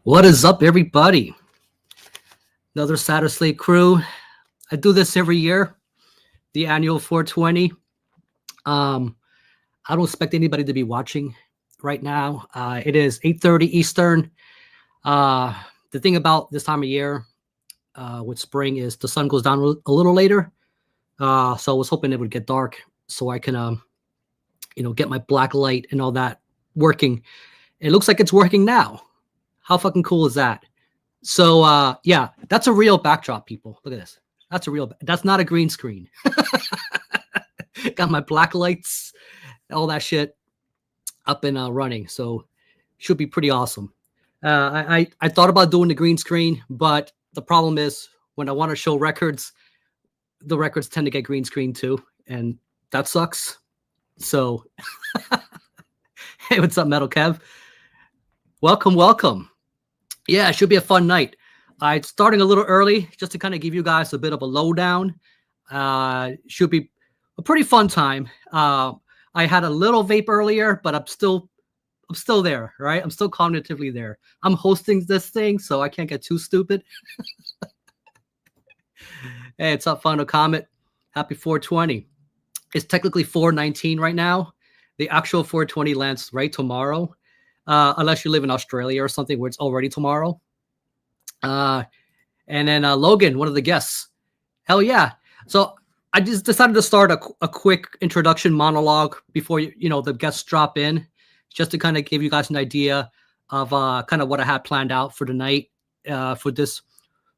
What is up, everybody? Another Satur-Slay Crüe. I do this every year, the annual 420. I don't expect anybody to be watching right now. It is 8:30 Eastern. The thing about this time of year with spring is the sun goes down a little later. So I was hoping it would get dark so I can, get my black light and all that working. It looks like it's working now. How fucking cool is that? So, yeah, that's a real backdrop, people. Look at this. That's not a green screen. Got my black lights, all that shit up and running. So should be pretty awesome. I thought about doing the green screen, but the problem is when I want to show records, the records tend to get green screen too. And that sucks. So, hey, what's up, Metal Kev? Welcome. Yeah, it should be a fun night. I'm starting a little early just to kind of give you guys a bit of a lowdown. Should be a pretty fun time. I had a little vape earlier, but I'm still there, right? I'm still cognitively there. I'm hosting this thing, so I can't get too stupid. Hey, it's up, Final Comet. Happy 420. It's technically 419 right now. The actual 420 lands right tomorrow. Unless you live in Australia or something where it's already tomorrow. And then Logan, one of the guests. Hell yeah. So I just decided to start a quick introduction monologue before the guests drop in, just to kind of give you guys an idea of kind of what I had planned out for tonight for this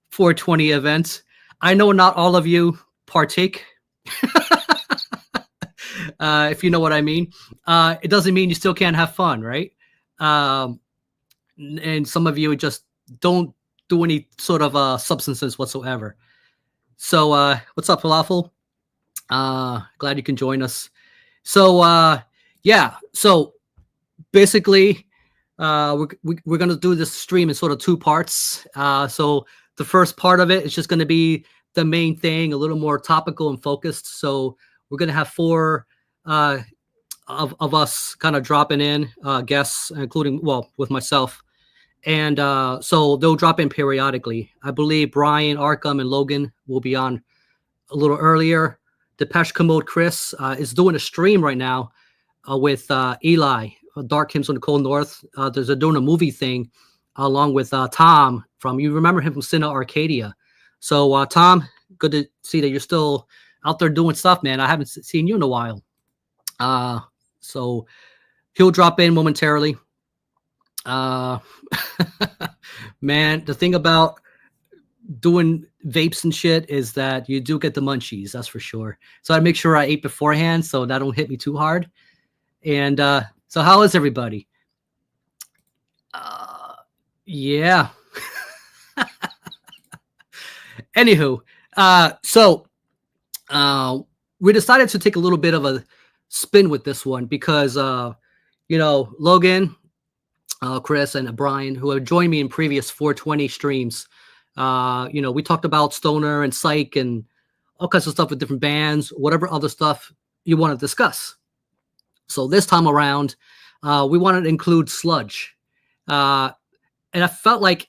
420 event. I know not all of you partake. If you know what I mean. It doesn't mean you still can't have fun, right? And some of you just don't do any sort of substances whatsoever. So what's up, Falafel? Glad you can join us. So yeah, so basically we're going to do this stream in sort of two parts. So the first part of it is just going to be the main thing, a little more topical and focused. So we're going to have four of us kind of dropping in guests, including, well, with myself. And so they'll drop in periodically. I believe Brian, Arkham, and Logan will be on a little earlier. Depeche Commode Chris is doing a stream right now with Eli, Dark Hymns on the Cold North. They're doing a movie thing along with Tom from, you remember him from Cine Arcadia. So Tom, good to see that you're still out there doing stuff, man. I haven't seen you in a while. So he'll drop in momentarily. Man, the thing about doing vapes and shit is that you do get the munchies, that's for sure. So I make sure I ate beforehand so that don't hit me too hard. And so how is everybody? Yeah. Anywho, so we decided to take a little bit of a spin with this one because Logan, Chris, and Brian, who have joined me in previous 420 streams, we talked about stoner and psych and all kinds of stuff with different bands, whatever other stuff you want to discuss. So this time around, we wanted to include sludge, and I felt like,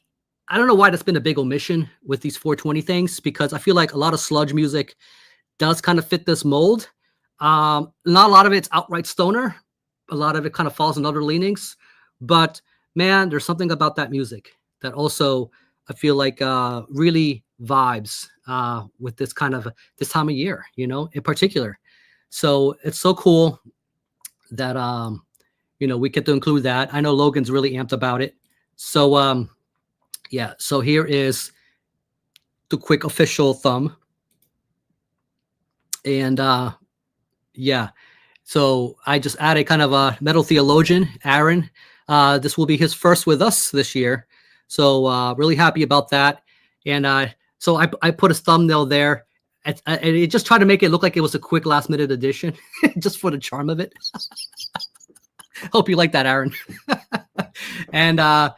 I don't know why that's been a big omission with these 420 things, because I feel like a lot of sludge music does kind of fit this mold. Not a lot of it's outright stoner. A lot of it kind of falls in other leanings, but man, there's something about that music that also I feel like really vibes with this kind of this time of year, in particular. So it's so cool that we get to include that. I know Logan's really amped about it. So yeah, so here is the quick official thumb. And yeah, so I just added kind of a metal theologian, Aaron. This will be his first with us this year. So really happy about that. And so I put a thumbnail there. And it just tried to make it look like it was a quick last minute addition, just for the charm of it. Hope you like that, Aaron. And I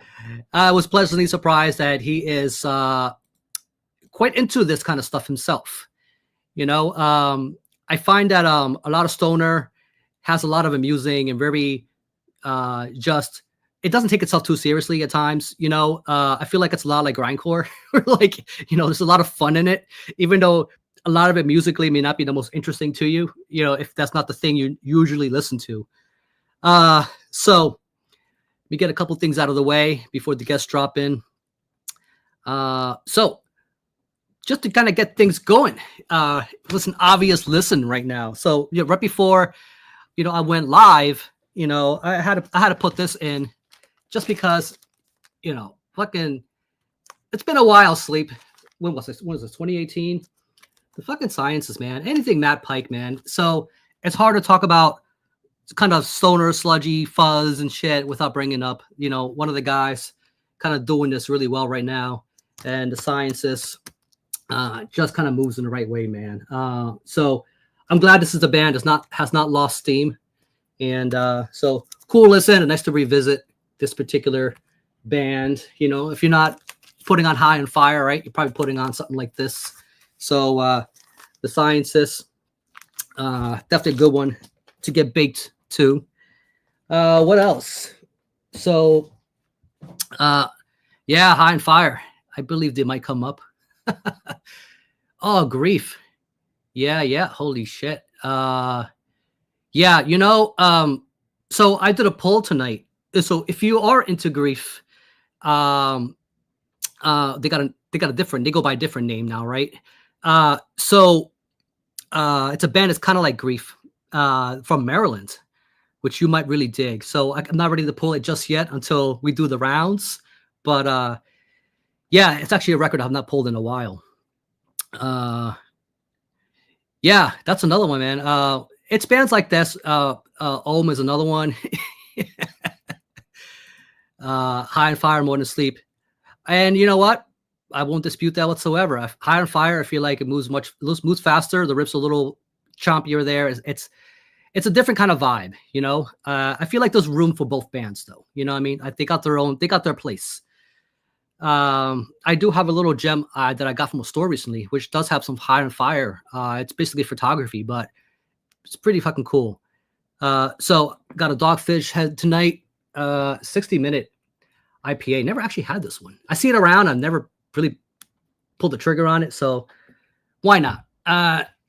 was pleasantly surprised that he is quite into this kind of stuff himself. I find that a lot of stoner has a lot of amusing and very just it doesn't take itself too seriously at times. You know, I feel like it's a lot like grindcore. Like, you know, there's a lot of fun in it, even though a lot of it musically may not be the most interesting to you. You know, if that's not the thing you usually listen to. So let me get a couple things out of the way before the guests drop in. So just to kind of get things going, it's an obvious listen right now. So yeah, right before, you know, I went live, you know, I had to put this in just because, you know, fucking, it's been a while, Sleep. When was this? When was this? 2018? The fucking sciences, man. Anything Matt Pike, man. So it's hard to talk about kind of stoner, sludgy fuzz and shit without bringing up, you know, one of the guys kind of doing this really well right now. And the sciences just kind of moves in the right way, man. So I'm glad this is a band that has not lost steam. And so cool listen, and nice to revisit this particular band. You know, if you're not putting on High and Fire, right, you're probably putting on something like this. So the Scientists, definitely a good one to get baked to. What else? So yeah, High and Fire. I believe they might come up. Oh, Grief. Yeah, holy shit. Yeah, you know, so I did a poll tonight. So if you are into Grief, they got a different, they go by a different name now, right? So it's a band that's kind of like Grief, from Maryland, which you might really dig. So I'm not ready to pull it just yet until we do the rounds, but yeah, it's actually a record I've not pulled in a while. Yeah, that's another one, man. It's bands like this. Ohm is another one. High and Fire, More Than Sleep. And you know what? I won't dispute that whatsoever. High on Fire, I feel like it moves faster. The riff's a little chompier there. It's a different kind of vibe, you know. I feel like there's room for both bands, though. You know what I mean? They got their place. I do have a little gem that I got from a store recently, which does have some High on Fire. It's basically photography, but it's pretty fucking cool. So got a Dogfish head tonight, 60-minute IPA. Never actually had this one. I see it around. I've never really pulled the trigger on it, so why not?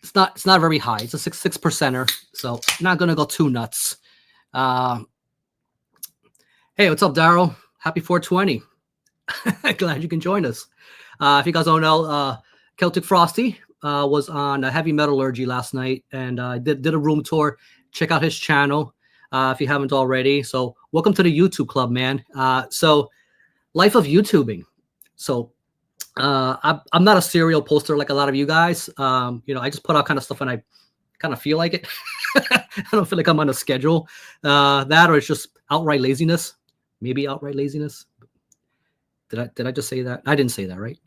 It's not very high. It's a 6%er, so not gonna go too nuts. Hey, what's up, Daryl? Happy 420. Glad you can join us. If you guys don't know, Celtic Frosty was on Heavy Metallurgy last night, and did a room tour. Check out his channel if you haven't already. So welcome to the YouTube club, man. So life of YouTubing. So I'm not a serial poster like a lot of you guys. You know, I just put out kind of stuff when I kind of feel like it. I don't feel like I'm on a schedule. That or it's just outright laziness. Maybe outright laziness. Did I just say that? I didn't say that, right?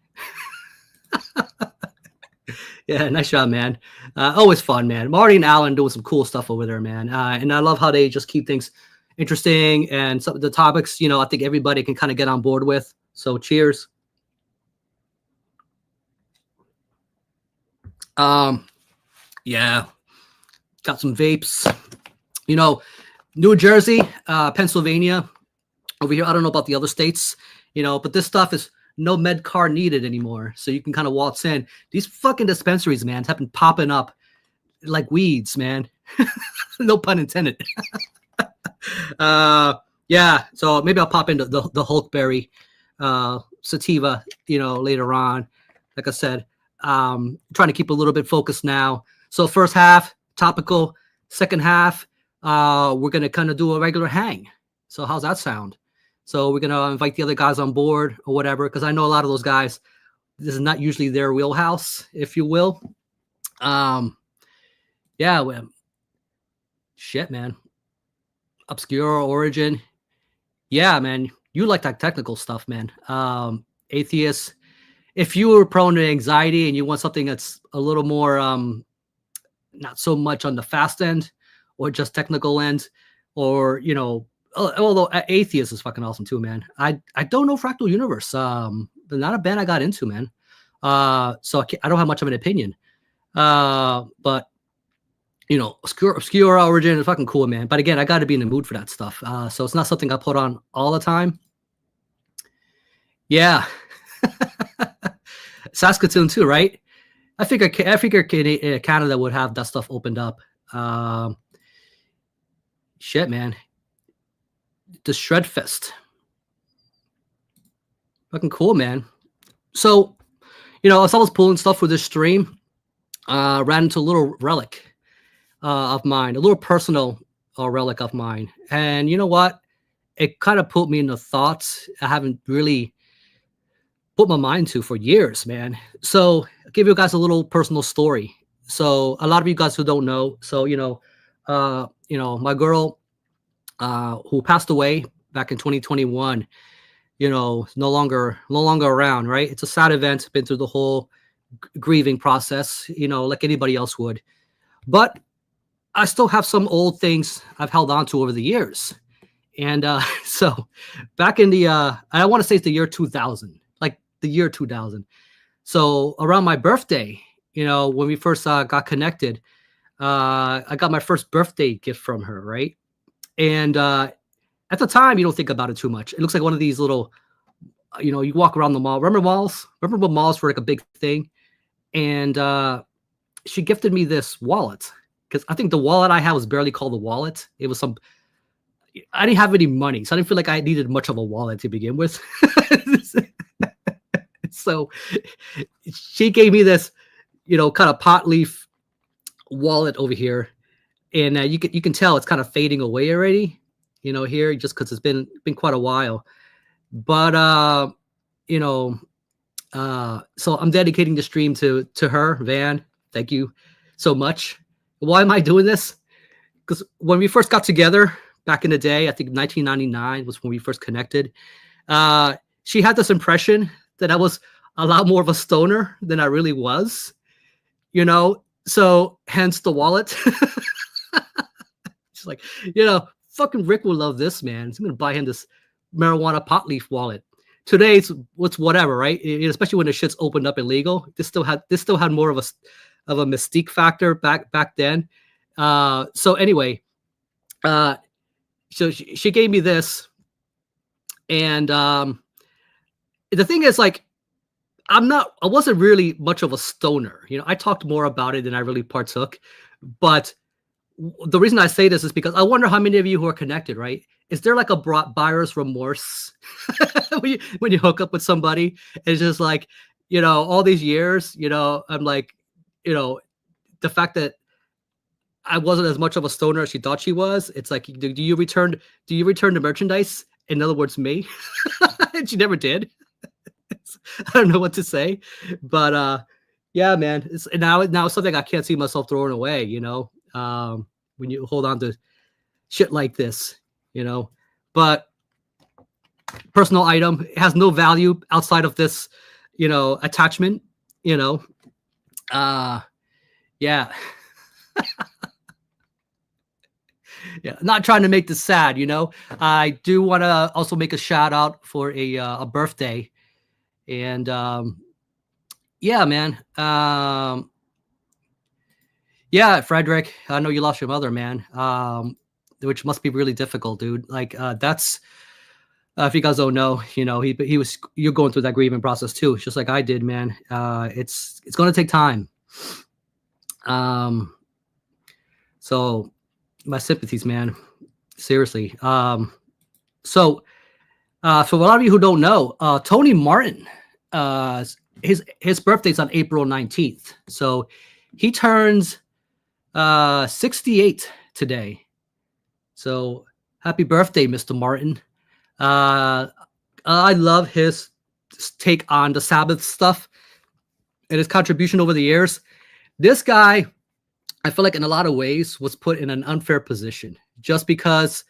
Yeah, nice job, man. Always fun, man. Marty and Alan doing some cool stuff over there, man. And I love how they just keep things interesting, and some of the topics, you know, I think everybody can kind of get on board with. So cheers. Yeah, got some vapes. You know, New Jersey, Pennsylvania, over here. I don't know about the other states, you know, but this stuff is no med card needed anymore. So you can kind of waltz in. These fucking dispensaries, man, have been popping up like weeds, man. No pun intended. Yeah, so maybe I'll pop into the Hulkberry sativa, you know, later on. Like I said, trying to keep a little bit focused now. So first half, topical. Second half, we're going to kind of do a regular hang. So how's that sound? So we're going to invite the other guys on board or whatever, because I know a lot of those guys, this is not usually their wheelhouse, if you will. Yeah, well, shit, man. Obscure origin. Yeah, man. You like that technical stuff, man. Atheist. If you were prone to anxiety and you want something that's a little more, not so much on the fast end or just technical end, or, you know, although Atheist is fucking awesome too, man. I don't know Fractal Universe. They're not a band I got into, man. So I don't have much of an opinion. But obscure origin is fucking cool, man. But again, I got to be in the mood for that stuff. So it's not something I put on all the time. Yeah. Saskatoon too, right? I figure Canada would have that stuff opened up. Shit, man. The Shred Fest. Fucking cool, man. So, as I was pulling stuff for this stream, ran into a little relic of mine, a little personal relic of mine. And you know what? It kind of put me into thoughts I haven't really put my mind to for years, man. So I'll give you guys a little personal story. So a lot of you guys who don't know, so my girl who passed away back in 2021, no longer around, right? It's a sad event, been through the whole grieving process, like anybody else would. But I still have some old things I've held on to over the years. And so back in the, I want to say it's the year 2000, like the year 2000. So around my birthday, when we first got connected, I got my first birthday gift from her, right? And at the time, you don't think about it too much. It looks like one of these little, you walk around the mall. Remember malls? Remember when malls were like a big thing? And she gifted me this wallet. Because I think the wallet I had was barely called a wallet. It was I didn't have any money, so I didn't feel like I needed much of a wallet to begin with. So she gave me this, kind of pot leaf wallet over here. And you can tell it's kind of fading away already, here, just because it's been quite a while. But, so I'm dedicating the stream to her, Van. Thank you so much. Why am I doing this? Because when we first got together back in the day, I think 1999 was when we first connected. She had this impression that I was a lot more of a stoner than I really was, so hence the wallet. She's like, fucking Rick will love this, man. He's going to buy him this marijuana pot leaf wallet. Today it's whatever, right? Especially when the shit's opened up illegal. This still had more of a mystique factor back then. So anyway, so she gave me this, and the thing is, like, I wasn't really much of a stoner. I talked more about it than I really partook. But the reason I say this is because I wonder how many of you who are connected, right? Is there like a buyer's remorse when you hook up with somebody? It's just like, all these years, I'm like, the fact that I wasn't as much of a stoner as she thought she was. It's like, do you return the merchandise? In other words, me. And she never did. I don't know what to say, but yeah, man. It's now something I can't see myself throwing away. When you hold on to shit like this, But personal item, it has no value outside of this, attachment. Yeah. Yeah, not trying to make this sad, I do want to also make a shout out for a birthday, and yeah, man. Yeah, Frederick, I know you lost your mother, man. Which must be really difficult, dude. Like, that's if you guys don't know, you're going through that grieving process too, just like I did, man. It's going to take time. So my sympathies, man. Seriously. So for a lot of you who don't know, Tony Martin, his birthday's on April 19th. So he turns 68 today. So happy birthday, Mr. Martin. I love his take on the Sabbath stuff and his contribution over the years. This guy, I feel like in a lot of ways was put in an unfair position just because,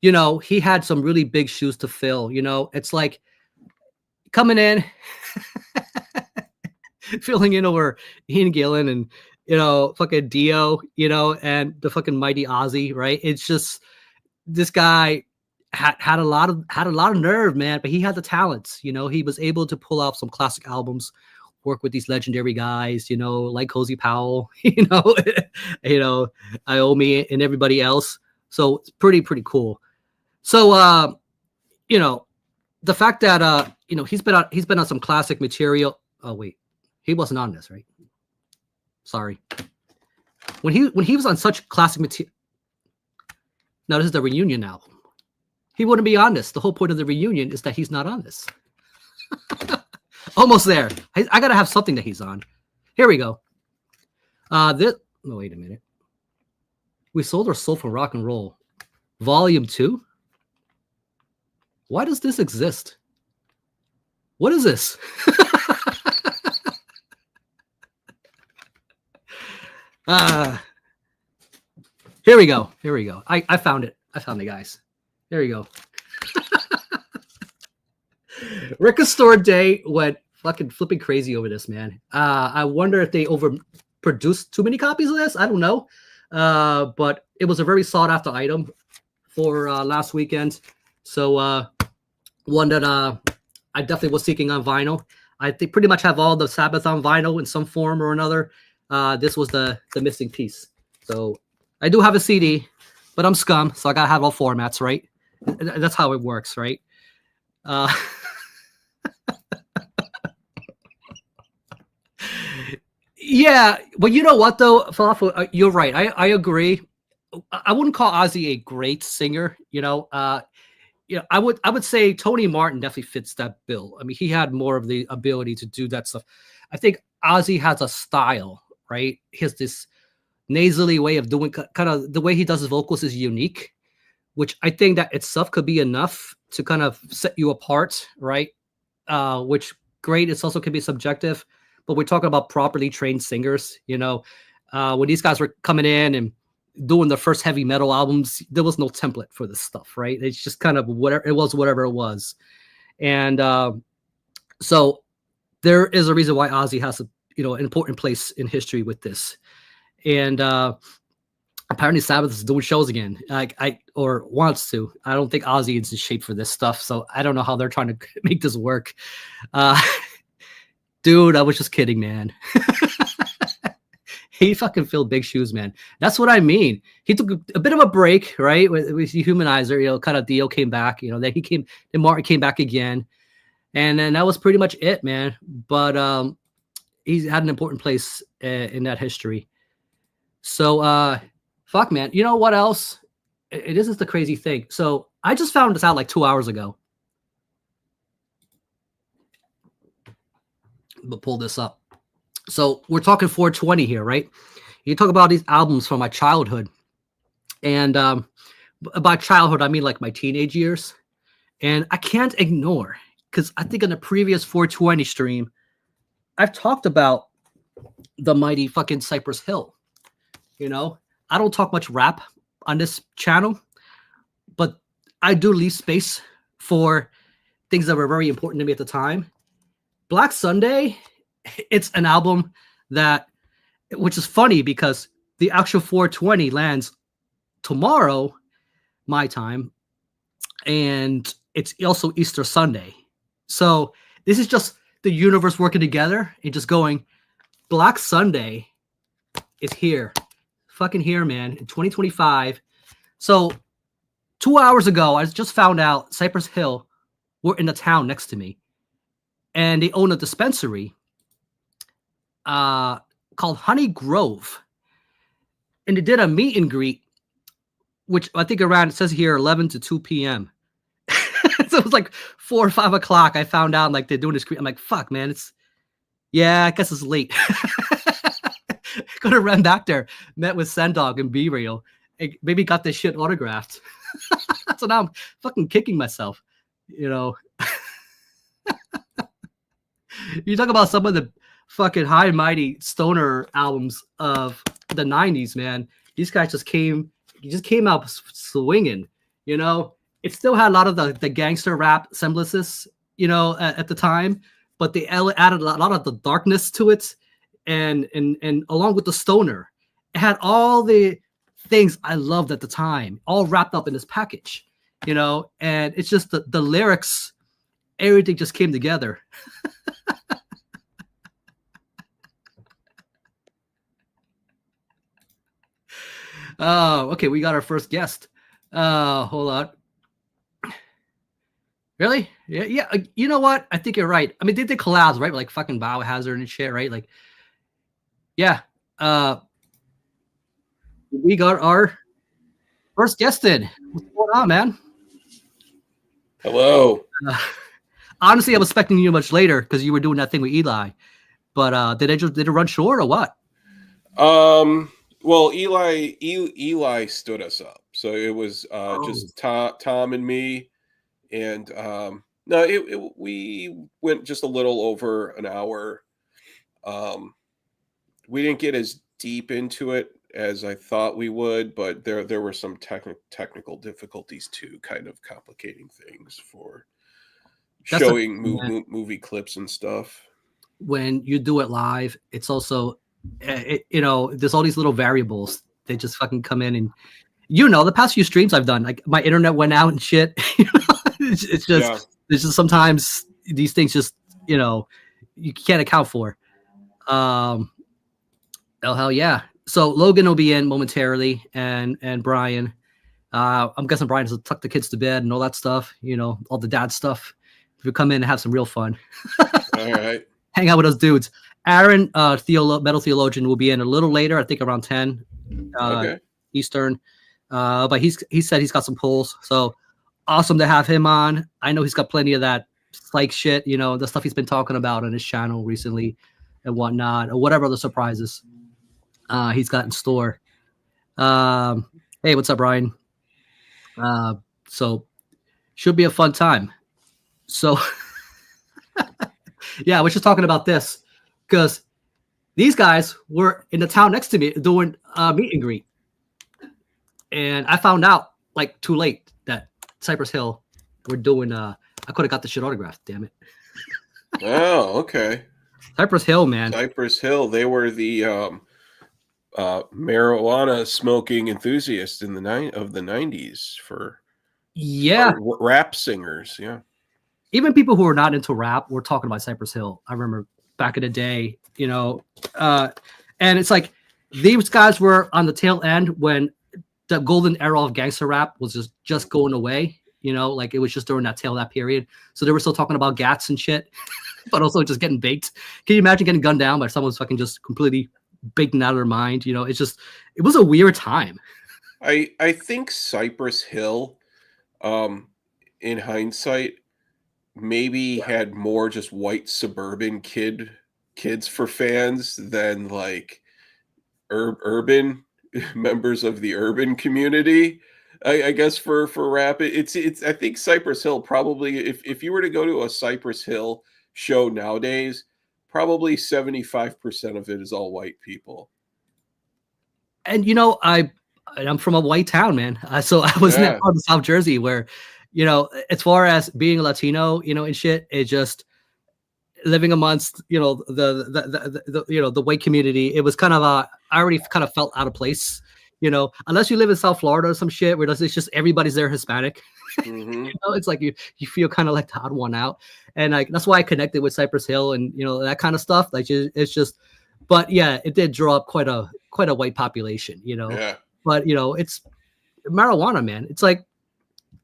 he had some really big shoes to fill. It's like coming in, filling in over Ian Gillan and, fucking Dio, and the fucking Mighty Ozzy, right? It's just, this guy had a lot of nerve, man, but he had the talents. He was able to pull out some classic albums work with these legendary guys, you know, like Cozy Powell, you know, Iomi and everybody else. So it's pretty cool. So you know, the fact that you know, he's been on some classic material. Oh wait, he wasn't on this, right? Sorry. When he was on such classic material. No, this is the reunion album. He wouldn't be on this. The whole point of the reunion is that he's not on this. Almost there. I gotta have something that he's on. Here we go. This. Oh, wait a minute. We sold our soul for rock and roll. Volume 2. Why does this exist? What is this? Here we go. Here we go. I found it. I found it, guys. There you go. Record Store Day went fucking flipping crazy over this, man. I wonder if they overproduced too many copies of this. I don't know. But it was a very sought after item for last weekend. So one that I definitely was seeking on vinyl. I think pretty much have all the Sabbath on vinyl in some form or another. This was the missing piece. So I do have a CD, but I'm scum, so I gotta have all formats, right? That's how it works, right? Yeah, but you know what though, Falafel, you're right. I agree. I wouldn't call Ozzy a great singer. You know, I would say Tony Martin definitely fits that bill. I mean, he had more of the ability to do that stuff. I think Ozzy has a style, right? He has this nasally way of doing, kind of the way he does his vocals is unique, which I think that itself could be enough to kind of set you apart, right? Which great, it's also can be subjective, but we're talking about properly trained singers. You know, when these guys were coming in and doing their first heavy metal albums, there was no template for this stuff, right? It's just kind of whatever it was. And so there is a reason why Ozzy has a, you know, an important place in history with this. And apparently Sabbath is doing shows again, or wants to. I don't think Ozzy is in shape for this stuff, so I don't know how they're trying to make this work. Dude, I was just kidding, man. He fucking filled big shoes, man. That's what I mean. He took a bit of a break, right? With Humanizer, you know, kind of Dio came back, you know, then Martin came back again. And then that was pretty much it, man. But he's had an important place in that history. So, fuck, man. You know what else? This is the crazy thing. So I just found this out like 2 hours ago. But pull this up. So we're talking 420 here, right? You talk about these albums from my childhood. And by childhood, I mean like my teenage years. And I can't ignore, because I think in the previous 420 stream, I've talked about the mighty fucking Cypress Hill. You know, I don't talk much rap on this channel, but I do leave space for things that were very important to me at the time. Black Sunday, it's an album that, which is funny because the actual 420 lands tomorrow, my time, and it's also Easter Sunday. So this is just the universe working together and just going, Black Sunday is here. Fucking here, man, in 2025. So 2 hours ago, I just found out Cypress Hill were in the town next to me, and they own a dispensary called Honey Grove, and they did a meet and greet, which I think around, it says here 11 to 2 p.m. So it was like 4 or 5 o'clock. I found out like they're doing this. I'm like, fuck, man, I guess it's late. Could have ran back there, met with Sendog and B Real, maybe got this shit autographed. So now I'm fucking kicking myself, you know. You talk about some of the fucking high and mighty stoner albums of the 90s, man. These guys just came out swinging, you know. It still had a lot of the gangster rap semblances, you know, at the time, but they added a lot of the darkness to it. And along with the stoner, it had all the things I loved at the time, all wrapped up in this package, you know. And it's just the lyrics, everything just came together. Okay, we got our first guest. Hold on. Really? Yeah, yeah. You know what? I think you're right. I mean, they did collabs, right? Like fucking Biohazard and shit, right? Like, yeah. We got our first guest in. What's going on, man? Hello. Honestly, I was expecting you much later because you were doing that thing with Eli. But did it run short or what? Well, Eli stood us up, so it was just Tom and me, and no, we went just a little over an hour. We didn't get as deep into it as I thought we would, but there were some technical difficulties too, kind of complicating things for showing movie clips and stuff. When you do it live, it's also, there's all these little variables. They just fucking come in, and the past few streams I've done, like my internet went out and shit. It's just sometimes these things just you can't account for. Oh hell yeah! So Logan will be in momentarily, and Brian. I'm guessing Brian has to tuck the kids to bed and all that stuff. All the dad stuff. If you come in and have some real fun. All right. Hang out with us dudes. Aaron, Metal Theologian, will be in a little later. I think around 10 Eastern. But he said he's got some pulls. So awesome to have him on. I know he's got plenty of that psych shit, the stuff he's been talking about on his channel recently and whatnot, or whatever other surprises he's got in store. Hey, what's up, Brian? So should be a fun time. So yeah, I was just talking about this because these guys were in the town next to me doing meet and greet. And I found out like too late that Cypress Hill were doing I could have got the shit autographed, damn it. Oh, okay. Cypress Hill, man. Cypress Hill, they were the marijuana smoking enthusiasts in the 90s for rap singers, yeah. Even people who are not into rap were talking about Cypress Hill. I remember back in the day, and it's like these guys were on the tail end when the golden era of gangster rap was just going away. Like it was just during that period. So they were still talking about gats and shit, but also just getting baked. Can you imagine getting gunned down by someone fucking just completely baked out of their mind? It was a weird time. I think Cypress Hill, in hindsight, maybe had more just white suburban kids for fans than like urban members of the urban community. I guess for rap, it's I think Cypress Hill probably, if you were to go to a Cypress Hill show nowadays, probably 75% of it is all white people. And I'm from a white town, man. So I was in part of South Jersey where, as far as being Latino, and shit, it just living amongst, the white community. It was kind of I already kind of felt out of place, unless you live in South Florida or some shit where it's just everybody's there Hispanic. Mm-hmm. It's like you feel kind of like the odd one out, and like that's why I connected with Cypress Hill and that kind of stuff. Like it's just, but yeah, it did draw up quite a white population, Yeah. But it's marijuana, man. It's like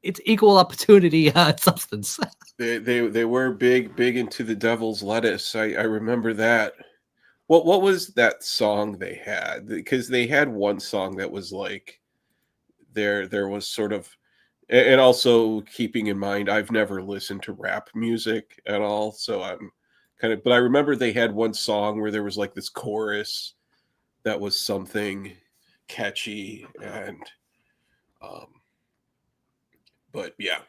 it's equal opportunity substance. They were big into the devil's lettuce. I remember that. What was that song they had? Because they had one song that was like there was sort of, and also keeping in mind I've never listened to rap music at all, so I'm kind of, but I remember they had one song where there was like this chorus that was something catchy, and but yeah.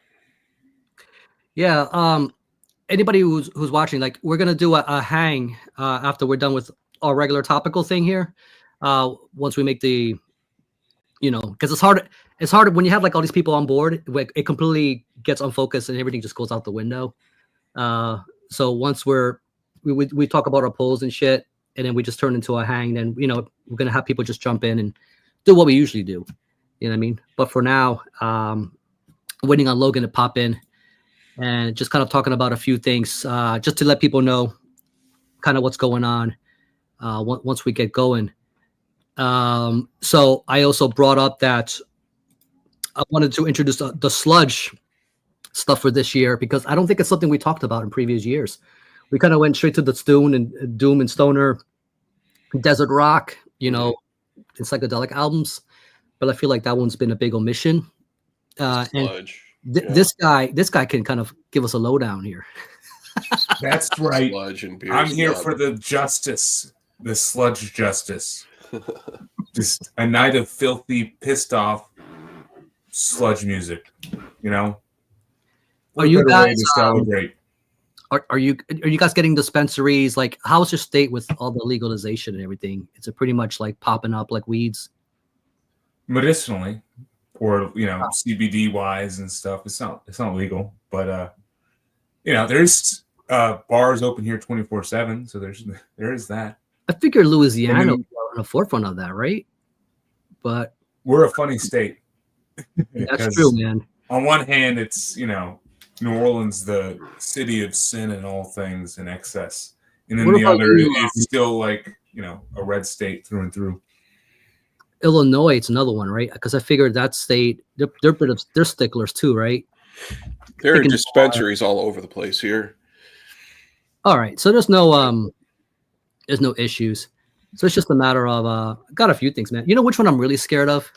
Anybody who's watching, like, we're gonna do a hang after we're done with our regular topical thing here. Once we make the, because it's hard when you have like all these people on board. It completely gets unfocused and everything just goes out the window. So once we talk about our polls and shit, and then we just turn into a hang, then we're gonna have people just jump in and do what we usually do. You know what I mean? But for now, waiting on Logan to pop in and just kind of talking about a few things, just to let people know kind of what's going on once we get going. So I also brought up that I wanted to introduce the sludge stuff for this year because I don't think it's something we talked about in previous years. We kind of went straight to the Doom and Stoner, Desert Rock, and psychedelic albums. But I feel like that one's been a big omission. Sludge. This guy can kind of give us a lowdown here. That's right. Sludge and beer I'm here snub. for the justice, the sludge justice. Just a night of filthy, pissed off sludge music. Are you guys to celebrate? Are you guys getting dispensaries? Like, how's your state with all the legalization and everything? Is it pretty much like popping up like weeds? Medicinally, or CBD wise and stuff. It's not legal, but there's bars open here 24/7, so there is that. I figure Louisiana was on the forefront of that, right? But we're a funny state. That's true, man. On one hand, it's New Orleans, the city of sin and all things in excess, and then the other is still like a red state through and through. Illinois, it's another one, right? Because I figured that state, they're sticklers too, right? There are dispensaries all over the place here. All right, so there's no issues. So it's just a matter of got a few things, man. You know which one I'm really scared of?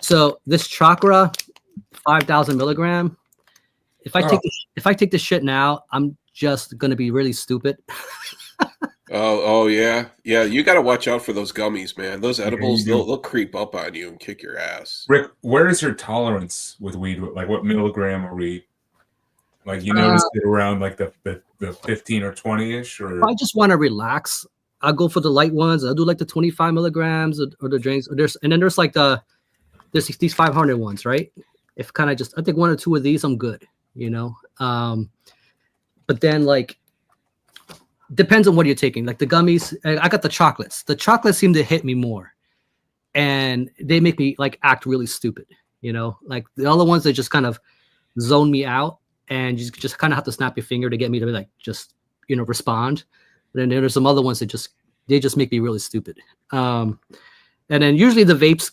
So this Chakra, 5,000 milligram. If I take this shit now, I'm just gonna be really stupid. Oh yeah. You got to watch out for those gummies, man. Those edibles, they'll creep up on you and kick your ass. Rick, where is your tolerance with weed? Like, what milligram are we? Like, you notice it around like the 15 or 20-ish, or if I just want to relax, I'll go for the light ones. I'll do like the 25 milligrams or the drinks. There's like there's these 500 ones, right? If kind of just I think one or two of these, I'm good, But then like depends on what you're taking. Like the gummies, I got the chocolates. The chocolates seem to hit me more, and they make me like act really stupid. Like the other ones, they just kind of zone me out, and you just kind of have to snap your finger to get me to like just respond. And then there's some other ones that they just make me really stupid. And then usually the vapes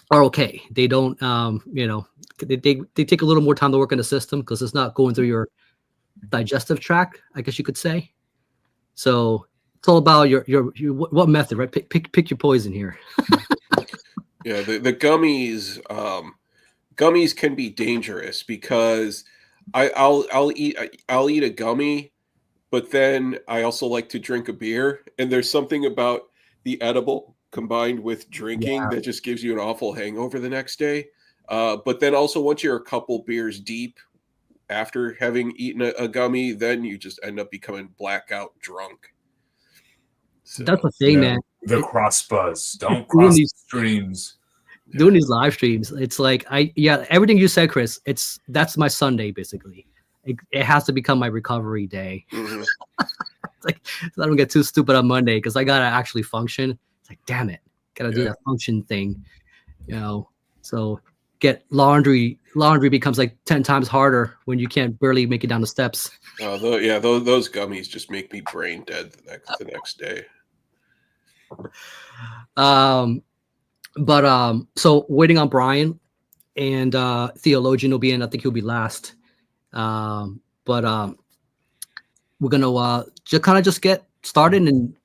are okay. They don't, they take a little more time to work in the system because it's not going through your digestive tract, I guess you could say. So it's all about your what method, right? Pick your poison here. Yeah, the gummies, gummies can be dangerous because I'll eat a gummy, but then I also like to drink a beer, and there's something about the edible combined with drinking that just gives you an awful hangover the next day. But then also once you're a couple beers deep after having eaten a gummy, then you just end up becoming blackout drunk. So, that's the thing, man. The cross buzz. Don't cross the streams. Doing these live streams, it's like everything you said, Chris. That's my Sunday basically. It has to become my recovery day. Mm-hmm. It's like so I don't get too stupid on Monday because I gotta actually function. It's like, damn it, gotta do that function thing, So get laundry becomes like 10 times harder when you can't barely make it down the steps. Oh, those gummies just make me brain dead the next day. So waiting on Brian and Theologian will be in. I think he'll be last. We're gonna just get started and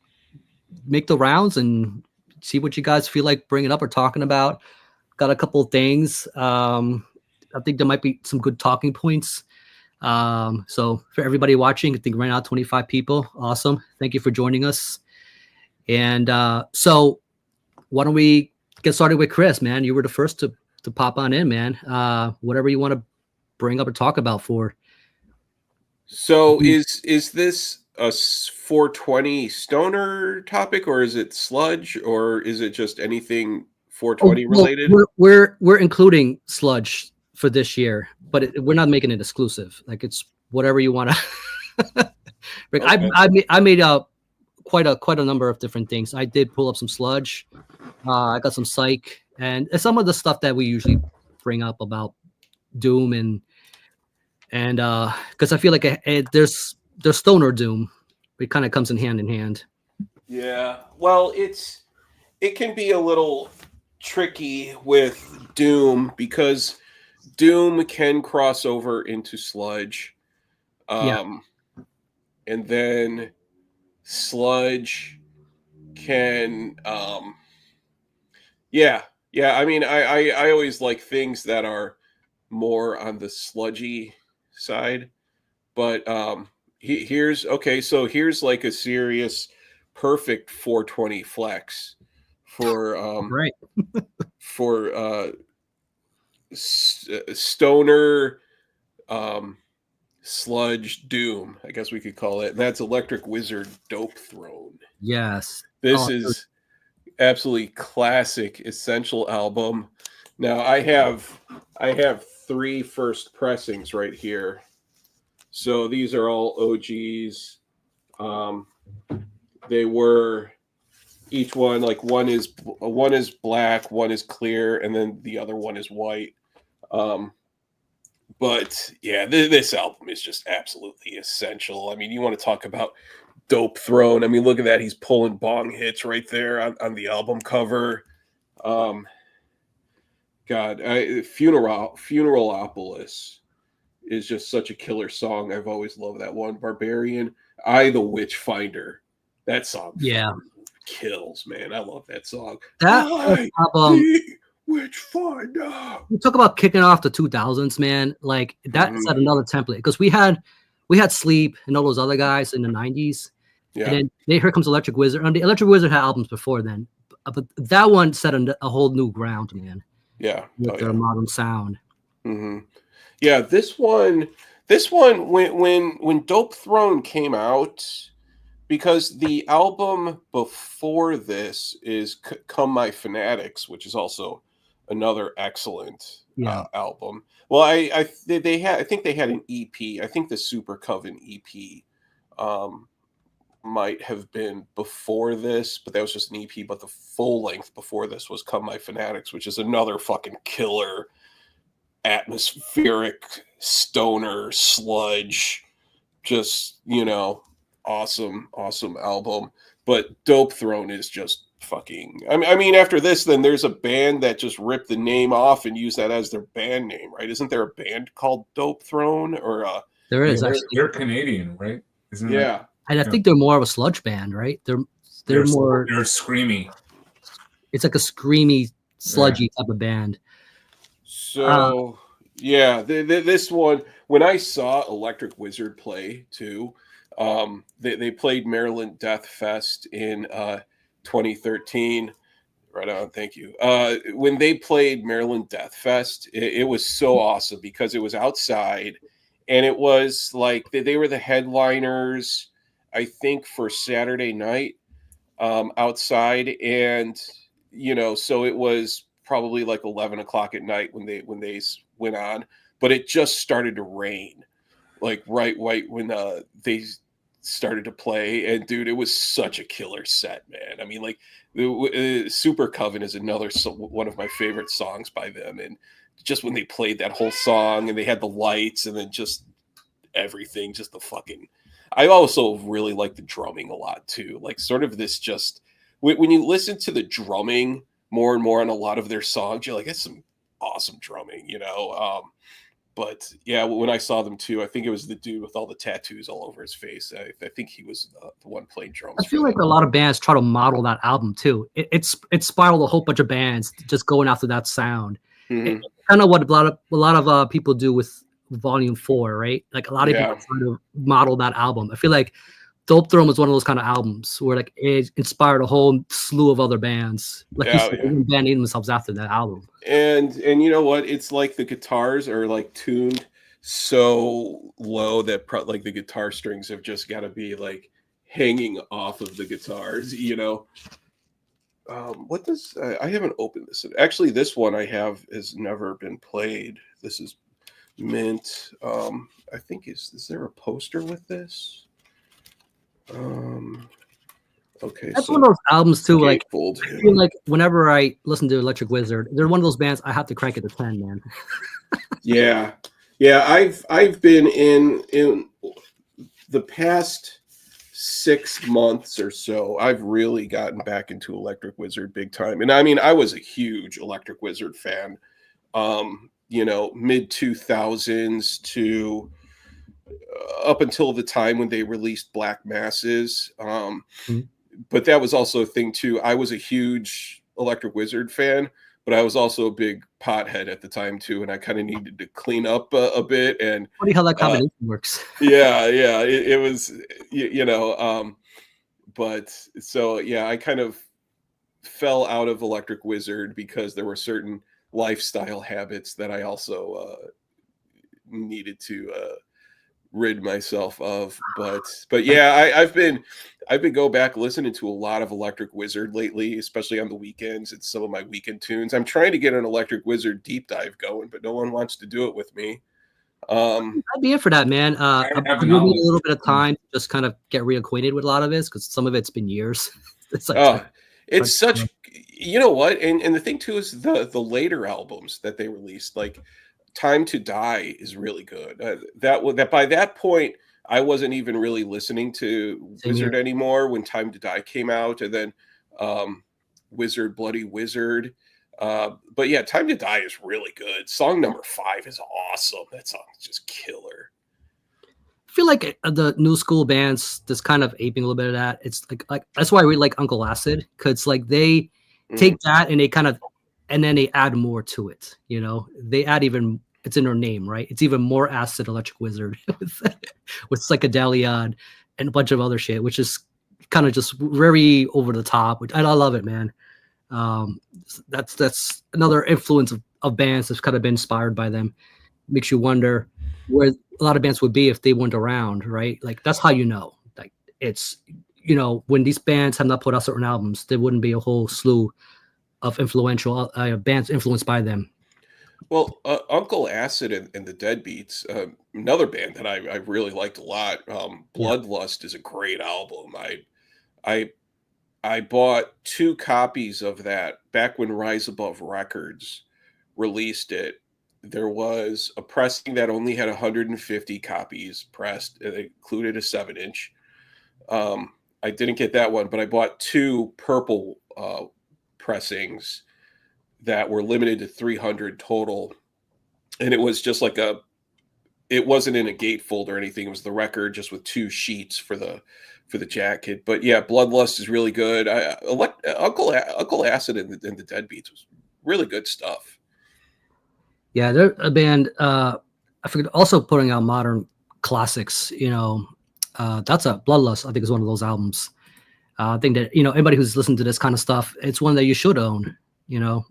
make the rounds and see what you guys feel like bringing up or talking about. Got a couple of things. I think there might be some good talking points. So for everybody watching, I think right now 25 people. Awesome. Thank you for joining us. And so why don't we get started with Chris, man? You were the first to pop on in, man. Whatever you want to bring up or talk about for. So is this a 420 stoner topic, or is it sludge, or is it just anything 420 related? We're including sludge for this year, but we're not making it exclusive. Like it's whatever you want to. Rick, okay. I made quite a number of different things. I did pull up some sludge. I got some psych and some of the stuff that we usually bring up about doom and because I feel like there's stoner doom. It kind of comes in hand. Yeah. Well, it's it can be a little tricky with Doom because Doom can cross over into Sludge. And then Sludge can yeah. I mean, I always like things that are more on the sludgy side. But here's like a serious perfect 420 flex for Right. for stoner sludge doom, I guess we could call it. And that's Electric Wizard Dope Throne. Yes. This is absolutely classic essential album. Now I have 3 first pressings right here. So these are all OGs. They were each one, like one is black, one is clear, and then the other one is white. But yeah, this album is just absolutely essential. I mean, you want to talk about Dope Throne. I mean, look at that. He's pulling bong hits right there on the album cover. Funeralopolis is just such a killer song. I've always loved that one. Barbarian, I the Witch Finder. That song kills, man. I love that song. That album, Witch Finder. you talk about kicking off the 2000s, man. Like that set another template because we had Sleep and all those other guys in the 90s. Yeah. And then here comes Electric Wizard. And the Electric Wizard had albums before then, but that one set a whole new ground, man. Yeah. With their modern sound. Mm-hmm. Yeah, this one when Dope Throne came out, because the album before this is Come My Fanatics, which is also another excellent album. Well, I think they had an EP. I think the Super Coven EP might have been before this, but that was just an EP. But the full length before this was Come My Fanatics, which is another fucking killer, atmospheric stoner sludge, just, you know, awesome album. But Dope Throne is just fucking, I mean, after this, then there's a band that just ripped the name off and used that as their band name, right? Isn't there a band called Dope Throne? Or there is, actually. They're Canadian, right? Isn't yeah. And I think they're more of a sludge band, right? They're more, they're screamy. It's like a screamy, sludgy type of band. So yeah, this one, when I saw Electric Wizard play too, they played Maryland Death Fest in 2013. Right on, thank you. When they played Maryland Death Fest, it was so awesome because it was outside, and it was like they were the headliners, I think, for Saturday night outside, and you know, so it was probably like 11 o'clock at night when they went on, but it just started to rain, like right when they started to play, and dude, it was such a killer set, man. I mean, like Super Coven is another one of my favorite songs by them, and just when they played that whole song and they had the lights and then just everything, just the fucking, I also really like the drumming a lot too, like sort of this, just when you listen to the drumming more and more on a lot of their songs, you're like, that's some awesome drumming, you know. But yeah, when I saw them too, I think it was the dude with all the tattoos all over his face. I think he was the one playing drums. I feel like a lot of bands try to model that album too. It spiraled a whole bunch of bands just going after that sound. Mm-hmm. Kind of what a lot of people do with Volume 4, right? Like a lot of people try to model that album. I feel like Dope Throne was one of those kind of albums where like it inspired a whole slew of other bands. Like band named themselves after that album. And you know what? It's like the guitars are like tuned so low that like the guitar strings have just got to be like hanging off of the guitars, you know. What does I haven't opened this. Actually, this one I have has never been played. This is mint. I think is there a poster with this? Okay, that's one of those albums too. Like, I feel like whenever I listen to Electric Wizard, they're one of those bands I have to crank it to 10, man. Yeah. I've been in the past 6 months or so, I've really gotten back into Electric Wizard big time. And I mean, I was a huge Electric Wizard fan, you know, mid 2000s to up until the time when they released Black Masses. But that was also a thing too. I was a huge Electric Wizard fan, but I was also a big pothead at the time too, and I kind of needed to clean up a bit. And funny how that combination works. yeah, it was, you know, but so yeah, I kind of fell out of Electric Wizard because there were certain lifestyle habits that I also needed to rid myself of. But yeah, I've been going back listening to a lot of Electric Wizard lately, especially on the weekends. It's some of my weekend tunes. I'm trying to get an Electric Wizard deep dive going, but no one wants to do it with me. I'd be in for that, man. I need a little bit of time to just kind of get reacquainted with a lot of this, because some of it's been years. It's like it's such, you know what, and the thing too is the later albums that they released, like Time to Die is really good. That by that point I wasn't even really listening to Wizard anymore when Time to Die came out, and then Wizard Bloody Wizard. But yeah, Time to Die is really good. Song number 5 is awesome. That song is just killer. I feel like the new school bands just kind of aping a little bit of that. It's like that's why I really like Uncle Acid, because like they take that and they kind of, and then they add more to it. You know, they add even, it's in their name, right? It's even more acid Electric Wizard with psychedelia and a bunch of other shit, which is kind of just very over the top. Which I love it, man. That's another influence of bands that's kind of been inspired by them. Makes you wonder where a lot of bands would be if they weren't around, right? Like that's how you know. Like it's, you know, when these bands have not put out certain albums, there wouldn't be a whole slew of influential bands influenced by them. Well, Uncle Acid and the Deadbeats, another band that I really liked a lot. Bloodlust is a great album. I bought 2 copies of that back when Rise Above Records released it. There was a pressing that only had 150 copies pressed. It included a 7-inch. I didn't get that one, but I bought 2 purple pressings that were limited to 300 total. And it was just like it wasn't in a gatefold or anything. It was the record just with 2 sheets for the jacket. But yeah, Bloodlust is really good. Uncle Acid and the Deadbeats was really good stuff. Yeah, they're a band. I forget, also putting out modern classics. You know, that's a Bloodlust. I think is one of those albums. I think that, you know, anybody who's listened to this kind of stuff, it's one that you should own. You know,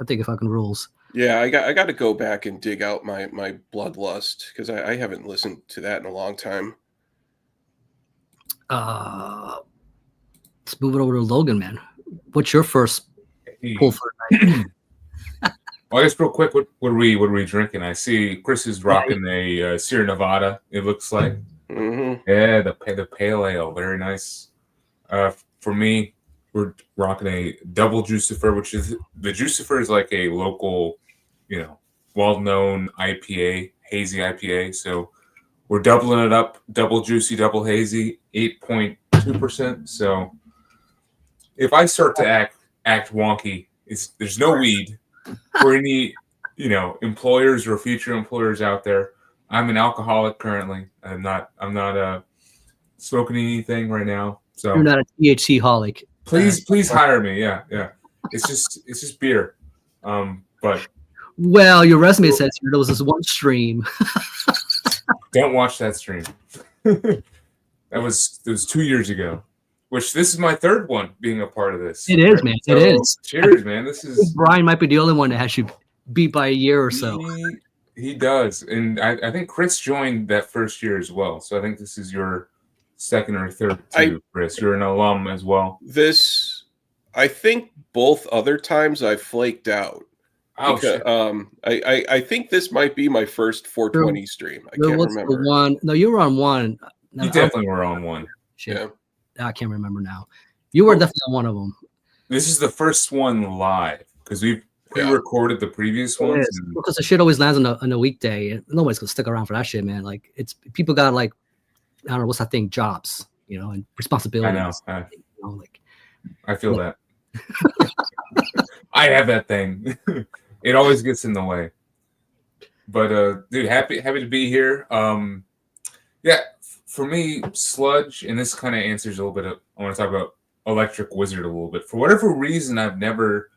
I think it fucking rules. Yeah, I got to go back and dig out my Bloodlust, because I haven't listened to that in a long time. Let's move it over to Logan, man. What's your first pull for tonight? Well, I guess real quick, what are we drinking? I see Chris is rocking a Sierra Nevada. It looks like, yeah, the pale ale, very nice. For me, we're rocking a double Jucifer, which is the Jucifer is like a local, you know, well-known IPA, hazy IPA. So we're doubling it up, double juicy, double hazy, 8.2%. So if I start to act wonky, there's no weed. For any, you know, employers or future employers out there, I'm an alcoholic currently. I'm not smoking anything right now. So you're not a THC holic. Please hire me. Yeah. It's just beer. But well, your resume says there was this one stream. Don't watch that stream. It was 2 years ago. Which this is my 3rd one being a part of this. It is, man. So, it is. Cheers, man. This is Brian might be the only one that has you beat by a year or so. He does, and I think Chris joined that first year as well. So I think this is your 2nd or 3rd too, Chris. You're an alum as well. I think both other times I flaked out. Oh, because, I think this might be my first 420 stream. I can't remember. No, you were on one. You definitely were on one. Shit. Yeah. I can't remember now. You were definitely on one of them. This is the first one live because we pre-recorded the previous ones. Because the shit always lands on a weekday. And nobody's gonna stick around for that shit, man. Like it's people got like, I don't know what's that thing, jobs. and responsibility. I know. Like I feel that. I have that thing. It always gets in the way. But dude, happy to be here. Yeah, for me, Sludge, and this kind of answers a little bit of, I want to talk about Electric Wizard a little bit. For whatever reason, I've never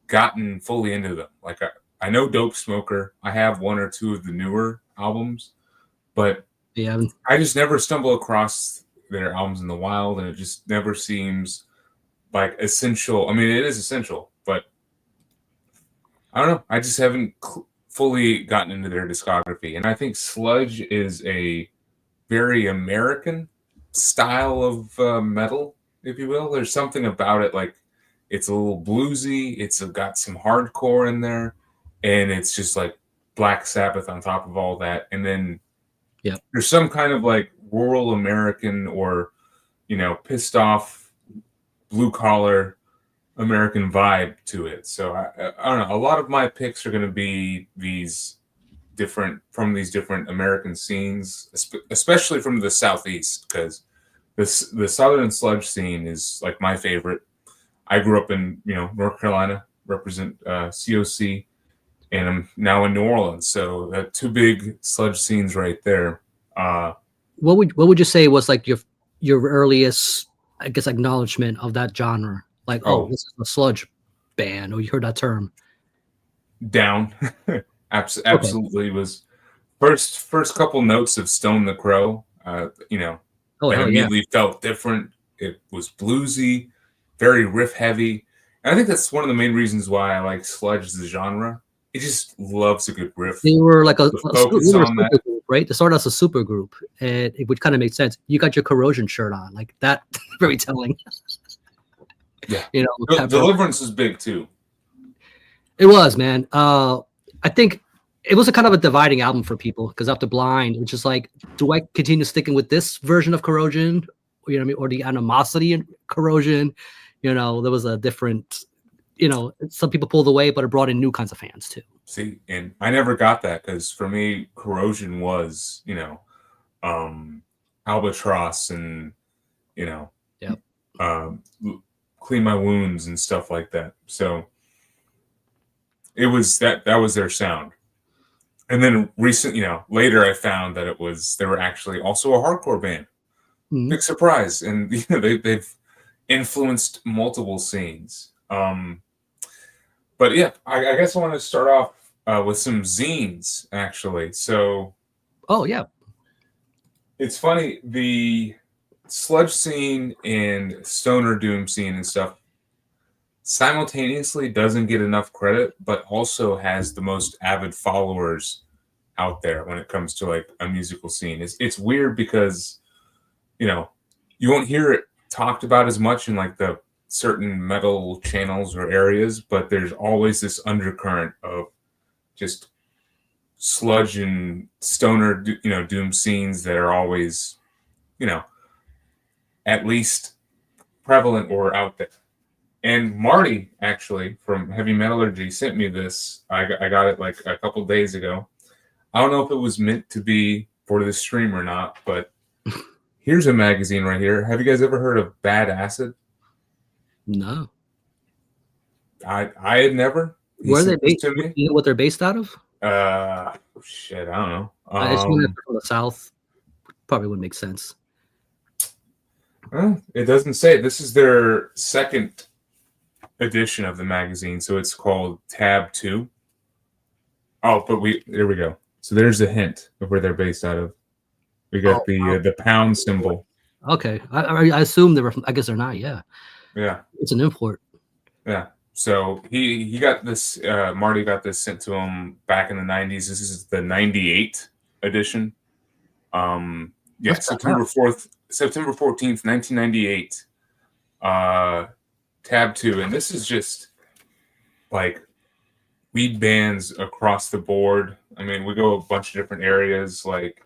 gotten fully into them. Like I know Dope Smoker. I have one or two of the newer albums, but yeah, I just never stumble across their albums in the wild, and it just never seems like essential. I mean, it is essential, but I don't know. I just haven't fully gotten into their discography, and I think Sludge is a very American style of metal, if you will. There's something about it, like it's a little bluesy. It's got some hardcore in there, and it's just like Black Sabbath on top of all that. And then there's some kind of like rural American or, pissed off blue collar American vibe to it. So I don't know. A lot of my picks are going to be these different American scenes, especially from the Southeast, because the Southern Sludge scene is like my favorite. I grew up in North Carolina, represent COC, and I'm now in New Orleans. So two big sludge scenes right there. What would you say was like your earliest, I guess, acknowledgement of that genre? Like, this is a sludge band, or you heard that term? Down. Absolutely. Was first couple notes of Stone the Crow. That immediately felt different. It was bluesy, very riff heavy. And I think that's one of the main reasons why I like sludge as a genre. It just loves a good riff. They were like a super group, right? They started as a super group, and it would kind of make sense. You got your Corrosion shirt on, like that. Very telling. Yeah, Deliverance is big too. It was, man. I think it was a kind of a dividing album for people, because after Blind, it was just like, do I continue sticking with this version of Corrosion, or the animosity in Corrosion? There was a different, some people pulled away, but it brought in new kinds of fans too. See, and I never got that, because for me, Corrosion was, Albatross and, Clean My Wounds and stuff like that. So it was that was their sound. And then later I found that they were actually also a hardcore band. Mm-hmm. Big surprise. And they've influenced multiple scenes. But yeah, I guess I want to start off with some zines, actually. So it's funny, the sludge scene and stoner doom scene and stuff simultaneously doesn't get enough credit, but also has the most avid followers out there when it comes to like a musical scene. It's weird because you won't hear it talked about as much in like the certain metal channels or areas, but there's always this undercurrent of just sludge and stoner doom scenes that are always at least prevalent or out there. And Marty, actually, from Heavy Metallurgy, sent me this. I got it like a couple days ago. I don't know if it was meant to be for the stream or not, but here's a magazine right here. Have you guys ever heard of Bad Acid? No. I had never. Where are they based? Do you know what they're based out of? Shit, I don't know. I just went from the South. Probably would make sense. It doesn't say. This is their second edition of the magazine, so it's called Tab 2. Oh, but there we go. So there's a hint of where they're based out of. We got the pound symbol. Okay, I assume they were. I guess they're not. Yeah. It's an import. Yeah. So he got this. Marty got this sent to him back in the 90s. This is the 98 edition. September 14th, 1998. Tab 2, and this is just like weed bands across the board. I mean, we go a bunch of different areas, like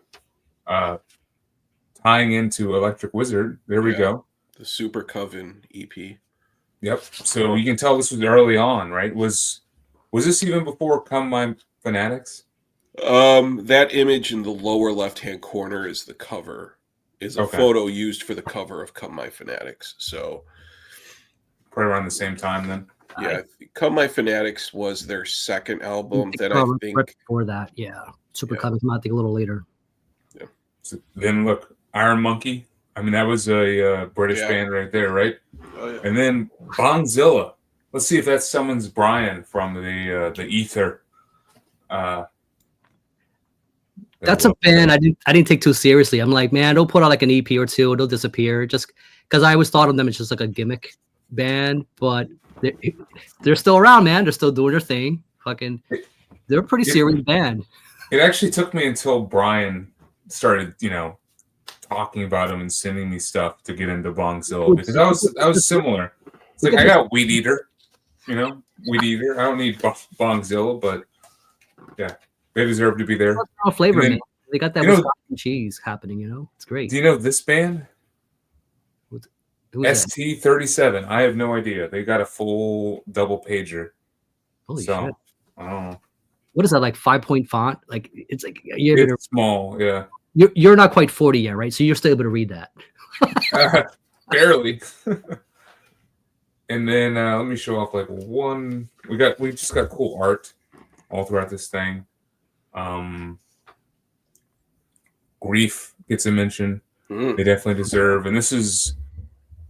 tying into Electric Wizard. There we go. The Super Coven EP. Yep. So you can tell this was early on, right? Was this even before Come My Fanatics? That image in the lower left-hand corner is the cover. is a photo used for the cover of Come My Fanatics. So probably around the same time then. Yeah, Come My Fanatics was their second album that I think right before that. Yeah, Super Cub is might think a little later. Yeah. So then look, Iron Monkey. I mean, that was a British band right there, right? Oh, yeah. And then Bongzilla. Let's see if that summons Brian from the ether. That's a band I didn't take too seriously. I'm like, man, they'll put out like an EP or two, they'll disappear. Just because I always thought of them as just like a gimmick band, but they're still around, man. They're still doing their thing. Fucking, they're a pretty serious band. It actually took me until Brian started, talking about them and sending me stuff to get into Bongzilla, because I was similar. It's like I got Weed Eater, Weed Eater. I don't need Bongzilla, but yeah, they deserve to be there. Flavor, man. They got that Wisconsin cheese happening. It's great. Do you know this band? ST37. I have no idea. They got a full double pager. Holy shit! I don't know. What is that, like 5-point font? Like it's like it's small. Yeah. You're not quite 40 yet, right? So you're still able to read that. Barely. And then let me show off like one. We just got cool art all throughout this thing. Grief gets a mention. They definitely deserve. And this is,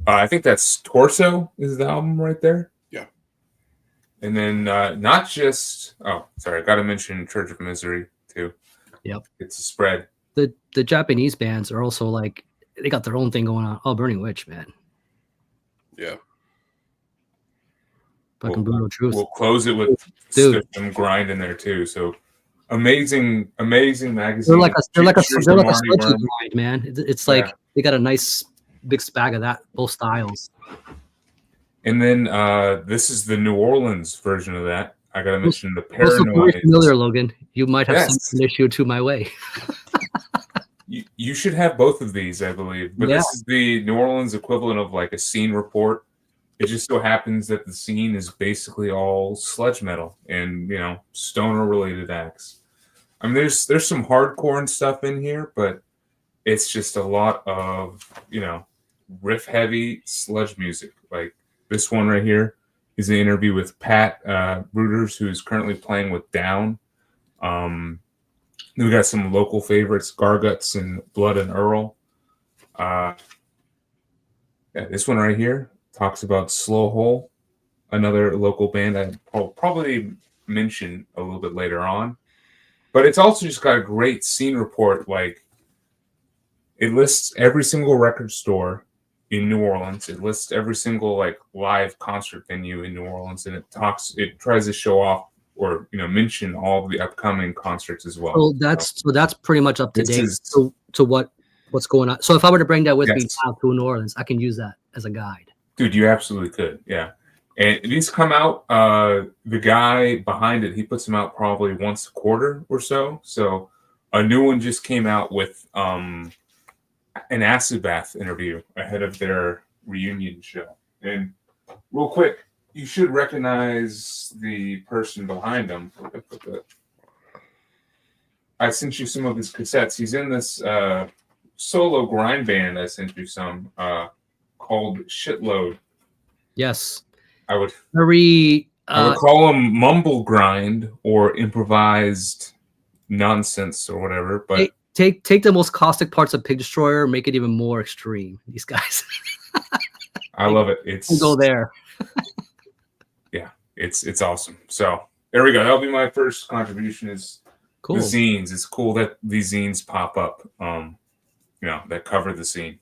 I think that's Torso is the album right there. Yeah. And then not just. Oh, sorry, I got to mention Church of Misery too. Yep. It's a spread. The Japanese bands are also like, they got their own thing going on. Oh, Burning Witch, man. Yeah. Fucking Brutal Truth. We'll close it with some grind in there too. So amazing magazine. They're like a Sludge grind, man. It's like they got a nice big spag of that, both styles. And then this is the New Orleans version of that. I gotta mention the Paranoid. Very familiar, Logan. You might have sent an issue to my way. You should have both of these, I believe. But this is the New Orleans equivalent of like a scene report. It just so happens that the scene is basically all sludge metal and stoner related acts. I mean, there's some hardcore and stuff in here, but it's just a lot of riff heavy sludge music. Like this one right here is an interview with Pat Bruders, who is currently playing with Down. We got some local favorites, Garguts and Blood and Earl. This one right here talks about Slow Hole, another local band I'll probably mention a little bit later on. But it's also just got a great scene report. Like, it lists every single record store in New Orleans. It lists every single like live concert venue in New Orleans, and it tries to show off or mention all of the upcoming concerts as well. So that's pretty much up to date to what's going on. So if I were to bring that with me out to New Orleans, I can use that as a guide. Dude, you absolutely could. Yeah. And these come out, the guy behind it, he puts them out probably once a quarter or so. So a new one just came out with an acid bath interview ahead of their reunion show. And real quick, you should recognize the person behind him. I sent you some of his cassettes. He's in this solo grind band I sent you some called Shitload. Yes. I would call them mumble grind or improvised nonsense or whatever. But take the most caustic parts of Pig Destroyer, make it even more extreme. These guys. I love it. It's go there. Yeah, it's awesome. So there we go. That'll be my first contribution. Is cool. The zines. It's cool that these zines pop up. That cover the scene.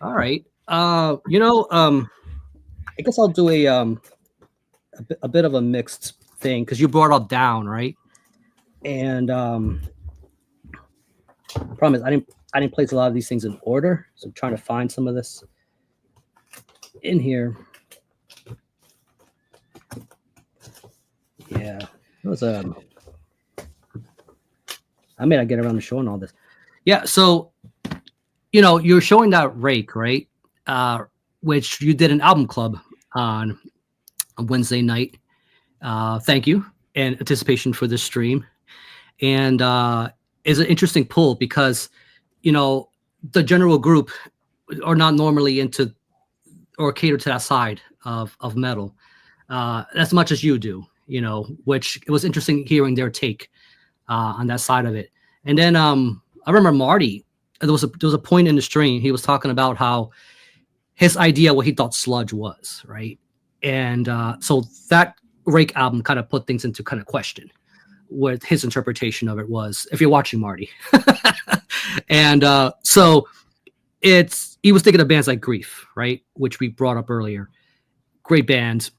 All right. I guess I'll do a bit of a mixed thing because you brought up Down, right? And the problem is I didn't place a lot of these things in order, so I'm trying to find some of this in here. Yeah, it was I may not get around to showing all this. Yeah, so you're showing that Rake, right? Which you did an album club on a Wednesday night. Thank you, and anticipation for this stream. And is an interesting pull because, the general group are not normally into or cater to that side of metal as much as you do, you know, which it was interesting hearing their take on that side of it. And then I remember Marty, there was a point in the stream, he was talking about how his idea, what he thought sludge was, right? And so that Rake album kind of put things into kind of question what his interpretation of it was, if you're watching Marty. And so he was thinking of bands like Grief, right? Which we brought up earlier. Great band.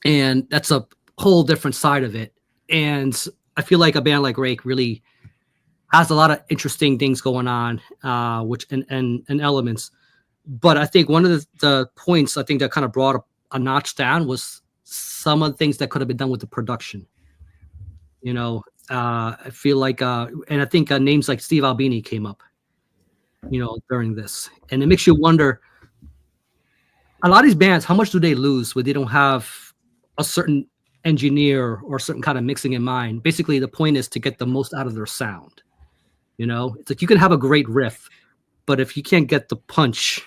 And that's a whole different side of it. And I feel like a band like Rake really has a lot of interesting things going on, which and elements. But I think one of the points I think that kind of brought a notch down was some of the things that could have been done with the production. You know, I feel like, and I think names like Steve Albini came up, you know, during this. And it makes you wonder, a lot of these bands, how much do they lose when they don't have a certain engineer or a certain kind of mixing in mind? Basically, the point is to get the most out of their sound. You know, it's like you can have a great riff, but if you can't get the punch,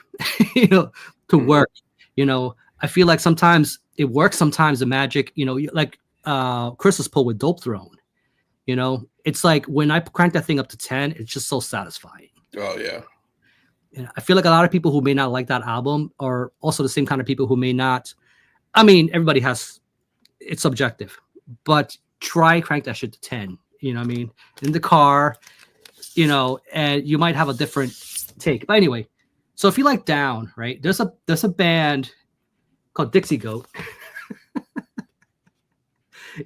you know, to work, you know, I feel like sometimes it works, sometimes the magic, you know, like Chris's pull with Dope Throne, you know, it's like when I crank that thing up to 10, it's just so satisfying. Oh, yeah. And I feel like a lot of people who may not like that album are also the same kind of people who may not. I mean, everybody has, it's subjective, but try crank that shit to 10, you know what I mean? In the car, you know, and you might have a different take. But anyway, so if you like Down, right, there's a band called Dixie Goat.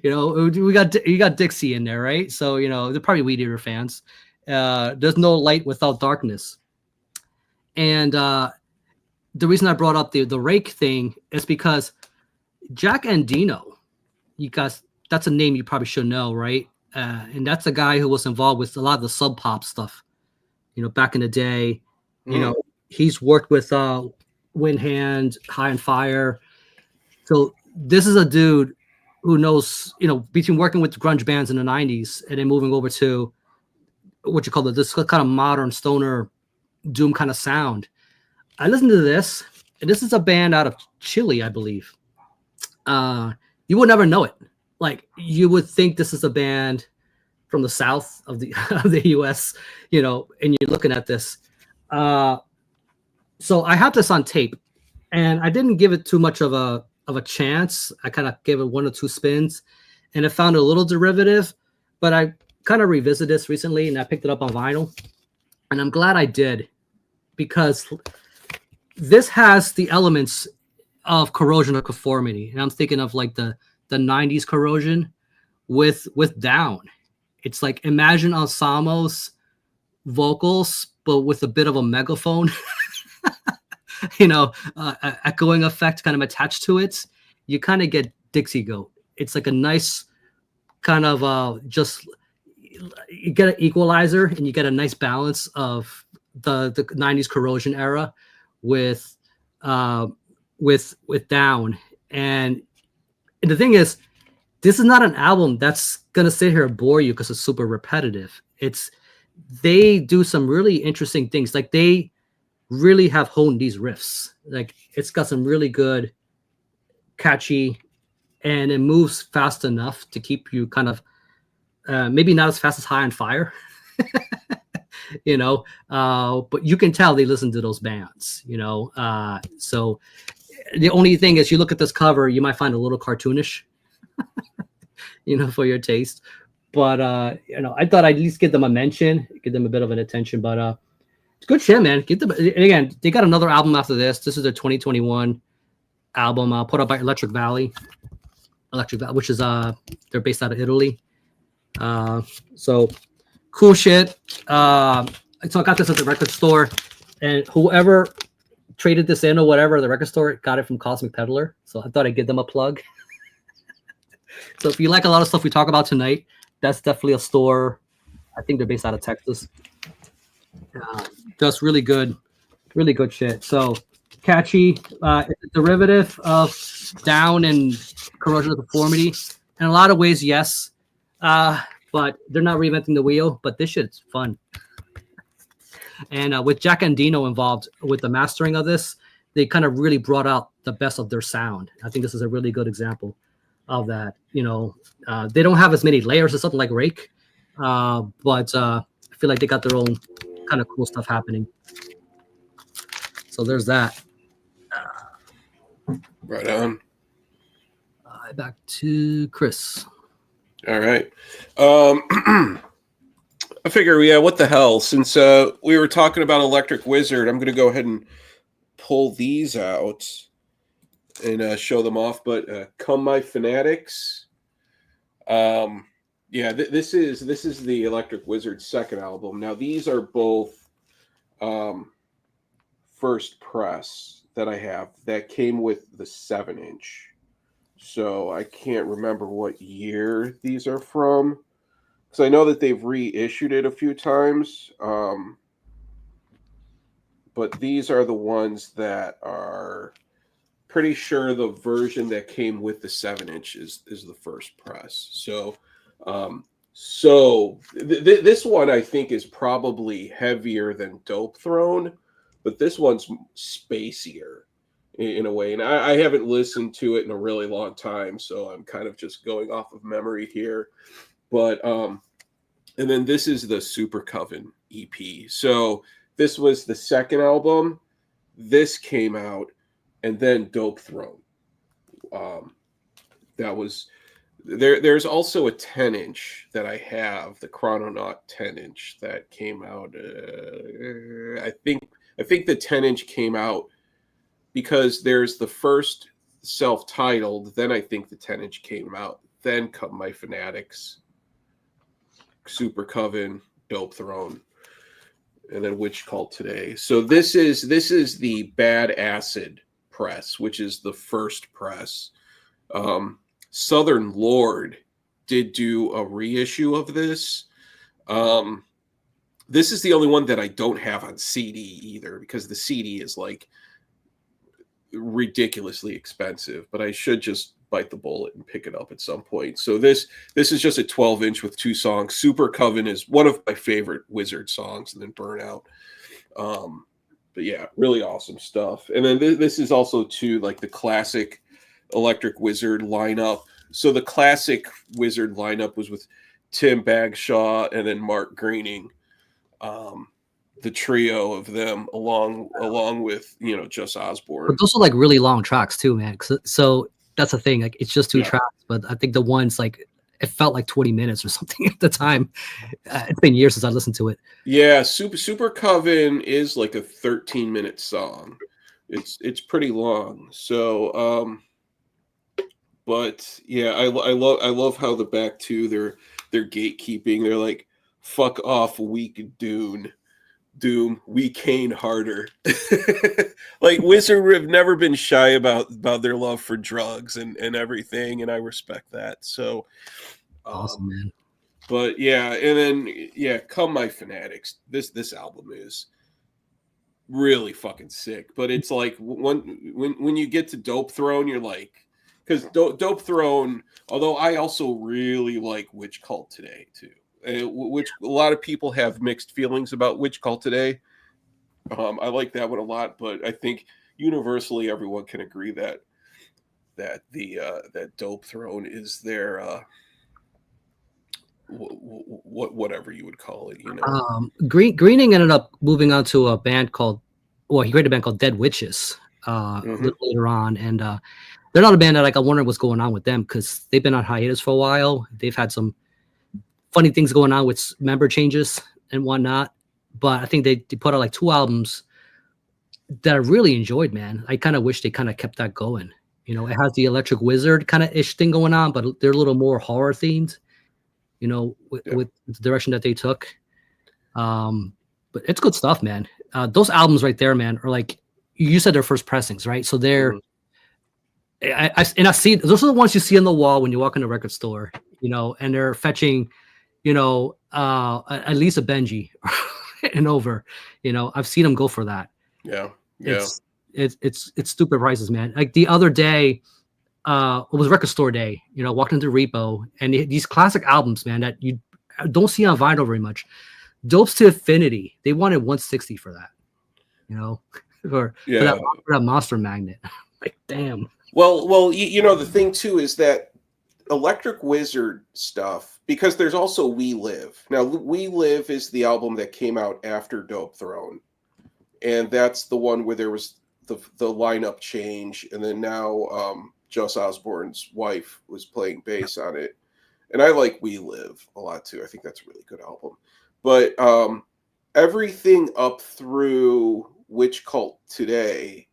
You know, you got Dixie in there, right? So, you know, they're probably Weed Eater fans. There's no light without darkness. And the reason I brought up the Rake thing is because Jack Andino, you guys, that's a name you probably should know, right? And that's a guy who was involved with a lot of the Sub Pop stuff, you know, back in the day. You know, he's worked with Wind Hand, High and Fire. So this is a dude who knows, you know, between working with grunge bands in the 90s and then moving over to what you call this kind of modern stoner doom kind of sound. I listened to this, and this is a band out of Chile, I believe. You would never know it. Like, you would think this is a band from the south of the of the US, you know, and you're looking at this. So I have this on tape, and I didn't give it too much of a chance. I kind of gave it 1 or 2 spins, and I found it a little derivative, but I kind of revisited this recently, and I picked it up on vinyl, and I'm glad I did, because this has the elements of Corrosion of Conformity, and I'm thinking of like the 90s Corrosion with Down. It's like, imagine Anselmo's vocals, but with a bit of a megaphone, you know, echoing effect kind of attached to it. You kind of get Dixie Goat. It's like a nice kind of just, you get an equalizer, and you get a nice balance of the 90s Corrosion era with Down. And the thing is, this is not an album that's gonna sit here and bore you because it's super repetitive. They do some really interesting things. Like, they really have honed these riffs. Like, it's got some really good, catchy, and it moves fast enough to keep you kind of maybe not as fast as High on Fire, you know, but you can tell they listen to those bands, you know. So the only thing is, you look at this cover, you might find a little cartoonish, you know, for your taste. But you know, I thought I'd at least give them a mention, give them a bit of an attention. But it's good shit, man. Get them. And again, they got another album after this. This is their 2021 album, put out by Electric Valley, which is they're based out of Italy. So cool shit. So I got this at the record store, and whoever traded this in or whatever, the record store got it from Cosmic Peddler. So I thought I'd give them a plug. So if you like a lot of stuff we talk about tonight, that's definitely a store. I think they're based out of Texas. Just really good shit. So catchy, it's a derivative of Down and Corrosion of Conformity. In a lot of ways, yes. But they're not reinventing the wheel, but this shit's fun. And with Jack Andino involved with the mastering of this, they kind of really brought out the best of their sound. I think this is a really good example of that. They don't have as many layers as something like Rake, but I feel like they got their own kind of cool stuff happening. So there's that. Right on. Back to Chris. All right. I figure, yeah, what the hell? Since we were talking about Electric Wizard, I'm going to go ahead and pull these out and show them off. But Come My Fanatics. Yeah, this is the Electric Wizard second album. Now, these are both first press that I have that came with the 7-inch. So I can't remember what year these are from, because I know that they've reissued it a few times. But these are the ones that are pretty sure the version that came with the 7-inch is the first press. So this one I think is probably heavier than Dope Throne, but this one's spacier in a way. And I haven't listened to it in a really long time, so I'm kind of just going off of memory here. But and then this is the Super Coven EP. So this was the second album. This came out, and then Dope Throne. That was there. There's also a 10-inch that I have, the Chrononaut 10-inch that came out. I think the 10-inch came out because there's the first self-titled. Then I think the 10-inch came out. Then Come My Fanatics, Super Coven, Dope Throne, and then Witch Cult Today. So this is the Bad Acid press, which is the first press. Southern Lord did do a reissue of this. This is the only one that I don't have on CD either, because the CD is like ridiculously expensive, but I should just bite the bullet and pick it up at some point. So this is just a 12-inch with 2 songs. Super Coven is one of my favorite Wizard songs, and then Burnout. But yeah, really awesome stuff. And then this is also too like the classic Electric Wizard lineup. So the classic Wizard lineup was with Tim Bagshaw and then Mark Greening. The trio of them along with Just Osborne. But those are like really long tracks too, man. So that's the thing. Like it's just 2 tracks, but I think the ones like it felt like 20 minutes or something at the time. It's been years since I listened to it. Yeah, Super Coven is like a 13-minute song. It's pretty long. So but yeah, I love how the back two they're gatekeeping. They're like, fuck off, weak Doom, we cane harder. Like Wizard have never been shy about their love for drugs and everything, and I respect that. So awesome, man. But yeah, and then Come My Fanatics. This album is really fucking sick. But it's like when you get to Dope Throne, you're like, because Dope Throne, although I also really like Witch Cult Today too. Which a lot of people have mixed feelings about Witch Cult Today. I like that one a lot, but I think universally everyone can agree that Dope Throne is their whatever you would call it. Greening ended up moving on to a band called, he created a band called Dead Witches a little later on, and they're not a band that like I wonder what's going on with them, because they've been on hiatus for a while. They've had some funny things going on with member changes and whatnot, but I think they put out like 2 albums that I really enjoyed, man. I kind of wish they kind of kept that going. It has the Electric Wizard kind of ish thing going on, but they're a little more horror themed, with the direction that they took. But it's good stuff, man. Those albums right there, man, are like, you said they're first pressings, right? So they're, I see, those are the ones you see on the wall when you walk in the record store, and they're fetching, at least a Benji and over. I've seen them go for that. Yeah. It's stupid prices, man. Like the other day, it was record store day. Walked into Repo, and these classic albums, man, that you don't see on vinyl very much. Dopes to Infinity. They wanted 160 for that, you know, for that monster magnet. Like, damn. Well, you know, the thing too is that Electric Wizard stuff, because there's also We Live. Now, We Live is the album that came out after Dope Throne, and that's the one where there was the lineup change, and then now Joss Osborne's wife was playing bass on it. And I like We Live a lot too. I think that's a really good album. But everything up through Witch Cult Today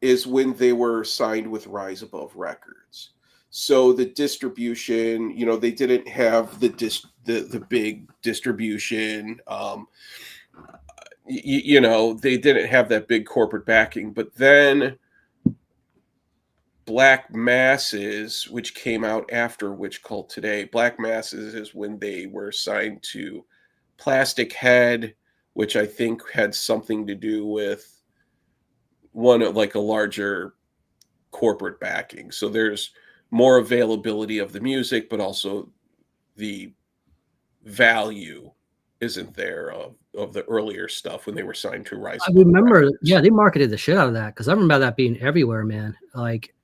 is when they were signed with Rise Above Records. So the distribution, you know, they didn't have the big distribution. You know, they didn't have that big corporate backing. But then Black Masses, which came out after Witch Cult Today, Black Masses is when they were signed to Plastic Head, which I think had something to do with like a larger corporate backing. So there's more availability of the music, but also the value isn't there of the earlier stuff when they were signed to Rise. I remember, yeah, they marketed the shit out of that because I remember that being everywhere, man. Like,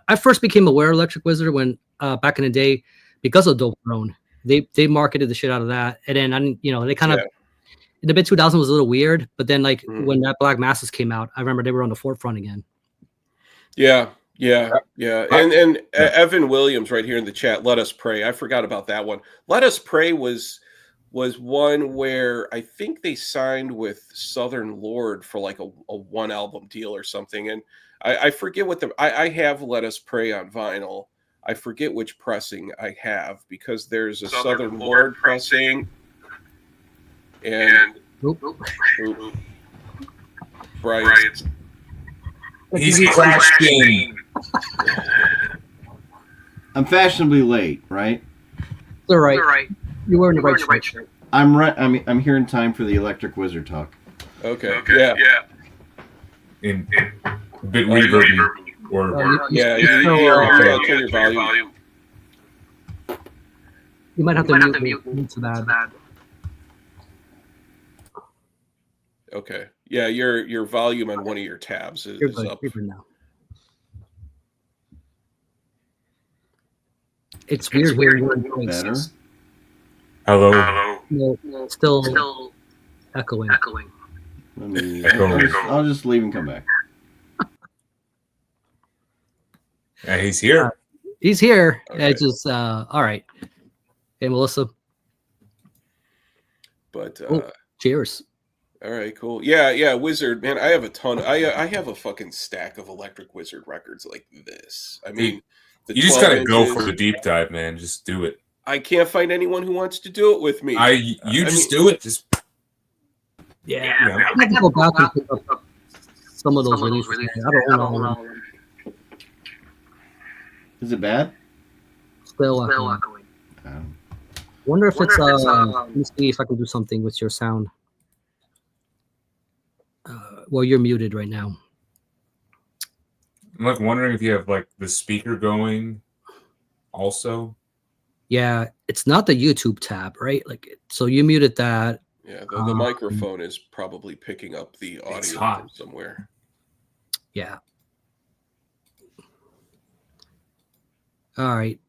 I first became aware of Electric Wizard when back in the day because of Dope Throne. They marketed the shit out of that, and then you know, they kind of the mid 2000 was a little weird, but then like when that Black Masses came out, I remember they were on the forefront again. Yeah. And Evan Williams right here in the chat, Let Us Pray. I forgot about that one. Let Us Pray was one where I think they signed with Southern Lord for like a one album deal or something. And I forget what I have Let Us Pray on vinyl. I forget which pressing I have because there's a Southern Lord pressing. And Brian's Easy question. I'm fashionably late, right? They're right. You were in the right shirt. I'm here in time for the Electric Wizard talk. Okay. Yeah. In a bit reverby or turn your volume. You might have to mute to that. Okay. Yeah, your volume on one of your tabs is up. You're good now. It's weird hearing better. Hello. No, still echoing. I'll just leave and come back. Yeah, he's here. He's here. Okay. It's just all right. Hey, Melissa. But cheers. all right, cool. Yeah, Wizard, man. I have a ton. I have a fucking stack of Electric Wizard records like this. I mean, you just gotta go for the deep dive, man. Just do it. I can't find anyone who wants to do it with me. Do it. Just yeah. I have to go back and pick up some of those releases. I don't know. Is it bad? Still echoing. Wonder if it's let me see if I can do something with your sound. Well, you're muted right now. I'm like wondering if you have like the speaker going also. Yeah, it's not the YouTube tab, right? Like, so you muted that. Yeah, the microphone is probably picking up the audio from somewhere. Yeah. All right.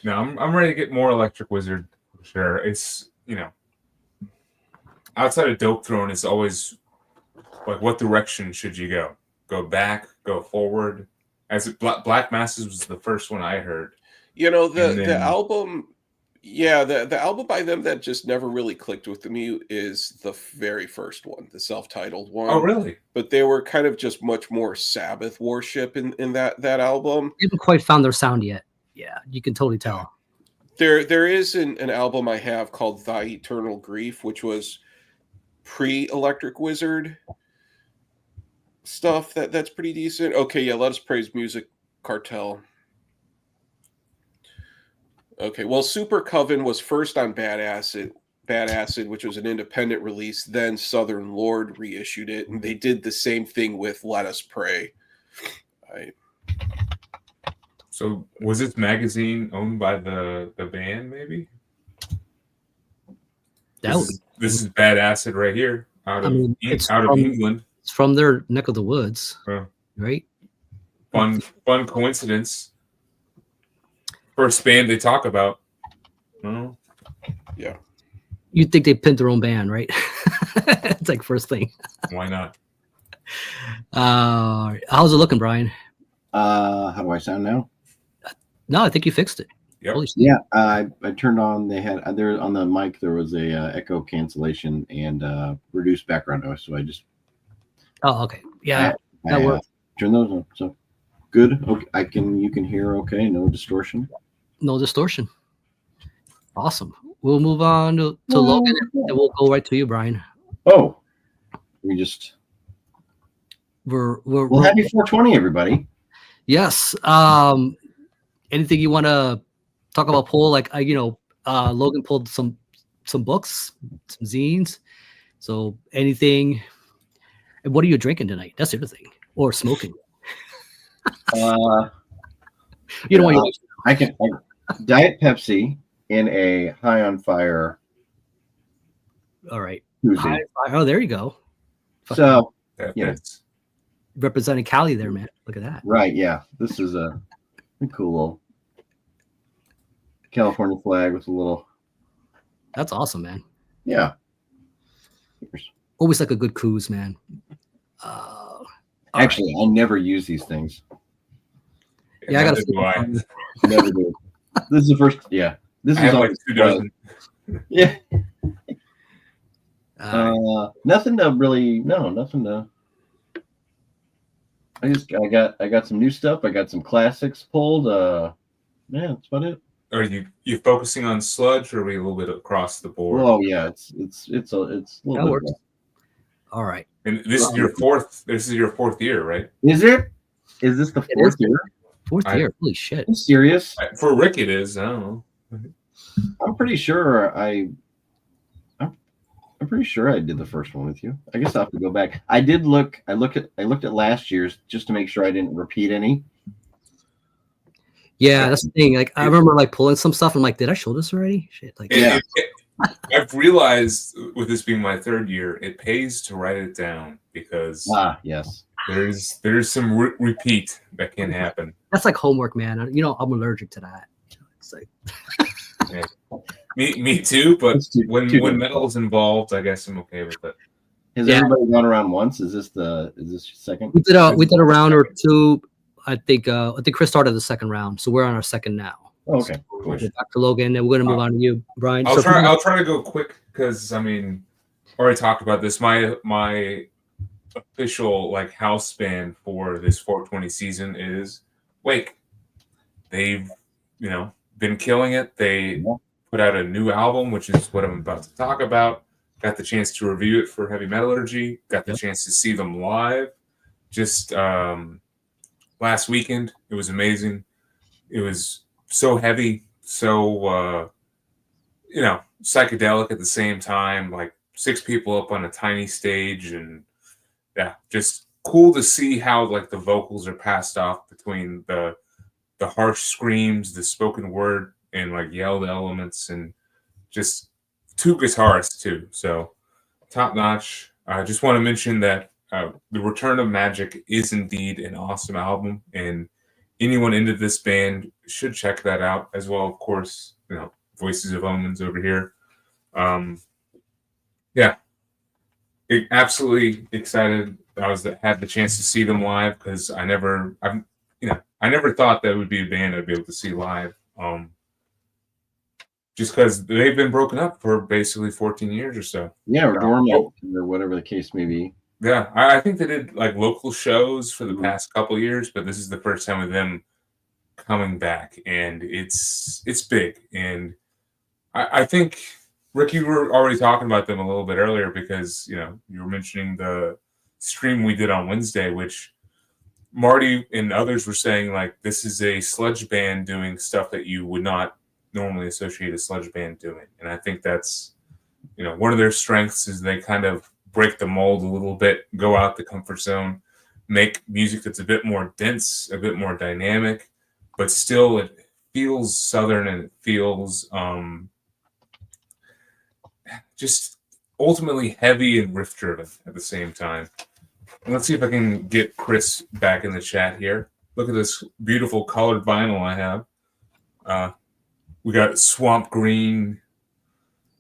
No, I'm ready to get more Electric Wizard for sure. It's, you know, outside of Dope Throne, it's always like, what direction should you go? Go back, go forward. As Black Masses was the first one I heard. You know, the album, the album by them that just never really clicked with me is the very first one, the self-titled one. Oh, really? But they were kind of just much more Sabbath worship in that album. They haven't quite found their sound yet. Yeah, you can totally tell. There is an album I have called Thy Eternal Grief, which was pre-Electric Wizard stuff. That's pretty decent. Okay, yeah, Let Us Praise Music Cartel. Okay, well, Super Coven was first on Bad Acid, which was an independent release. Then Southern Lord reissued it, and they did the same thing with Let Us Pray. So was this magazine owned by the band, maybe? This is bad acid right here out of England. It's from their neck of the woods, Oh. right? Fun coincidence. First band they talk about. Oh. Yeah. You'd think they pinned their own band, right? It's like first thing. Why not? How's it looking, Brian? How do I sound now? No, I think you fixed it. Yep. Holy shit. Yeah, I turned on. They had there on the mic. There was a echo cancellation and reduced background noise. So I just Okay. Yeah, that works. Turn those on. So good. Okay, you can hear okay. No distortion. No distortion. Awesome. We'll move on to Logan, and we'll go right to you, Brian. Oh, we just. We're happy 420, everybody. Yes. Anything you want to talk about? Pull Logan pulled some books, some zines. So anything. And what are you drinking tonight? That's the other thing. Or smoking. You don't want I can Diet Pepsi in a high on fire. All right. Koozie. Oh, there you go. So That's representing Cali there, man. Look at that. right, yeah. This is a cool little California flag with a little. That's awesome, man. Yeah. Always like a good cruise, man. Actually, I never use these things. Yeah, I gotta do I. Never do. This is the first. Yeah. This I is have like 2 dozen. Yeah. Nothing to really. No, nothing to. I got some new stuff. I got some classics pulled. Yeah, that's about it. Are you focusing on Sludge, or are we a little bit across the board? Oh yeah, it's a little that bit. works. All right. And this is your fourth. This is your 4th year, right? Is it? Is this the 4th year? 4th year. Holy shit. Are you serious? For Rick, it is. I don't know. I'm pretty sure I'm pretty sure I did the first one with you. I guess I'll have to go back. I did look. I looked at last year's just to make sure I didn't repeat any. Yeah, that's the thing. Like I remember like pulling some stuff. I'm like, did I show this already? Shit. Like Yeah. I've realized with this being my 3rd year, it pays to write it down because Yes. there's some repeat that can happen. that's like homework, man. I'm allergic to that. It's like Yeah. Me too, but It's too when metal's involved, I guess I'm okay with it. Has Yeah. everybody gone around once? Is this second? we did a round or two. I think Chris started the 2nd round, so we're on our 2nd now. Oh, okay. So we'll go back to Logan, and we're gonna move on to you, Brian. I'll try to go quick because I already talked about this. My official like house band for this 420 season is Wake. They've been killing it. They put out a new album, which is what I'm about to talk about. Got the chance to review it for Heavy Metallurgy. Got the chance to see them live just last weekend. It was amazing. It was so heavy, so psychedelic at the same time. Like 6 people up on a tiny stage, and yeah, just cool to see how like the vocals are passed off between the harsh screams, the spoken word, and like yelled elements, and just 2 guitarists too. So top notch. I just want to mention that The Return of Magic is indeed an awesome album, and anyone into this band should check that out as well. Of course, Voices of Omens over here. Yeah, absolutely excited. Had the chance to see them live because I never thought that would be a band I'd be able to see live. Just because they've been broken up for basically 14 years or so. Yeah, or dormant, or whatever the case may be. Yeah, I think they did like local shows for the past couple years, but this is the first time with them coming back, and it's big. And I think, Rick, you were already talking about them a little bit earlier because you were mentioning the stream we did on Wednesday, which Marty and others were saying like this is a sludge band doing stuff that you would not normally associate a sludge band doing, and I think that's one of their strengths is they kind of break the mold a little bit, go out the comfort zone, make music that's a bit more dense, a bit more dynamic, but still it feels southern and it feels just ultimately heavy and riff driven at the same time. And let's see if I can get Chris back in the chat here. Look at this beautiful colored vinyl I have. We got Swamp Green.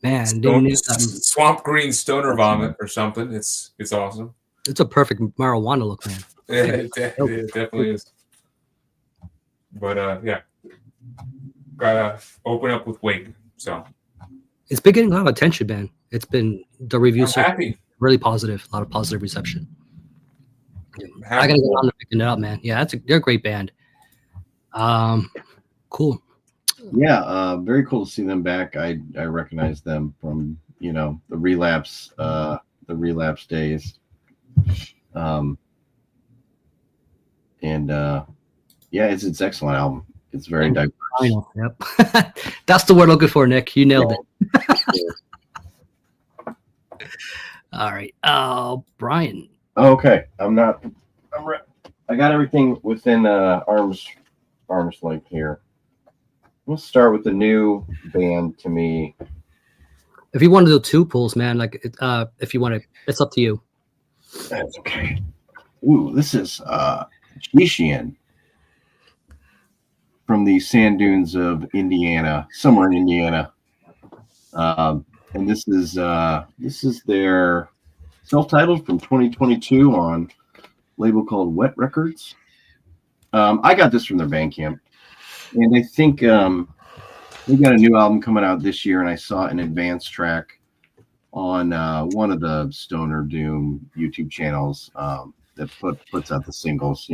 Man, Swamp Green Stoner Vomit or something. It's awesome. It's a perfect marijuana look, man. It definitely is. But yeah, gotta open up with Wake. So it's been getting a lot of attention, man. It's been the reviews are happy. Really positive. A lot of positive reception. I gotta get on to picking it up, man. Yeah, they're a great band. Cool. Yeah, very cool to see them back. I recognize them from the relapse days. Yeah, it's excellent album. It's very diverse. Yep. That's the word I'm looking for, Nick. You nailed it. All right. Brian. Okay. I got everything within arm's length here. We'll start with the new band to me. If you want to do 2 pulls, man, like if you want to, it's up to you. That's okay. Ooh, this is Shishian from the sand dunes of Indiana, somewhere in Indiana. And this is their self-titled from 2022 on a label called Wet Records. I got this from their Bandcamp, and I think they got a new album coming out this year, and I saw an advance track on one of the Stoner Doom YouTube channels that puts out the singles,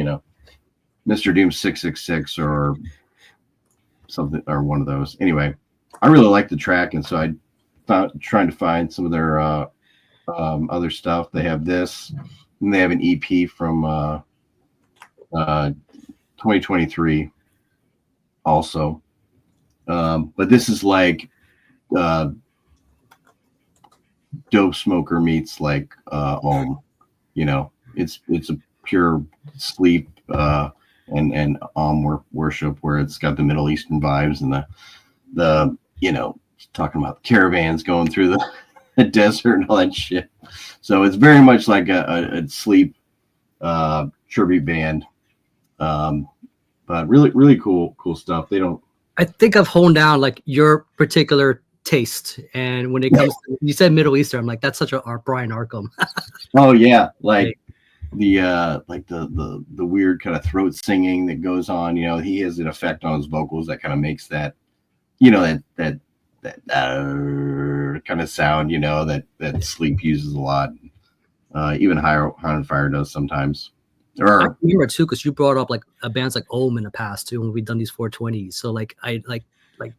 Mr. Doom 666 or something, or one of those. Anyway, I really like the track, and so I trying to find some of their other stuff. They have this, and they have an EP from 2023 also. But this is like Dope Smoker meets like it's a pure sleep and worship, where it's got the Middle Eastern vibes and the talking about caravans going through the desert and all that shit. So it's very much like a sleep tribute band. But really cool stuff. I think I've honed down like your particular taste, and when it comes to, you said Middle Eastern, I'm like, that's such a Brian Arkham. Oh yeah, like the weird kind of throat singing that goes on. He has an effect on his vocals that kind of makes that that kind of sound that sleep uses a lot. Even High on Fire does sometimes. I remember too, because you brought up like bands like Ohm in the past too, when we've done these 420s. So like I like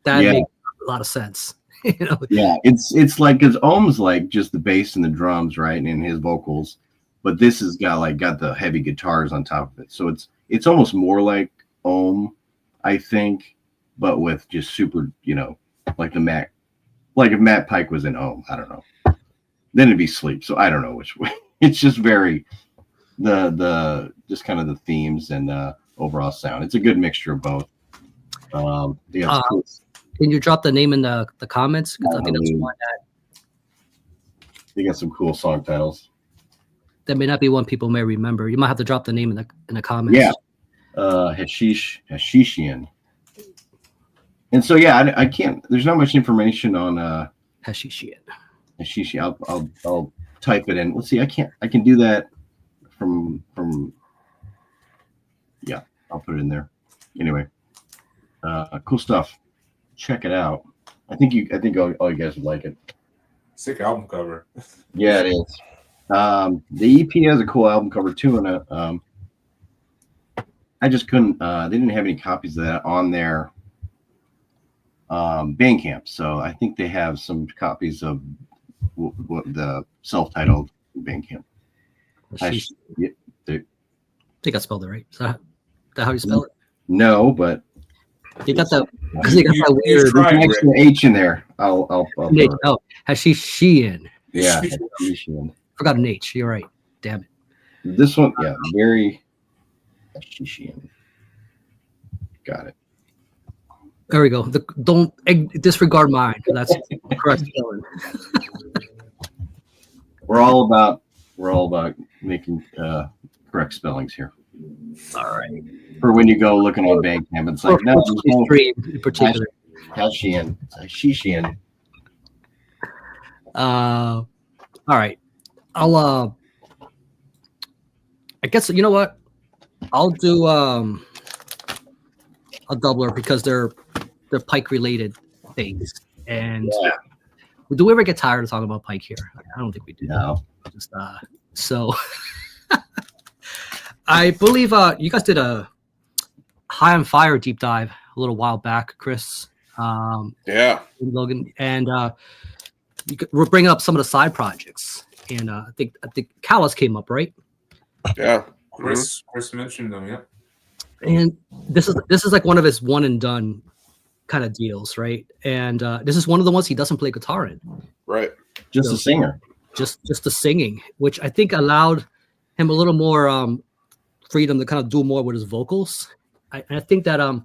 that makes a lot of sense. Yeah, it's like, because Ohm's like just the bass and the drums, right, and his vocals, but this has got the heavy guitars on top of it. So it's almost more like Ohm, I think, but with just super, like if Matt Pike was in Ohm, I don't know. Then it'd be Sleep. So I don't know which way. It's just very the just kind of the themes and overall sound. It's a good mixture of both. Cool. Can you drop the name in the comments? Because I think that's one that they got some cool song titles. That may not be one people may remember. You might have to drop the name in the comments. Yeah, Hashishian. And so I can't. There's not much information on Hashishian. I'll type it in. Let's see. I can do that from. Yeah, I'll put it in there. Anyway, cool stuff. Check it out. I think all you guys would like it. Sick album cover. Yeah, it is. The EP has a cool album cover too, and I just couldn't. They didn't have any copies of that on their Bandcamp, so I think they have some copies of the self-titled Bandcamp. I think I spelled it right. Is that how you spell it? No, but they got that weird extra H in there. I'll H. Oh, Hashishian. Yeah, Hashishian. Forgot an H. You're right. Damn it. This one, yeah, very Hashishian. Got it. There we go. Don't disregard mine. That's correct spelling. We're all about making correct spellings here. All right. For when you go looking on Bandcamp, it's like no, stream in particular. Hashian, Shishian. All right. I guess you know what? I'll do a doubler because they're Pike related things. And do we ever get tired of talking about Pike here? I don't think we do. No. Just so I believe you guys did a High on Fire deep dive a little while back, Chris. Logan, and we're bringing up some of the side projects, and I think Callus came up, right? Yeah, Chris mentioned them. Yeah, and this is like one of his one and done kind of deals, right? And this is one of the ones he doesn't play guitar in, right? Just a singer, just the singing, which I think allowed him a little more freedom to kind of do more with his vocals. I think that a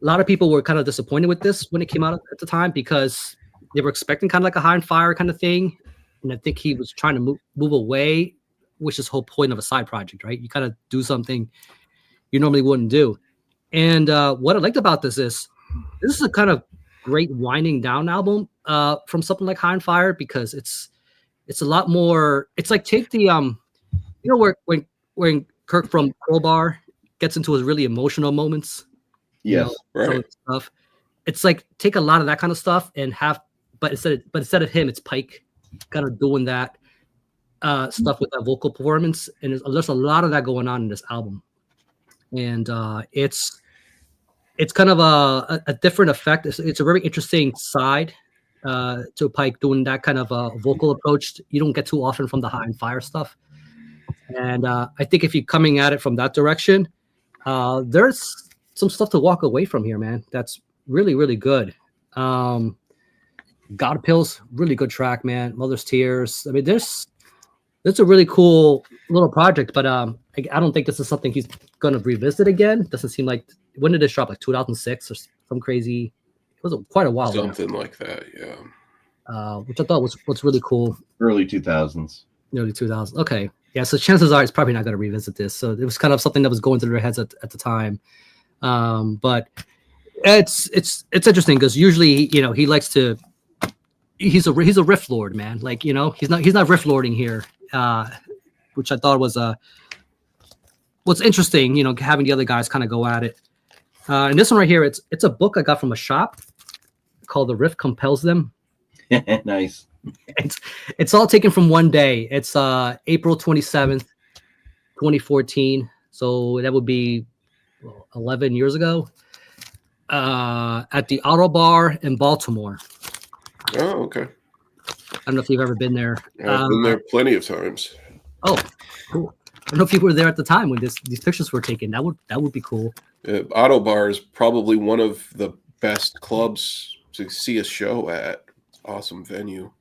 lot of people were kind of disappointed with this when it came out at the time because they were expecting kind of like a High on Fire kind of thing, and I think he was trying to move away, which is the whole point of a side project, right? You kind of do something you normally wouldn't do. And what I liked about this is a kind of great winding down album from something like High on Fire because it's a lot more. It's like take the where when Kirk from Crowbar gets into his really emotional moments. Yes, right. Stuff. It's like take a lot of that kind of stuff and but instead of him, it's Pike kind of doing that stuff with that vocal performance, and there's a lot of that going on in this album, and it's kind of a different effect. It's a very interesting side to Pike doing that kind of vocal approach. You don't get too often from the High on Fire stuff, and I think if you're coming at it from that direction, there's some stuff to walk away from here, man. That's really, really good. God Pills, really good track, man. Mother's Tears. I mean, there's a really cool little project, but I don't think this is something he's gonna revisit again. Doesn't seem like. When did this drop? Like 2006 or some crazy? It was quite a while. Something like that, yeah. Which I thought was really cool. Early 2000s. Early 2000s. Okay, yeah. So chances are it's probably not gonna revisit this. So it was kind of something that was going through their heads at the time. But it's interesting because usually he likes to. He's a riff lord, man. Like he's not riff lording here, which I thought was what's interesting. Having the other guys kind of go at it. And this one right here, it's a book I got from a shop called "The Riff Compels Them." Nice. It's all taken from one day. It's April 27th, 2014. So that would be 11 years ago. At the Auto Bar in Baltimore. Oh, okay. I don't know if you've ever been there. I've been there plenty of times. Oh, cool. I don't know if you were there at the time when these pictures were taken. That would be cool. Auto Bar is probably one of the best clubs to see a show at. Awesome venue.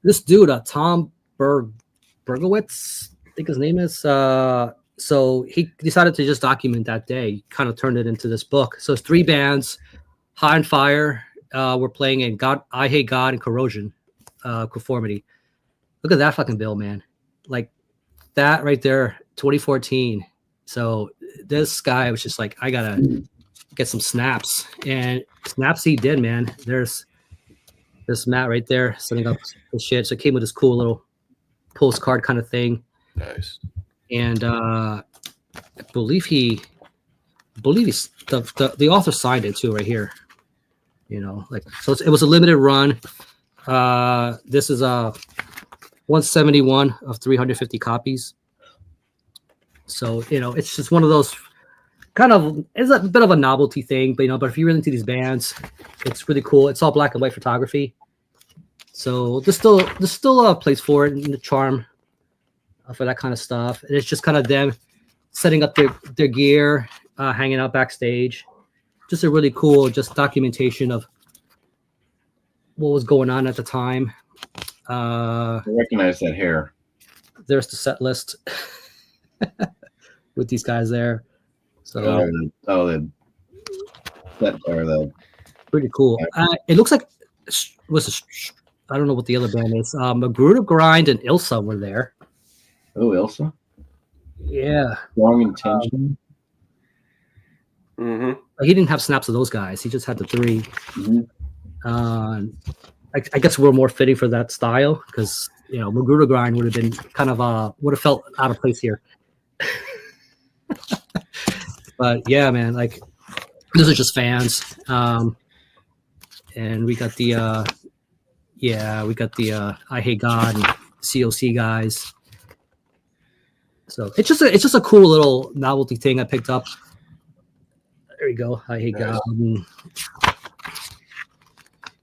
This dude, Tom Bergowitz, I think his name is. So he decided to just document that day. Kind of turned it into this book. So it's 3 bands: High on Fire. We're playing in God, I Hate God, and Corrosion, Conformity. Look at that fucking bill, man. Like that right there, 2014. So this guy was just like, I gotta get some snaps, and snaps he did, man. There's Matt right there setting up the shit. So it came with this cool little postcard kind of thing. Nice. And I believe he's the author signed it too, right here. So it was a limited run. This is 171 of 350 copies. So it's just one of those kind of, it's a bit of a novelty thing, but if you're really into these bands, it's really cool. It's all black and white photography. So there's still a place for it in the charm for that kind of stuff. And it's just kind of them setting up their gear, hanging out backstage. Just a really cool documentation of what was going on at the time. I recognize that hair. There's the set list with these guys there. So set or the Pretty cool. It looks like I don't know what the other band is. Magruder Grind and Ilsa were there. oh Ilsa, Yeah. Strong Intention. He didn't have snaps of those guys. He just had the 3. Mhm. I guess we're more fitting for that style because Magruder Grind would have been kind of would have felt out of place here. But yeah, man, like those are just fans. And we got the I Hate God and COC guys. So it's just a cool little novelty thing I picked up. There you go. I Hate God.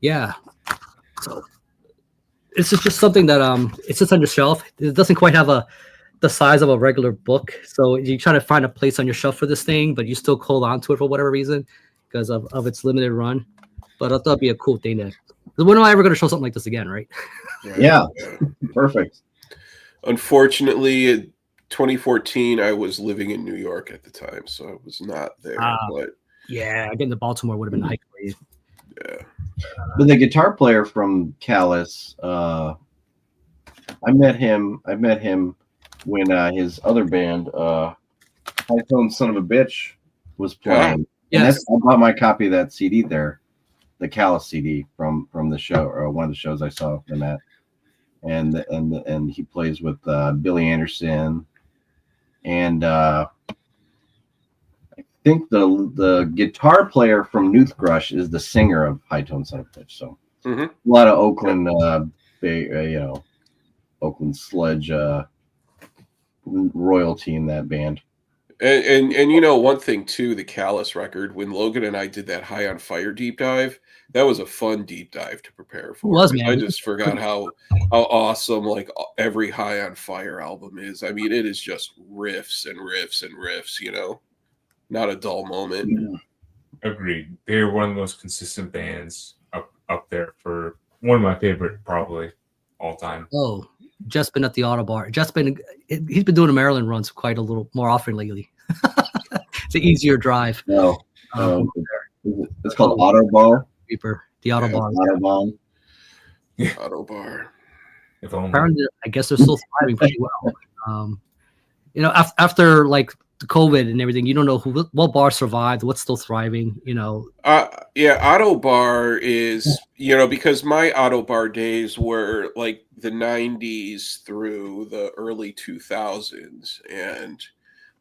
Yeah. So it's just something that it's just on your shelf. It doesn't quite have the size of a regular book, so you try to find a place on your shelf for this thing, but you still hold on to it for whatever reason because of its limited run. But I thought it'd be a cool thing when am I ever going to show something like this again, right? Yeah, perfect. Unfortunately, in 2014, I was living in New York at the time, so I was not there. But yeah, getting to Baltimore would have been a hike for you. Yeah. But the guitar player from Callous, I met him when his other band, High Tone Son of a Bitch, was playing. Yes. I bought my copy of that CD there, the Callous CD from the show, or one of the shows I saw them at. And he plays with Billy Anderson, and I think the guitar player from Noothgrush is the singer of High Tone Son of a Bitch. So a lot of Oakland, Oakland sludge royalty in that band. And one thing too, the Callous record, when Logan and I did that High on Fire deep dive, that was a fun deep dive to prepare for. It was, man. I just forgot how awesome like every High on Fire album is. I mean, it is just riffs and riffs and riffs, not a dull moment. Yeah. Agreed. They're one of the most consistent bands up there for one of my favorite, probably all time. Oh, just been at the Auto Bar. He's been doing the Maryland runs quite a little more often lately. It's an easier drive. No, it's called Auto Bar. The Auto Bar. Autobahn. Yeah. Auto Bar. Apparently, I guess they're still thriving pretty well. After like the COVID and everything, you don't know what bar survived, what's still thriving. Auto Bar is because my Auto Bar days were like the 90s through the early 2000s,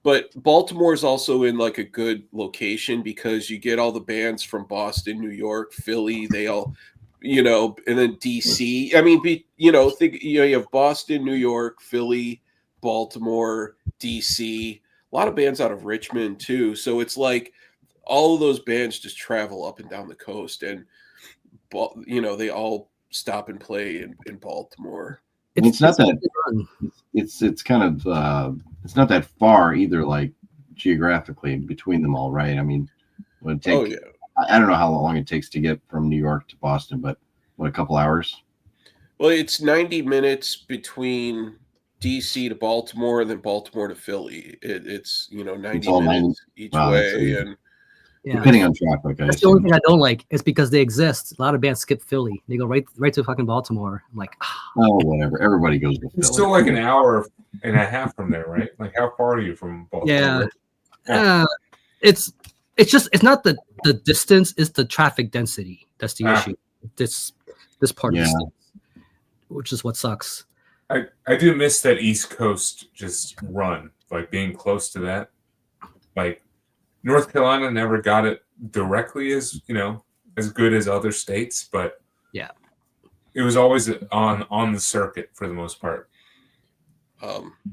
but Baltimore is also in like a good location because you get all the bands from Boston, New York, Philly. They all, and then DC. I mean, you have Boston, New York, Philly, Baltimore, DC. A lot of bands out of Richmond too. So it's like all of those bands just travel up and down the coast, and they all stop and play in Baltimore. It's not that it's kind of it's not that far either, like geographically between them all, right? I mean, would it take, I don't know how long it takes to get from New York to Boston, but a couple hours? Well, it's 90 minutes between DC to Baltimore and then Baltimore to Philly. It's 90 minutes each way, and depending on traffic. That's the only thing I don't like. It's because they exist. A lot of bands skip Philly. They go right to fucking Baltimore. I'm like, oh, whatever. Everybody goes to Philly. It's still like an hour and a half from there, right? Like, how far are you from Baltimore? Yeah. It's not the distance, it's the traffic density. That's the issue. This part of the state, which is what sucks. I do miss that East Coast just run, like being close to that. Like, North Carolina never got it directly as good as other states, but it was always on the circuit for the most part.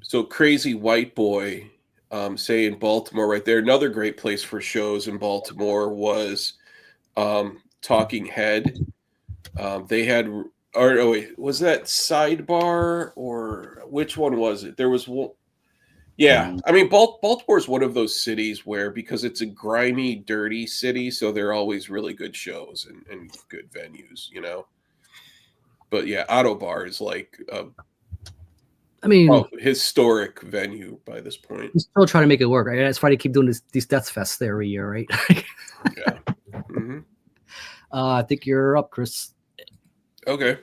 So Crazy White Boy, say in Baltimore, right there. Another great place for shows in Baltimore was Talking Head. They had, was that Sidebar or which one was it? There was one. Yeah, I mean, Baltimore is one of those cities where, because it's a grimy, dirty city, so there are always really good shows and good venues, But yeah, Auto Bar is like historic venue by this point. He's still trying to make it work, right? That's why they keep doing these death fests every year, right? Yeah. I think you're up, Chris. Okay.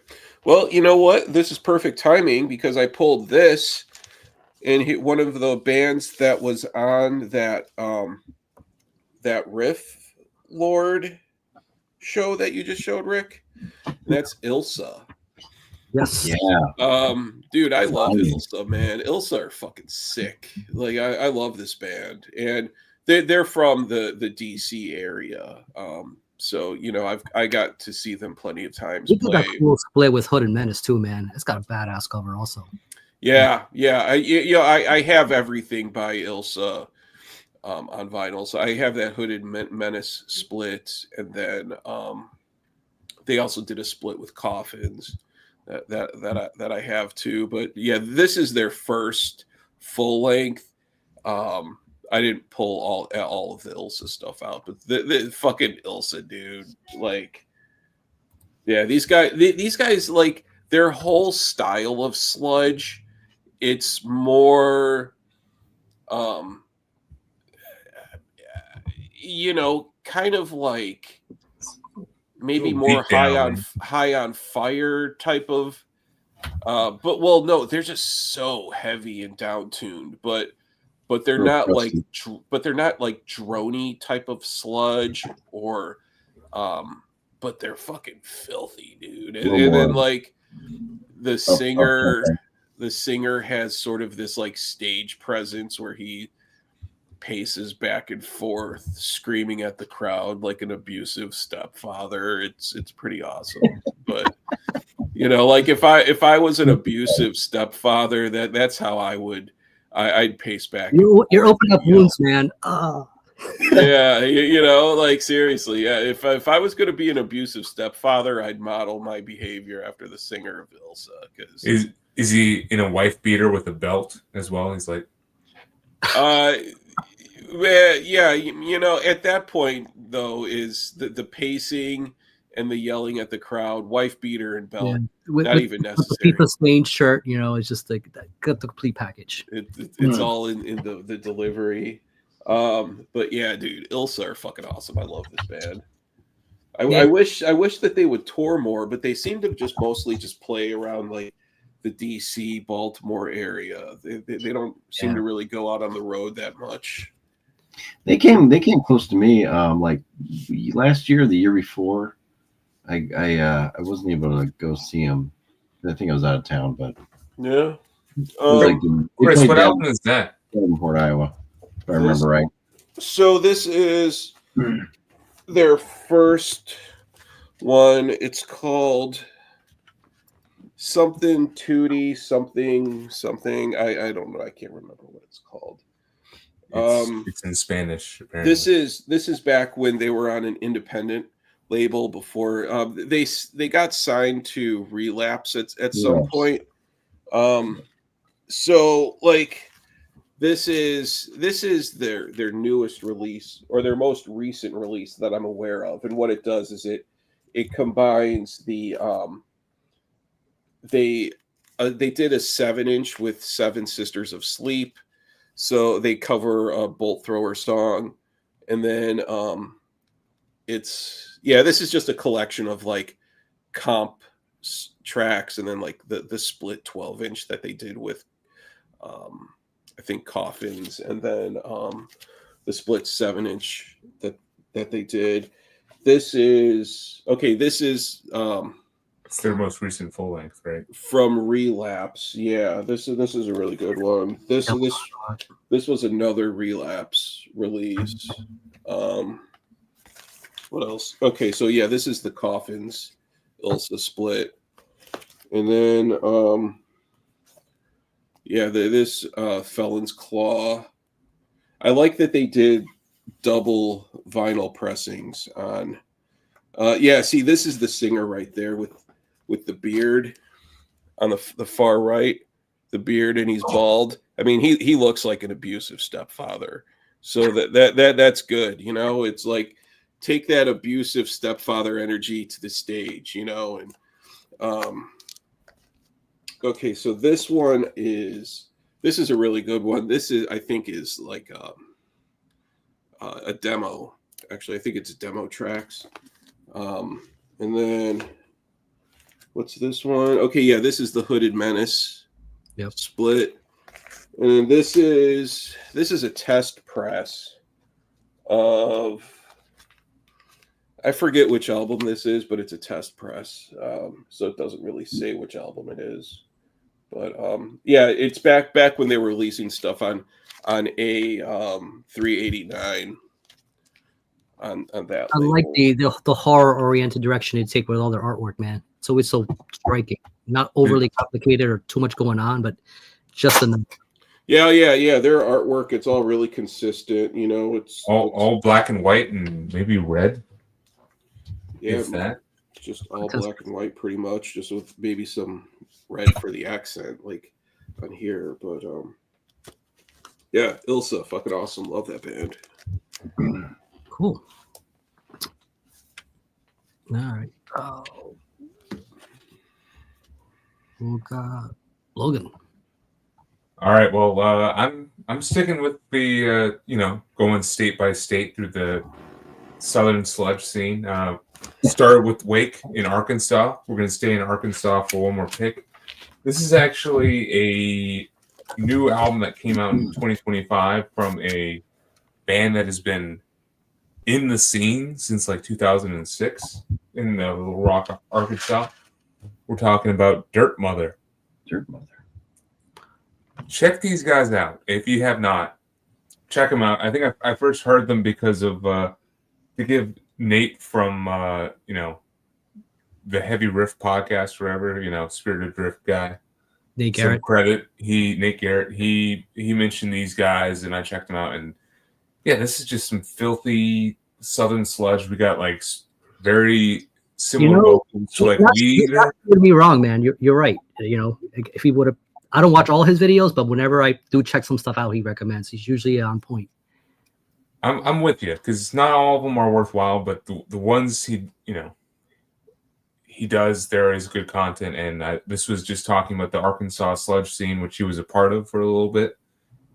Well, you know what? This is perfect timing because I pulled this, and one of the bands that was on that that Riff Lord show that you just showed, Rick. And that's Ilsa. Yes. Yeah. Dude, I love Ilsa, man. Ilsa are fucking sick. Like I love this band, and they're from the DC area. So you know, I got to see them plenty of times. They did that cool split with Hood and Menace too, man. It's got a badass cover also. Yeah. I have everything by Ilsa on vinyl. So I have that Hooded Menace split, and then they also did a split with Coffins that I have too. But yeah, this is their first full length. I didn't pull all of the Ilsa stuff out, but the fucking Ilsa, dude, like, yeah, these guys, like, their whole style of sludge, it's more, you know, kind of like maybe more high on fire type of, but well, no, they're just so heavy and down tuned, but they're not like, droney type of sludge or, but they're fucking filthy, dude. And then like the singer has sort of this like stage presence where he paces back and forth, screaming at the crowd like an abusive stepfather. It's pretty awesome. But you know, like if I was an abusive stepfather, that's how I'd pace back. You're opening up wounds, man. Yeah, you know, like seriously, yeah. If I was going to be an abusive stepfather, I'd model my behavior after the singer of Ilsa. Because is he in a wife beater with a belt as well? He's like, yeah, you know, at that point though, is the pacing and the yelling at the crowd, wife beater and belt, not even necessary. The people stained shirt, you know, it's just like got the complete package. It's all in the delivery. But yeah, dude, Ilsa are fucking awesome. I love this band. I wish that they would tour more, but they seem to just mostly just play around like the DC, Baltimore area. They don't seem to really go out on the road that much. They came close to me like last year or the year before. I wasn't able to go see them. I think I was out of town, but yeah. Chris, what album is that? Davenport, Iowa, if I remember right. So this is their first one. It's called something Tootie, something. I don't know. I can't remember what it's called. It's in Spanish. Apparently. This is back when they were on an independent label before they got signed to Relapse at some point. So like this is their newest release, or their most recent release that I'm aware of. And what it does is it combines the they did a 7-inch with Seven Sisters of Sleep. So they cover a Bolt Thrower song, and then this is just a collection of like comp tracks, and then like the split 12-inch that they did with I think Coffins, and then the split 7-inch that they did. This is it's their most recent full length, right? From Relapse. Yeah, this is a really good one. This was another Relapse release. What else? Okay, so yeah, this is the Coffins Ilsa split. And then this Felon's Claw. I like that they did double vinyl pressings on see, this is the singer right there with the beard on the far right, the beard, and he's bald. I mean, he looks like an abusive stepfather. So that's good, you know. It's like take that abusive stepfather energy to the stage, you know. And okay, so this is a really good one. This I think is like a demo. Actually, I think it's demo tracks. And then what's this one? Okay, yeah, this is the Hooded Menace. Yep. Split. And then this is a test press of, I forget which album this is, but it's a test press. So it doesn't really say which album it is. But yeah, it's back when they were releasing stuff on a 389 on that. I like the horror oriented direction they take with all their artwork, man. It's always so striking. Not overly complicated or too much going on, but just enough. Yeah. Their artwork, it's all really consistent. You know, it's all black and white and maybe red. Yeah, that. Just all black and white, pretty much, just with maybe some red for the accent, like on here. But yeah, Ilsa, fucking awesome. Love that band. Cool. All right. Oh. We got Logan. All right. Well, I'm sticking with the going state by state through the southern sludge scene. Started with Wake in Arkansas. We're going to stay in Arkansas for one more pick. This is actually a new album that came out in 2025 from a band that has been in the scene since like 2006 in Little Rock, Arkansas. We're talking about Dirt Mother. Dirt Mother. Check these guys out. If you have not, check them out. I think I first heard them because of to give Nate from the Heavy Riff podcast, wherever, Spirited Drift guy. Nate Garrett. Some credit. Nate Garrett. He mentioned these guys, and I checked them out. And yeah, this is just some filthy southern sludge. We got like very similar vocals to like Weed. You're not getting me wrong, man. You're right. If he would have, I don't watch all his videos, but whenever I do check some stuff out, he recommends. He's usually on point. I'm with you because not all of them are worthwhile, but the ones he does, there is good content. And this was just talking about the Arkansas sludge scene, which he was a part of for a little bit.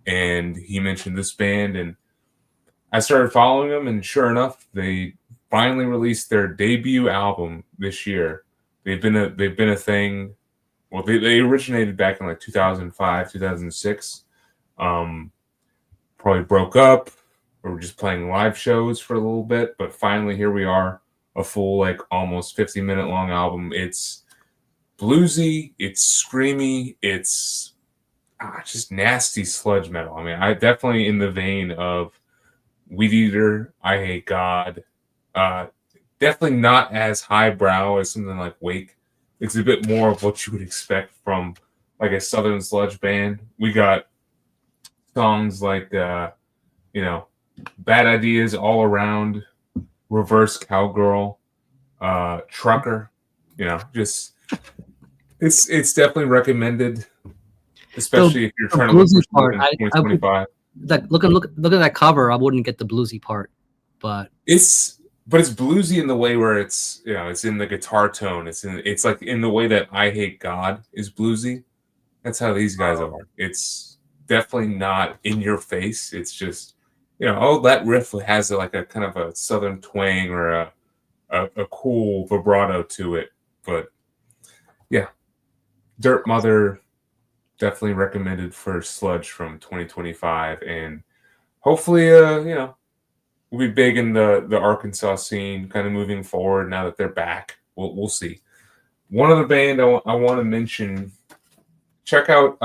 And he mentioned this band, and I started following them. And sure enough, they finally released their debut album this year. They've been a thing. Well, they originated back in like 2005, 2006. Probably broke up. We were just playing live shows for a little bit, but finally here we are, a full like almost 50-minute long album. It's bluesy, it's screamy, it's just nasty sludge metal. I mean, I definitely in the vein of Weed Eater, I Hate God. Definitely not as highbrow as something like Wake. It's a bit more of what you would expect from like a southern sludge band. We got songs like Bad Ideas All Around, Reverse Cowgirl, Trucker, just it's definitely recommended, especially if you're trying to look for something in 2025. Look at that cover. I wouldn't get the bluesy part, but it's bluesy in the way where it's it's in the guitar tone. It's like in the way that I Hate God is bluesy. That's how these guys are. It's definitely not in your face. It's just that riff has like a kind of a southern twang or a cool vibrato to it. But yeah, Dirt Mother definitely recommended for sludge from 2025, and hopefully we'll be big in the Arkansas scene kind of moving forward now that they're back. We'll see. One other band I want to mention, check out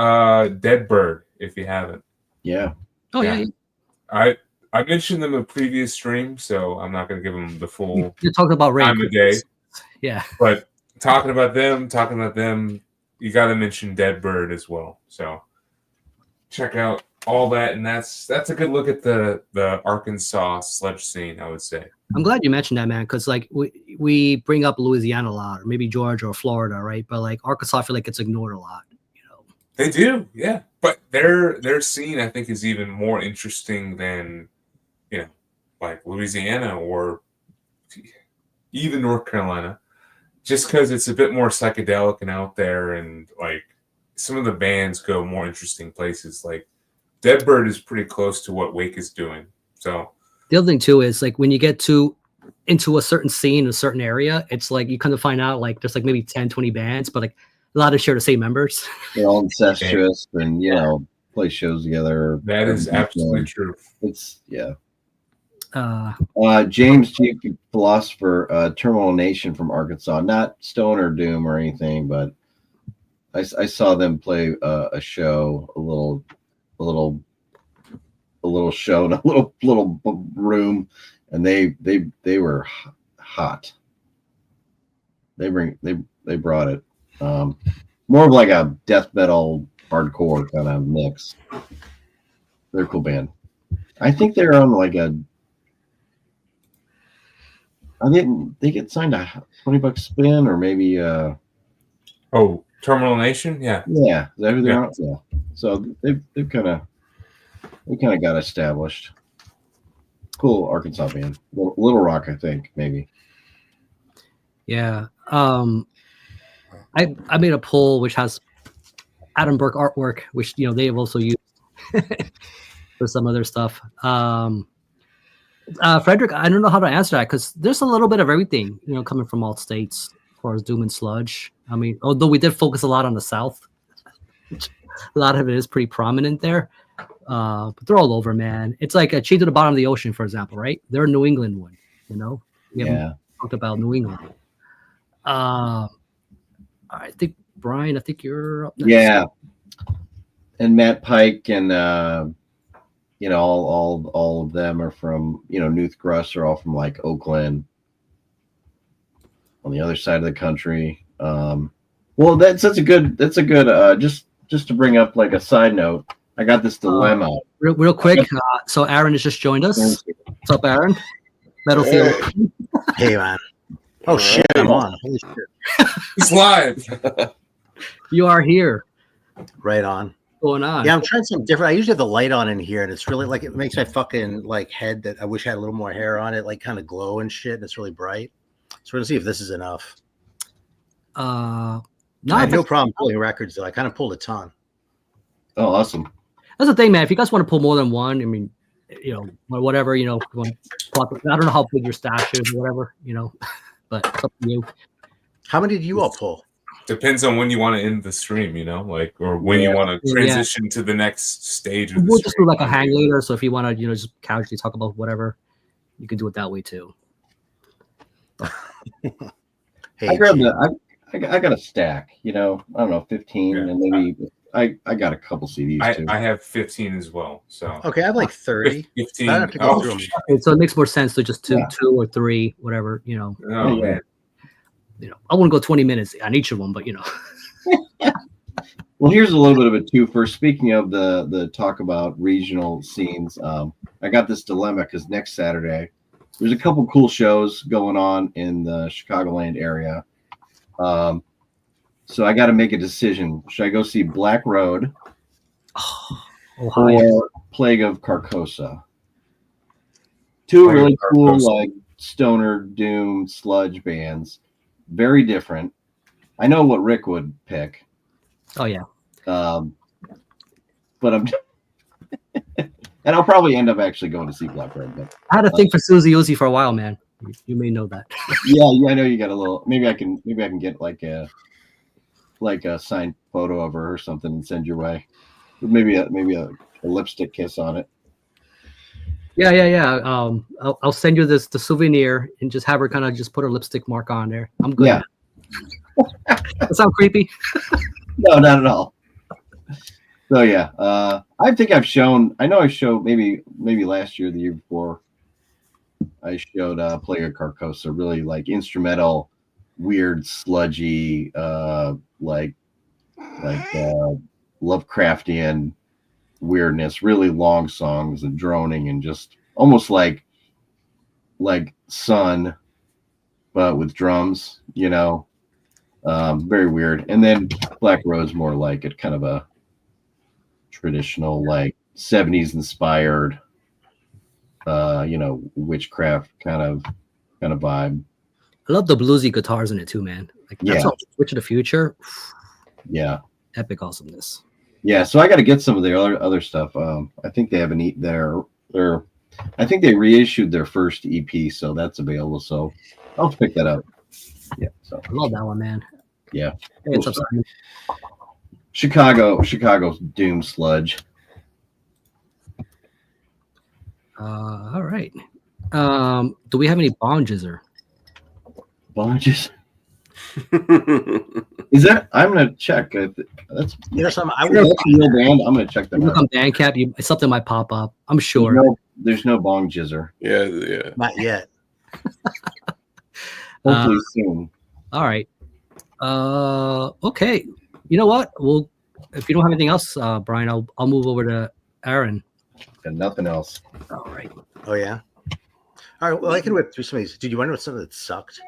Dead Bird if you haven't. Yeah. Oh yeah. I mentioned them in a previous stream, so I'm not going to give them the full You're talking about time of day. Yeah. But talking about them, you got to mention Dead Bird as well. So check out all that, and that's a good look at the Arkansas sludge scene, I would say. I'm glad you mentioned that, man, because like we bring up Louisiana a lot, or maybe Georgia or Florida, right? But like Arkansas, I feel like it's ignored a lot. They do, yeah. But their scene, I think, is even more interesting than like Louisiana or even North Carolina, just because it's a bit more psychedelic and out there, and like some of the bands go more interesting places. Like Dead Bird is pretty close to what Wake is doing. So the other thing too is like when you get to into a certain scene in a certain area, it's like you kind of find out like there's like maybe 10, 20 bands, but like a lot of share the same members. They're all incestuous and play shows together. That is absolutely true. It's Uh, James G. Philosopher, Terminal Nation from Arkansas, not Stoner Doom or anything, but I saw them play a show, a little show in a little room, and they were hot. They brought it. More of like a death metal hardcore kind of mix. They're a cool band. I think they're on like they get signed a $20 spin or maybe Terminal Nation, yeah. Yeah, is that who they're on? Yeah. So they've kind of got established. Cool Arkansas band. Little Rock, I think, maybe. Yeah. I made a poll which has Adam Burke artwork, which they have also used for some other stuff. Frederick, I don't know how to answer that because there's a little bit of everything, coming from all states as far as Doom and Sludge. I mean, although we did focus a lot on the South, which a lot of it is pretty prominent there. But they're all over, man. It's like a Chained to the Bottom of the Ocean, for example, right? They're a New England one, We haven't talked about New England. I think Brian, you're up next. Yeah, and Matt Pike and all of them are from Newth Gruss are all from like Oakland, on the other side of the country. Well, that's a good just to bring up like a side note. I got this dilemma. Real quick. So Aaron has just joined us. What's up, Aaron? Metalfield. Hey, man. Oh shit, I'm on. Holy shit. It's live. You are here. Right on. Going on? Yeah, I'm trying something different. I usually have the light on in here, and it's really like it makes my fucking like head that I wish I had a little more hair on it, like kind of glow and shit. And it's really bright. So we're gonna see if this is enough. No, I have no problem pulling records though. I kind of pulled a ton. Oh, awesome. That's the thing, man. If you guys want to pull more than one, I mean, whatever, I don't know how big your stash is or whatever, but it's up to you. How many do you all pull? Depends on when you want to end the stream, or when you want to transition to the next stage of the We'll stream. just do like a hang later. So if you want to, just casually talk about whatever, you can do it that way too. Hey, I grabbed I got a stack, I don't know, 15, and maybe I got a couple CDs too. I have 15 as well. So okay, I have like 30. 15. I don't have to go through them. And so it makes more sense to just two or three, whatever, Oh, man. I wouldn't go 20 minutes on each of them, but Well, here's a little bit of it too. For speaking of the talk about regional scenes, I got this dilemma because next Saturday there's a couple cool shows going on in the Chicagoland area. So I got to make a decision. Should I go see Black Road or Plague of Carcosa? Two really cool like stoner doom sludge bands. Very different. I know what Rick would pick. Oh yeah. But I'm and I'll probably end up actually going to see Black Road. But I had a thing for Susie Uzi for a while, man. You may know that. yeah, I know you got a little. Maybe I can get like a signed photo of her or something and send your way. Maybe a lipstick kiss on it. Yeah. I'll send you the souvenir and just have her kind of just put her lipstick mark on there. I'm good. Yeah. That sound creepy? No, not at all. So yeah, I think I've shown. I know I showed maybe last year, the year before. I showed Plague of Carcosa, really like instrumental, weird, sludgy, like Lovecraftian weirdness, really long songs and droning and just almost like Sun, but with drums, very weird. And then Black Road's more like it, kind of a traditional like 70s inspired, witchcraft kind of vibe. I love the bluesy guitars in it too, man. Like that's all Switch of the Future. Yeah. Epic awesomeness. Yeah, so I got to get some of their other stuff. I think they have their I think they reissued their first EP, so that's available. So I'll pick that up. Yeah. So I love that one, man. yeah. Hey, it's upside. Chicago's Doom Sludge. All right. Do we have any bonges? Bonges? Is that? I'm gonna check. That's Something I that's would a real band. I'm gonna check them Look out. on Bandcamp. Something might pop up. I'm sure. There's no bong jizzer. Yeah. not yet. Hopefully soon. All right. Okay. You know what? Well, if you don't have anything else, Brian, I'll move over to Aaron. And nothing else. All right. Oh yeah. All right. Well, I can whip through some of these. Did you want to know something that sucked?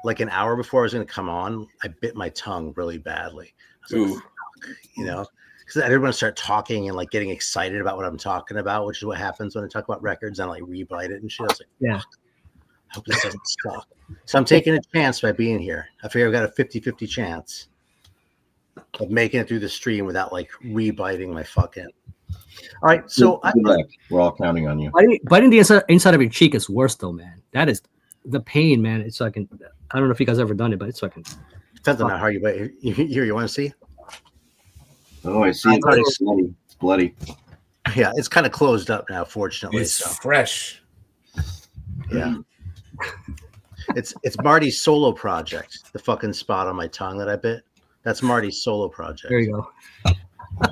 Like an hour before I was going to come on, I bit my tongue really badly. I was like, fuck, because I didn't want to start talking and like getting excited about what I'm talking about, which is what happens when I talk about records and like rebite it and shit. I was like, Yeah. I hope this doesn't suck. So I'm taking a chance by being here. I figure I've got a 50-50 chance of making it through the stream without like rebiting my fucking. All right. So Good luck. We're all counting on you. Biting the inside of your cheek is worse, though, man. That is the pain, man. It's fucking. I don't know if you guys ever done it, but it's fucking. depends on how hard you bite. You want to see? Oh, I see. It's bloody. It's bloody. Yeah, it's kind of closed up now, fortunately. It's So fresh. yeah. It's Marty's solo project. The fucking spot on my tongue that I bit. That's Marty's solo project. There you go.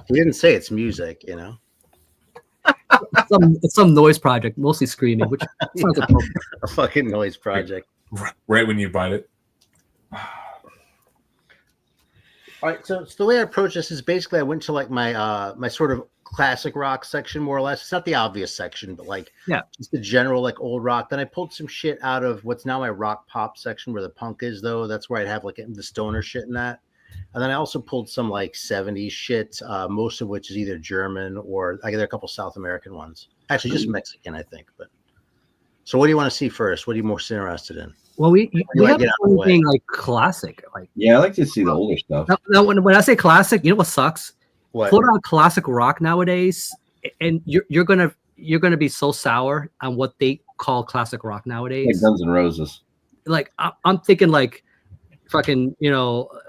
He didn't say it's music, It's some noise project, mostly screaming, which sounds appropriate. A fucking noise project. Right when you bite it. All right, so the way I approach this is basically I went to like my my sort of classic rock section, more or less. It's not the obvious section, but like just the general like old rock. Then I pulled some shit out of what's now my rock pop section, where the punk is, though. That's where I'd have like the stoner shit in that. And then I also pulled some like 70s shit, most of which is either German or I get a couple South American ones. Actually, just Mexican, I think. But so, what do you want to see first? What are you most interested in? Well, we have anything like classic, like Yeah, I like to see the older stuff. now when I say classic, you know what sucks? What? Put on classic rock nowadays, and you're gonna be so sour on what they call classic rock Like nowadays. Guns N' Roses. Like I'm thinking like fucking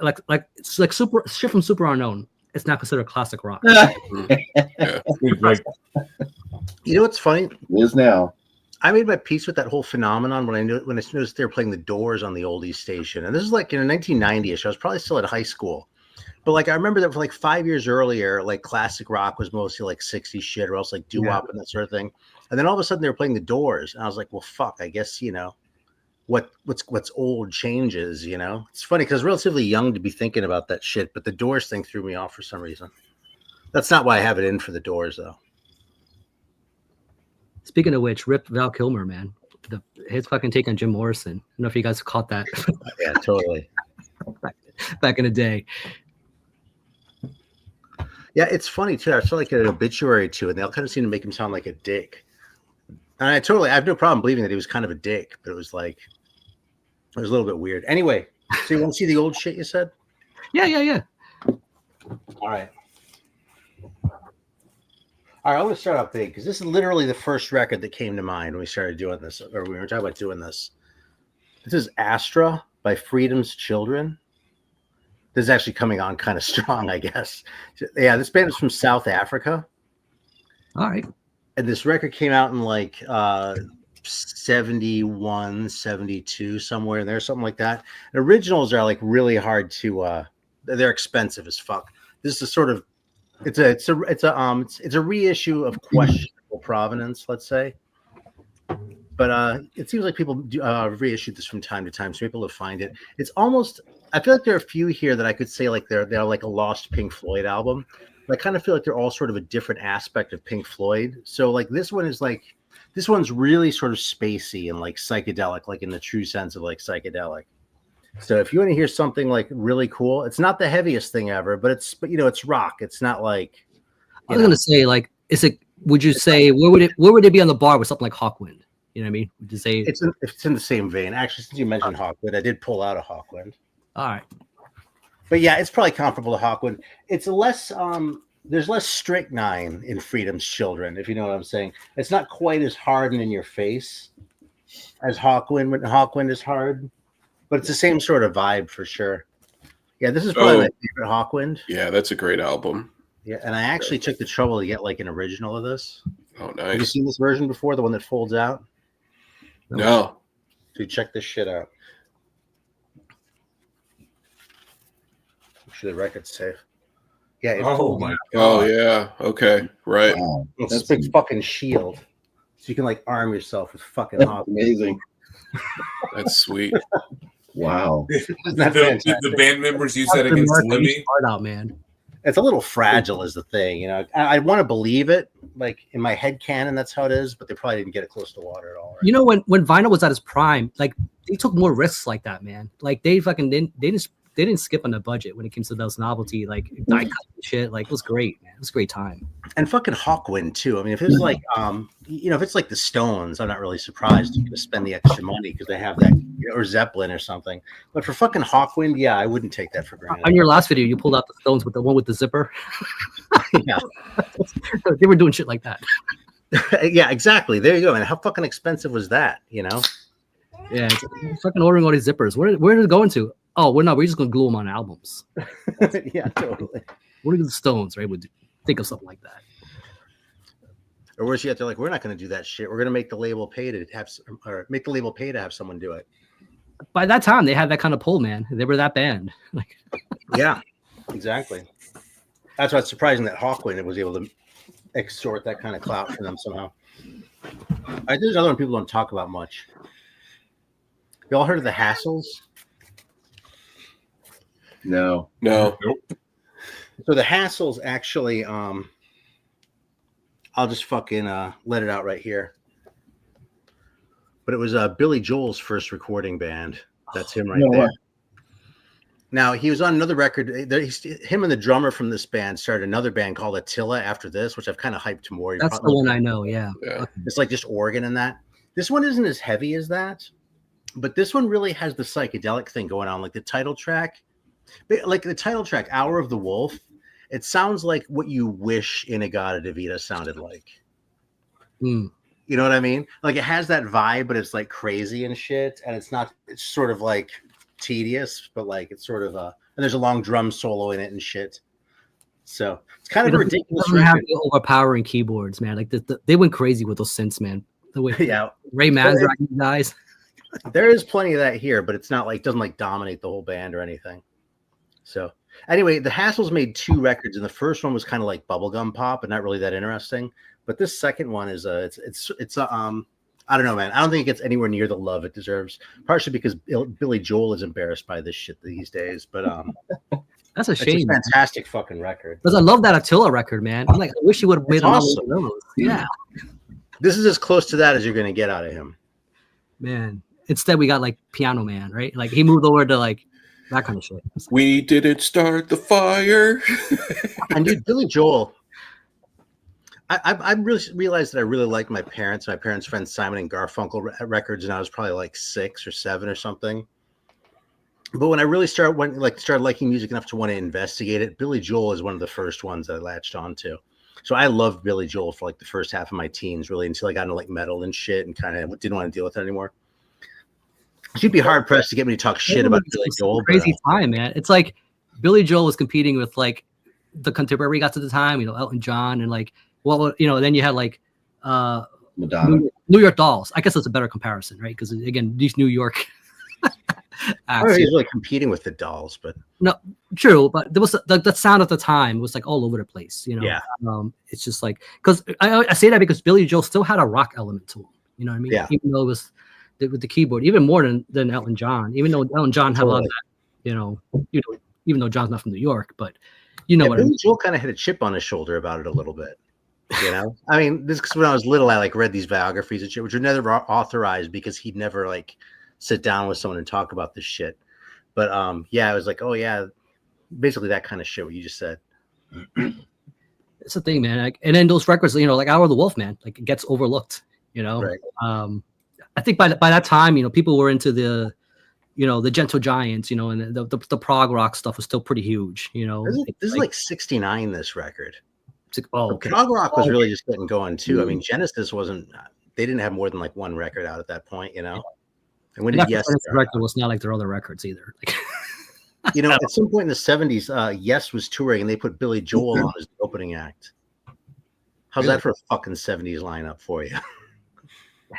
like super shit from Super Unknown. It's not considered classic rock. Like, You know what's funny? It is now. I made my peace with that whole phenomenon when I noticed they were playing the Doors on the oldies station, and this is like in 1990ish. I was probably still at high school, but like I remember that for like 5 years earlier, like classic rock was mostly like 60s shit, or else like doo-wop and that sort of thing. And then all of a sudden they were playing the Doors, and I was like, well, fuck. I guess what's old changes. It's funny because I was relatively young to be thinking about that shit, but the Doors thing threw me off for some reason. That's not why I have it in for the Doors, though. Speaking of which, rip Val Kilmer, man. His fucking take on Jim Morrison. I don't know if you guys caught that. Yeah, totally. back in the day. Yeah, it's funny too. I saw like an obituary too, and they all kind of seem to make him sound like a dick. And I have no problem believing that he was kind of a dick, but it was a little bit weird. Anyway, so you want to see the old shit you said? Yeah. All right. All right, I'm going to start off big because this is literally the first record that came to mind when we started doing this, or we were talking about doing this. This is Astra by Freedom's Children. This is actually coming on kind of strong, I guess. Yeah, this band is from South Africa. All right. And this record came out in like 71, 72, somewhere in there, something like that. And originals are like really hard to they're expensive as fuck. This is sort of it's a reissue of questionable provenance, let's say. But it seems like people reissue this from time to time, so people will find it. It's almost, I feel like there are a few here that I could say like they're like a lost Pink Floyd album. But I kind of feel like they're all sort of a different aspect of Pink Floyd. So like this one's really sort of spacey and like psychedelic, like in the true sense of like psychedelic. So if you want to hear something like really cool, it's not the heaviest thing ever, but it's rock. It's not like I was gonna say, like, would you say where would it be on the bar with something like Hawkwind? You know what I mean? Would you say it's in the same vein? Actually, since you mentioned Hawkwind, I did pull out a Hawkwind. All right. But yeah, it's probably comparable to Hawkwind. It's less there's less strychnine in Freedom's Children, if you know what I'm saying. It's not quite as hard and in your face as Hawkwind when Hawkwind is hard, but it's the same sort of vibe for sure. Yeah, this is probably my favorite Hawkwind. Yeah, that's a great album. Yeah, and I actually took the trouble to get like an original of this. Oh, Have you nice. seen this version before, the one that folds out? No. Dude, check this shit out. Make sure the record's safe. Yeah, it Oh folds my out. Oh, god! yeah. Okay. Right. Wow, It's that's a big fucking shield. So you can like arm yourself with fucking that's Hawkwind. amazing. That's sweet. Wow. Isn't that The fantastic? band members use that against Lemmy. Hard out, man. It's a little fragile is the thing, you know. I want to believe it, like in my head canon, that's how it is, but they probably didn't get it close to water at all. Right? You know, when vinyl was at its prime, like they took more risks like that, man. Like they didn't skip on the budget when it came to those novelty like die cut and shit. Like it was great, man. It was a great time. And fucking Hawkwind too. I mean, if it was like you know, if it's like the Stones, I'm not really surprised to spend the extra money because they have that, or Zeppelin or something. But for fucking Hawkwind, yeah, I wouldn't take that for granted. On your last video, you pulled out the Stones with the one with the zipper. Yeah. They were doing shit like that. Yeah, exactly. There you go. And how fucking expensive was that? You know? Yeah, it's fucking ordering all these zippers. Where did it go into? Oh, we're just gonna glue them on albums. Yeah, totally. What are the Stones, right? Would think of something like that. Or worse yet, they're like, we're not going to do that shit. We're going to make the label pay to have, or make the label pay to have someone do it. By that time, they had that kind of pull, man. They were that band. Like, Yeah, exactly. That's why it's surprising that Hawkwind was able to extort that kind of clout from them somehow. I think there's another one people don't talk about much. You all heard of the Hassles? No. No. Nope. So the Hassles actually, I'll just fucking let it out right here. But it was Billy Joel's first recording band. That's him right No there. way. Now he was on another record. Him and the drummer from this band started another band called Attila after this, which I've kind of hyped more. that's the one I know. Yeah. Yeah. It's like just organ and that. This one isn't as heavy as that, but this one really has the psychedelic thing going on. Like the title track, Hour of the Wolf. It sounds like what you wish In-A-Gadda-Da-Vida sounded like. Mm. You know what I mean? Like it has that vibe, but it's like crazy and shit. And it's sort of like tedious, but like it's sort of and there's a long drum solo in it and shit. So it's kind of a ridiculous Doesn't have record. the overpowering keyboards, man. Like they went crazy with those synths, man. The way Yeah, Ray Manzarek guys. there is plenty of that here, but it's not like doesn't like dominate the whole band or anything. So anyway, the Hassles made 2 records, and the first one was kind of like bubblegum pop and not really that interesting. But this second one is it's I don't know, man. I don't think it gets anywhere near the love it deserves. Partially because Billy Joel is embarrassed by this shit these days. But That's a it's a shame. fantastic fucking record. Because I love that Attila record, man. I'm like, I wish he would have made another awesome. one of those. Yeah, This is as close to that as you're going to get out of him. man. Instead, we got like Piano Man, right? Like he moved over to like that kind of shit. We didn't start the fire. And dude, Billy Joel, I really realized that I really liked my parents' friends Simon and Garfunkel records, and I was probably like 6 or 7 or something. But when I really started liking music enough to want to investigate it, Billy Joel is one of the first ones that I latched onto. So I loved Billy Joel for like the first half of my teens, really, until I got into like metal and shit and kind of didn't want to deal with it anymore. You'd be hard pressed to get me to talk shit about Billy Joel. Crazy time, man. It's like Billy Joel was competing with like the contemporary guys at the time, you know, Elton John and like, well, you know, then you had like Madonna. New York Dolls. I guess that's a better comparison, right? Because again, these New York I don't know if he's really competing with the Dolls, but no, true. But there was the sound at the time was like all over the place, you know. Yeah. It's just like because I say that because Billy Joel still had a rock element to him. You know what I mean? Yeah. Even though it was with the keyboard, even more than Elton John. Even though Elton John had a lot of that, you know, even though John's not from New York, but you know what I Billy mean. Joel kind of had a chip on his shoulder about it a little bit. You know, I mean, this because when I was little, I like read these biographies and shit, which were never authorized because he'd never like sit down with someone and talk about this shit. But yeah, I was like, oh yeah, basically that kind of shit. What you just said. It's the thing, man. Like, and then those records, you know, like Hour of the Wolf, man, like it gets overlooked. You know, Right. I think by that time, you know, people were into the, you know, the Gentle Giants, you know, and the prog rock stuff was still pretty huge. You know, This is like 69. This record. Oh, okay. Prog rock was really just getting going too. I mean, Genesis wasn't. They didn't have more than like one record out at that point, you know. And when did Yes record was not like their other records either. You know, at some point in the 70s, Yes was touring and they put Billy Joel on as the opening act. How's that for a fucking 70s lineup for you?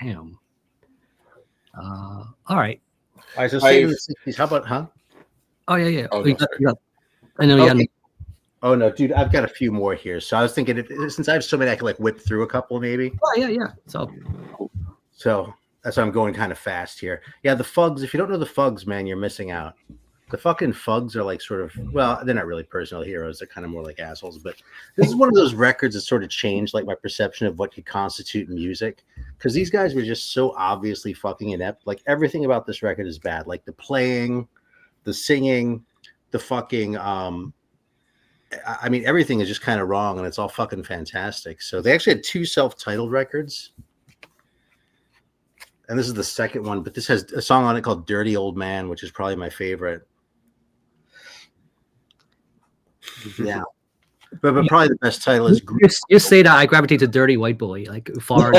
Damn. All right. All right, so say in the 60s. How about, huh? Oh, yeah. Oh, you no, got, I know. Okay. Oh, no, dude, I've got a few more here. So I was thinking, since I have so many, I could like whip through a couple maybe. Oh, yeah. So that's why I'm going kind of fast here. Yeah, the Fugs. If you don't know the Fugs, man, you're missing out. The fucking Fugs are like sort of, well, they're not really personal heroes. They're kind of more like assholes. But this is one of those records that sort of changed like my perception of what could constitute music. Because these guys were just so obviously fucking inept. Like everything about this record is bad. Like the playing, the singing, the fucking, I mean, everything is just kind of wrong and it's all fucking fantastic. So they actually had 2 self-titled records. And this is the second one, but this has a song on it called Dirty Old Man, which is probably my favorite. Yeah. But probably the best title is you say that I gravitate to Dirty White Boy, like far.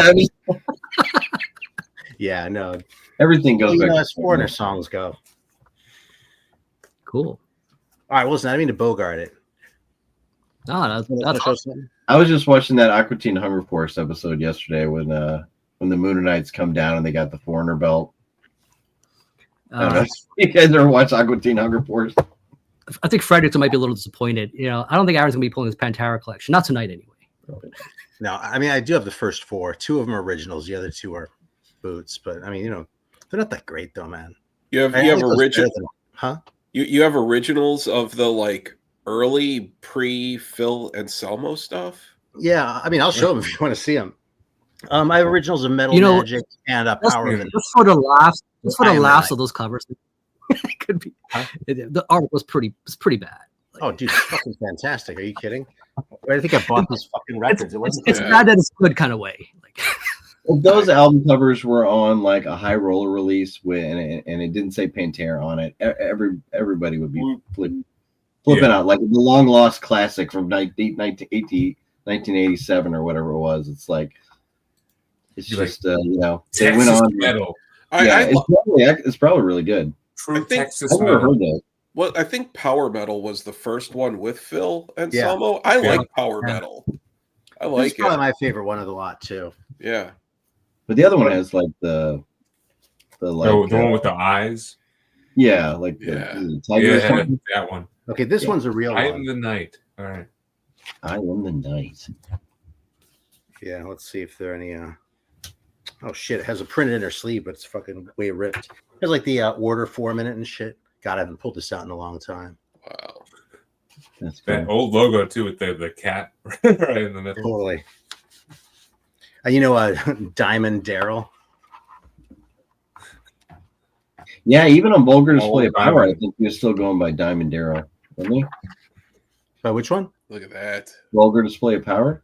Yeah, no. Everything goes back as foreigner songs go. Cool. All right, well, listen, I didn't mean to bogart it. No, that's awesome. I was just watching that Aqua Teen Hunger Force episode yesterday when the Moonanites come down and they got the foreigner belt. You guys ever watch Aqua Teen Hunger Force? I think Fredericks might be a little disappointed. You know, I don't think Aaron's gonna be pulling his Pantera collection. Not tonight, anyway. No, I mean, I do have the first 4. 2 of them are originals. The other 2 are boots. But I mean, you know, they're not that great, though, man. You have original, huh? You have originals of the like early Phil Anselmo stuff. Yeah, I mean, I'll show them if you want to see them. I have originals of Metal Magic and Power of Just for the laughs. Just for the laughs of those covers. It could be. The art was pretty bad. Oh, dude, it's fucking fantastic. Are you kidding? I think I bought these fucking records. It's bad that it's good kind of way. Like, if those album covers were on like a high roller release and it didn't say Pantera on it, everybody would be flipping out. Like the long lost classic from 1987 or whatever it was. It's like it's just you know, they Texas went on metal. It's probably really good. True Texas I've never metal. heard that. Well, I think Power Metal was the first one with Phil Anselmo. I like Power Metal. I like it. Probably my favorite one of the lot too. Yeah, but the other one has like the one with the eyes. Yeah, like the tiger. Yeah, that one. Okay, this one's a real one. I Am the Night. All right. I Am the Night. Yeah, let's see if there are any. Oh shit! It has a print in her sleeve, but it's fucking way ripped. There's like the order 4-minute and shit. God, I haven't pulled this out in a long time. wow. That's That cool. old logo too with the cat right in the middle. Totally. You know, Diamond Daryl. Yeah, even on Vulgar Display Oh, of Power, I Diamond. think he was still going by Diamond Darrow, wasn't he? By which one? Look at that. Vulgar Display of Power?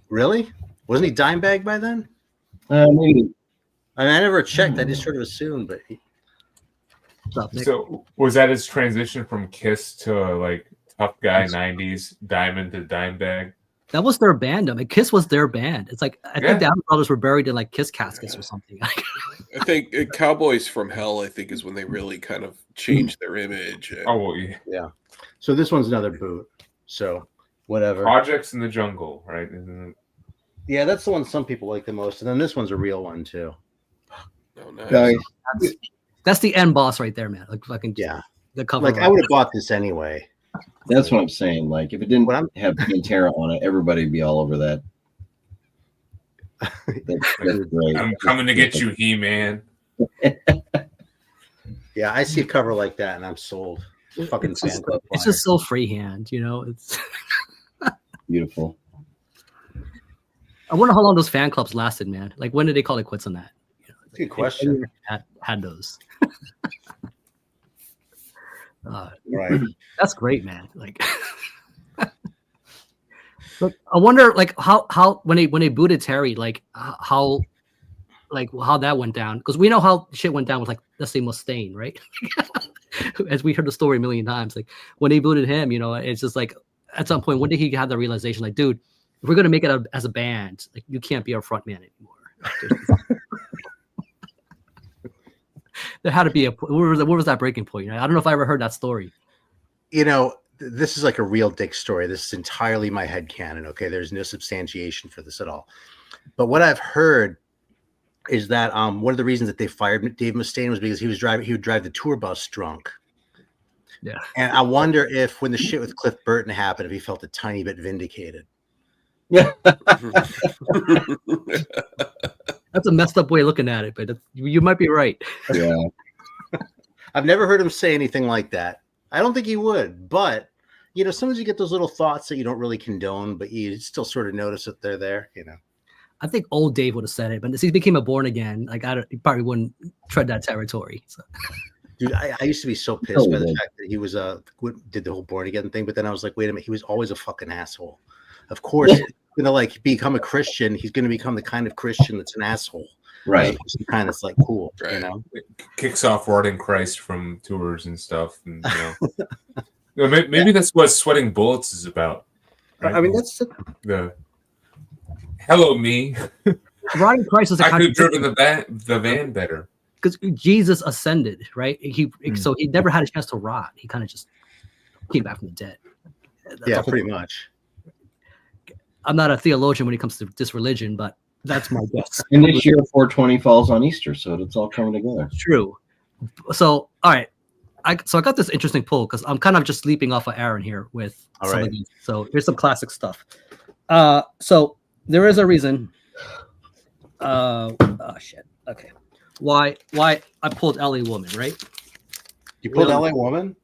Really? Wasn't he Dimebag by then? Maybe. I mean, I never checked. I just sort of assumed, but So was that his transition from Kiss to like tough guy 90s Diamond to Dimebag? that was their band. I mean, Kiss was their band. It's like I think the Allen Brothers were buried in like Kiss caskets or something. I think Cowboys from Hell, I think, is when they really kind of changed their image. Oh, well, yeah. so this one's another boot. So whatever. Projects in the Jungle, right? Isn't Yeah, that's the one some people like the most. And then this one's a real one too. Oh, nice. Nice. That's the end boss right there, man. Like fucking the cover. Like I would have bought this anyway. That's what I'm saying. Like, if it didn't What have Pantera on it, everybody would be all over that. That's great. I'm coming to get you, He-Man. Yeah, I see a cover like that and I'm sold. Fucking It's just, fan club it's just so freehand, you know. It's. Beautiful. I wonder how long those fan clubs lasted, man. Like, when did they call it quits on that? You know, Good question. Had those. Right. That's great, man. Like, look, I wonder, like, how when they booted Terry, like, how that went down, because we know how shit went down with, like, let's say Mustaine, right? As we heard the story a million times, like when they booted him, you know, it's just like at some point, when did he have the realization, like, dude, if we're gonna make it as a band, like, you can't be our front man anymore. There had to be what was that breaking point? I don't know if I ever heard that story. You know, this is like a real dick story. This is entirely my headcanon. Okay, there's no substantiation for this at all. But what I've heard is that one of the reasons that they fired Dave Mustaine was because he would drive the tour bus drunk. Yeah. And I wonder if when the shit with Cliff Burton happened, if he felt a tiny bit vindicated. Yeah. That's a messed up way of looking at it, but you might be right. Yeah. I've never heard him say anything like that. I don't think he would, but you know, sometimes you get those little thoughts that you don't really condone, but you still sort of notice that they're there, you know. I think old Dave would have said it, but since he became a born again, like he probably wouldn't tread that territory. So. Dude, I used to be so pissed by the fact that he was did the whole born again thing, but then I was like, wait a minute, he was always a fucking asshole. Of course, he's gonna like become a Christian. He's gonna become the kind of Christian that's an asshole, Right? Kind of like cool, you know. It kicks off rotting Christ from tours and stuff, and you know, maybe that's what Sweating Bullets is about. Right? I mean, that's the hello me. Rotting Christ is I could have driven the van better because Jesus ascended, right? So he never had a chance to rot. He kind of just came back from the dead. That's pretty much. I'm not a theologian when it comes to this religion, but that's my guess. And this year, 420 falls on Easter, so it's all coming together. True. So, all right. I got this interesting pull because I'm kind of just leaping off of Aaron here with some of these. So here's some classic stuff. So there is a reason. Oh shit. Okay. Why I pulled LA Woman, right? You pulled LA Woman?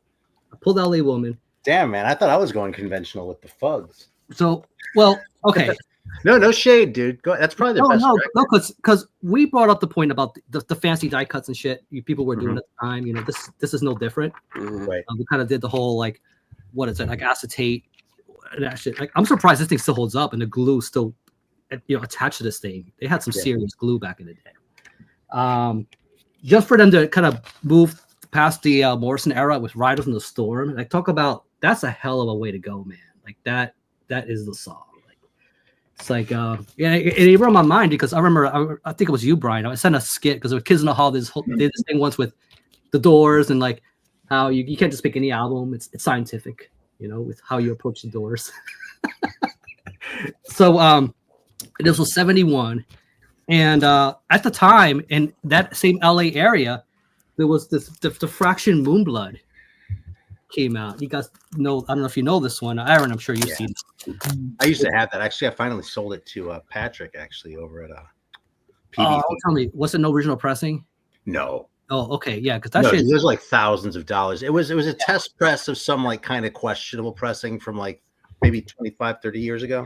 I pulled LA Woman. Damn, man. I thought I was going conventional with the Fugs. So, well, okay. No shade, dude. Go. That's probably the best. No, because we brought up the point about the fancy die cuts and shit people were doing at the time. You know, this is no different. Right. We kind of did the whole like, what is it, like acetate and that shit. Like, I'm surprised this thing still holds up and the glue still, attached to this thing. They had some serious glue back in the day. Just for them to kind of move past the Morrison era with Riders in the Storm, like talk about that's a hell of a way to go, man. Like that is the song. It's like, it brought my mind because I remember, I think it was you, Brian. I sent a skit because there were Kids in the Hall. They did this thing once with the Doors and like how you can't just pick any album. It's scientific, with how you approach the Doors. So this was 71. And at the time, in that same LA area, there was this Diffraction Moonblood came out. You guys know, I don't know if you know this one. Aaron, I'm sure you've seen it. I used to have that. Actually, I finally sold it to Patrick, actually, over at PDP. Tell me, was it no original pressing? No. Oh, okay. Yeah, because that shit... It was like thousands of dollars. It was a test press of some like kind of questionable pressing from like maybe 25, 30 years ago.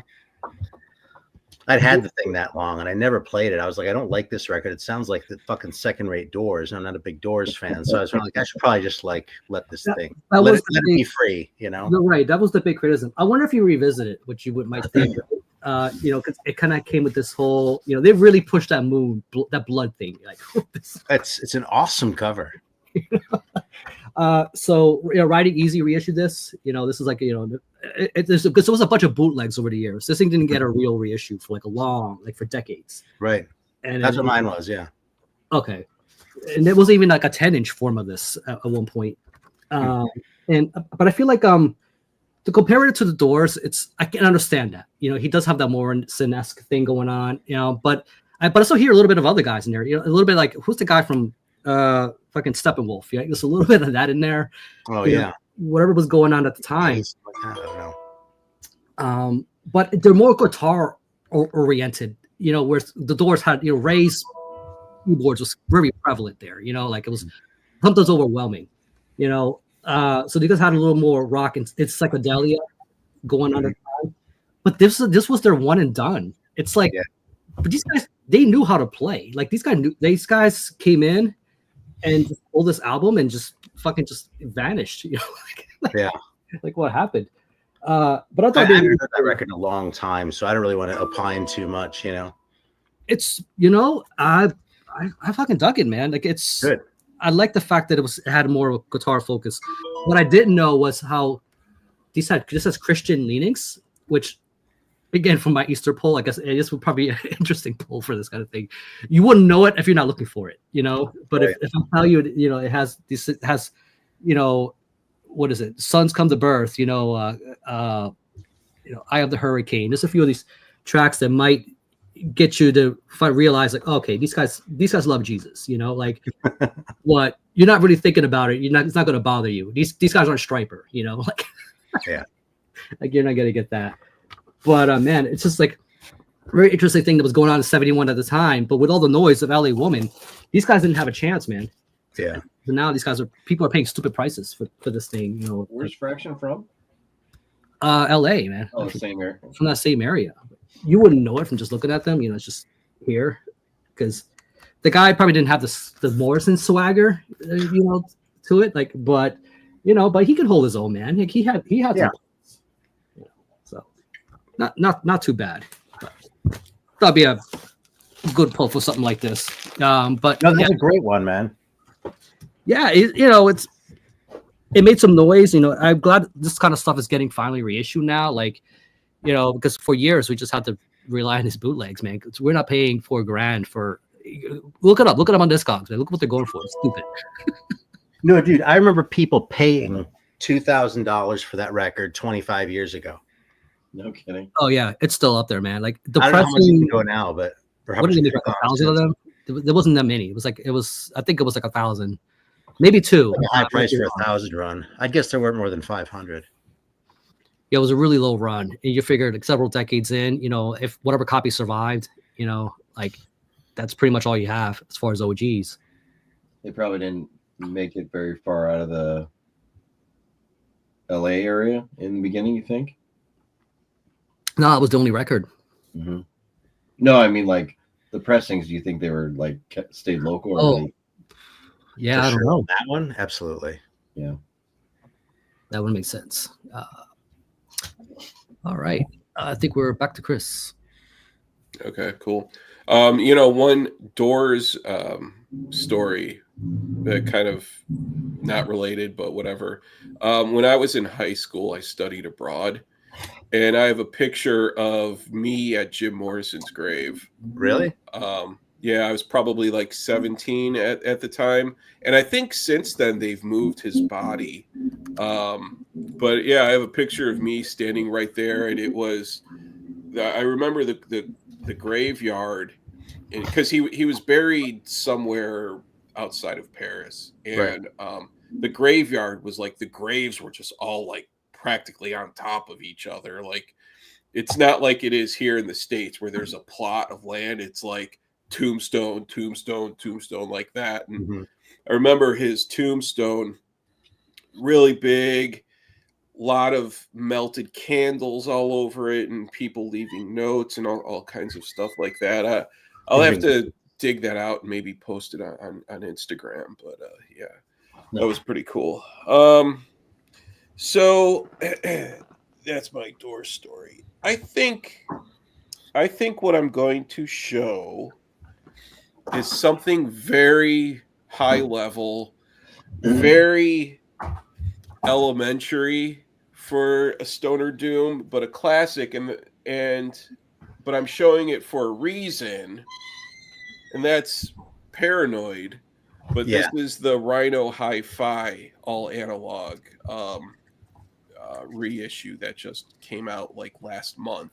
I'd had the thing that long and I never played it. I was like, I don't like this record. It sounds like the fucking second-rate Doors. I'm not a big Doors fan. So I was like, I should probably just like let this thing let it be free, You're right. That was the big criticism. I wonder if you revisit it, which you might think, because it kind of came with this whole, they really pushed that that blood thing. Like it's an awesome cover. So Riding Easy reissued this. This is like because there was a bunch of bootlegs over the years. This thing didn't get a real reissue for for decades. Right, and that's what mine was. Yeah. Okay, and it wasn't even like a 10-inch form of this at one point. But I feel like to compare it to the Doors, I can understand that. He does have that Morrison-esque thing going on. But I also hear a little bit of other guys in there. A little bit like who's the guy from fucking Steppenwolf? Yeah, there's a little bit of that in there. Oh yeah. Whatever was going on at the time. I don't know. But they're more guitar oriented, where the Doors had, Ray's keyboards was very prevalent there, like it was sometimes overwhelming, so you guys had a little more rock and it's psychedelia going on at the time. But this was their one and done. It's like, but these guys, they knew how to play. Like these guys came in and just pulled this album and just fucking just vanished, like what happened. But I thought I haven't heard that record in a long time, so I don't really want to opine too much. It's I fucking dug it, man. Like it's good. I like the fact that it had more guitar focus. What I didn't know was how this has Christian leanings, which again from my Easter poll, I guess this would probably be an interesting poll for this kind of thing. You wouldn't know it if you're not looking for it, you know. But Right. if I tell you, you know, it has this, it has, you know, what is it? Sons come to birth, you know, Eye of the Hurricane. There's a few of these tracks that might get you to realize like, okay, these guys love Jesus, you know, like what you're not really thinking about it. It's not going to bother you. These guys aren't Striper, you know, like, Yeah. like you're not going to get that. But man, it's just like a very interesting thing that was going on in 71 at the time. But with all the noise of LA Woman, these guys didn't have a chance, man. Yeah. So now people are paying stupid prices for this thing, you know. Where's Fraction from? LA, man. Oh, the same area. From that same area. You wouldn't know it from just looking at them, you know, it's just here. Because the guy probably didn't have the Morrison swagger, you know, to it. Like, but you know, but he could hold his own, man. Like he had Yeah. some, you know, so not too bad. But that'd be a good pull for something like this. But No, that's a great one, man. yeah, you know, it made some noise. You know, I'm glad this kind of stuff is getting finally reissued now. Like, you know, because for years we just had to rely on these bootlegs, man. 'Cause we're not paying $4,000 for. Look it up on Discogs, man. Look what they're going for. It's stupid. No, dude, I remember people paying $2,000 for that record 25 years ago. No kidding. Oh yeah, it's still up there, man. Like the I don't know how much you pressing. can go now, but or how What much did they it make, like costs. 1,000 of them? There wasn't that many. I think it was like 1,000, maybe 2. A high price for 1,000 run. I guess there weren't more than 500. Yeah, it was a really low run. And you figured like several decades in, you know, if whatever copy survived, you know, like that's pretty much all you have as far as OGs. They probably didn't make it very far out of the LA area in the beginning, you think? No, it was the only record. Mm-hmm. No, I mean like the pressings. Do you think they were like stayed local? Or Oh. Yeah, For I don't sure. know. That one, absolutely. Yeah. That would make sense. All right. I think we're back to Chris. Okay, cool. You know, one Doors story that kind of not related, but whatever. When I was in high school, I studied abroad, and I have a picture of me at Jim Morrison's grave. Really? Yeah, I was probably like 17 at the time, and I think since then they've moved his body. But yeah, I have a picture of me standing right there, and it was. I remember the graveyard, because he was buried somewhere outside of Paris, and the graveyard was like the graves were just all like practically on top of each other. Like it's not like it is here in the States where there's a plot of land. It's like tombstone, tombstone, tombstone, like that. And Mm-hmm. I remember his tombstone, really big, lot of melted candles all over it, and people leaving notes and all kinds of stuff like that. I'll have to dig that out and maybe post it on Instagram. But yeah, that was pretty cool. So that's my Doors story. I think what I'm going to show is something very high level, very elementary for a stoner doom, but a classic, but I'm showing it for a reason, and that's Paranoid. But Yeah. this is the Rhino Hi-Fi all analog reissue that just came out like last month.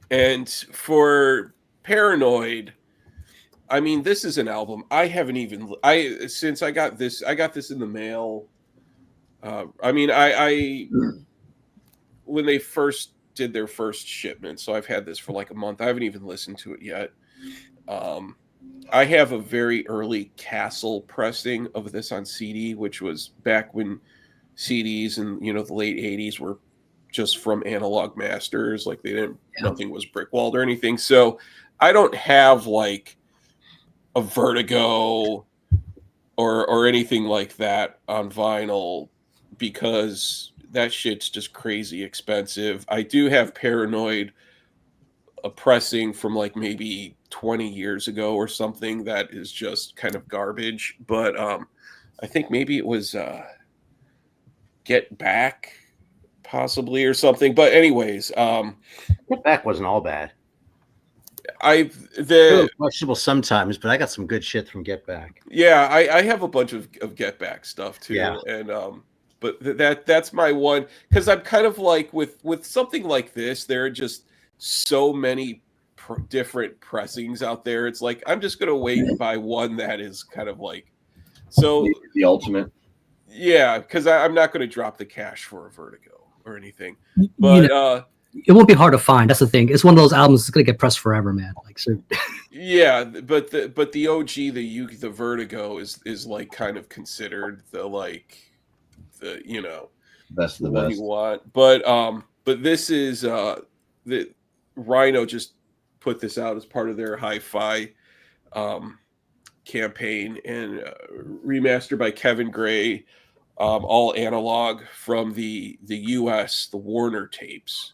And for Paranoid, I mean, this is an album I haven't even since I got this in the mail. I mean, I when they first did their first shipment, so I've had this for like a month. I haven't even listened to it yet. I have a very early Castle pressing of this on CD, which was back when CDs in the late 80s were just from Analog Masters. Like nothing was brickwalled or anything. So I don't have like a Vertigo or anything like that on vinyl, because that shit's just crazy expensive. I do have Paranoid, a pressing from like maybe 20 years ago or something that is just kind of garbage. But I think maybe it was Get Back, possibly, or something. But anyways, Get Back wasn't all bad. The questionable sometimes, but I got some good shit from Get Back. Yeah, I have a bunch of Get Back stuff too, Yeah. and but that's my one, because I'm kind of like with something like this, there are just so many different pressings out there. It's like I'm just gonna wait and buy one that is kind of like the ultimate. Yeah, because I'm not going to drop the cash for a Vertigo or anything, but it won't be hard to find. That's the thing. It's one of those albums that's gonna get pressed forever, man. Like, so. Yeah, but the OG, the Vertigo is like kind of considered the best of the one best you want. But this is the Rhino just put this out as part of their hi-fi campaign, and remastered by Kevin Gray, all analog from the US, the Warner tapes.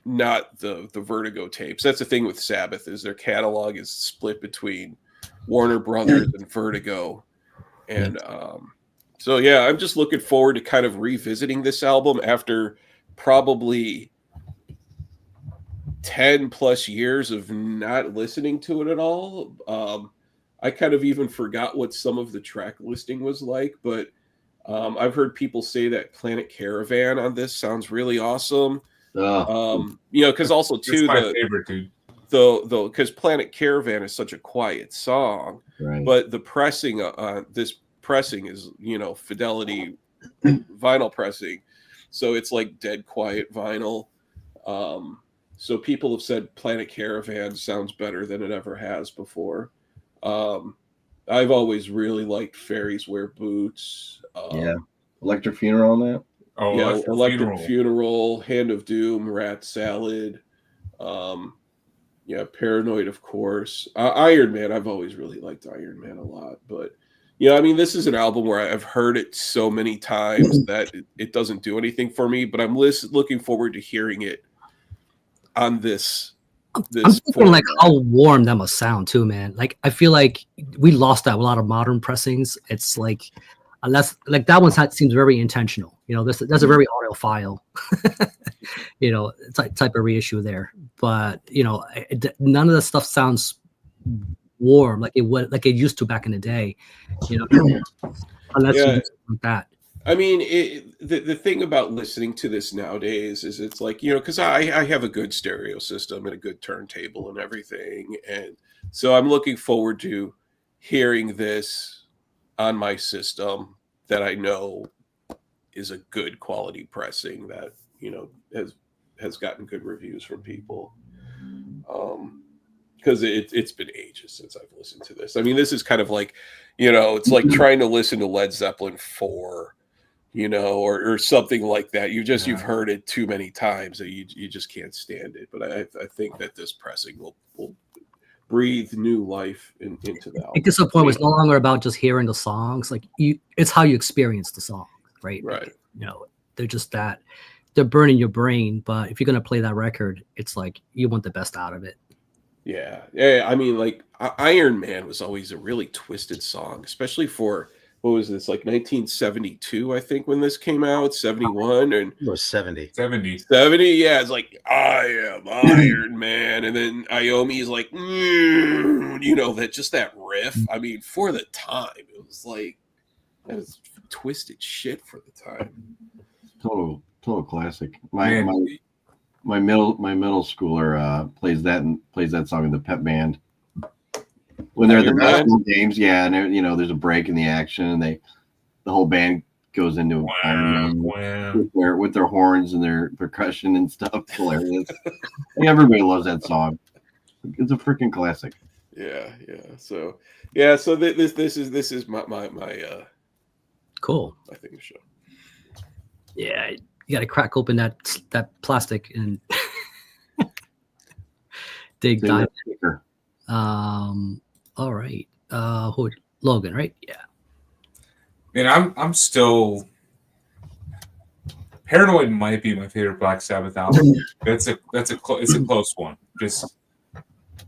Not the Vertigo tapes. That's the thing with Sabbath, is their catalog is split between Warner Brothers and Vertigo. And so yeah, I'm just looking forward to kind of revisiting this album after probably 10 plus years of not listening to it at all. I kind of even forgot what some of the track listing was like, but I've heard people say that Planet Caravan on this sounds really awesome. Because also too, my favorite, dude. Though, because Planet Caravan is such a quiet song, right. But the pressing this pressing is Fidelity vinyl pressing, so it's like dead quiet vinyl. So people have said Planet Caravan sounds better than it ever has before. I've always really liked Fairies Wear Boots. Electric Funeral on that. Oh, yeah, Electric Funeral, Hand of Doom, Rat Salad. Paranoid, of course. Iron Man, I've always really liked Iron Man a lot. But, I mean, this is an album where I've heard it so many times that it doesn't do anything for me. But I'm looking forward to hearing it on this. I'm thinking like how warm that must sound too, man. Like, I feel like we lost that with a lot of modern pressings. It's like, unless like that one seems very intentional. That's a very audiophile, type of reissue there. But none of the stuff sounds warm like it used to back in the day. Unless you do like that. I mean, the thing about listening to this nowadays is it's like, because I have a good stereo system and a good turntable and everything. And so I'm looking forward to hearing this on my system that I know is a good quality pressing that, has gotten good reviews from people. Because it's been ages since I've listened to this. I mean, this is kind of like, it's like trying to listen to Led Zeppelin 4. Or something like that. You've heard it too many times that you just can't stand it. But I think that this pressing will breathe new life into the album. It gets to the point where it's no longer about just hearing the songs. Like it's how you experience the song, right? Right. They're just that they're burning your brain. But if you're gonna play that record, it's like you want the best out of it. Yeah. I mean, like Iron Man was always a really twisted song, especially for. What was this, like 1972, I think, when this came out, 71, and it was 70. 70. Yeah, it's like, I am Iron Man, and then Iommi is like, that riff. I mean, for the time, it was like, that was twisted shit for the time. Total classic. My middle schooler plays that song in the pep band. When they're at the basketball games, and there's a break in the action, and the whole band goes into with their horns and their percussion and stuff. Hilarious. Everybody loves that song. It's a freaking classic. Yeah. So this is my cool. I think the show. Yeah, you got to crack open that plastic and dig dive. All right. Logan, right? Yeah. And I'm still Paranoid might be my favorite Black Sabbath album. It's a close one. Just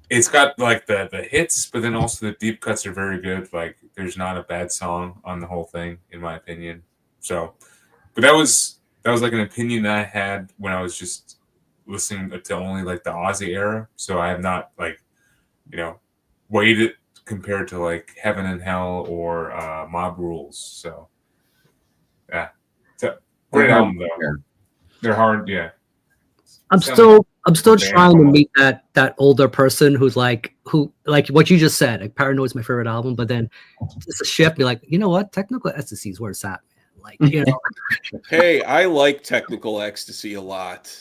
it's got like the hits, but then also the deep cuts are very good. Like there's not a bad song on the whole thing, in my opinion. So, but that was like an opinion that I had when I was just listening to only like the Aussie era. So I have not like, weighed it compared to like Heaven and Hell or Mob Rules. So yeah, so, great album though. They're hard, yeah. I'm still trying to meet that older person who like what you just said. Like Paranoid is my favorite album, but then it's a shift. Be like, you know what? Technical Ecstasy is where it's at, man. Like, Hey, I like Technical Ecstasy a lot.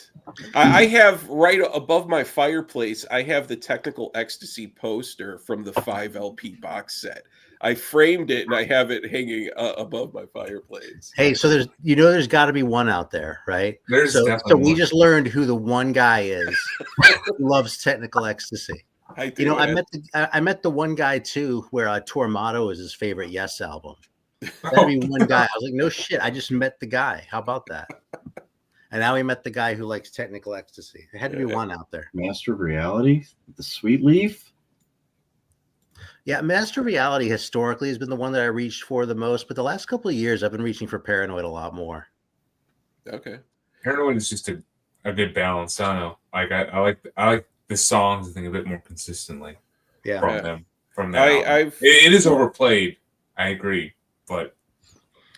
I have right above my fireplace, I have the Technical Ecstasy poster from the 5 LP box set. I framed it and I have it hanging above my fireplace. Hey, so there's got to be one out there, right? So we just learned who the one guy is who loves Technical Ecstasy. I do, I met the one guy too, where Tormato is his favorite Yes album. That'd be one guy. I was like, no shit, I just met the guy. How about that? And now we met the guy who likes Technical Ecstasy. There had to be one out there. Master of Reality, the Sweet Leaf. Yeah, Master Reality historically has been the one that I reached for the most, but the last couple of years I've been reaching for Paranoid a lot more. Okay. Paranoid is just a good balance. I don't know. Like I like the songs I think a bit more consistently. Yeah. From them. It is overplayed. I agree, but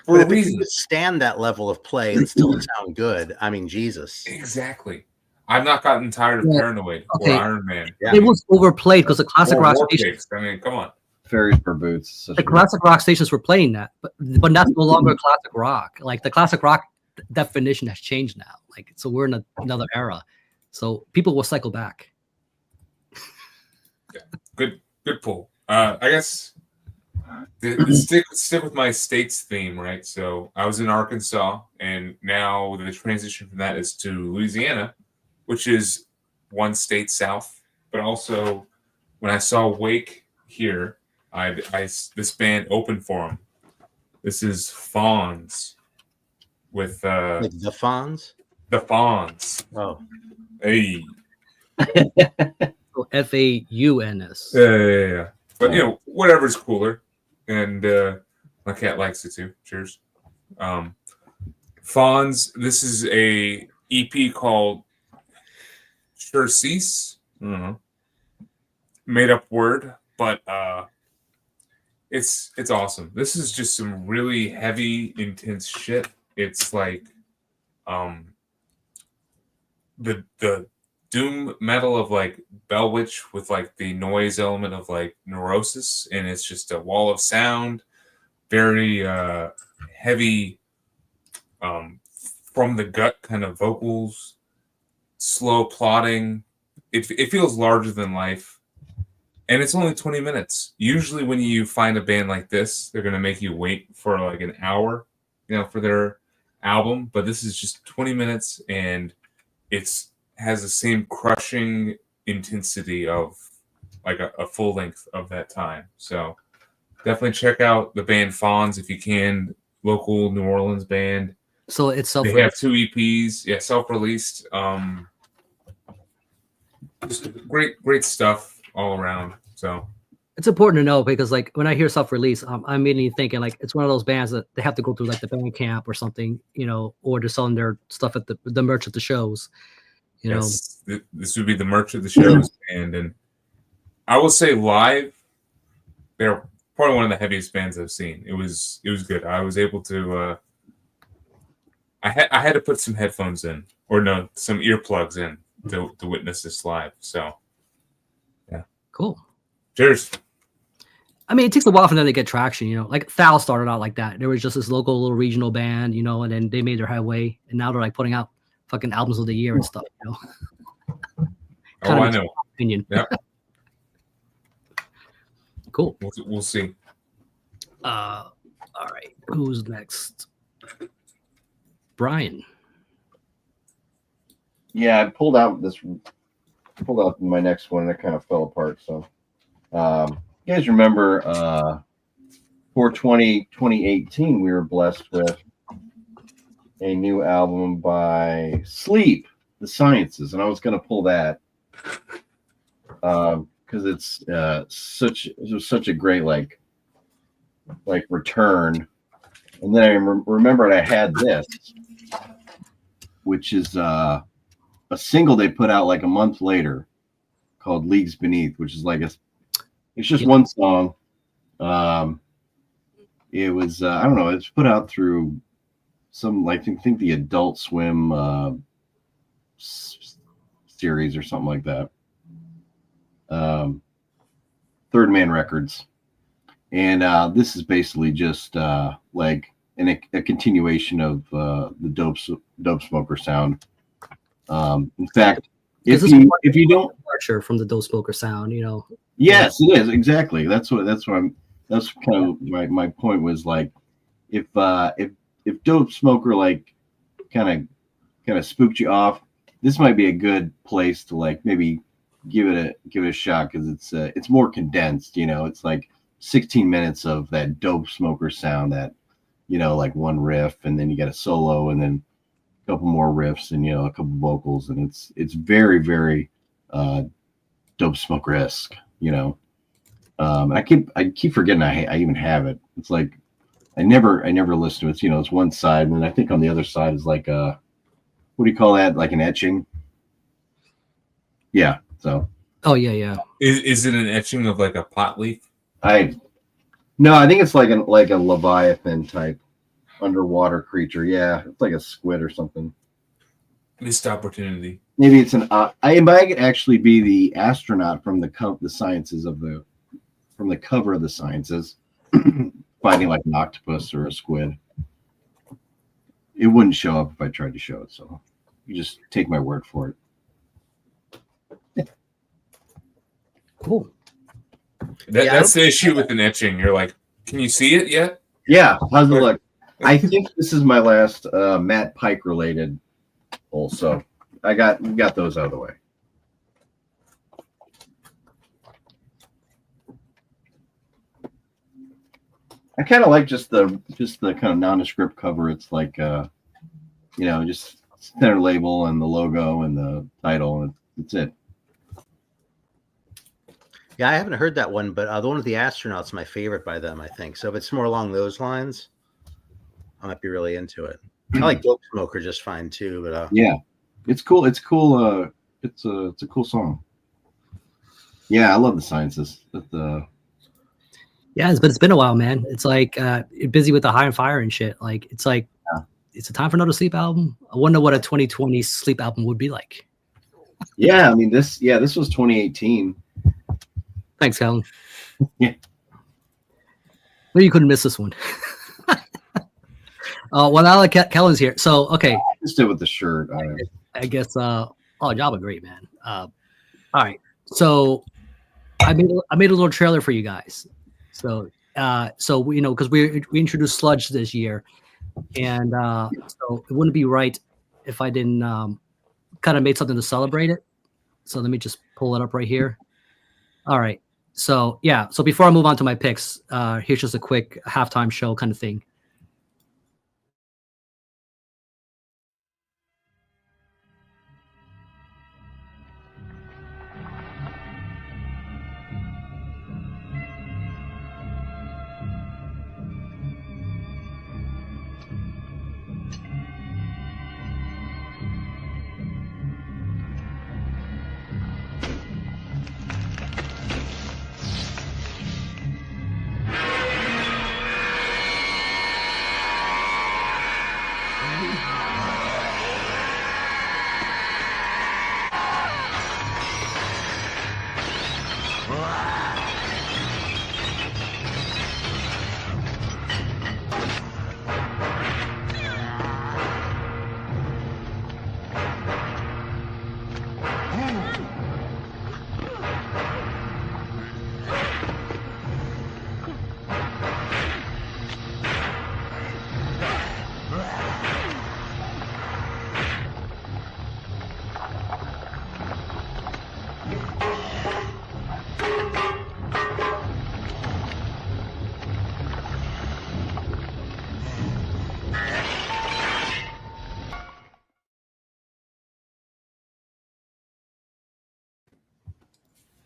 for a reason. If you could stand that level of play and still sound good, I mean, Jesus. Exactly. I've not gotten tired of Paranoid or Iron Man. Yeah. It was overplayed because the classic rock stations. I mean, come on. Fairies for Boots. The classic rock stations were playing that, but that's no longer classic rock. Like the classic rock definition has changed now. Like, so we're in another era. So people will cycle back. Yeah. Good pull. I guess stick with my states theme, right? So I was in Arkansas, and now the transition from that is to Louisiana, which is one state south. But also, when I saw Wake here, this band opened for them. This is Fawns with like the Fawns. The Fawns. Oh, hey. FAUNS. Yeah. But whatever's cooler, and my cat likes it too. Cheers. Fawns. This is a EP called Sure Cease. I don't know. Made up word, but it's awesome. This is just some really heavy, intense shit. It's like the doom metal of like Bellwitch with like the noise element of like Neurosis, and it's just a wall of sound, very heavy from the gut kind of vocals, slow plotting. It feels larger than life. And it's only 20 minutes. Usually when you find a band like this, they're going to make you wait for like an hour, for their album. But this is just 20 minutes, and has the same crushing intensity of like a full length of that time. So definitely check out the band Fawns if you can. Local New Orleans band. So it's self-released. They have 2 EPs. Yeah, self-released. Just great stuff all around. So it's important to know, because like when I hear self-release, I'm immediately thinking like it's one of those bands that they have to go through like the band camp or something, or they're selling their stuff at the merch at the shows. Yes, this would be the merch of the shows, and I will say live, they're probably one of the heaviest bands I've seen. It was good. I was able to. I had to put some headphones in, or no, some earplugs in to witness this live. So, yeah, cool. Cheers. I mean, it takes a while for them to get traction. Like Thal started out like that. There was just this local little regional band, and then they made their headway, and now they're like putting out fucking albums of the year and stuff. I know. Opinion. Yeah. Cool. We'll see. All right. Who's next? Brian. Yeah, I pulled out my next one and it kind of fell apart. So, you guys remember 2018, we were blessed with a new album by Sleep, The Sciences, and I was going to pull that because because it's it was such a great like return. And then I remembered I had this, which is a single they put out like a month later called Leagues Beneath, which is like it's just one song. It was I don't know, it's put out through some like I think the Adult Swim series or something like that. Third Man Records. And this is basically just like a continuation of the Dope Smoker sound. In fact, if you don't departure from the Dope Smoker sound, you know. Yes, it is exactly. That's kind of my point was like if Dope Smoker like kind of spooked you off, this might be a good place to like maybe give it a shot because it's more condensed. You know, it's like 16 minutes of that Dope Smoker sound, that, you know, like one riff, and then you get a solo, and then a couple more riffs, and, you know, a couple vocals, and it's very, very Dope Smoker-esque, you know. I keep forgetting I even have it. It's like I never listen to it. It's, you know, it's one side, and then I think on the other side is like what do you call that? Like an etching? Yeah. So. Oh yeah. Is it an etching of like a pot leaf? No, I think it's like a Leviathan type underwater creature. Yeah, it's like a squid or something. Missed opportunity. Maybe it's it might actually be the astronaut from the Sciences from the cover of the Sciences, fighting like an octopus or a squid. It wouldn't show up if I tried to show it, so you just take my word for it. Cool. That's the issue with an etching. You're like, can you see it yet? Yeah. How's it look? I think this is my last Matt Pike related also. We got those out of the way. I kind of like just the kind of nondescript cover. It's like you know, just center label and the logo and the title, and that's it. Yeah, I haven't heard that one, but the one with the astronauts is my favorite by them, I think. So if it's more along those lines, I might be really into it. I like Dope Smoker just fine too, but yeah, it's cool. It's cool. It's a cool song. Yeah, I love the Sciences. Yeah, but it's been a while, man. It's like busy with the High and Fire and shit. Like it's like it's a time for another Sleep album. I wonder what a 2020 Sleep album would be like. Yeah, I mean this was 2018. Thanks, Kellen. Yeah. Well, you couldn't miss this one. Well, now that Kellen's here. So, okay. I just did with the shirt. I guess, Jabba, great, man. All right. So, I made a little trailer for you guys. So you know, because we introduced Sludge this year. And so it wouldn't be right if I didn't kind of made something to celebrate it. So let me just pull it up right here. All right. So yeah. So before I move on to my picks, here's just a quick halftime show kind of thing.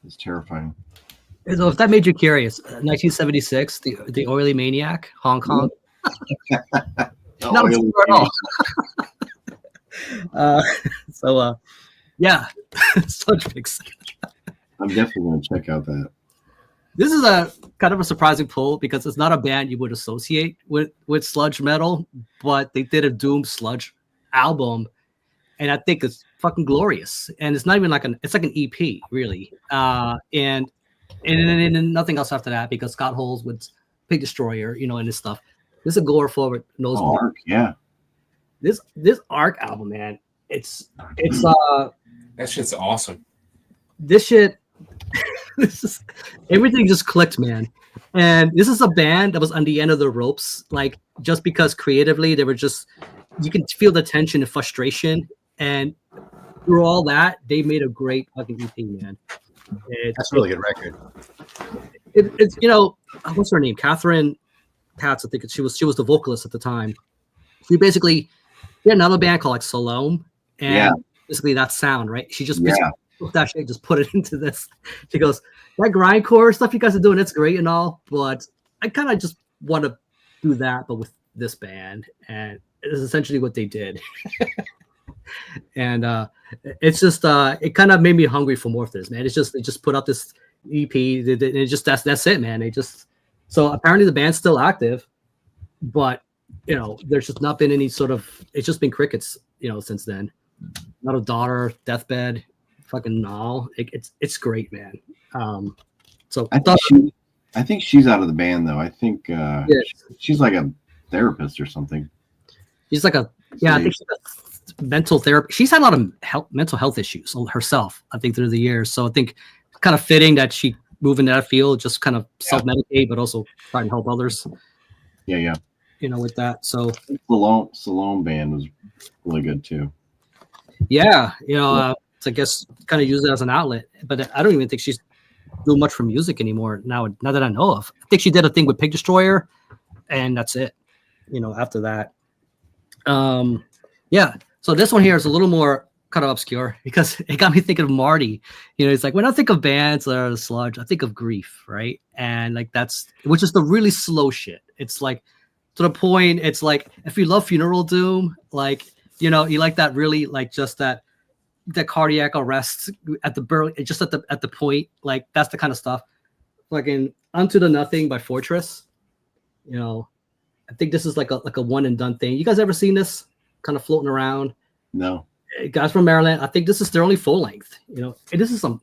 It's terrifying. So if that made you curious, 1976, the Oily Maniac, Hong Kong. Not Oily at all. Yeah, Sludge picks. I'm definitely going to check out that. This is a kind of a surprising pull because it's not a band you would associate with sludge metal, but they did a doom sludge album, and I think it's fucking glorious. And it's not even like it's like an EP, really. And nothing else after that because Scott Holes with Pig Destroyer, and his stuff. This is a gore forward nose. Oh, Ark, yeah. This Ark album, man, it's that shit's awesome. This shit. Everything just clicked, man. And this is a band that was on the end of the ropes, like just because creatively they were just, you can feel the tension and frustration, and through all that they made a great fucking EP, man. That's a really good record. It's what's her name, Catherine Katz, I think she was the vocalist at the time. She basically had another band called like Salome, and basically that sound, right? She just that shit, just put it into this. She goes, that grindcore stuff you guys are doing, it's great and all, but I kind of just want to do that, but with this band, and it's essentially what they did. And it's just it kind of made me hungry for more of this, man. They just put out this EP, and it just that's it, man. So apparently the band's still active, but there's just not been any sort of, it's just been crickets, since then. Not a daughter, deathbed. Fucking no, it's great, man. So I think she's out of the band though. I think she's like a therapist or something. She's like I think she's a mental therapy. She's had a lot of mental health issues herself, I think, through the years. So I think it's kind of fitting that she move into that field, just kind of self-medicate, but also try and help others. Yeah. With that. So Salome band was really good too. Yeah, I guess kind of use it as an outlet, but I don't even think she's doing much for music anymore now that I know of. I think she did a thing with Pig Destroyer, and that's it. After that, So this one here is a little more kind of obscure because it got me thinking of Marty. It's like when I think of bands that are sludge, I think of Grief, right? And like which is the really slow shit. It's like to the point. It's like if you love Funeral Doom, like you like that really like just that cardiac arrest at the point, like that's the kind of stuff. Like in Unto the Nothing by Fortress, I think this is like a one and done thing. You guys ever seen this kind of floating around? No. Guys from Maryland, I think this is their only full length. And this is some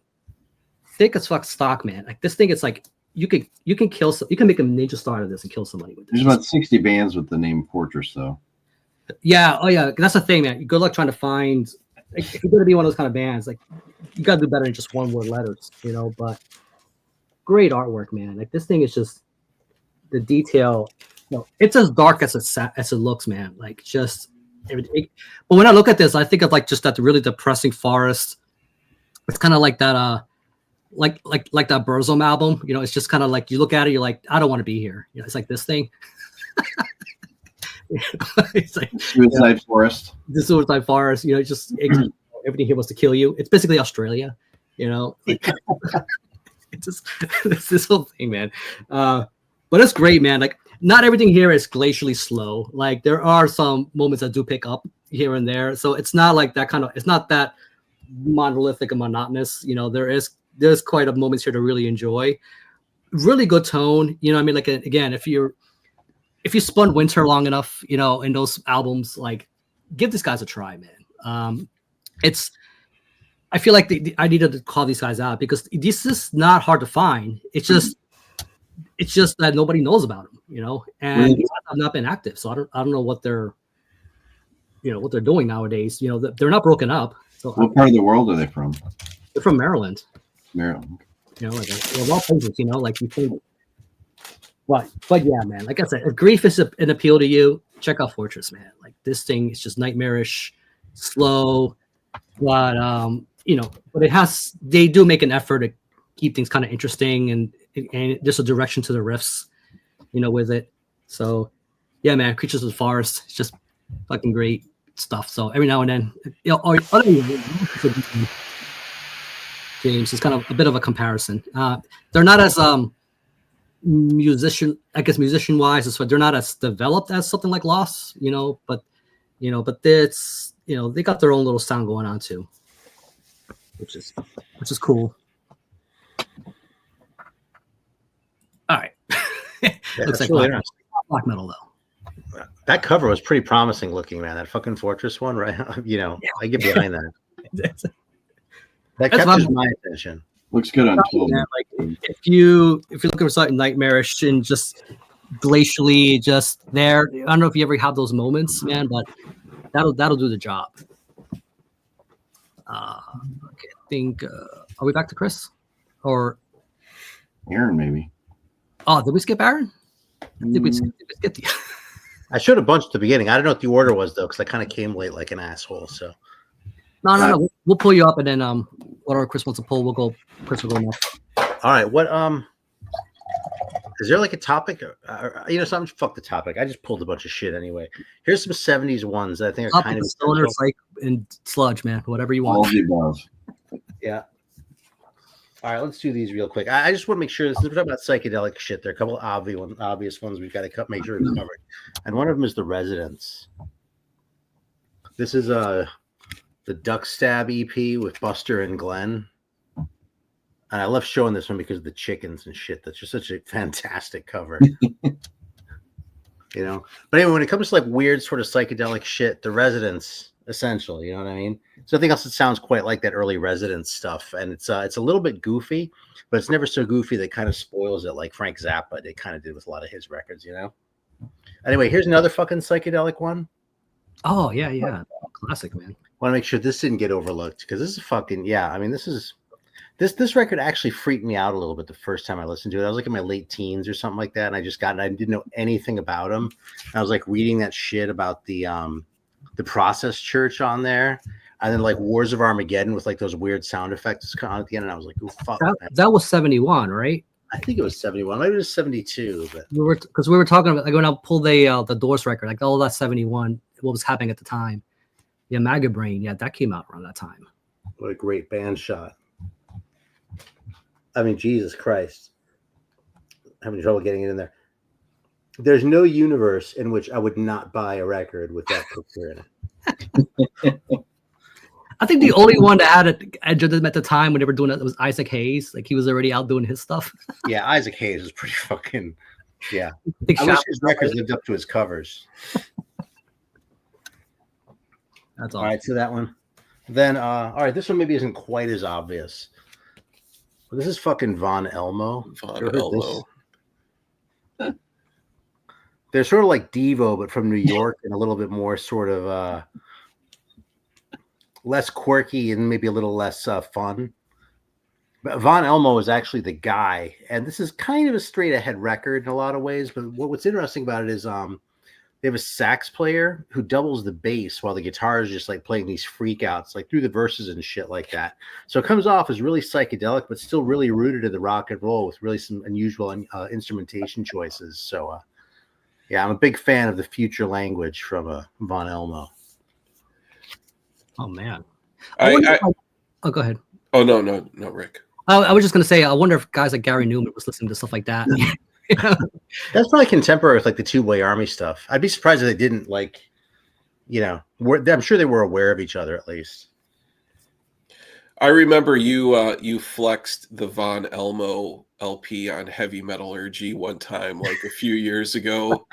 thick as fuck stock, man. Like this thing, it's like you can kill you can make a ninja star out of this and kill somebody with this. There's about 60 bands with the name Fortress though. Yeah, that's the thing, man. Good luck trying to find. Like, if you're gonna be one of those kind of bands, like you gotta do better than just one word letters, But great artwork, man. Like this thing is just the detail. It's as dark as it looks, man. Like just everything. But when I look at this, I think of like just that really depressing forest. It's kind of like that, like that Burzum album. It's just kind of like you look at it, you're like, I don't want to be here. It's like this thing. It's like Suicide Forest. The Suicide Forest, everything here wants to kill you. It's basically Australia, like, it's just it's this whole thing, man. But it's great, man. Like not everything here is glacially slow. Like there are some moments that do pick up here and there. So it's not like that it's not that monolithic and monotonous. There's quite a moments here to really enjoy. Really good tone. Like again, if you spun Winter long enough, in those albums, like give these guys a try, man. I feel like I needed to call these guys out because this is not hard to find. It's just that nobody knows about them, and I've not been active, so I don't know what they're doing nowadays. They're not broken up. So what part of the world are they from? They're from Maryland. Maryland. Like all places, like you think. But yeah, man. Like I said, if Grief is an appeal to you, check out Fortress, man. Like this thing is just nightmarish, slow, but but they do make an effort to keep things kind of interesting and there's a direction to the riffs, with it. So yeah, man, Creatures of the Forest, it's just fucking great stuff. So every now and then, James. It's kind of a bit of a comparison. They're not as musician wise, so they're not as developed as something like Lost, but it's they got their own little sound going on too, which is cool. All right. Looks like black metal though. That cover was pretty promising looking, man. That fucking Fortress one, right? I get behind that. That captures my attention. Looks good on 12. Yeah, like if you're looking for something nightmarish and just glacially just there, I don't know if you ever have those moments, man, but that'll do the job. Okay, I think are we back to Chris or Aaron maybe? Oh, did we skip Aaron? I think we skipped you. I showed a bunch at the beginning. I don't know what the order was though, because I kind of came late like an asshole. So no. We'll pull you up, and then whatever Chris wants to pull, we'll go. Chris will go next. All right. What is there like a topic? Something. Fuck the topic. I just pulled a bunch of shit anyway. Here's some '70s ones that I think are kind of stoner, psych, and sludge, man. Whatever you want. All of the above. Yeah. All right, let's do these real quick. I just want to make sure we're talking about psychedelic shit. There are a couple of obvious ones we've got to make sure it's covered, and one of them is The Residents. This is the Duck Stab EP with Buster and Glenn, and I love showing this one because of the chickens and shit. That's just such a fantastic cover, But anyway, when it comes to like weird sort of psychedelic shit, The Residents. Essentially, you know what I mean? So I think else it sounds quite like that early Residence stuff, and it's a little bit goofy, but it's never so goofy that kind of spoils it like Frank Zappa did kind of did with a lot of his records, Anyway, here's another fucking psychedelic one. Oh yeah, classic, man. Want to make sure this didn't get overlooked because this is fucking this record actually freaked me out a little bit the first time I listened to it. I was like in my late teens or something like that, and I didn't know anything about him. I was like reading that shit about the Process Church on there, and then like Wars of Armageddon with like those weird sound effects on at the end, and I was like, "Oh fuck!" That was 71, right? I think it was 71. Maybe it was 72. But we were talking about like when I pulled the Doors record, like all that 71. What was happening at the time? Yeah, Maga Brain. Yeah, that came out around that time. What a great band shot! I mean, Jesus Christ, having trouble getting it in there. There's no universe in which I would not buy a record with that picture in it. I think the only one that had it at the time when they were doing it was Isaac Hayes. Like he was already out doing his stuff. Yeah, Isaac Hayes was pretty fucking. Yeah, I wish his records lived up to his covers. That's all right. So that one. Then, all right, this one maybe isn't quite as obvious. But this is fucking Von Elmo. Von Elmo. They're sort of like Devo, but from New York and a little bit more sort of less quirky and maybe a little less fun. But Von Elmo is actually the guy, and this is kind of a straight ahead record in a lot of ways. But what's interesting about it is they have a sax player who doubles the bass while the guitar is just like playing these freakouts, like through the verses and shit like that. So it comes off as really psychedelic, but still really rooted in the rock and roll with really some unusual instrumentation choices. So, yeah, I'm a big fan of the future language from Von Elmo. Oh man, oh, go ahead. Oh no, Rick. I was just gonna say, I wonder if guys like Gary Newman was listening to stuff like that. That's probably contemporary with like the Two-Way Army stuff. I'd be surprised if they didn't I'm sure they were aware of each other at least. I remember you flexed the Von Elmo LP on Heavy Metallurgy one time, like a few years ago,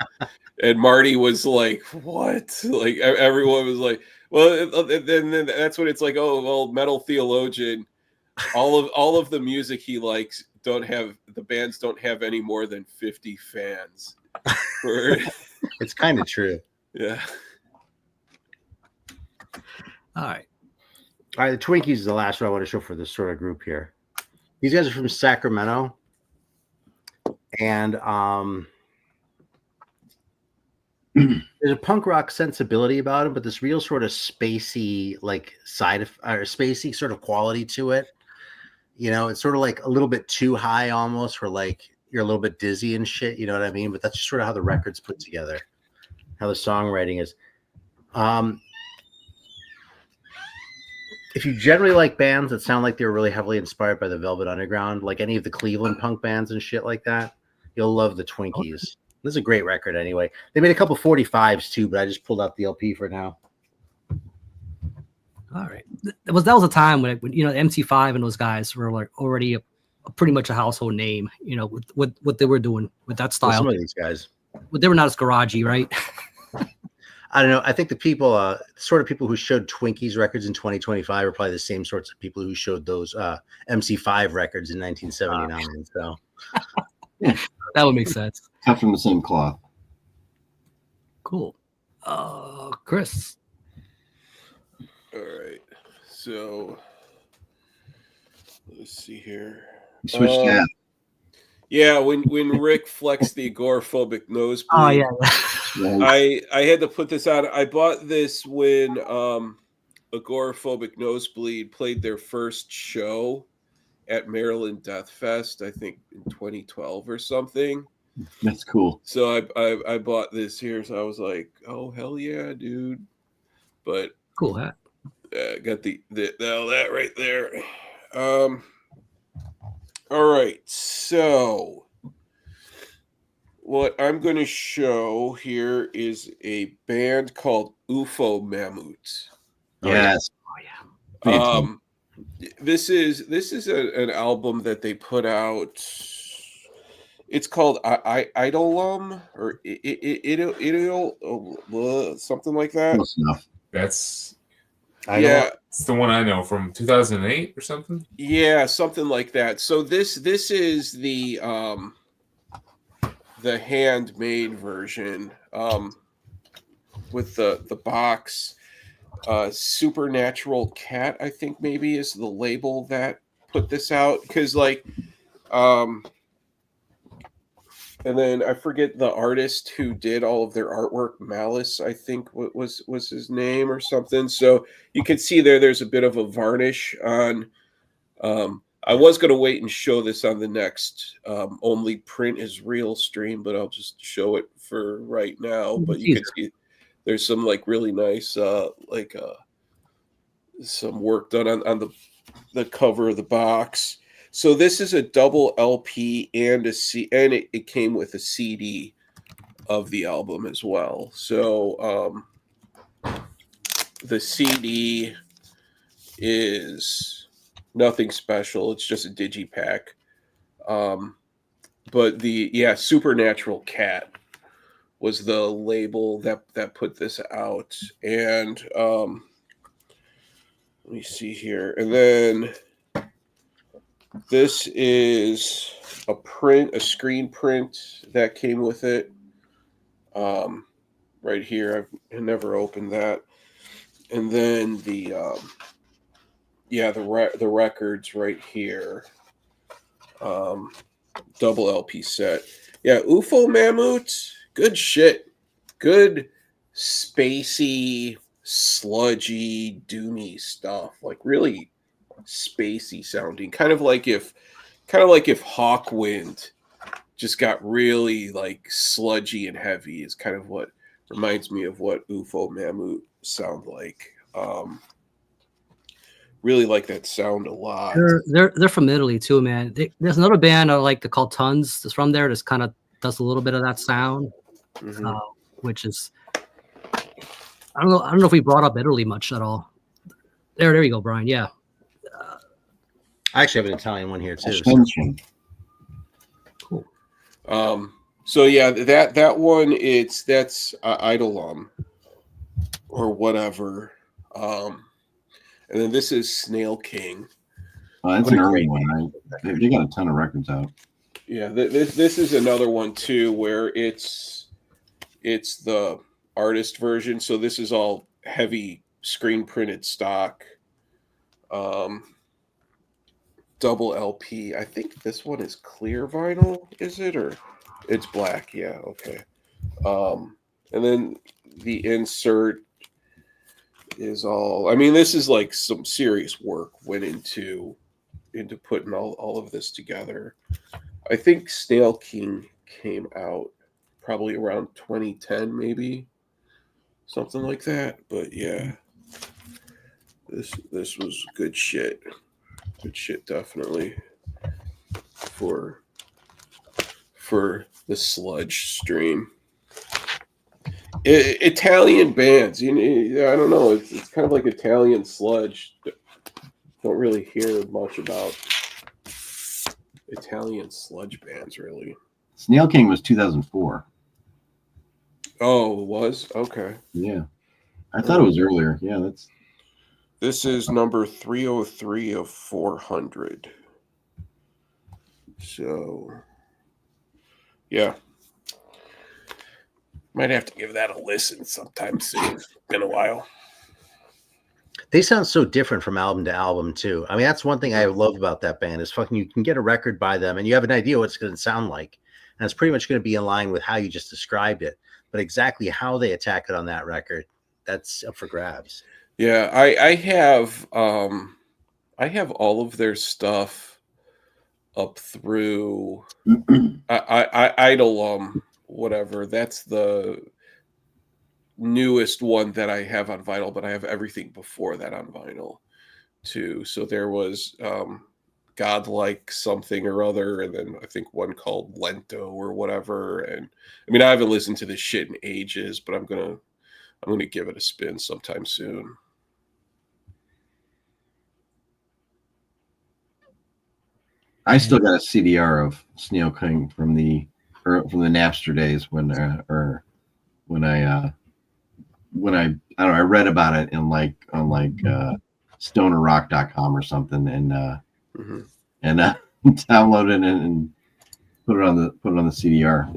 and Marty was like, "What?" Like everyone was like, "Well," then that's what it's like. Oh, well, metal theologian. All of the music he likes the bands don't have any more than 50 fans. It's kind of true. Yeah. All right. The Twinkies is the last one I want to show for this sort of group here. These guys are from Sacramento, and there's a punk rock sensibility about them, but this real sort of spacey, like spacey sort of quality to it. It's sort of like a little bit too high almost, where like you're a little bit dizzy and shit. You know what I mean? But that's just sort of how the record's put together, how the songwriting is. if you generally like bands that sound like they were really heavily inspired by the Velvet Underground, like any of the Cleveland punk bands and shit like that, you'll love the Twinkies. This is a great record anyway. They made a couple 45s too, but I just pulled out the LP for now. All right. That was a time when MC5 and those guys were like already pretty much a household name, with what they were doing with that style. Some of these guys. But they were not as garagey, right? I don't know. I think the people, sort of people who showed Twinkies records in 2025 are probably the same sorts of people who showed those MC5 records in 1979. So Yeah, that would make sense. cut from the same cloth. Cool. Chris. All right. So let's see here. You switched that. Yeah, when Rick flexed the agoraphobic nosebleed. Oh yeah. I had to put this out. I bought this when Agoraphobic Nosebleed played their first show at Maryland Death Fest, I think in 2012 or something. That's cool. So I bought this here. So I was like, oh hell yeah, dude! But Cool hat. got the that right there. All right, so what I'm going to show here is a band called UFO Mammoth. Yes. Oh yeah. This is an album that they put out. It's called Idolum or Idol, something like that. Close enough. That's It's the one I know from 2008 or something. Yeah, something like that. So this is the handmade version with the box. Supernatural Cat, I think maybe is the label that put this out, because and then I forget the artist who did all of their artwork. Malice, I think was his name or something. So you can see there's a bit of a varnish on. I was going to wait and show this on the next Only Print is Real stream, but I'll just show it for right now. But you can see there's some like really nice some work done on the cover of the box. So this is a double LP and it came with a CD of the album as well. So the CD is nothing special. It's just a digipack. But Supernatural Cat was the label that put this out. And let me see here. And then this is a screen print that came with it. Right here. I've never opened that. And then the records right here. Double LP set. Yeah, UFO Mammoth, good shit. Good spacey, sludgy, doomy stuff. Like really spacey sounding. Kind of like if Hawkwind just got really like sludgy and heavy is kind of what reminds me of what UFO Mammoth sound like. Really like that sound a lot. They're from Italy too, man. There's another band I like called Tons. That's from there. That's kind of does a little bit of that sound, which is I don't know if we brought up Italy much at all. There you go, Brian. Yeah. I actually have an Italian one here too. Cool. So yeah, that one that's Idolum or whatever. And then this is Snail King. Oh, that's an early one, right? They got a ton of records out. Yeah, this is another one too, where it's the artist version. So this is all heavy screen printed stock. Double LP. I think this one is clear vinyl, is it? Or it's black, yeah, okay. And then the insert is all, I mean, this is like some serious work went into putting all of this together. I think Snail King came out probably around 2010, maybe something like that. But yeah, This was good shit. Good shit, definitely. For the Sludge stream. Italian bands, I don't know. It's kind of like Italian sludge. Don't really hear much about Italian sludge bands, really. Snail King was 2004. Oh, it was? Okay. Yeah. I thought it was earlier. Yeah, This is number 303 of 400. So, yeah. Might have to give that a listen sometime soon. It's been a while. They sound so different from album to album too. I mean, that's one thing I love about that band is fucking you can get a record by them and you have an idea what it's going to sound like, and it's pretty much going to be in line with how you just described it. But exactly how they attack it on that record, that's up for grabs. Yeah, I have all of their stuff up through Idol whatever. That's the newest one that I have on vinyl, but I have everything before that on vinyl too. So there was Godlike something or other, and then I think one called Lento or whatever. And I mean, I haven't listened to this shit in ages, but I'm gonna give it a spin sometime soon. I still got a CDR of Snail King from the Napster days when I don't know, I read about it in on stonerrock.com or something, and downloaded it and put it on the CDR.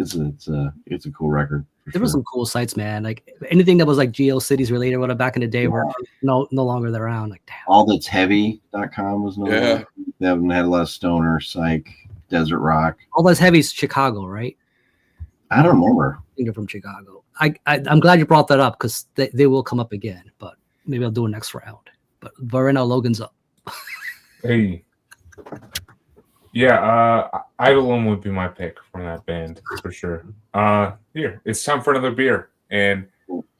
It's a cool record. There were some cool sites, man. Like anything that was like GeoCities related, what back in the day were no longer around. Like damn. Allthat'sheavy.com was no longer. That one had a lot of stoner, psych, desert rock. All That's Heavy's Chicago, right? I don't remember. I think they're from Chicago. I'm glad you brought that up because they will come up again, but maybe I'll do a next round. But right now, Logan's up. Hey. Yeah, Eidolon would be my pick from that band for sure. Here, it's time for another beer. And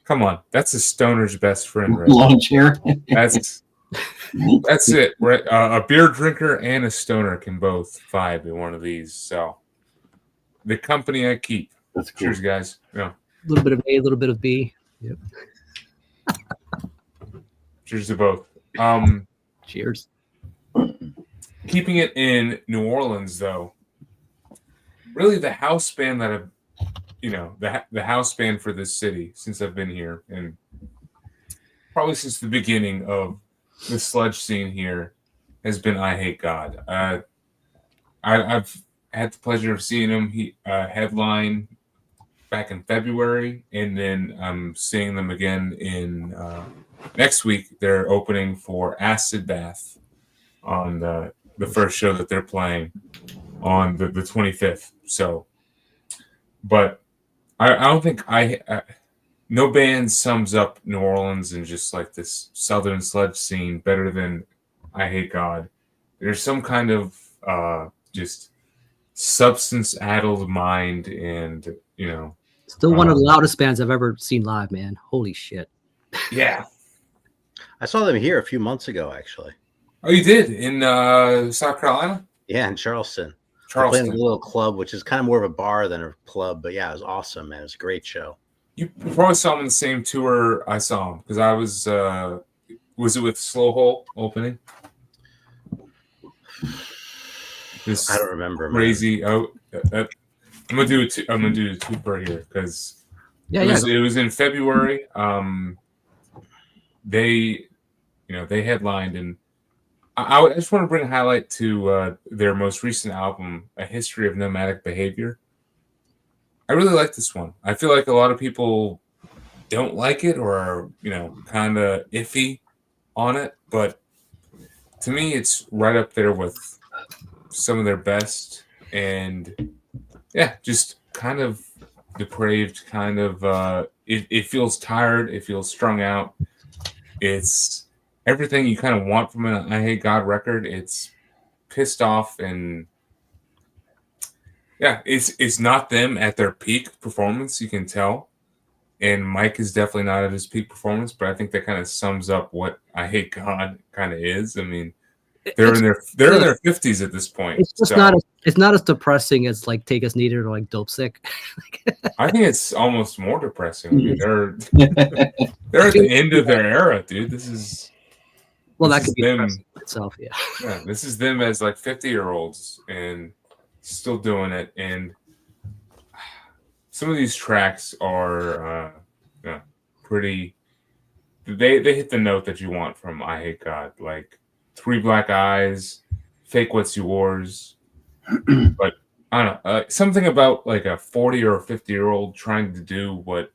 come on, that's a stoner's best friend, right? Lawn chair. That's it. Right? A beer drinker and a stoner can both vibe in one of these. So the company I keep. That's cool. Cheers, guys. Yeah. A little bit of A, a little bit of B. Yep. Cheers to both. Cheers. Keeping it in New Orleans, though, really the house band that I've, the house band for this city since I've been here, and probably since the beginning of the sludge scene here, has been I Hate God. I've had the pleasure of seeing him headline back in February, and then I'm seeing them again in next week. They're opening for Acid Bath on the first show that they're playing on the 25th. So, but I don't think no band sums up New Orleans and just like this Southern sludge scene better than I Hate God. There's some kind of just substance-addled mind, and still one of the loudest bands I've ever seen live, man. Holy shit. Yeah. I saw them here a few months ago, actually. Oh, you did? In South Carolina? Yeah, in Charleston. Playing a little club, which is kind of more of a bar than a club, but yeah, it was awesome, man. It was a great show. You probably saw him on the same tour I saw him, because I was it with Slow Hole opening? This I don't remember. Crazy. Man. I'm gonna do it. I'm gonna do a two-per here because it was in February. They headlined, and I just want to bring a highlight to their most recent album, A History of Nomadic Behavior. I really like this one. I feel like a lot of people don't like it or are, kind of iffy on it, but to me, it's right up there with some of their best, and yeah, just kind of depraved, kind of it feels tired, it feels strung out. It's everything you kind of want from an I Hate God record. It's pissed off, and yeah, it's not them at their peak performance, you can tell. and Mike is definitely not at his peak performance, but I think that kind of sums up what I Hate God kind of is. I mean, they're in their 50s at this point. It's just not as depressing as like Take Us Needed or like Dope Sick. I think it's almost more depressing. I mean, they're at the end of their era, dude. This that could be them itself, yeah. This is them as like 50-year-olds and still doing it. And some of these tracks are pretty. They hit the note that you want from I Hate God, like 3 Black Eyes, Fake What's Yours. But I don't know, something about like a 40 or 50-year-old trying to do what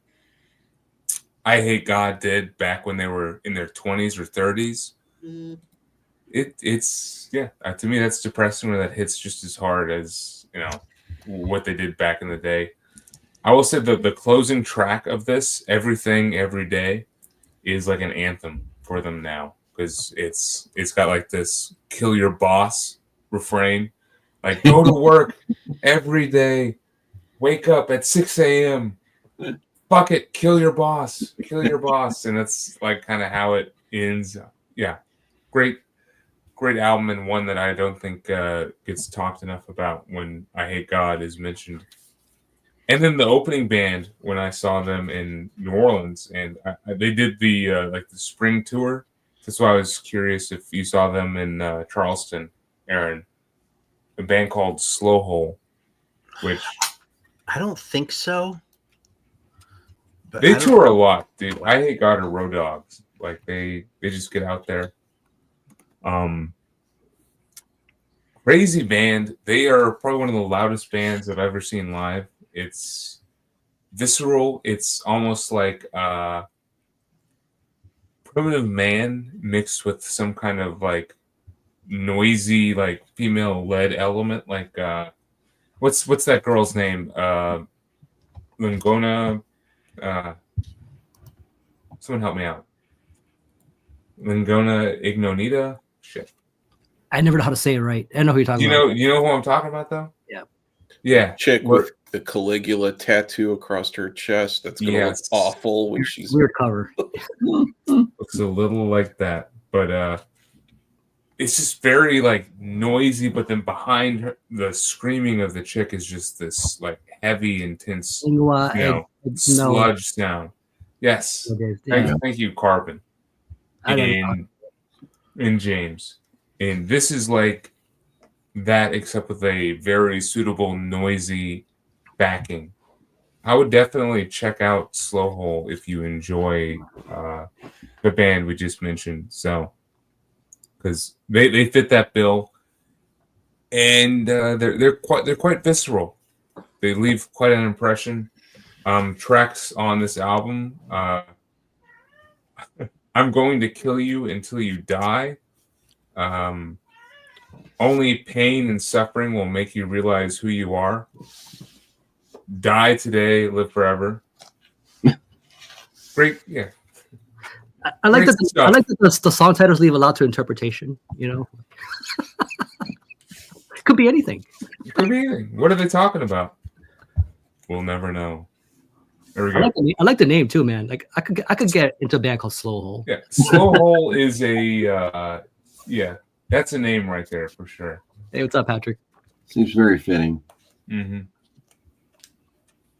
I Hate God did back when they were in their 20s or 30s. It's to me that's depressing, or that hits just as hard as what they did back in the day. I will say the closing track of this, Everything Every Day, is like an anthem for them now, because it's got like this kill your boss refrain, like go to work every day, wake up at 6 a.m. Fuck it, kill your boss, and that's like kind of how it ends. Yeah, great album, and one that I don't think gets talked enough about when I Hate God is mentioned. And then the opening band, when I saw them in New Orleans, and they did the like the spring tour. That's why I was curious if you saw them in Charleston, Aaron. A band called Slow Hole, which I don't think so. But they tour a lot, dude. I Hate God are road dogs. Like they just get out there. Crazy band. They are probably one of the loudest bands I've ever seen live. It's visceral. It's almost like Primitive Man mixed with some kind of like noisy, like female-led element. Like what's that girl's name? Lingona. Someone help me out. Lingona Ignonita. Shit. I never know how to say it right. I know who you're talking about. You know who I'm talking about, though? Yeah. Yeah. Chick with the Caligula tattoo across her chest. That's going to look awful when she's... Weird cover. Looks a little like that. But it's just very, like, noisy, but then behind her, the screaming of the chick is just this, like, heavy, intense, sludge sound. Yes. Thank you, Carbon. And James. And this is like that, except with a very suitable, noisy backing. I would definitely check out Slow Hole if you enjoy the band we just mentioned. So, because they fit that bill, and they're quite visceral. They leave quite an impression. Tracks on this album: "I'm Going to Kill You Until You Die." Only pain and suffering will make you realize who you are. Die today, live forever. Great, yeah. I like that. I like that the song titles leave a lot to interpretation. Could be anything. It could be anything. What are they talking about? We'll never know. There we go. I like the name too, man. Like I could get into a band called Slow Hole. Yeah, Slow Hole is a that's a name right there for sure. Hey, what's up, Patrick? Seems very fitting. Mm-hmm.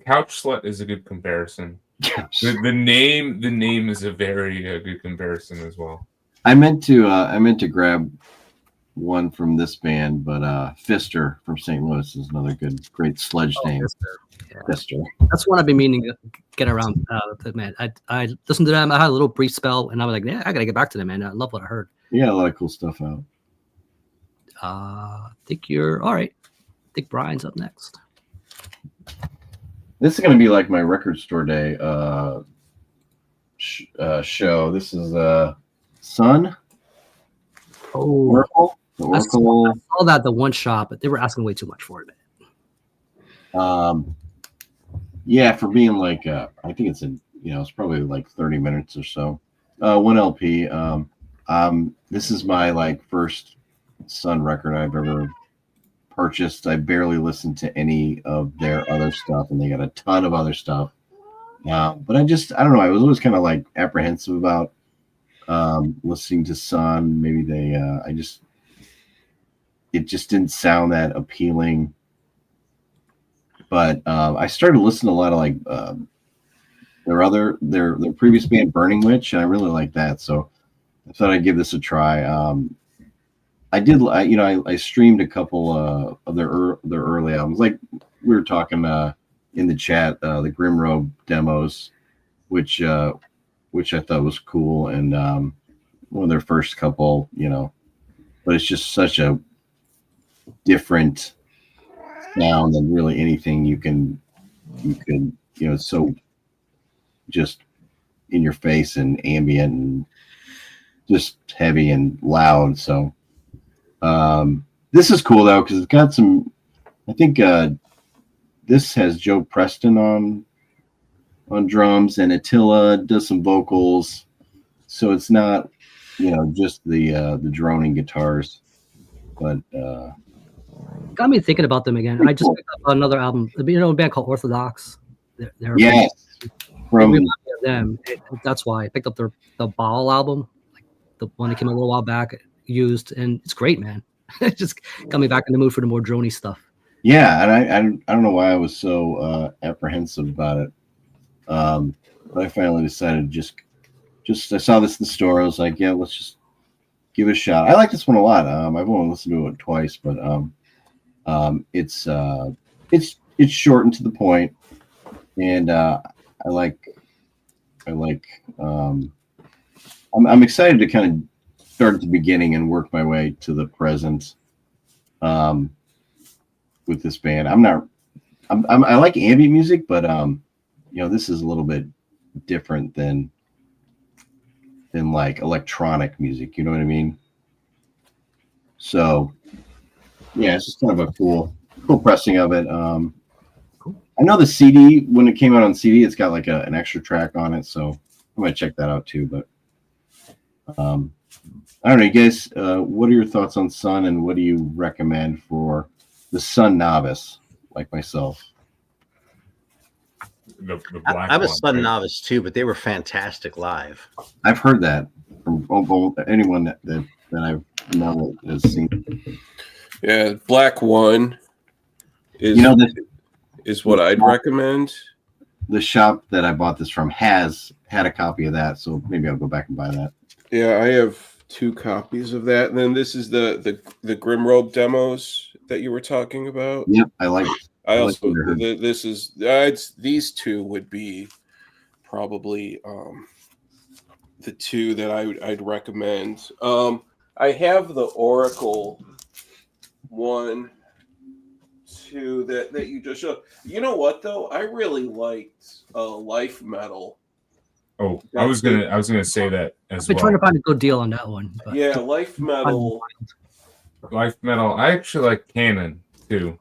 Couch Slut is a good comparison. The name is a very good comparison as well. I meant to grab one from this band, but Fister from St. Louis is another great sludge name. Fister. That's one I've been meaning to get around to, man. I listened to them. I had a little brief spell, and I was like, yeah, I gotta get back to them, man. I love what I heard. Yeah, a lot of cool stuff out. I think you're all right. I think Brian's up next. This is going to be like my record store day show. This is Sun. Oh, Oracle. The Oracle. I saw that the one shop, but they were asking way too much for it, man. Yeah, for being like I think it's it's probably like 30 minutes or so. One LP. This is my like first Sun record I've ever purchased. I barely listened to any of their other stuff, and they got a ton of other stuff. But I don't know. I was always kind of like apprehensive about listening to Sun. Maybe it just didn't sound that appealing. But I started listening to a lot of like their previous band, Burning Witch, and I really like that. So I thought I'd give this a try. I streamed a couple of their early albums, like we were talking in the chat, the Grim Robe demos, which I thought was cool, and one of their first couple, but it's just such a different sound than really anything you can it's so just in your face and ambient and just heavy and loud. So this is cool though, because it's got some, I think this has Joe Preston on drums, and Attila does some vocals, so it's not just the droning guitars, but got me thinking about them again. I just picked up another album, a band called Orthodox. They're yes, from them. That's why I picked up the Baal album, like the one that came a little while back, used, and it's great, man. It just got me back in the mood for the more drony stuff. Yeah, and I don't know why I was so apprehensive about it, but I finally decided just I saw this in the store. I was like, yeah, let's just give it a shot. I like this one a lot. I've only listened to it twice, but it's short and to the point, and I'm excited to kind of start at the beginning and work my way to the present with this band. I like ambient music, but this is a little bit different than like electronic music, you know what I mean? So yeah, it's just kind of a cool pressing of it. I know the CD, when it came out on CD, it's got like an extra track on it, so I might check that out too. But I don't know, you guys, what are your thoughts on Sun, and what do you recommend for the Sun novice like myself? I'm a Sun novice too, but they were fantastic live. I've heard that from anyone that I've known that has seen. Yeah, Black One is is what I'd recommend. The shop that I bought this from had a copy of that, so maybe I'll go back and buy that. Yeah, I have 2 copies of that, and then this is the Grim Robe demos that you were talking about. Yep, I like. This is these 2 would be probably the 2 that I'd recommend. I have the Oracle 1, 2 that you just showed. You know what though? I really liked Life Metal. Oh, I was gonna say that as well. I've been trying to find a good deal on that one. But yeah, Life Metal. Life Metal. I actually like Canon too.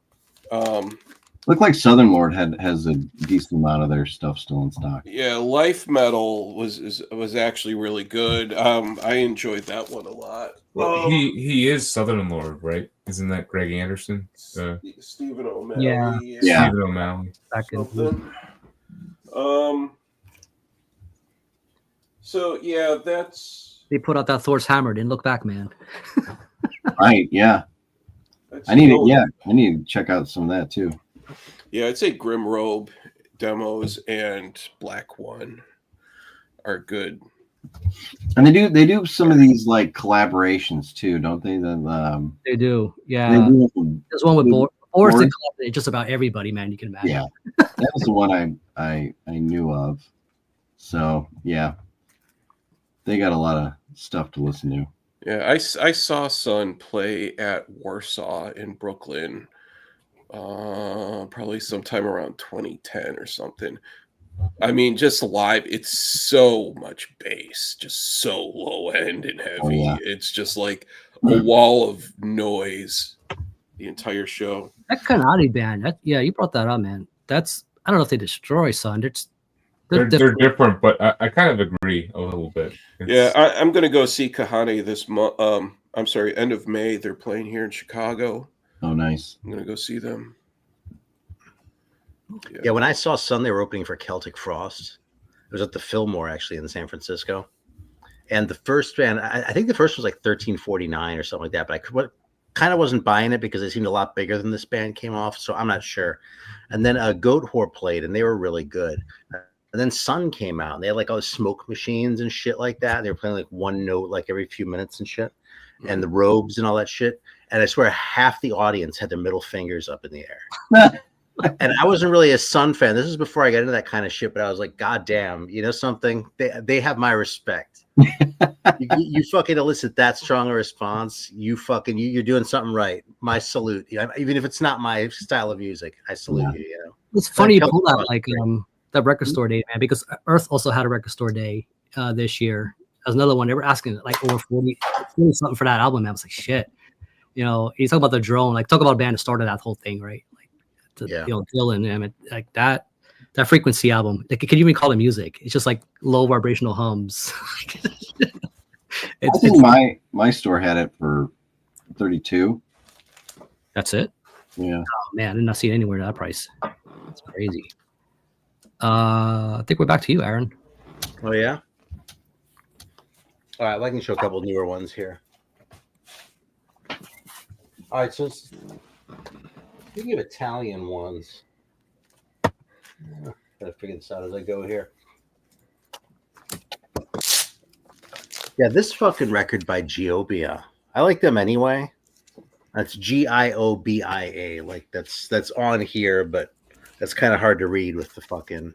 Looked like Southern Lord has a decent amount of their stuff still in stock. Yeah, Life Metal was actually really good. I enjoyed that one a lot. Well, he is Southern Lord, right? Isn't that Greg Anderson? Stephen O'Malley. Yeah. Stephen O'Malley. So yeah, they put out that Thor's Hammer. Didn't look back, man. Right. Yeah. I need to check out some of that too. Yeah, I'd say Grim Robe demos and Black One are good. And they do some of these like collaborations too, don't they? They do. Yeah. There's one with Boris that collaborated just about everybody, man. You can imagine. Yeah, that was the one I knew of. So yeah, they got a lot of stuff to listen to. Yeah, I saw Sun play at Warsaw in Brooklyn. Probably sometime around 2010 or something. I mean, just live, it's so much bass, just so low end and heavy. Oh, yeah. It's just like a wall of noise the entire show. That Kanadi band, you brought that up, man. I don't know if they destroy Sun. They're different, but I kind of agree a little bit. I'm gonna go see Kahane this month. I'm sorry, end of May. They're playing here in Chicago. Oh, nice. I'm gonna go see them. Yeah, when I saw Sun, they were opening for Celtic Frost. It was at the Fillmore, actually, in San Francisco. And the first band, I think the first was like 1349 or something like that, but kind of wasn't buying it because they seemed a lot bigger than this band came off, so I'm not sure. And then Goat Whore played, and they were really good. And then Sun came out, and they had like all the smoke machines and shit like that. They were playing like one note like every few minutes and shit, and the robes and all that shit. And I swear half the audience had their middle fingers up in the air. And I wasn't really a Sun fan. This is before I got into that kind of shit, but I was like, God damn, you know something? They have my respect. you fucking elicit that strong a response. You're doing something right. My salute. Even if it's not my style of music, I salute you. You know, it's funny you pull that like that record store day, man, because Earth also had a record store day this year. That was another one. They were asking like over 40 something for that album. Man. I was like, shit. You know, you talk about the drone, like talk about a band that started that whole thing, right? You know, Dylan, I mean, like that Frequency album. Like, can you even call it music? It's just like low vibrational hums. I think my store had it for 32. That's it. Yeah. Oh man, I did not see it anywhere at that price. That's crazy. I think we're back to you, Aaron. Oh yeah. All right, I can show a couple newer ones here. All right, so speaking of Italian ones, gotta figure this out as I go here. Yeah, this fucking record by Giobia. I like them anyway. That's Giobia. Like that's on here, but that's kind of hard to read with the fucking,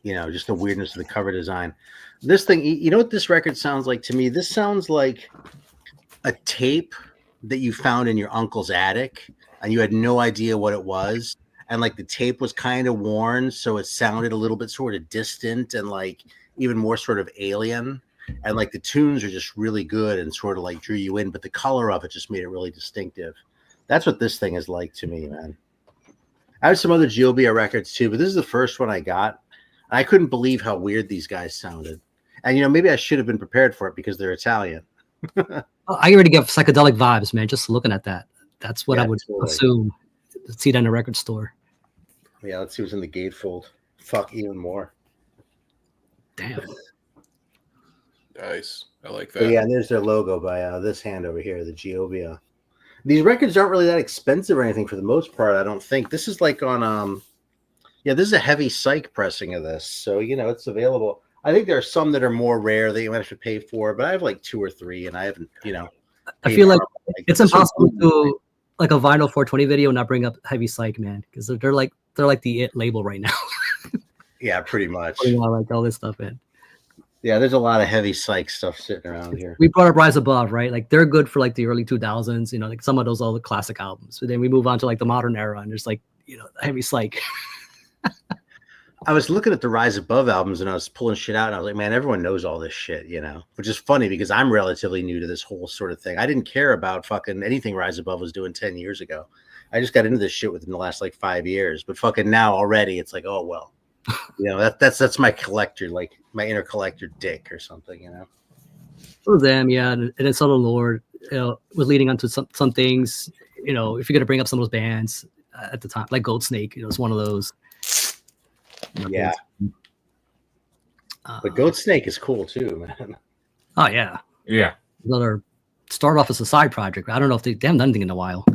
you know, just the weirdness of the cover design. This thing, you know what this record sounds like to me? This sounds like a tape that you found in your uncle's attic and you had no idea what it was. And like the tape was kind of worn, so it sounded a little bit sort of distant and like even more sort of alien. And like the tunes are just really good and sort of like drew you in, but the color of it just made it really distinctive. That's what this thing is like to me, man. I have some other Giobia records too, but this is the first one I got. I couldn't believe how weird these guys sounded. And, you know, maybe I should have been prepared for it because they're Italian. I already get psychedelic vibes, man, just looking at that. That's what I would assume. See that in a record store. Yeah, let's see what's in the gatefold. Fuck, even more. Damn. Nice. I like that. But yeah, and there's their logo by this hand over here, the Giobia. These records aren't really that expensive or anything for the most part, I don't think. This is like on, yeah, this is a heavy psych pressing of this. So, you know, it's available. I think there are some that are more rare that you might have to pay for, but I have like 2 or 3 and I haven't, you know. I feel like it's impossible to like a vinyl 420 video and not bring up heavy psych, man, because they're like the it label right now. Yeah, pretty much. Like all this stuff in. Yeah, there's a lot of heavy psych stuff sitting around here. We brought up Rise Above, right? Like they're good for like the early 2000s, you know, like some of those all the classic albums. But then we move on to like the modern era and there's like, you know, heavy psych. I was looking at the Rise Above albums and I was pulling shit out and I was like, man, everyone knows all this shit, you know, which is funny because I'm relatively new to this whole sort of thing. I didn't care about fucking anything Rise Above was doing 10 years ago. I just got into this shit within the last like 5 years, but fucking now already it's like, oh, well, you know, that's my collector, like my inner collector dick or something, you know? For them, yeah. And then Southern Lord, you know, was leading onto some things, you know, if you're going to bring up some of those bands at the time, like Gold Snake, you know, it's one of those. Yeah. But Goat Snake is cool too, man. Oh yeah. Yeah. Another start off as a side project. I don't know if they haven't done anything in a while.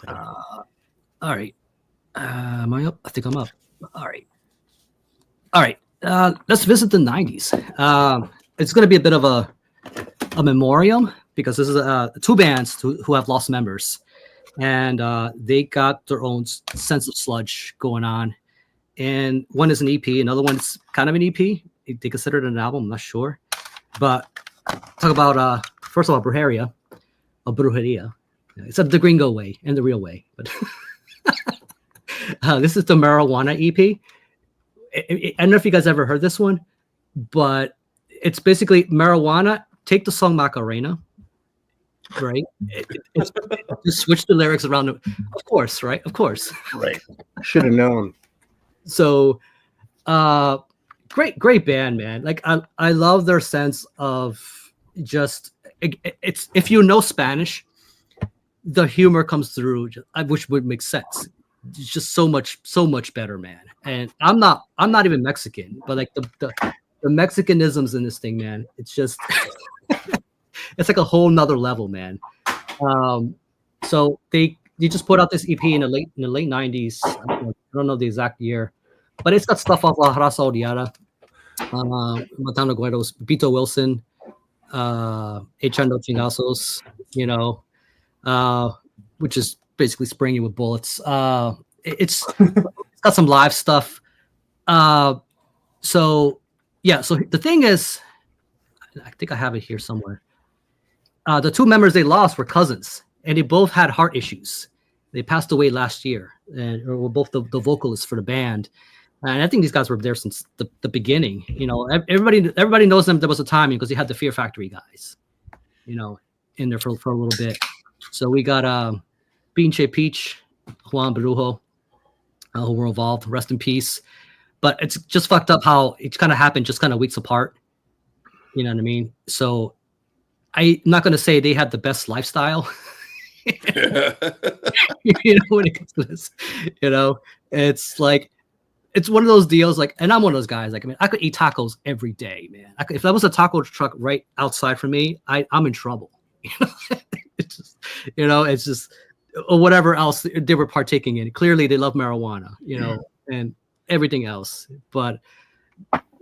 All right. Am I up? I think I'm up. All right. Let's visit the 90s. It's going to be a bit of a memoriam because this is 2 bands who have lost members. And they got their own sense of sludge going on. And one is an EP, another one's kind of an EP. They consider it an album, I'm not sure. But talk about, first of all, Brujeria. It's the gringo way and the real way. But this is the Marijuana EP. I don't know if you guys ever heard this one, but it's basically Marijuana. Take the song Macarena. Right, just switch the lyrics around. Of course, right? Of course, right. Should have known. So, great band, man. Like I love their sense of just it's if you know Spanish, the humor comes through, which would make sense. It's just so much better, man. And I'm not even Mexican, but like the Mexicanisms in this thing, man, it's just it's like a whole nother level, man. So they just put out this EP in the late 90s. I don't know the exact year, but it's got stuff off La Raza Odiada, Matando Gueros, Pito Wilson, Echando Chingazos, you know, which is basically spraying you with bullets. It's got some live stuff. So the thing is, I think I have it here somewhere. The two members they lost were cousins, and they both had heart issues. They passed away last year, and were both the vocalists for the band. And I think these guys were there since the beginning. You know, everybody knows them. There was a timing because they had the Fear Factory guys, you know, in there for a little bit. So we got Pinche Peach, Juan Brujo, who were involved. Rest in peace. But it's just fucked up how it kind of happened just kind of weeks apart. You know what I mean? So I'm not going to say they had the best lifestyle. You know, when it comes to this, you know, it's like, it's one of those deals. Like, and I'm one of those guys. Like, I mean, I could eat tacos every day, man. If there was a taco truck right outside from me, I'm in trouble. You know, it's just, you know, it's just, or whatever else they were partaking in. Clearly, they love marijuana, you know, and everything else. But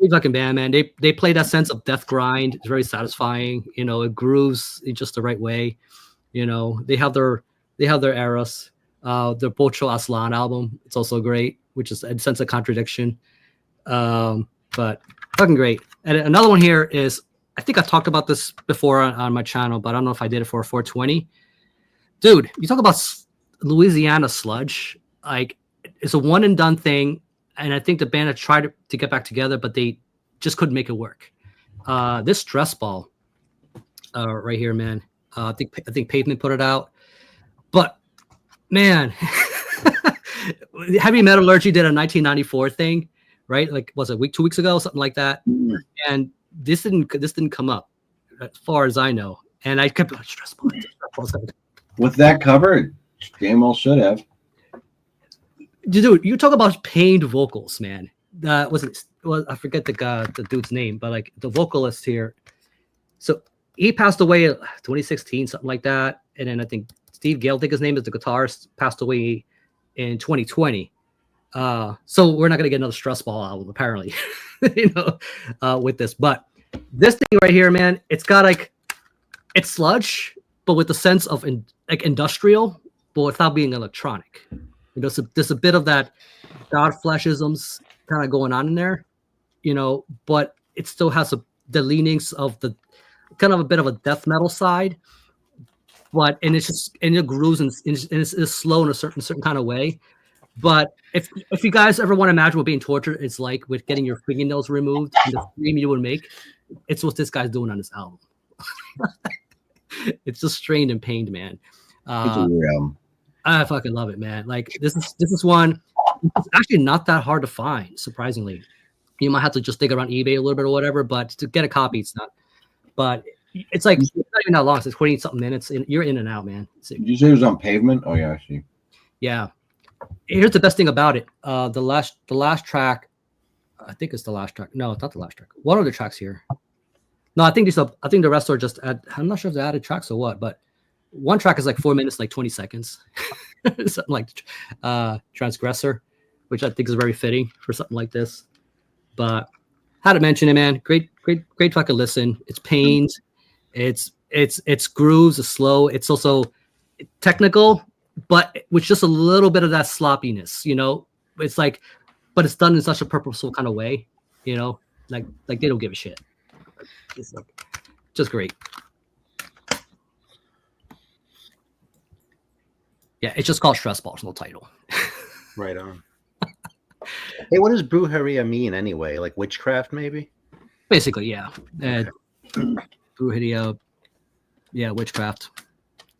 fucking band, man. They play that sense of death grind. It's very satisfying. You know, it grooves in just the right way. You know, they have their eras. The Pocho Aslan album, it's also great, which is a sense of contradiction. But fucking great. And another one here is, I think I've talked about this before on my channel, but I don't know if I did it for 420. Dude, you talk about Louisiana sludge. Like, it's a one and done thing. And I think the band had tried to get back together, but they just couldn't make it work. This Stress Ball right here, man. I think Pavement put it out. But man, Heavy Metallurgy did a 1994 thing, right? Like, was it 2 weeks ago, something like that? And this didn't come up, as far as I know. And I kept like, Stress Ball. With that cover, it damn well should have. Dude, you talk about pained vocals, man. I forget the dude's name, but like the vocalist here. So he passed away in 2016, something like that. And then I think Steve Gale, I think his name is the guitarist, passed away in 2020. So we're not gonna get another Stress Ball album, apparently, you know, with this. But this thing right here, man, it's got like, it's sludge, but with the sense of like industrial, but without being electronic. You know, so there's a bit of that Godfleshisms kind of going on in there, you know, but it still has the leanings of the kind of a bit of a death metal side, but and it grooves and it's slow in a certain kind of way. But if you guys ever want to imagine what being tortured is like with getting your fingernails removed and the scream you would make, it's what this guy's doing on this album. It's just strained and pained, man. I fucking love it, man. Like this is one. It's actually not that hard to find, surprisingly. You might have to just dig around eBay a little bit or whatever, but to get a copy, it's not. But it's like it's not even that long. It's 20 something minutes. You're in and out, man. Did you say it was on Pavement? Oh yeah, I see. Yeah. Here's the best thing about it. The last track, I think it's the last track. No, it's not the last track. One of the tracks here. No, I think the rest are just. I'm not sure if they added tracks or what, but. One track is like 4 minutes, like 20 seconds, something like Transgressor, which I think is very fitting for something like this. But had to mention it, man. Great fucking listen. It's pained. It's grooves. It's slow. It's also technical, but with just a little bit of that sloppiness. You know, it's like, but it's done in such a purposeful kind of way. You know, like they don't give a shit. It's like just great. Yeah, it's just called Stress Balls, no title. Right on. Hey, what does brujeria mean anyway? Like witchcraft, maybe? Basically, yeah. Brujeria, yeah, witchcraft.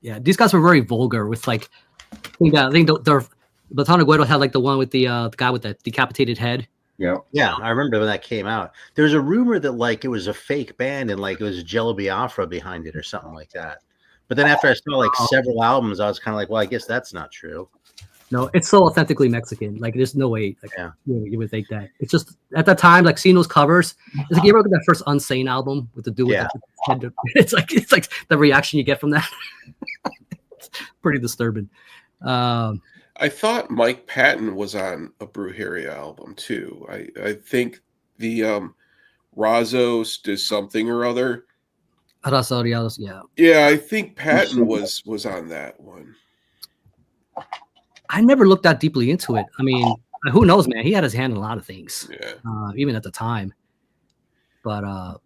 Yeah, these guys were very vulgar with like, I think the Batana Guedo had like the one with the guy with the decapitated head. Yeah. Yeah, I remember when that came out. There was a rumor that like it was a fake band and like it was Jello Biafra behind it or something like that. But then after I saw like several albums, I was kind of like, well, I guess that's not true. No, it's so authentically Mexican. Like, there's no way. Like, Yeah. you would think that. It's just at that time, like seeing those covers. It's like you ever look at that first Unsane album with the dude with the, it's like the reaction you get from that. It's pretty disturbing. I thought Mike Patton was on a Brujeria album too. I think the Razos does something or other. Yeah. Yeah, I think Patton was on that one. I never looked that deeply into it. I mean, who knows, man? He had his hand in a lot of things, even at the time. But a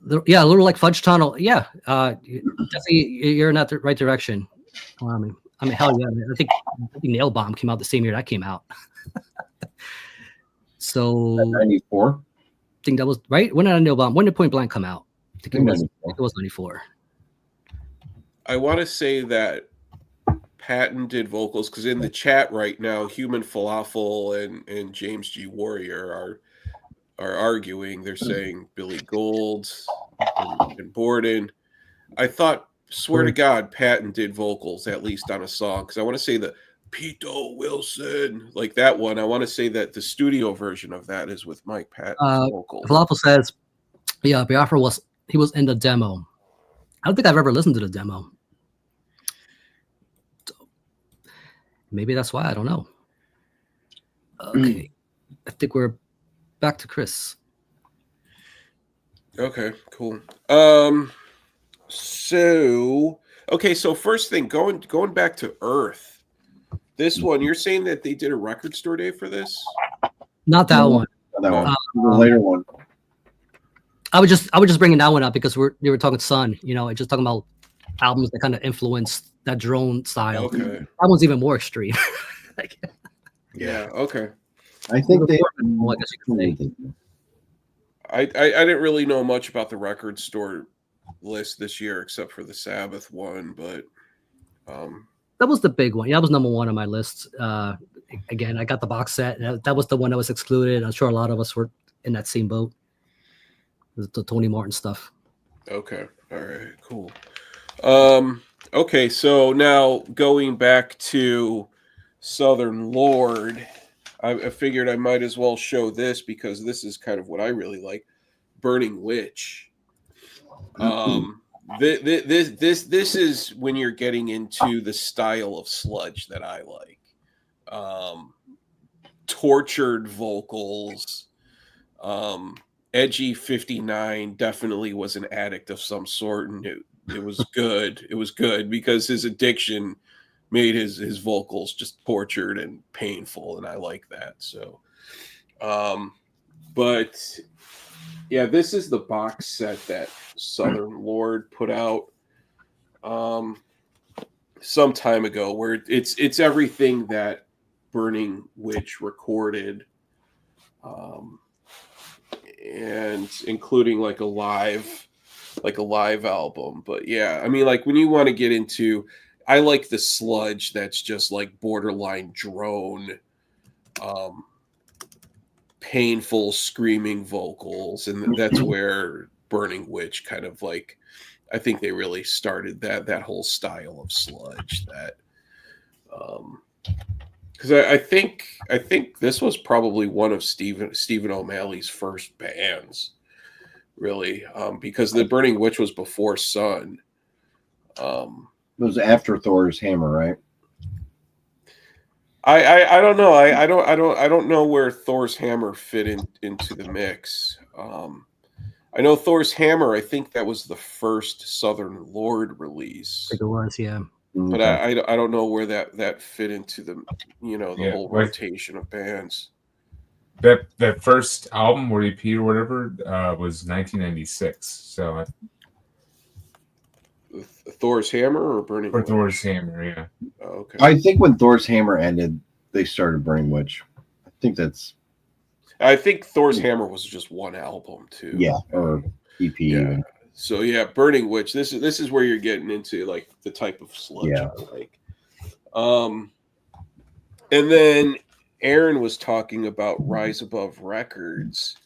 little like Fudge Tunnel. Yeah, definitely you're in that right direction. I mean, hell yeah. Man. I think Nail Bomb came out the same year that came out. So 94. I think that was right. When did Nail Bomb? When did Point Blank come out? I think it was 94. I want to say that Patton did vocals because in the chat right now, Human Falafel and James G. Warrior are arguing. They're saying Billy Gold and Borden. I thought, swear to God, Patton did vocals at least on a song because I want to say the Pito Wilson, like that one. I want to say that the studio version of that is with Mike Patton's vocals. Falafel says, yeah, Biafra was in the demo. I don't think I've ever listened to the demo. Maybe that's why. I don't know. Okay. I think we're back to Chris. Okay, cool. So first thing, going back to Earth. This one, you're saying that they did a record store day for this? Not that one. That one. The later one. I was just bringing that one up because we were talking Sun, just talking about albums that kind of influenced that drone style. Okay. That one's even more extreme. Yeah. Okay. I think they. I didn't really know much about the record store list this year except for the Sabbath one, but that was the big one. Yeah, that was number one on my list. Again, I got the box set. That was the one that was excluded. I'm sure a lot of us were in that same boat. The Tony Martin stuff. Okay. All right. Cool. Okay. So now going back to Southern Lord, I figured I might as well show this because this is kind of what I really like. Burning Witch. This is when you're getting into the style of sludge that I like. Tortured vocals. Edgy 59 definitely was an addict of some sort, and it was good. It was good because his addiction made his vocals just tortured and painful, and I like that. So, but yeah, this is the box set that Southern Lord put out some time ago, where it's everything that Burning Witch recorded, and including like a live album. But yeah, I mean, like when you want to get into, I like the sludge that's just like borderline drone, painful screaming vocals, and that's where Burning Witch kind of like, I think they really started that whole style of sludge. That because I think this was probably one of Stephen O'Malley's first bands, really, because the Burning Witch was before Sun. It was after Thor's Hammer, right? I don't know. I don't know where Thor's Hammer fit into the mix. I know Thor's Hammer. I think that was the first Southern Lord release. I think it was, yeah. But I don't know where that fit into the the whole rotation of bands. That first album or EP or whatever was 1996. So Thor's Hammer or Burning Witch? Thor's Hammer, yeah. Oh, okay. I think when Thor's Hammer ended, they started Burning Witch. I think Thor's Hammer was just one album too. Yeah, or EP. Yeah. So yeah, Burning Witch. This is where you're getting into like the type of sludge I like. And then Aaron was talking about Rise Above Records.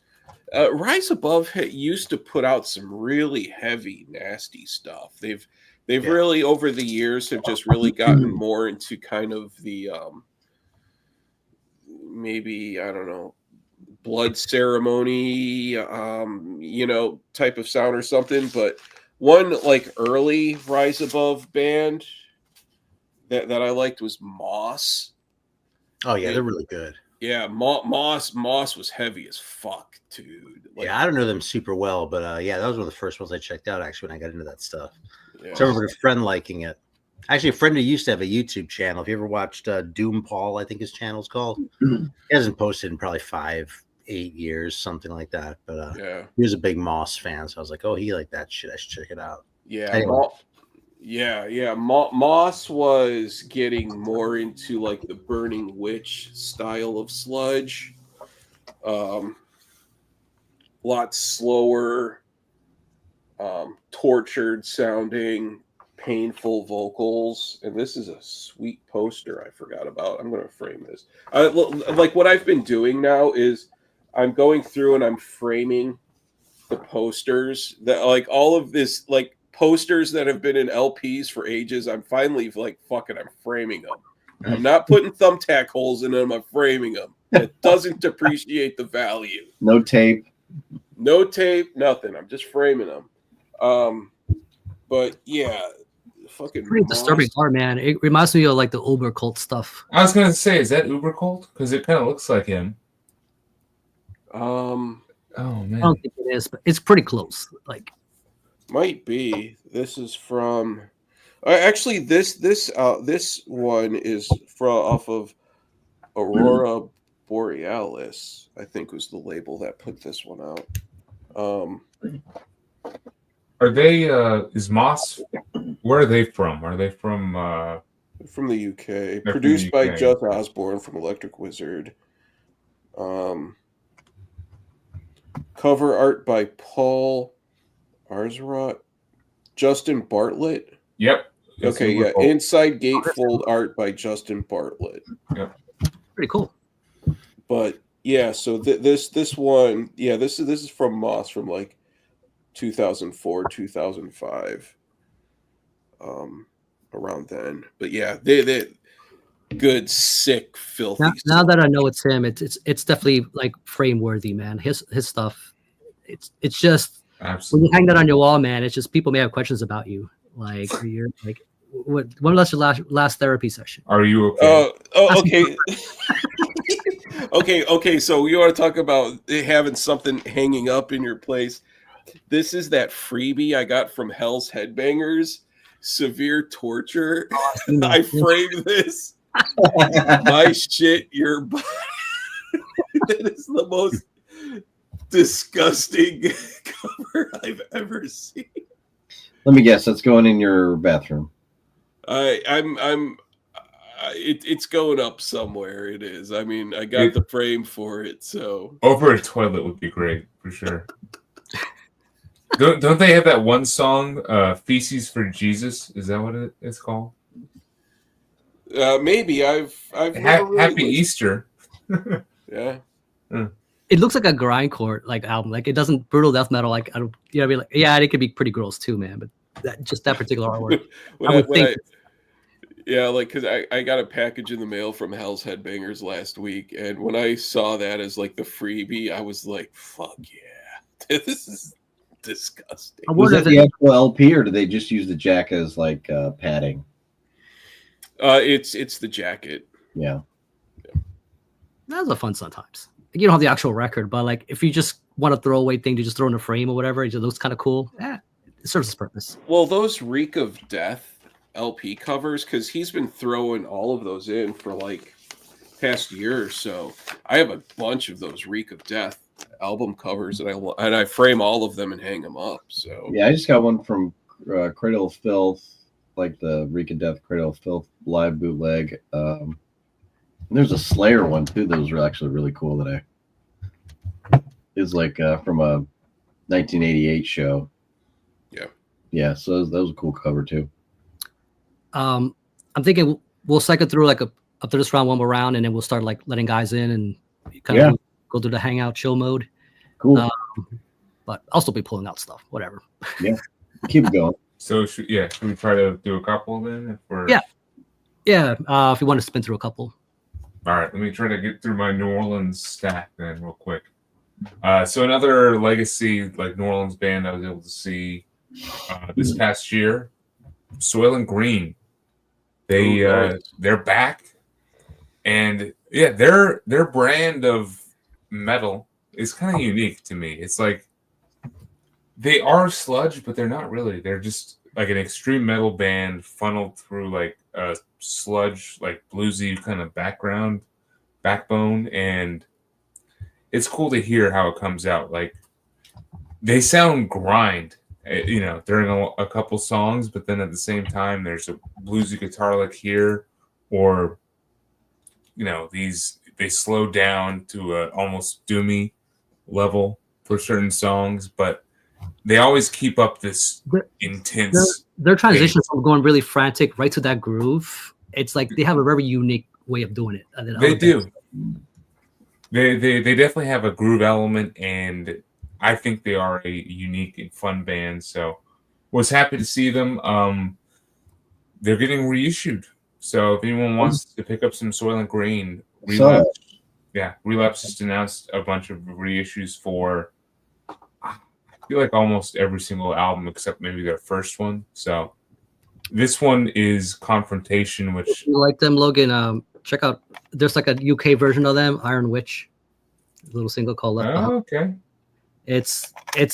Rise Above used to put out some really heavy, nasty stuff. They've really over the years have just really gotten more into kind of the maybe, I don't know, blood ceremony, type of sound or something. But one like early Rise Above band that I liked was Moss. Oh yeah, they're really good. Yeah, Moss was heavy as fuck, dude. Like, yeah, I don't know them super well, but yeah, those were the first ones I checked out actually when I got into that stuff. yeah. So I remember a friend liking it. Actually, a friend who used to have a YouTube channel. If you ever watched Doom Paul, I think his channel's called. He hasn't posted in probably 5-8 years, something like that. But he was a big Moss fan, so I was like, oh, he liked that shit. I should check it out. Yeah, anyway. Moss was getting more into like the Burning Witch style of sludge. Lot slower, tortured sounding, painful vocals. And this is a sweet poster I forgot about. I'm going to frame this. Like what I've been doing now is I'm going through and I'm framing the posters that like all of this, like posters that have been in LPs for ages. I'm finally like, fuck it, I'm framing them. I'm not putting thumbtack holes in them. I'm framing them. It doesn't depreciate the value. No tape. No tape, nothing. I'm just framing them. But yeah, fucking pretty disturbing art, man. It reminds me of like the Uber cult stuff. I was gonna say, is that Uber cult? Because it kind of looks like him. Oh man, I don't think it is, but it's pretty close. Like, might be. This is from. Actually, this one is off of Aurora Borealis. I think was the label that put this one out. Are they? Is Moss? Where are they from? Are they from? From the UK. From Produced the UK. by Jeff Osborne from Electric Wizard. Cover art by Paul Arzarot. Justin Bartlett. Yep. Okay, yeah. Inside Gatefold art by Justin Bartlett. Yep. pretty cool. But yeah, so this one, yeah, this is from Moss from like 2004, 2005, around then. But yeah, they good, sick, filthy. Now that I know it's him, it's definitely like frame worthy, man. His stuff, it's just Absolutely. when you hang that on your wall, man. It's just people may have questions about you, like you're like, when was your last therapy session? Are you okay? Okay. okay. So you want to talk about having something hanging up in your place? This is that freebie I got from Hell's Headbangers. Severe torture. I framed this. My shit, your body. That is the most disgusting cover I've ever seen. Let me guess. That's going in your bathroom. It's going up somewhere. It is. I mean, I got the frame for it, so Over a toilet would be great for sure. Don't they have that one song, "Feces for Jesus"? Is that what it's called? maybe I've never really Happy listened. Easter. Yeah. It looks like a grindcore like album. Like it doesn't brutal death metal. Like I don't, you know, what I mean, like yeah, it could be pretty gross too, man. But that particular artwork, because I got a package in the mail from Hell's Headbangers last week, and when I saw that as like the freebie, I was like, "Fuck yeah, this is disgusting." Was that the actual LP, or did they just use the jack as like padding? It's the jacket. Yeah, that's a fun sometimes. You don't have the actual record, but like if you just want a throwaway thing to just throw in a frame or whatever, it looks kind of cool. Yeah, it serves its purpose. Well, those Reek of Death LP covers, because he's been throwing all of those in for like past year or so. I have a bunch of those Reek of Death album covers, and I frame all of them and hang them up. So yeah, I just got one from Cradle of Filth, like the Reek of Death Cradle of Filth live bootleg. And there's a Slayer one too. Those were actually really cool. That is like from a 1988 show. Yeah. So that was a cool cover too. I'm thinking we'll cycle through like up to this round one more round, and then we'll start like letting guys in and kind of go through the hangout chill mode. Cool. But I'll still be pulling out stuff. Whatever. Keep it going. So should we try to do a couple then? If we're... Yeah. If you want to spin through a couple. All right, let me try to get through my New Orleans stack then real quick. So another legacy like New Orleans band I was able to see this past year, Soil and Green. They're back, and their brand of metal is kind of unique to me. It's like they are sludge, but they're not really. They're just like an extreme metal band funneled through like a sludge, like bluesy kind of backbone, and it's cool to hear how it comes out. Like they sound grind, during a couple songs, but then at the same time, there's a bluesy guitar lick here, or they slow down to a almost doomy level for certain songs, but they always keep up this intense. Their transition from going really frantic right to that groove. It's like they have a very unique way of doing it. They do. They definitely have a groove element, and I think they are a unique and fun band. So was happy to see them. They're getting reissued. So if anyone wants to pick up some Soil and Green, Relapse just announced a bunch of reissues for I feel like almost every single album except maybe their first one. So this one is Confrontation, which if you like them, Logan. Check out. There's like a UK version of them, Iron Witch, a little single called Left Behind. Okay. It's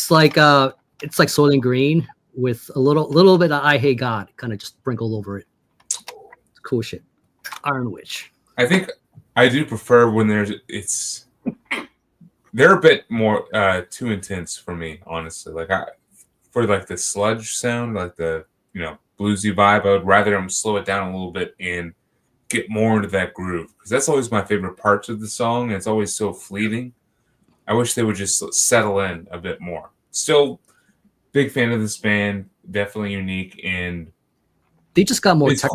like Soil and Green with a little bit of I Hate God kind of just sprinkled over it. It's cool shit. Iron Witch. I think I do prefer when they're a bit more too intense for me, honestly. Like for like the sludge sound, like the bluesy vibe, I would rather them slow it down a little bit and get more into that groove, because that's always my favorite parts of the song, and it's always so fleeting. I wish they would just settle in a bit more. Still, big fan of this band, definitely unique, and they just got more. It's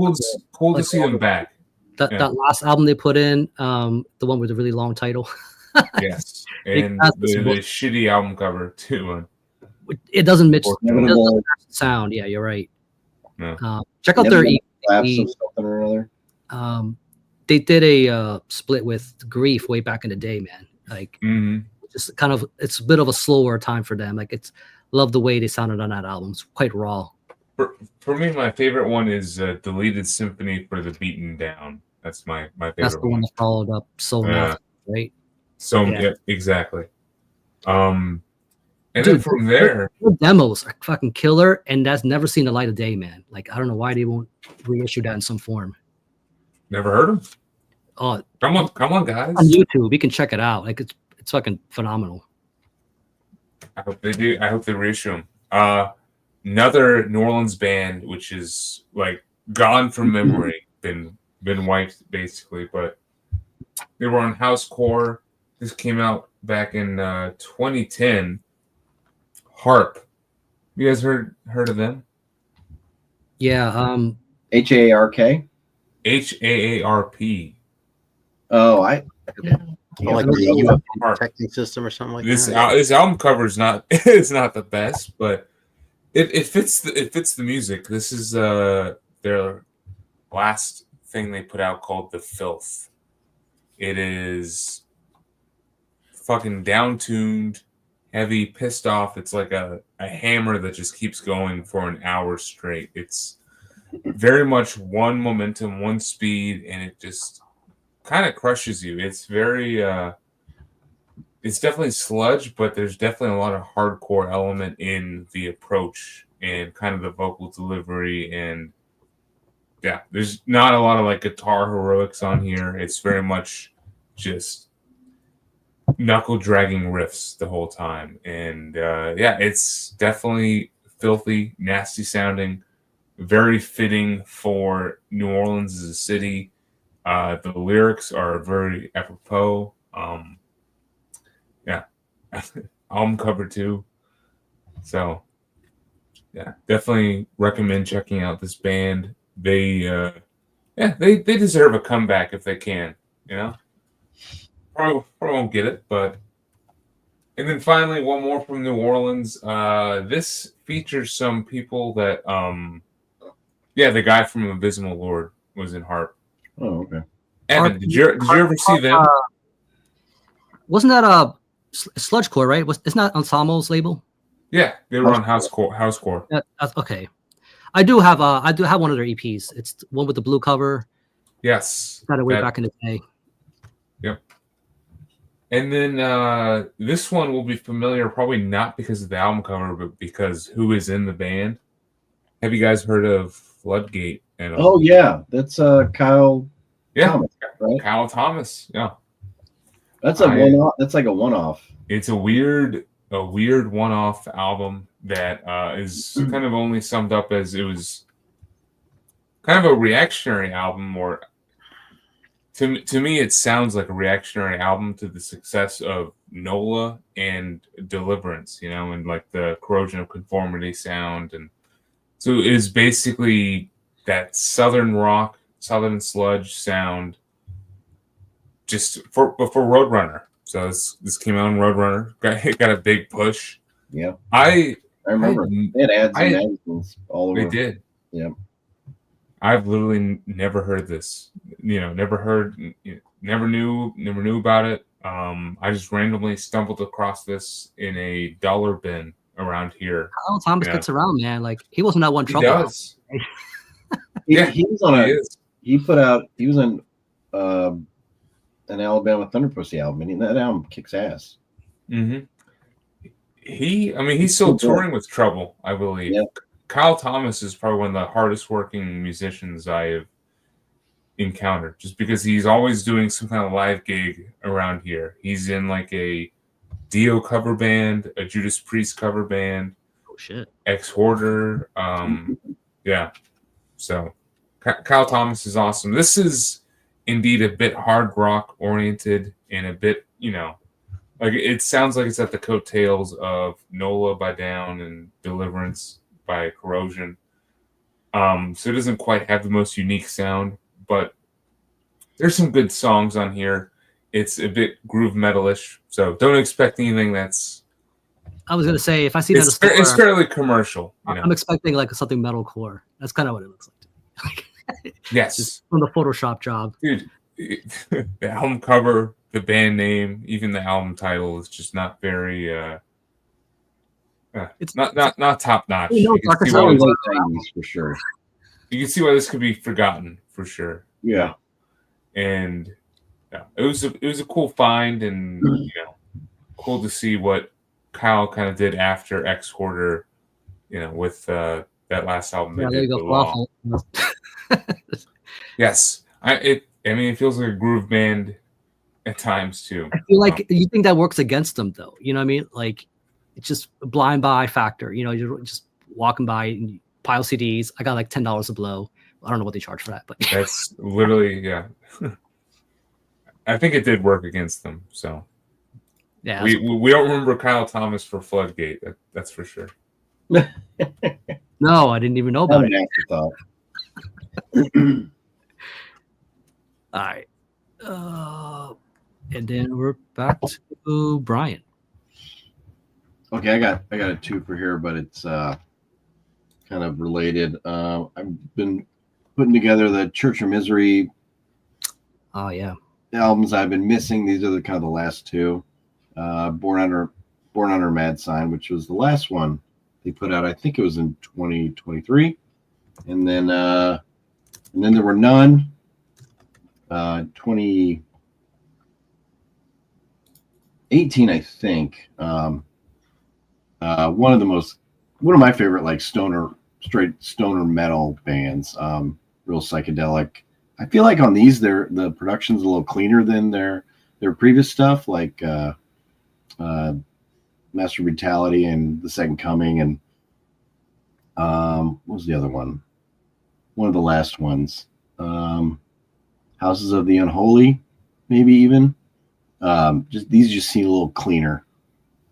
cool to see them back. That last album they put in, the one with the really long title. Yes, and the shitty album cover too. It doesn't match the sound. Yeah, you're right. No. Check out their EP. Something or other. They did a split with Grief way back in the day, man. Like, just kind of, it's a bit of a slower time for them. Like, love the way they sounded on that album. It's quite raw. For me, my favorite one is Deleted Symphony for the Beaten Down. That's my favorite. That's the one that followed up So Nothing, right? So yeah, exactly. And dude, then from there, their demos are fucking killer, and that's never seen the light of day, man. Like, I don't know why they won't reissue that in some form. Never heard of them. Oh, come on, guys! On YouTube, you can check it out. Like, it's fucking phenomenal. I hope they do. I hope they reissue them. Another New Orleans band, which is like gone from memory, been wiped basically, but they were on Housecore. This came out back in 2010. Harp. You guys heard of them? Yeah. HAARK? HAARP. Oh, like the detecting system or something like that. This album cover is not it's not the best, but it fits the music. This is their last thing they put out called The Filth. It is fucking down-tuned, heavy, pissed off. It's like a hammer that just keeps going for an hour straight. It's very much one momentum, one speed, and it just kind of crushes you. It's very it's definitely sludge, but there's definitely a lot of hardcore element in the approach and kind of the vocal delivery, and yeah, there's not a lot of like guitar heroics on here. It's very much just knuckle dragging riffs the whole time, and it's definitely filthy, nasty sounding, very fitting for New Orleans as a city. The lyrics are very apropos. Album cover too. So yeah, definitely recommend checking out this band. They deserve a comeback if they can. Probably won't get it, but And then finally, one more from New Orleans. This features some people that, the guy from Abysmal Lord was in Harp. Oh, okay. Evan, did you ever see them? Wasn't that Sludgecore, right? Isn't that Ensembles label? Yeah, they were on Housecore. That's okay. I do have one of their EPs. It's one with the blue cover. Yes. Got it way back in the day. Yep. And then this one will be familiar, probably not because of the album cover, but because who is in the band. Have you guys heard of Floodgate? Oh yeah, that's Kyle. Yeah, Thomas, right? Kyle Thomas. Yeah, that's a one-off. That's like a one-off. It's a weird one-off album that is kind of only summed up as it was kind of a reactionary album, or to me, it sounds like a reactionary album to the success of NOLA and Deliverance, and like the Corrosion of Conformity sound. And so it is basically that Southern rock, Southern sludge sound just for Roadrunner. So this came out on Roadrunner, got a big push. Yeah. I remember they had ads and magazines all over. They did. Yeah. I've literally never heard this. Never knew about it. I just randomly stumbled across this in a dollar bin around here. Kyle Thomas gets around, man. Like he wasn't that one trouble. He does. he was on he was on an Alabama Thunder Pussy album, and that album kicks ass. Mm-hmm. He's still touring with Trouble, I believe. Yeah. Kyle Thomas is probably one of the hardest working musicians I have encountered, just because he's always doing some kind of live gig around here. He's in like a Dio cover band, a Judas Priest cover band. Oh shit. Ex-Hoarder. Yeah. So Kyle Thomas is awesome. This is indeed a bit hard rock oriented and a bit, like it sounds like it's at the coattails of NOLA by Down and Deliverance by Corrosion. So it doesn't quite have the most unique sound, but there's some good songs on here. It's a bit groove metal-ish, so don't expect anything that's... I was going to say, if I see that... It's fairly commercial. I'm expecting like something metalcore. That's kind of what it looks like. Yes. Just from the Photoshop job. Dude, the album cover, the band name, even the album title is just not very... it's not top notch. For sure. You can see why this could be forgotten for sure. Yeah, and it was a cool find, and cool to see what Kyle kind of did after Ex-Hoarder, with that last album. Yeah, there you go. Yes, it feels like a groove band at times too. I feel like you think that works against them, though. You know what I mean? Like. It's just a blind buy factor. You're just walking by and you pile CDs. I got like $10 a blow. I don't know what they charge for that, but that's literally, yeah. I think it did work against them. So yeah, we don't remember Kyle Thomas for Floodgate. That's for sure. No, I didn't even know about it. All right. And then we're back to Brian. Okay, I got a two for here, but it's kind of related. I've been putting together the Church of Misery. Oh yeah, albums I've been missing. These are the last two. Born Under Mad Sign, which was the last one they put out. I think it was in 2023, and then there were none. 2018, I think. One of my favorite straight stoner metal bands, real psychedelic. I feel like on these the production's a little cleaner than their previous stuff, like Master Brutality and The Second Coming, and what was the other one? One of the last ones, Houses of the Unholy, maybe even. These just seem a little cleaner.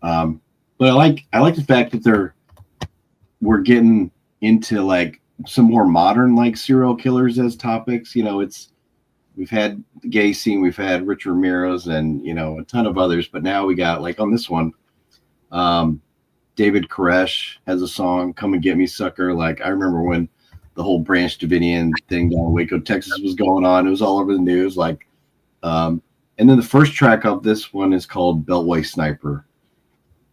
But I like the fact that we're getting into like some more modern serial killers as topics. We've had the gay scene, we've had Rich Ramirez, and a ton of others, but now we got on this one, David Koresh has a song, "Come and Get Me, Sucker." Like, I remember when the whole Branch Davidian thing down in Waco, Texas was going on. It was all over the news. Like, and then the first track of this one is called Beltway Sniper.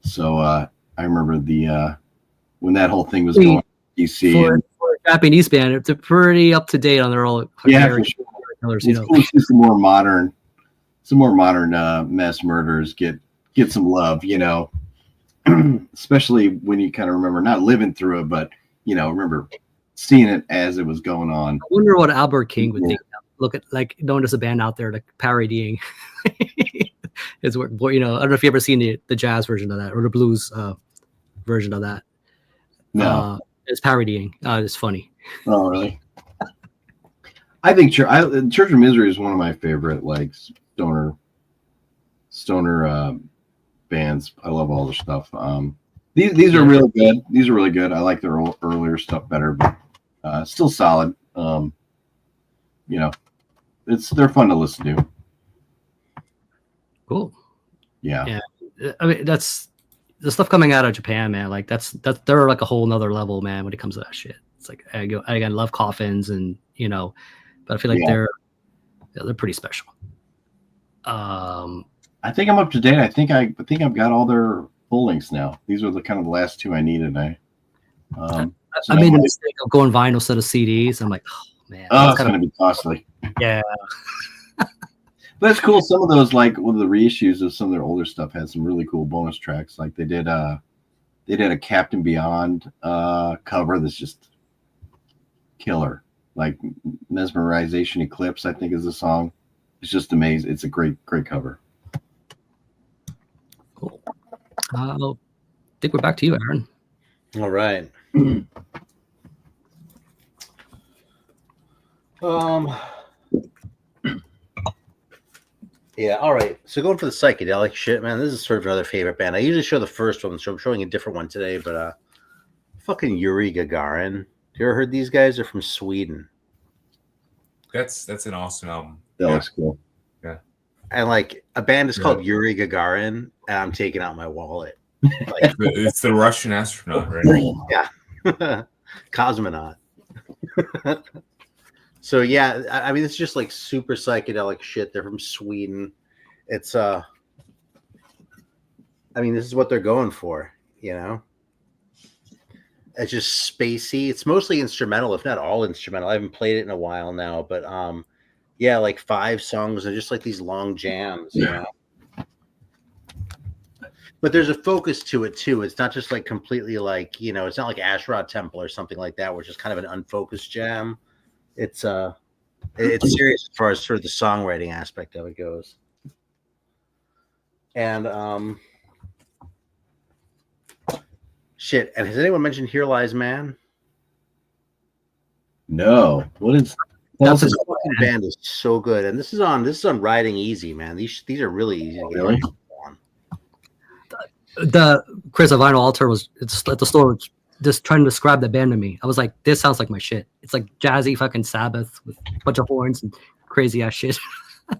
So I remember when that whole thing was going on, DC. For a Japanese band, it's a pretty up to date on their old for sure. Killers, it's cool to see some more modern mass murderers get some love, especially when you kind of remember not living through it, but remember seeing it as it was going on. I wonder what Albert King would think. Look at knowing there's a band out there like parodying his work. I don't know if you ever seen the jazz version of that or the blues version of that. No, it's parodying. It's funny. Oh, really? I think Church of Misery is one of my favorite stoner bands. I love all their stuff. These are really good. These are really good. I like their earlier stuff better, but still solid. They're fun to listen to. Cool. Yeah. I mean, that's the stuff coming out of Japan, man. Like they're like a whole nother level, man. When it comes to that shit, it's like I love Coffins, and but I feel like they're pretty special. I think I'm up to date. I think I've got all their full lengths now. These are the kind of the last two I needed. I made the mistake of going vinyl instead of CDs. I'm like, oh man, it's going to be costly. Yeah. But it's cool. Some of those, like one of the reissues of some of their older stuff, had some really cool bonus tracks. Like they did a Captain Beyond cover that's just killer. Like Mesmerization Eclipse, I think is the song. It's just amazing. It's a great cover. Cool. I think we're back to you, Aaron. All right. Yeah, all right. So going for the psychedelic shit, man, this is sort of another favorite band. I usually show the first one, so I'm showing a different one today, but fucking Yuri Gagarin. You ever heard these guys? They're from Sweden. That's an awesome album. That looks cool. Yeah. And like a band is called Yuri Gagarin, and I'm taking out my wallet. Like, it's the Russian astronaut, right? Yeah. Cosmonaut. So yeah, I mean, it's just like super psychedelic shit. They're from Sweden. It's I mean, this is what they're going for, It's just spacey. It's mostly instrumental, if not all instrumental. I haven't played it in a while now, but yeah, like 5 songs are just like these long jams, But there's a focus to it too. It's not just like completely like, it's not like Asherah Temple or something like that, where it's just kind of an unfocused jam. It's serious as far as sort of the songwriting aspect of it goes. And shit. And has anyone mentioned Here Lies Man? No. What is That's a band is so good. And this is on Riding Easy, man. These are really easy to get on. The Chris of Vinyl Altar was at the store just trying to describe the band to me. I was like, this sounds like my shit. It's like jazzy fucking Sabbath with a bunch of horns and crazy ass shit.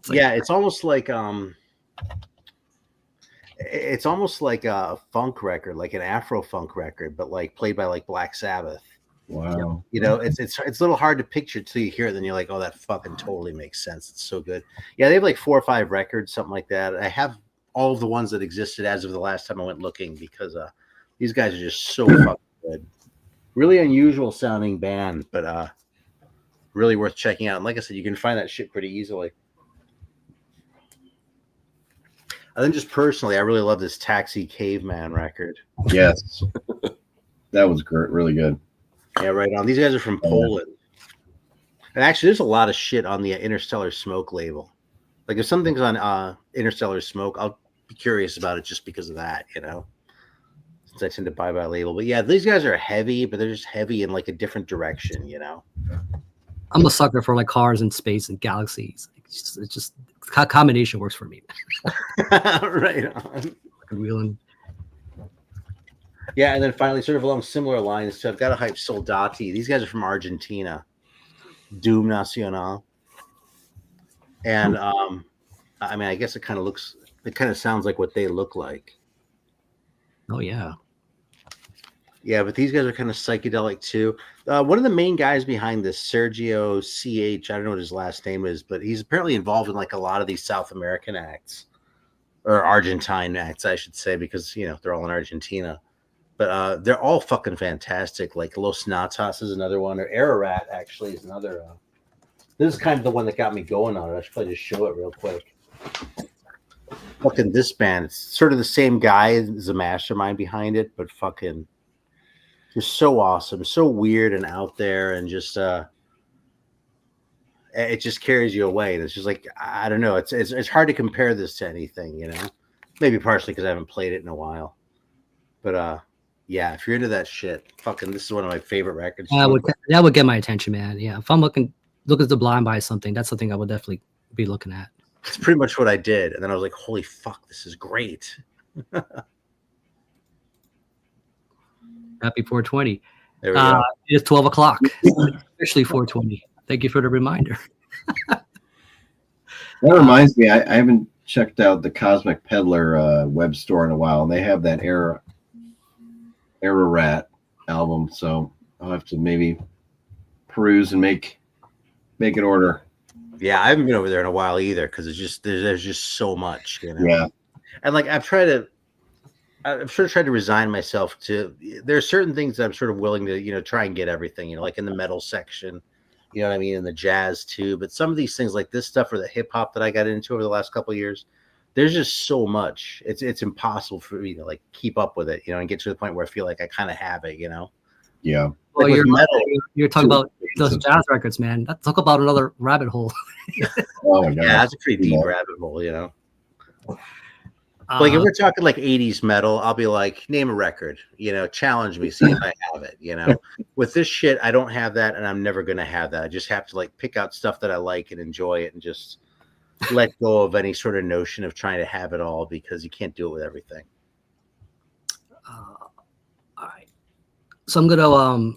It's almost like a funk record, like an Afro funk record, but like played by like Black Sabbath. Wow. It's a little hard to picture till you hear it, then you're like, oh, that fucking totally makes sense. It's so good. Yeah, they have like 4 or 5 records, something like that. I have all of the ones that existed as of the last time I went looking, because these guys are just so fucking good. Really unusual sounding band, but really worth checking out. And like I said, you can find that shit pretty easily. I think just personally, I really love this Taxi Caveman record. Yes. That was great, really good. Yeah, right on. These guys are from Poland. And actually, there's a lot of shit on the Interstellar Smoke label. Like, if something's on Interstellar Smoke, I'll be curious about it just because of that, since I tend to buy by label. But yeah, these guys are heavy, but they're just heavy in like a different direction, I'm a sucker for like cars and space and galaxies. It's just combination works for me. Right on. Wheeling. Yeah, and then finally, sort of along similar lines, so I've got to hype Soldati. These guys are from Argentina. Doom Nacional. And I mean, I guess it kind of sounds like what they look like. Oh yeah. Yeah, but these guys are kind of psychedelic too. One of the main guys behind this, Sergio CH, I don't know what his last name is, but he's apparently involved in like a lot of these South American acts or Argentine acts, I should say, because they're all in Argentina. But they're all fucking fantastic. Like Los Natas is another one, or Ararat actually is another. This is kind of the one that got me going on it. I should probably just show it real quick. Fucking this band, it's sort of the same guy as the mastermind behind it, but fucking just so awesome, so weird and out there, and just it just carries you away. And it's just like, I don't know, it's hard to compare this to anything, maybe partially because I haven't played it in a while, but yeah, if you're into that shit, fucking this is one of my favorite records. That would get my attention, man. Yeah, if I'm looking to blind buy something, that's something I would definitely be looking at. It's pretty much what I did, and then I was like, holy fuck, this is great. Happy 420. There we go. It's 12 o'clock. Officially 420. Thank you for the reminder. That reminds me, I haven't checked out the Cosmic Peddler web store in a while, and they have that Ararat album, so I'll have to maybe peruse and make an order. Yeah, I haven't been over there in a while either, because it's just there's just so much, Yeah, and like I've sort of tried to resign myself to. There are certain things that I'm sort of willing to try and get everything, like in the metal section, you know what I mean, and the jazz too. But some of these things like this stuff or the hip hop that I got into over the last couple of years, there's just so much. It's impossible for me to like keep up with it, and get to the point where I feel like I kind of have it, Yeah. Well, Like you're talking about those jazz records, man. Let's talk about another rabbit hole. Oh my god. Yeah, that's a pretty deep rabbit hole, Like if we're talking like 80s metal, I'll be like, name a record, challenge me, see if I have it, With this shit, I don't have that, and I'm never gonna have that. I just have to like pick out stuff that I like and enjoy it, and just let go of any sort of notion of trying to have it all, because you can't do it with everything. All right. So I'm gonna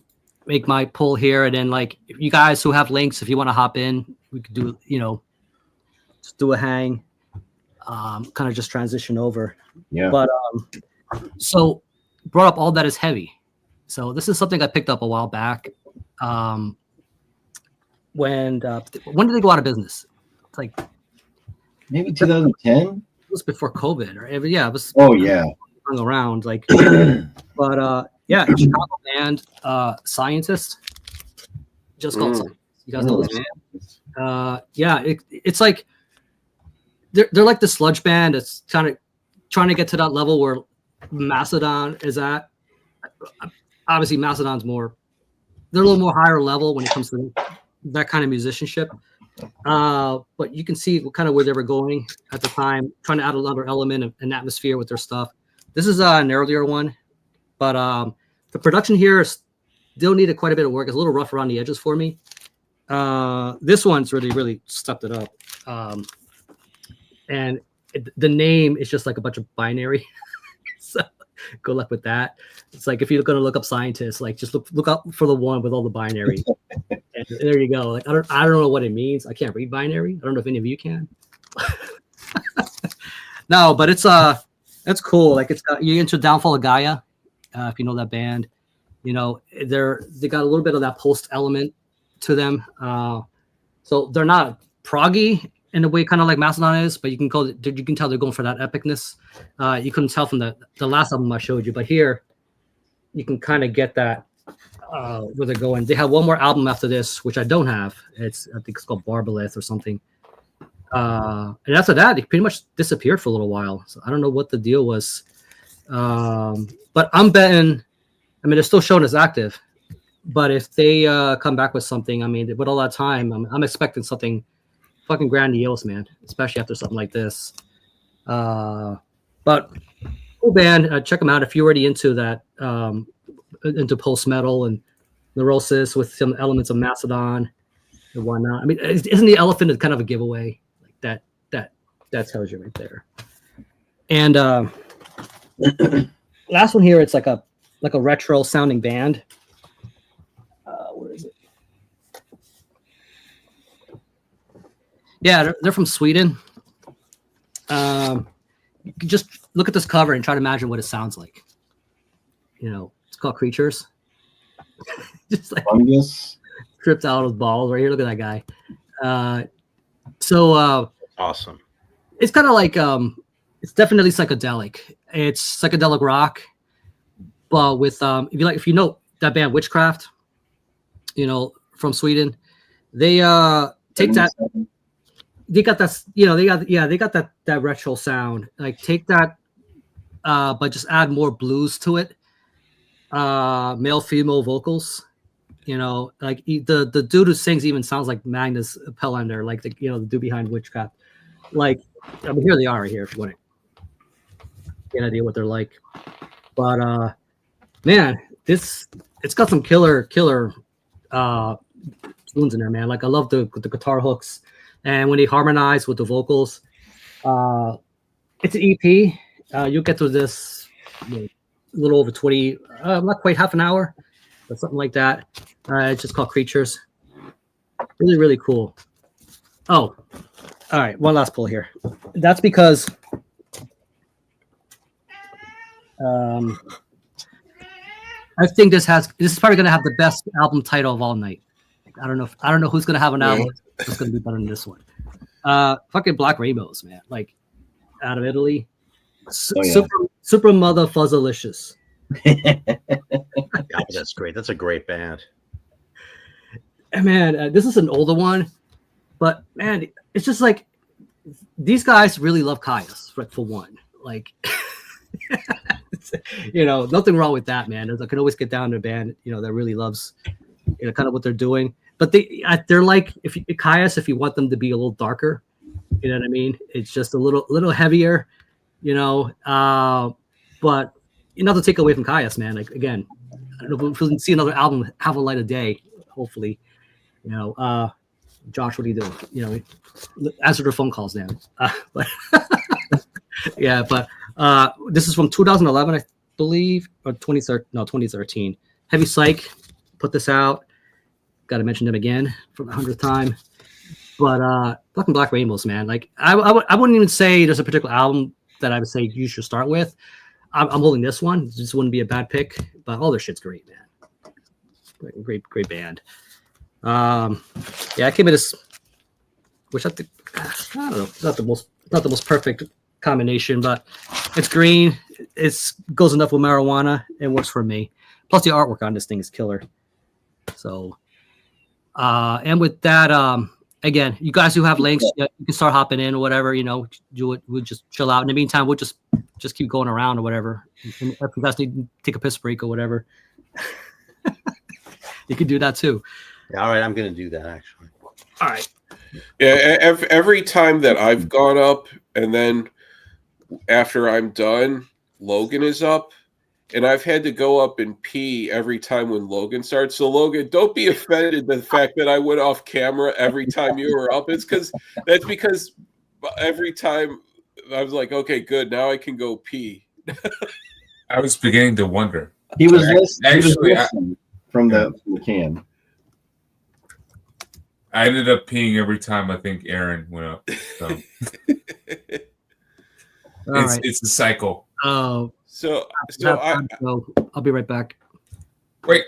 make my pull here, and then like if you guys who have links, if you want to hop in, we could do just do a hang. Kind of just transition over. Yeah. But so brought up All That Is Heavy. So this is something I picked up a while back. When did they go out of business? It's like Maybe 2010. It was before COVID, or yeah, it was. Oh yeah. Around like, but yeah, Chicago band, Scientist, just called. Scientist. You guys know this band? Yeah, it's like. They're like the sludge band. It's kind of trying to get to that level where Mastodon is at. Obviously, Mastodon's they're a little more higher level when it comes to that kind of musicianship. But you can see kind of where they were going at the time, trying to add another element of an atmosphere with their stuff. This is an earlier one, but the production here still needed quite a bit of work. It's a little rough around the edges for me. This one's really stepped it up. And the name is just like a bunch of binary. So good luck with that. It's like if you're going to look up Scientists, like just look up for the one with all the binary. And there you go. Like I don't know what it means. I can't read binary. I don't know if any of you can. No, but it's cool. Like you're into Downfall of Gaia, if you know that band. They got a little bit of that post element to them. So they're not proggy in a way, kind of like Mastodon is, but you can tell they're going for that epicness. You couldn't tell from the last album I showed you, but here you can kind of get that where they're going. They have one more album after this, which I don't have. I think it's called Barbalith or something. And after that, they pretty much disappeared for a little while. So I don't know what the deal was. But I'm betting. I mean, they're still showing as active, but if they come back with something, I mean, with all that time, I'm expecting something fucking grandiose, man, especially after something like this. But cool band, check them out if you're already into that, into post metal and Neurosis with some elements of Mastodon and whatnot. I mean, isn't the Elephant kind of a giveaway? Like that tells you right there. And last one here, it's like a retro sounding band. Where is it? Yeah, they're from Sweden. You can just look at this cover and try to imagine what it sounds like. It's called Creatures. Just like Fungus. trips out his balls right here. Look at that guy. So Awesome. it's kind of like it's definitely psychedelic. It's psychedelic rock, but with if you know that band Witchcraft, from Sweden, they take that. They got that, they got that retro sound. Like take that, but just add more blues to it. Male female vocals. Like the dude who sings even sounds like Magnus Pellander, like the dude behind Witchcraft. Like, I mean, here they are right here if you want to get an idea what they're like. But man, it's got some killer tunes in there, man. Like I love the guitar hooks, and when they harmonize with the vocals. It's an EP. You'll get to this a little over 20, not quite half an hour, but something like that. It's just called Creatures. Really, really cool. Oh, all right. One last pull here. That's because I think this is probably going to have the best album title of all night. I don't know who's going to have an album that's going to be better than this one. Fucking Black Rainbows, man. Like out of Italy. Super Mother Fuzzalicious. God, that's great. That's a great band. And man, this is an older one, but man, it's just like these guys really love Caius for one. Like, nothing wrong with that, man. I can always get down to a band, that really loves, kind of what they're doing. But they're like, if you want them to be a little darker, you know what I mean? It's just a little heavier, but not to take away from Caius, man. Like again, I don't know if we'll see another album have a light of day, hopefully. Josh, what are you doing? Answer the phone calls now. But yeah, but this is from 2011, I believe, or 2013. Heavy Psych put this out. Got to mention them again for the 100th time. But fucking Black Rainbows, man. Like I wouldn't even say there's a particular album that I would say you should start with. I'm holding this one. This wouldn't be a bad pick, but all their shit's great, man. Great band. I came in this, which I don't know, not the most perfect combination, but it's green. It goes enough with marijuana. It works for me. Plus the artwork on this thing is killer. So, and with that, again, you guys who have links, you can start hopping in or whatever. We'll just chill out. In the meantime, we'll just keep going around or whatever. And if you guys need to take a piss break or whatever, you can do that too. Yeah, all right, I'm gonna do that actually. All right. Yeah, every time that I've gone up, and then after I'm done, Logan is up, and I've had to go up and pee every time when Logan starts. So Logan, don't be offended by the fact that I went off camera every time you were up. It's because every time I was like, okay, good, now I can go pee. I was beginning to wonder. He was listening from the can. I ended up peeing every time I think Aaron went up. So it's a cycle. Oh, so I'll be right back. Wait,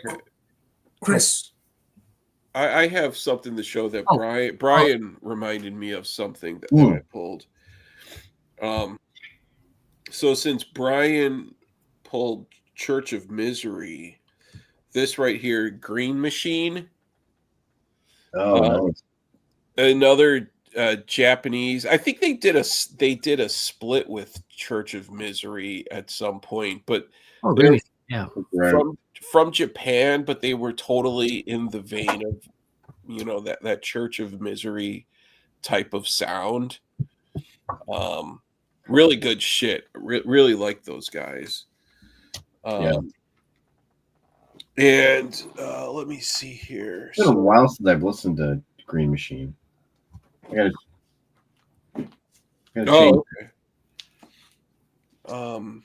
Chris. I have something to show that Brian reminded me of something that I pulled. So since Brian pulled Church of Misery, this right here, Green Machine. Nice. Another Japanese. I think they did a split with Church of Misery at some point, but really? Yeah, from Japan, but they were totally in the vein of that Church of Misery type of sound. Really good shit. Really like those guys. And let me see here. It's been a while since I've listened to Green Machine. I gotta change. Okay.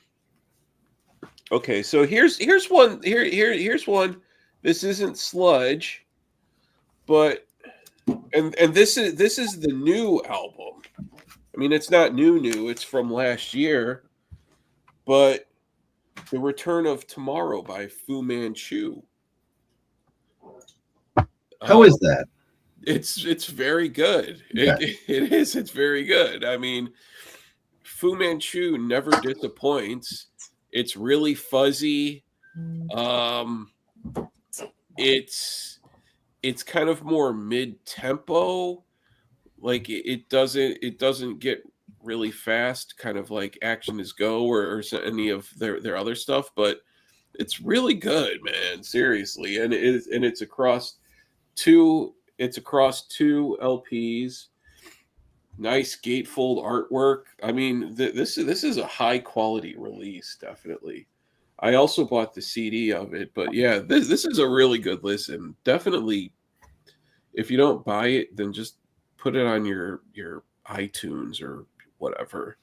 Okay, so here's one. Here's one. This isn't Sludge, but and this is the new album. I mean, it's not new. It's from last year, but The Return of Tomorrow by Fu Manchu. How is that? It's very good. Okay. It is. It's very good. I mean, Fu Manchu never disappoints. It's really fuzzy. It's kind of more mid-tempo. Like it doesn't get really fast, kind of like Action Is Go or any of their other stuff, but it's really good, man. Seriously, and it's across two LPs. Nice gatefold artwork. I mean, this is a high quality release, definitely. I also bought the CD of it, but yeah, this is a really good listen. Definitely, if you don't buy it, then just put it on your iTunes or whatever.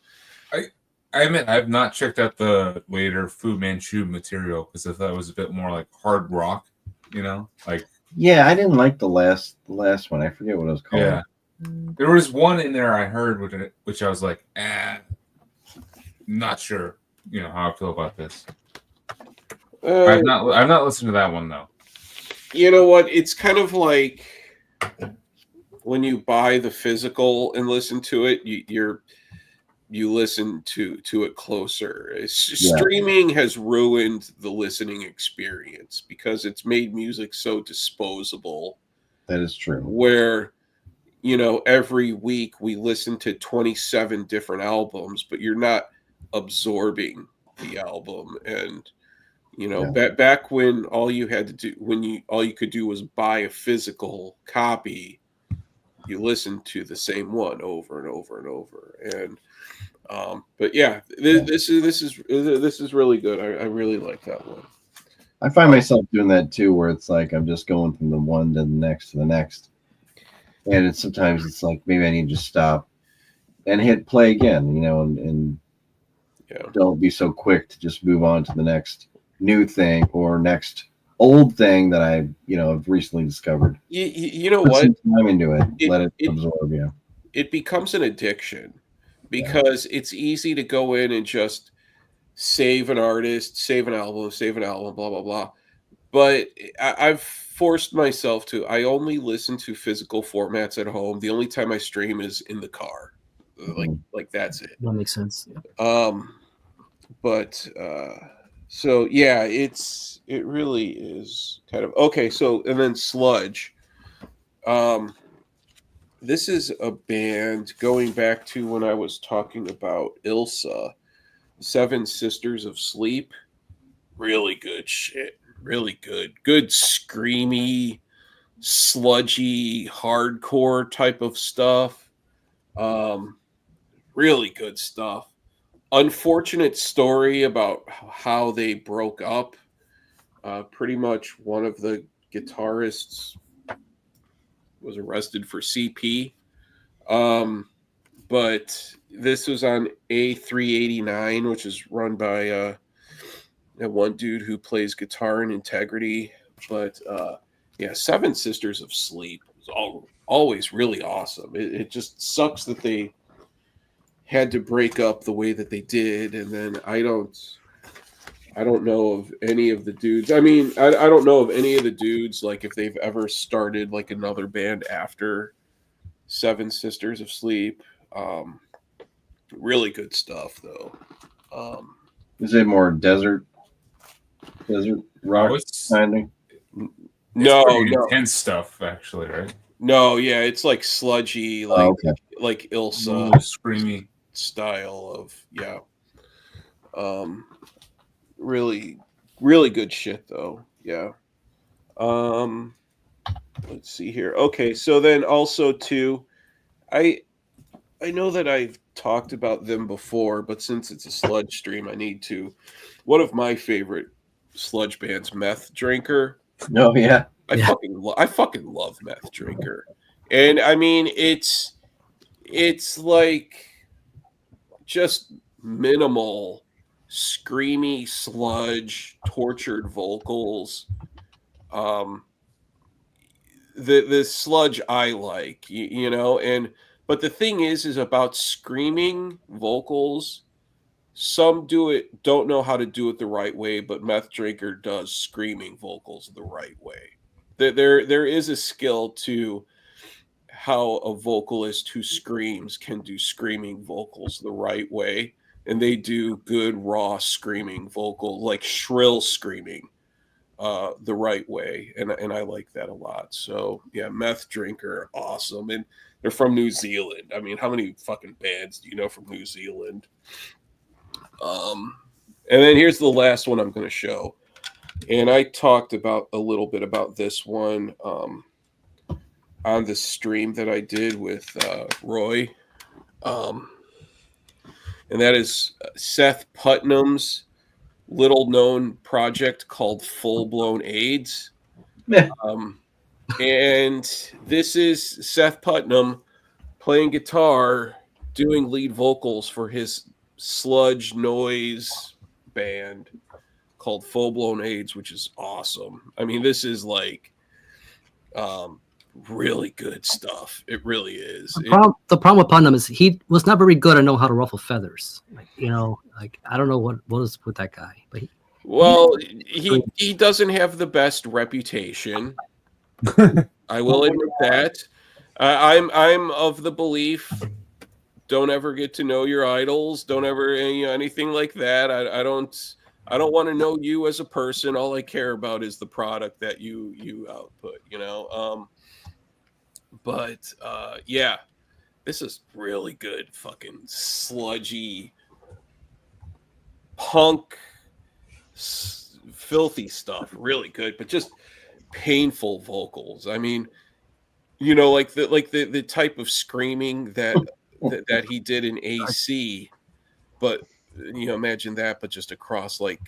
I admit I've not checked out the later Fu Manchu material because I thought it was a bit more like hard rock, like. Yeah, I didn't like the last one. I forget what it was called. Yeah, there was one in there I heard which I was like, not sure, how I feel about this. I've not listened to that one though. You know what? It's kind of like when you buy the physical and listen to it, you listen to it closer. Streaming has ruined the listening experience because it's made music so disposable. That is true. Where, every week we listen to 27 different albums, but you're not absorbing the album. And, back when all you had to do, all you could do was buy a physical copy, you listened to the same one over and over and over. And, but yeah, this is really good. I really like that one. I find myself doing that too, where it's like I'm just going from the one to the next, and sometimes it's like maybe I need to stop and hit play again, and don't be so quick to just move on to the next new thing or next old thing that I have recently discovered. You know Put what? some time into it, let it absorb you. It becomes an addiction because it's easy to go in and just save an artist, save an album, blah blah blah. But I've forced myself to. I only listen to physical formats at home. The only time I stream is in the car. Like that's it. That makes sense. Yeah. So yeah, it really is kind of okay. So and then Sludge. This is a band going back to when I was talking about Ilsa, Seven Sisters of Sleep. Really good shit. Really good. Good screamy, sludgy, hardcore type of stuff. Really good stuff. Unfortunate story about how they broke up. Pretty much one of the guitarists was arrested for CP. But this was on A389, which is run by one dude who plays guitar in Integrity. But Seven Sisters of Sleep was always really awesome. It just sucks that they had to break up the way that they did, and then I don't know of any of the dudes. I mean, I don't know of any of the dudes, like, if they've ever started, like, another band after Seven Sisters of Sleep. Really good stuff, though. Is it more desert rock sounding? No, intense stuff, actually, right? No, yeah, it's like sludgy, like Ilsa, screamy style of really, really good shit though. Yeah. Let's see here. Okay, so then also too, I know that I've talked about them before, but since it's a sludge stream, I need to. One of my favorite sludge bands, Meth Drinker. Oh yeah. I fucking love Meth Drinker. And I mean it's like just minimal screamy sludge, tortured vocals. The sludge I like, but the thing is about screaming vocals, some don't know how to do it the right way, but Meth Drinker does screaming vocals the right way. There is a skill to how a vocalist who screams can do screaming vocals the right way, and they do good raw screaming vocal, like shrill screaming, the right way, and I like that a lot. So yeah, Meth Drinker, awesome, and they're from New Zealand. I mean, how many fucking bands do you know from New Zealand? And then here's the last one I'm going to show, and I talked about a little bit about this one on the stream that I did with Roy, and that is Seth Putnam's little known project called Full Blown AIDS. And this is Seth Putnam playing guitar, doing lead vocals for his sludge noise band called Full Blown AIDS, which is awesome. I mean, this is like really good stuff. It really is. The problem with Putnam is he was not very good at knowing how to ruffle feathers. Like, you know, like I don't know what is with that guy, but he doesn't have the best reputation. I will admit that. I'm of the belief, don't ever get to know your idols. Don't ever anything like that. I don't want to know you as a person. All I care about is the product that you output. But yeah, this is really good, fucking sludgy, punk, filthy stuff. Really good, but just painful vocals. I mean, like the type of screaming that he did in AC, but imagine that, but just across like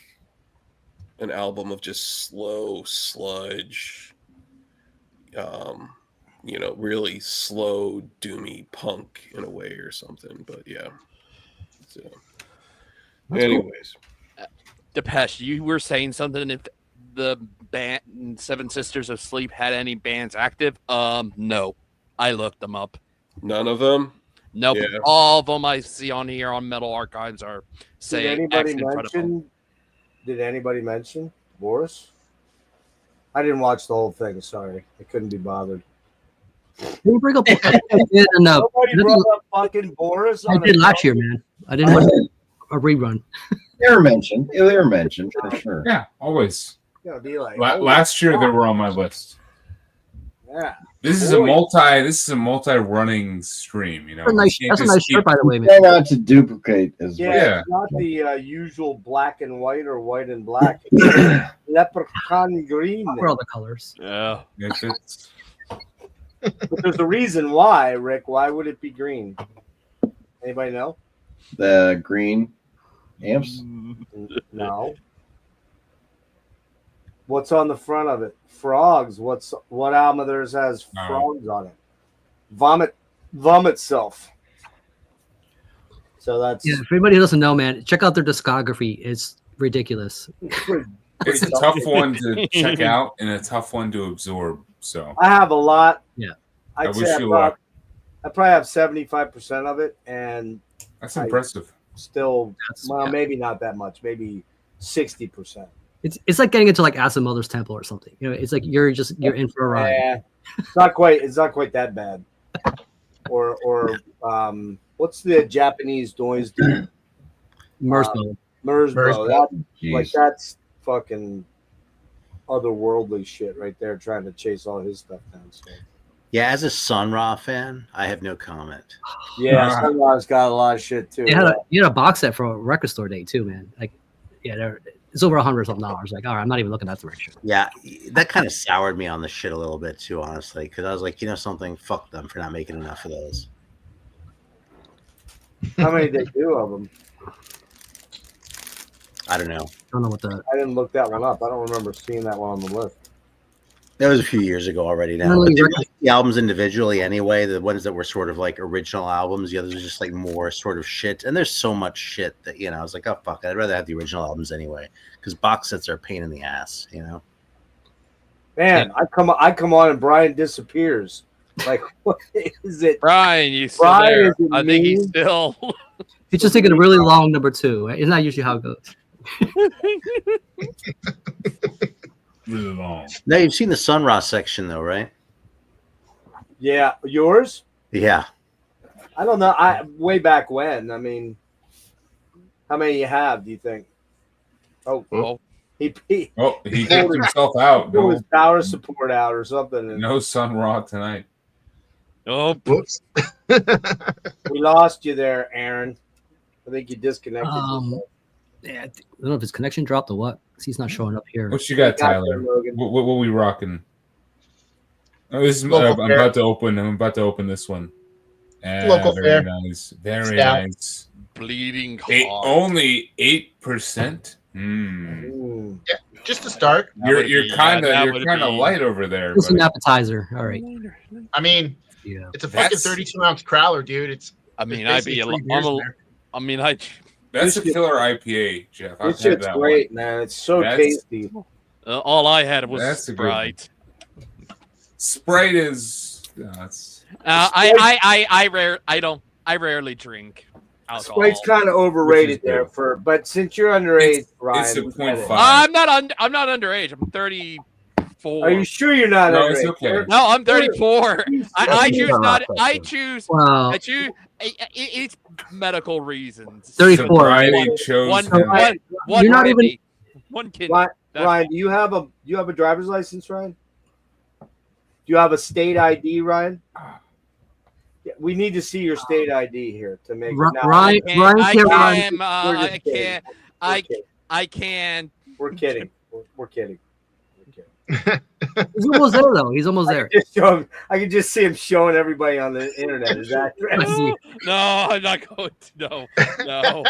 an album of just slow sludge. Really slow, doomy punk in a way or something. But yeah. So, anyways. Cool. Depeche, you were saying something if the band Seven Sisters of Sleep had any bands active? No. I looked them up. None of them? Nope. Yeah. All of them I see on here on Metal Archives are saying Did anybody mention Boris? I didn't watch the whole thing, sorry. I couldn't be bothered. Can you bring up Nobody brought up fucking Boris. I did last year, man. I didn't watch a rerun. They were mentioned for sure. Yeah, always. Be like, last year they were on my list. Yeah. This is a multi-running stream, That's a nice shirt, by the way, man. Try not to duplicate as well. Yeah, it's not the usual black and white or white and black. Leprechaun green. What are all the colors? Yeah. But there's a reason why, Rick. Why would it be green? Anybody know? The green amps? No. What's on the front of it? Frogs. What album of theirs has frogs on it? Vomit Self. So that's if anybody doesn't know, man, check out their discography. It's ridiculous. It's a tough one to check out and a tough one to absorb. So I have a lot. Yeah. I wish you luck. I probably have 75% of it, and that's impressive. Maybe not that much, maybe 60%. It's like getting into like Acid Mother's Temple or something. It's like you're in for a ride. Yeah, it's not quite that bad. Or what's the Japanese noise? Merzbow. That's fucking otherworldly shit right there, trying to chase all his stuff down. So. Yeah, as a Sun Ra fan, I have no comment. Yeah, Sun Ra's got a lot of shit too. You had a box set for a record store day too, man. Like, yeah, it's over $100 something. Like, all right, I'm not even looking at the right shit. Yeah, that kind of soured me on the shit a little bit too, honestly, because I was like, something, fuck them for not making enough of those. How many did they do of them? I don't know. I didn't look that one up. I don't remember seeing that one on the list. That was a few years ago already now. But the albums individually anyway, the ones that were sort of like original albums, the others were just like more sort of shit. And there's so much shit that, I was like, oh, fuck it. I'd rather have the original albums anyway, because box sets are a pain in the ass, Man, I come on and Brian disappears. Like, what is it? Brian, you still Brian, there? is it I think he's me? still. He's just taking a really long number 2. Right? Isn't that usually how it goes? Really long. Now you've seen the Sun Ra section though, right? Yeah, yours? Yeah. I don't know. Way back when. I mean, how many you have? Do you think? Oh, he Oh, he kicked himself out. pulled No, his power support out or something. And no Sun Ra tonight. oh, Whoops. we lost you there, Aaron. I think you disconnected. Yeah, I don't know if his connection dropped or what. 'Cause he's not showing up here. What you got, Got Tyler? there, Logan. What we rocking? Oh, this is, Local I'm fair. about to open. I'm about to open this one. Local very fair. nice. Very Stout. nice. bleeding Eight, heart. only 8%. Mm. Just to start. You're kind that of would kind of be- light over there. It's an buddy. appetizer. All right. I mean, Yeah. it's a fucking That's- 32-ounce crowler, dude. It's I mean, there's I'd be a basically 3 beers in there. I mean, I. That's a This shit- killer IPA, Jeff. I've This had shit's that great, man. It's so That's- tasty. All I had was That's a good one. Sprite. one. Sprite is. It's, I rarely drink alcohol. Sprite's kind of overrated Which is there good. but since you're underage, It's Ryan, a we get 0.5. it. I'm not underage. I'm 34. Are you sure you're not No, underage? it's okay. No, I'm 34. I choose That's not. not I choose. Wow. I choose. It's medical reasons. 34. sobriety chose One, him. one You're not kidney. One kidney. Ryan, That's- Ryan, do you have a driver's license, Ryan? Do you have a state ID, Ryan? Yeah, we need to see your state ID here to make Ri- now, Ryan- I Ryan can't. can't run. We're just I kidding. can't. We're kidding. I can. We're kidding. We're kidding. He's almost there, though. He's almost there. I can just see him showing everybody on the internet. Is that correct? No, I'm not going to. No.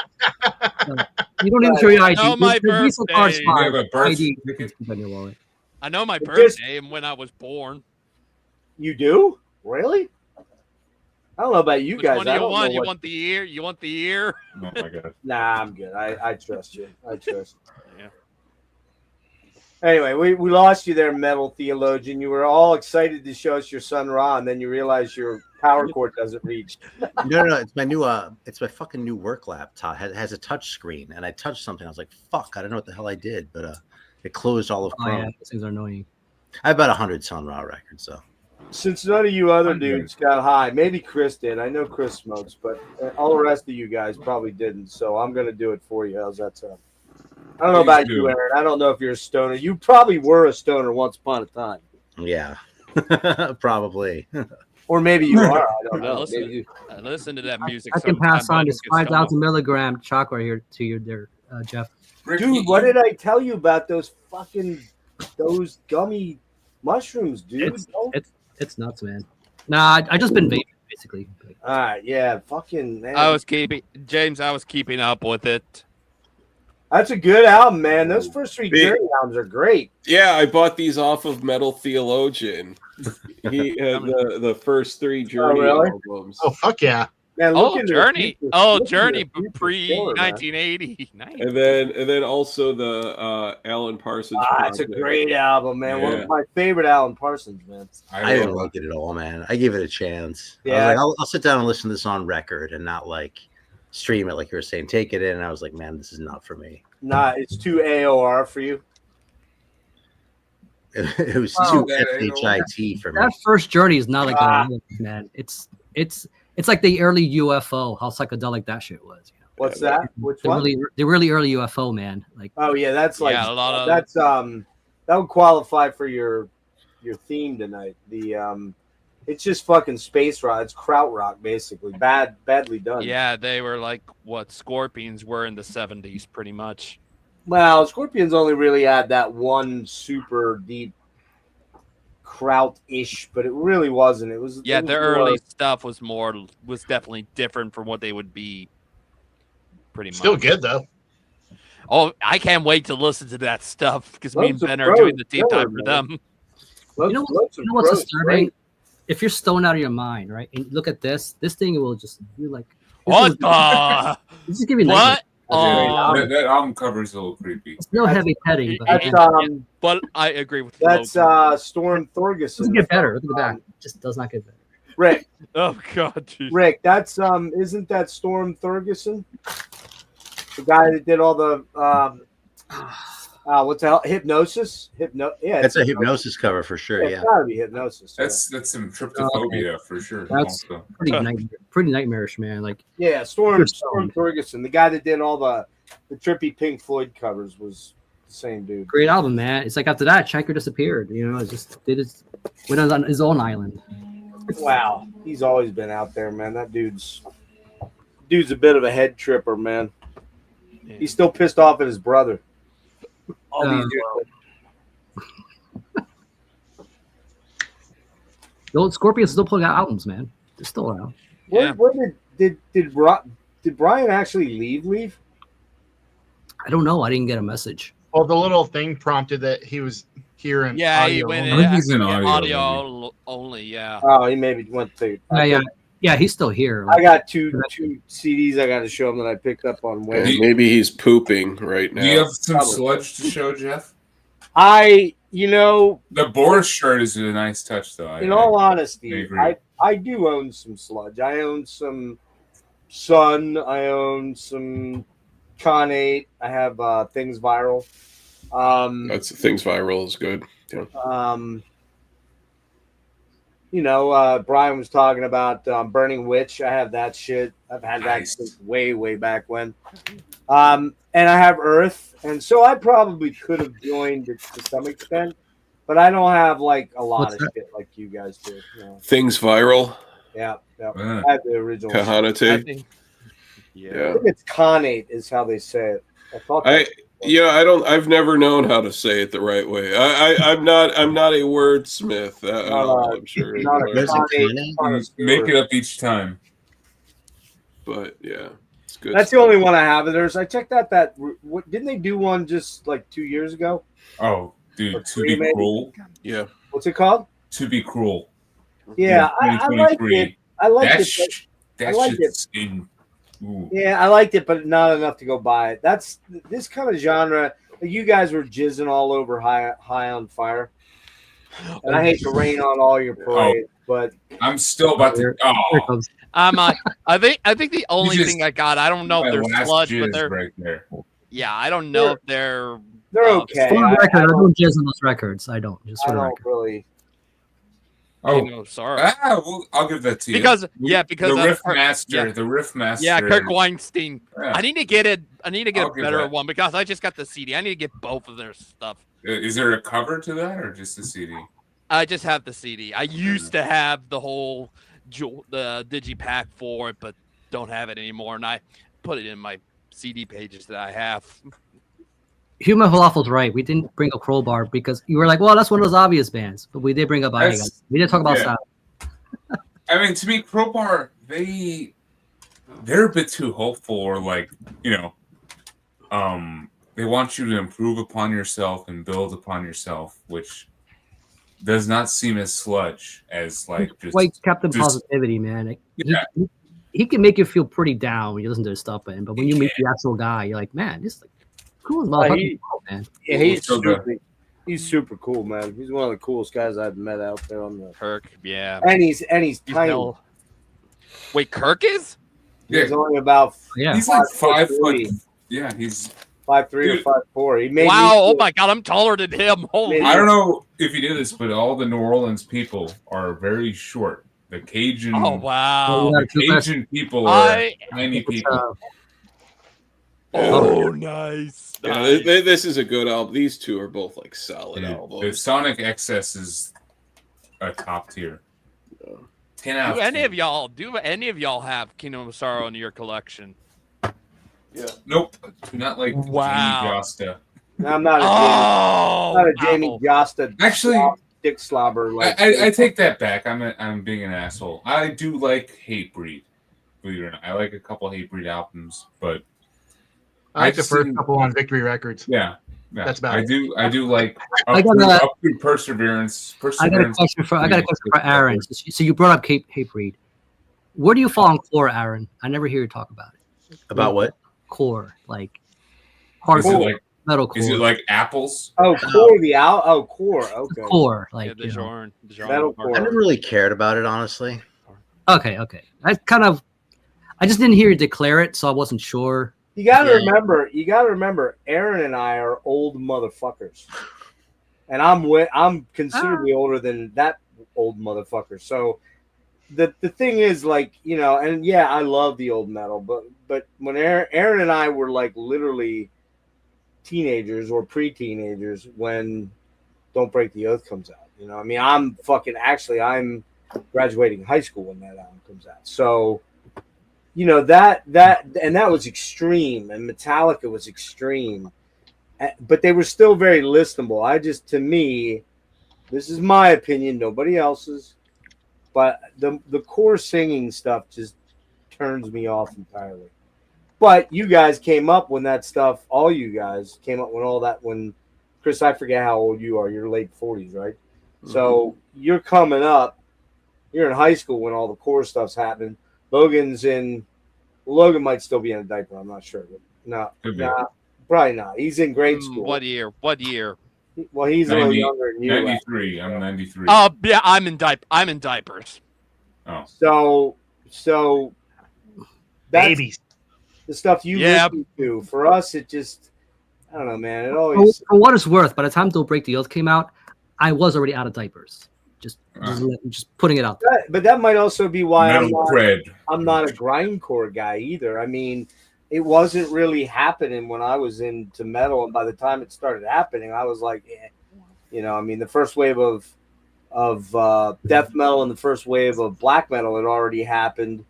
You don't need to show your ID. know my The Visa card's birthday. You fine. have a birth ID. certificate. Keep it in your wallet. I know my It just- birthday and when I was born. You do? Really? I don't know about you Which guys. one do I you don't want? know You what- want the year? You want the year? Oh my god. Nah, I'm good. I trust you. I trust you. Yeah. Anyway, we lost you there, metal theologian. You were all excited to show us your Sun Ra, and then you realize your power cord doesn't reach. No, it's my new it's my fucking new work laptop. It has a touch screen, and I touched something. I was like, fuck, I don't know what the hell I did, but it closed all of Oh, Chrome. yeah. Those things are annoying. I have about 100 Sun Ra records, though. Since none of you other I'm good. dudes got high, maybe Chris did. I know Chris smokes, but all the rest of you guys probably didn't. So I'm going to do it for you. How's that sound? I don't know Please about do. you, Aaron. I don't know if you're a stoner. You probably were a stoner once upon a time. Yeah, probably. Or maybe you are. I don't No, know. listen. Maybe you- Listen to that music. I can pass sometime, on but this it gets 5,000 milligram chocolate here to you there, Jeff. Dude, what did I tell you about those gummy mushrooms, dude? It's nuts, man. Nah, I just been vaping, basically. All right, yeah, fucking man. I was keeping up with it. That's a good album, man. Those first 3 Big- Journey albums are great. Yeah, I bought these off of Metal Theologian. He had the first 3 Journey really? albums. Oh, fuck yeah. Man, Oh, look into Journey. the future. Oh, Look into Journey the future pre killer, man. 1980. Nice. And then also the Alan Parsons. It's a project. great album, man. One Yeah. of my favorite Alan Parsons, man. I didn't like it at all, man. I gave it a chance. Yeah. I was like, I'll sit down and listen to this on record and not like stream it like you were saying. Take it in. And I was like, man, this is not for me. Nah, it's too AOR for you. It was Oh, too FHIT for me. That first journey is not like Ah. that, man. It's like the early UFO, how psychedelic that shit was. You know? What's that? Which The one? really early UFO, man. Like, Oh yeah, that's like Yeah, a lot of- that's that would qualify for your theme tonight. The it's just fucking space rock. It's krautrock basically. Badly done. Yeah, they were like what Scorpions were in the 70s, pretty much. Well, Scorpions only really had that one super deep kraut-ish, but it really wasn't. It was Yeah, it was their more- early stuff was definitely different from what they would be. Pretty much. Still good, though. Oh, I can't wait to listen to that stuff because me and Loads of Ben are pros doing the deep killer, dive for man. them. Loads- you know loads of what's pros, disturbing? great. If you're stoned out of your mind, right, and look at this thing will just you like. What the? This is giving What? That album cover is a little creepy. It's no heavy petting, but That's man, But I agree with that's Logan. Storm it Thorgerson. doesn't get better. Look at the back. It just does not get better. Rick, Oh God, dude. Rick, that's isn't that Storm Thorgerson? The guy that did all the what's the hell? Hypnosis? Yeah, That's a hypnosis cover for sure. It's Yeah. gotta be Hypnosis. That's some tryptophobia for sure. That's also. pretty nightmarish, man. Like Yeah, Storm Thorgerson, the guy that did all the trippy Pink Floyd covers, was the same dude. great album, man. It's like after that, Shanker disappeared. You know, it just went on his own island. Wow, he's always been out there, man. That dude's a bit of a head tripper, man. Yeah. He's still pissed off at his brother. All these years. The old Scorpions still putting out albums, man. They're still out. Yeah. What did Brian actually leave? I don't know. I didn't get a message. Well, the little thing prompted that he was here in Yeah, he audio went only. I think he's in audio audio only. Yeah. Oh, he maybe went to. Yeah, he's still here. I got two CDs I got to show him that I picked up on And Wednesday. maybe he's pooping right now. Do you have some Probably. sludge to show, Jeff? The Boris shirt is a nice touch, though. in all honesty, agree. I do own some Sludge. I own some Sun. I own some Conate. I have Things Viral. That's Things Viral is good. Yeah. Brian was talking about Burning Witch. I have that shit. I've had Nice. that since way back when. And I have Earth, and so I probably could have joined it to some extent, but I don't have like a lot What's of that? shit like you guys do. Things Viral. Yeah. Yeah. I have the original. I Kahanate. think. I Yeah. think it's Conate is how they say it. I thought I've never known how to say it the right way. I'm not a wordsmith. I'm sure. not a There's a Conate. Conate. Make it up each time. But yeah, it's good. That's the only one I have of theirs. I checked out what didn't they do one just like 2 years ago? Oh, Or dude, to three, be maybe? cruel. Yeah. What's it called? To be cruel. Yeah, I liked 2023. it. I liked That it. that liked shit's in. Ooh. Yeah, I liked it, but not enough to go buy it. That's this kind of genre. You guys were jizzing all over high on fire, and I hate to rain on all your parade, but I'm still about to. Here Oh, it comes. I think the only just- thing I got. I don't know my if they're last sludge, but jizz they're right there. yeah. I don't know if they're. they're okay. For the I record, I don't, don't jizz on those records. I don't. Just I for the don't record. really. Oh, Sorry. well, I'll give that to you. Because the riff master, yeah. the riff master. Yeah, Kirk Weinstein. Yeah. I need to get it. I need to get I'll a give better that. one because I just got the CD. I need to get both of their stuff. Is there a cover to that or just a CD? I just have the CD. I used to have the whole the digipack for it, but don't have it anymore. And I put it in my CD pages that I have. Human Falafel's right. We didn't bring a Crowbar because you were like, well, that's one of those obvious bands. But we did bring up Iron. That's- We did talk about yeah. Sabbath. I mean, to me, Crowbar, they're a bit too hopeful, or like, they want you to improve upon yourself and build upon yourself, which does not seem as sludge as like just Like Captain just- Positivity, man. Like, Yeah. he can make you feel pretty down when you listen to his stuff, man. But when you meet the actual guy, you're like, man, this is like cool as motherfucker, man. Yeah, he's So good. super cool, man. He's one of the coolest guys I've met out there on the. Kirk, yeah. And he's He's tiny. no- Wait, Kirk is? He's only about Yeah. He's like 5 foot. 5'3". Yeah, he's. 5'3" or Dude. 5'4". He made Wow! me Oh feel- my God, I'm taller than him. Holy! Maybe- I don't know if you knew this, but all the New Orleans people are very short. The Cajun. Oh wow! Yeah. The Cajun people are tiny people. Oh, nice. Yeah, nice. this is a good album. These two are both like solid Dude, the albums. Sonic XS is a top tier. 10 out Do of any 10. of y'all have Kingdom of Sorrow in your collection? Nope. Do not like Wow. Jamie Josta. I'm not a Oh, Jamie Josta. Actually, dick slobber. Like I take that back. I'm being an asshole. I do like Hatebreed. Believe it or not, I like a couple Hatebreed albums, but I like the I've first seen- couple on Victory Records. yeah. That's about I it. do like I up, gotta- up through Perseverance. I got a question for Aaron. So you brought up Hatebreed. Where do you fall on Core, Aaron? I never hear you talk about it. About what? core, like Is it hardcore like metalcore. is it like apples? Oh, core the out. Oh, core. Okay. core? Yeah, Like the you know. genre. Metalcore. I never really cared about it, honestly. Okay. I just didn't hear you declare it, so I wasn't sure. You gotta Yeah. remember, Aaron and I are old motherfuckers, and I'm considerably older than that old motherfucker. So the thing is, like, you know, and yeah, I love the old metal, but when Aaron and I were like literally teenagers or pre-teenagers when Don't Break the Oath comes out. You know, I mean, I'm graduating high school when that album comes out. So, you know, that was extreme, and Metallica was extreme, but they were still very listenable. To me, this is my opinion, nobody else's, but the core singing stuff just turns me off entirely. But you guys came up when that stuff, all you guys came up when all that, when Chris, I forget how old you are. You're late 40s, right? Mm-hmm. So you're coming up. You're in high school when all the core stuff's happening. Logan might still be in a diaper. I'm not sure. No, probably not. He's in grade school. What year? Well, he's 90, a little younger than you. 93. I'm 93. Oh, yeah, I'm in diapers. Oh. So that's Babies. the stuff you listen to. For us, it just, I don't know, man. It always. For what it's worth, by the time Don't Break the Oath came out, I was already out of diapers. Just putting it out there. But that might also be why I'm not a grindcore guy either. I mean, it wasn't really happening when I was into metal, and by the time it started happening, I was like, you know, I mean, the first wave of death metal and the first wave of black metal had already happened,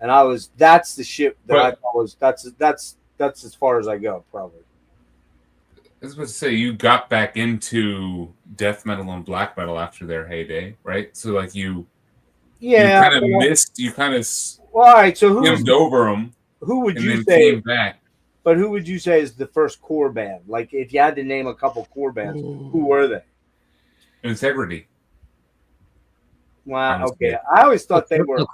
and that's the shit that I thought was that's as far as I go, probably. I was about to say, you got back into death metal and black metal after their heyday, right? So, like, you kind of missed, well, all right, so skimmed over them. Who would you say? Came back. But who would you say is the first core band? Like, if you had to name a couple core bands, who were they? Integrity. Wow. Okay. I always thought they were.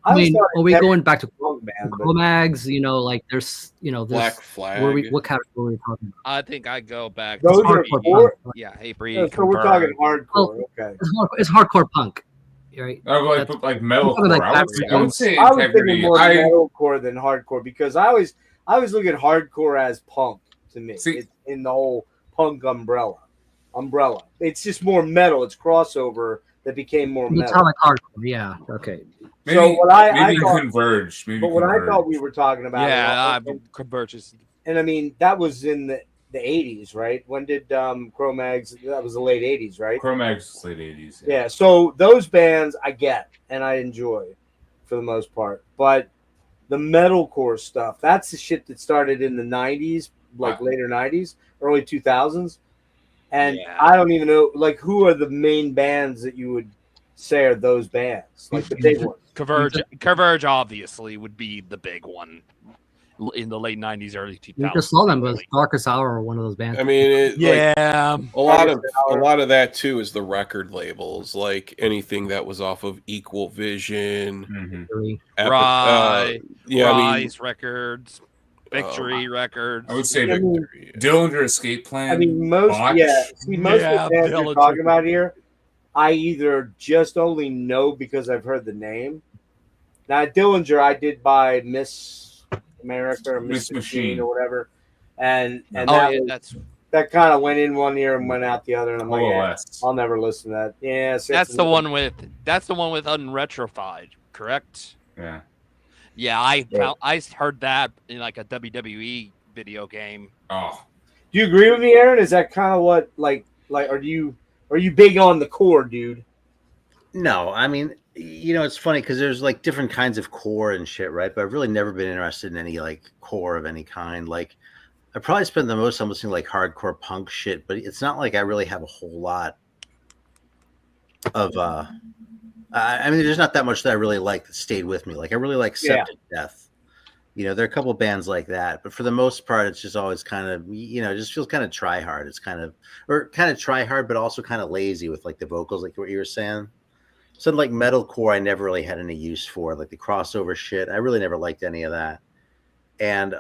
I mean, are we going back to Chromags? You know, like there's, you know, Black Flag. What category are we talking about? I think I go back. Those are hardcore. Yeah, hey, Bree. So we're talking hardcore. Okay. It's hardcore punk, right? Like metalcore. Like I would say I was Integrity. thinking more metalcore than hardcore, because I always look at hardcore as punk to me. It's in the whole punk umbrella. It's just more metal. It's crossover that became more metal. Metallic hardcore. Yeah. Okay. Maybe, so what I thought, Converge. What I thought we were talking about, Converge. And I mean, that was in the 80s, right? When did Cro-Mags? That was the late 80s, right? Cro-Mags was late 80s. Yeah. So those bands I get and I enjoy for the most part, but the metalcore stuff, that's the shit that started in the 90s, like later 90s, early 2000s, and I don't even know, like, who are the main bands that you would say are those bands, like the big ones? Converge obviously would be the big one in the late 90s, early 2000s. You just saw them as Darkest Hour or one of those bands. I mean, a lot of that too is the record labels, like anything that was off of Equal Vision, Rise Records, Victory Records. I would say Dillinger Escape Plan. I mean, most of the bands you're talking about here, I either just only know because I've heard the name. Now, Dillinger, I did buy Miss America or Miss Machine or whatever, and that kind of went in one ear and went out the other, and I'm like, I'll never listen to that. Yeah, that's the one with Unretrofied, correct? Yeah. Yeah, I heard that in like a WWE video game. Oh, do you agree with me, Aaron? Is that kind of what like are you big on the core, dude? No, I mean, you know, it's funny because there's like different kinds of core and shit, right? But I've really never been interested in any like core of any kind. Like, I probably spend the most time listening to like hardcore punk shit, but it's not like I really have a whole lot of I mean, there's not that much that I really like that stayed with me. Like, I really like Septic Death. You know, there are a couple bands like that, but for the most part, it's just always kind of, you know, it just feels kind of try hard. It's kind of try hard, but also kind of lazy with like the vocals, like what you were saying. So like metalcore, I never really had any use for, like the crossover shit. I really never liked any of that. And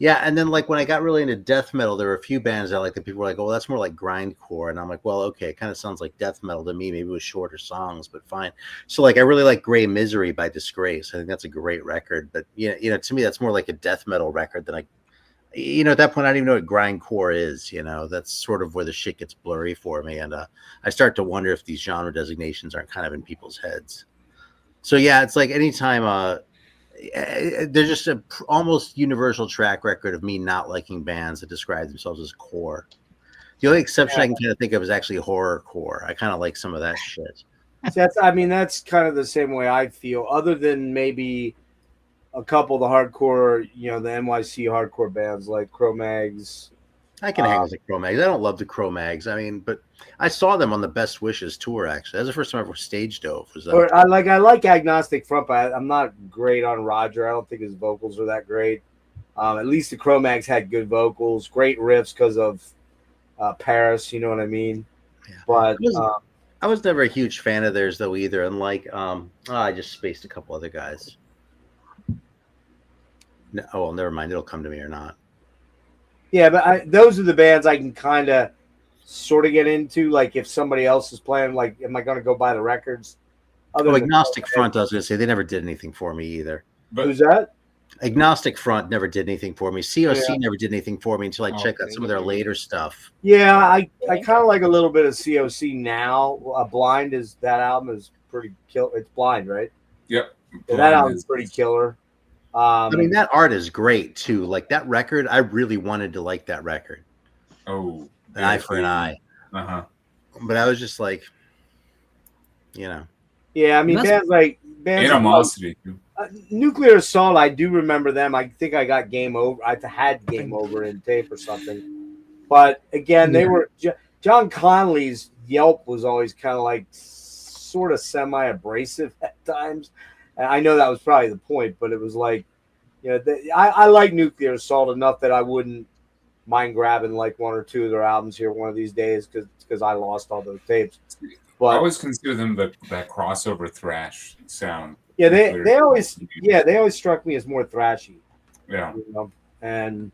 yeah, and then like when I got really into death metal, there were a few bands that like the people were like, "Oh, that's more like grindcore," and I'm like, "Well, okay, it kind of sounds like death metal to me. Maybe it was shorter songs, but fine." So like, I really like "Gray Misery" by Disgrace. I think that's a great record. But to me, that's more like a death metal record than at that point, I don't even know what grindcore is. That's sort of where the shit gets blurry for me, and I start to wonder if these genre designations aren't kind of in people's heads. So yeah, it's like anytime there's just a almost universal track record of me not liking bands that describe themselves as core. The only exception I can kind of think of is actually horrorcore. I kind of like some of that shit. That's kind of the same way I feel, other than maybe a couple of the hardcore, the NYC hardcore bands like Cro-Mags. I can hang with the Cro-Mags. I don't love the Cro-Mags. But I saw them on the Best Wishes tour. Actually, that was the first time I ever stage dove. I like Agnostic Front, but I'm not great on Roger. I don't think his vocals are that great. At least the Cro-Mags had good vocals, great riffs because of Paris. You know what I mean? Yeah. But I was never a huge fan of theirs though either. And I just spaced a couple other guys. No, oh well, never mind. It'll come to me or not. Yeah, but those are the bands I can kind of sort of get into. Like if somebody else is playing, like, am I going to go buy the records? Agnostic Front, I was going to say, they never did anything for me either. But who's that? Agnostic Front never did anything for me. COC never did anything for me until I checked out some of their later stuff. Yeah, I kind of like a little bit of COC now. Blind that album is pretty killer. It's Blind, right? Yep. Yeah, that album is pretty killer. That art is great too. Like that record, I really wanted to like that record. Oh, An Eye for an Eye. But I was just like, Yeah, bands like Animosity. Nuclear Assault. I do remember them. I think I got Game Over. I had Game Over in tape or something. But again, they were John Connolly's Yelp was always kind of like sort of semi-abrasive at times. And I know that was probably the point, but it was like, I like Nuclear Assault enough that I wouldn't mind grabbing like one or two of their albums here one of these days because I lost all those tapes. But I always consider them that crossover thrash sound. Yeah, they always struck me as more thrashy. Yeah. And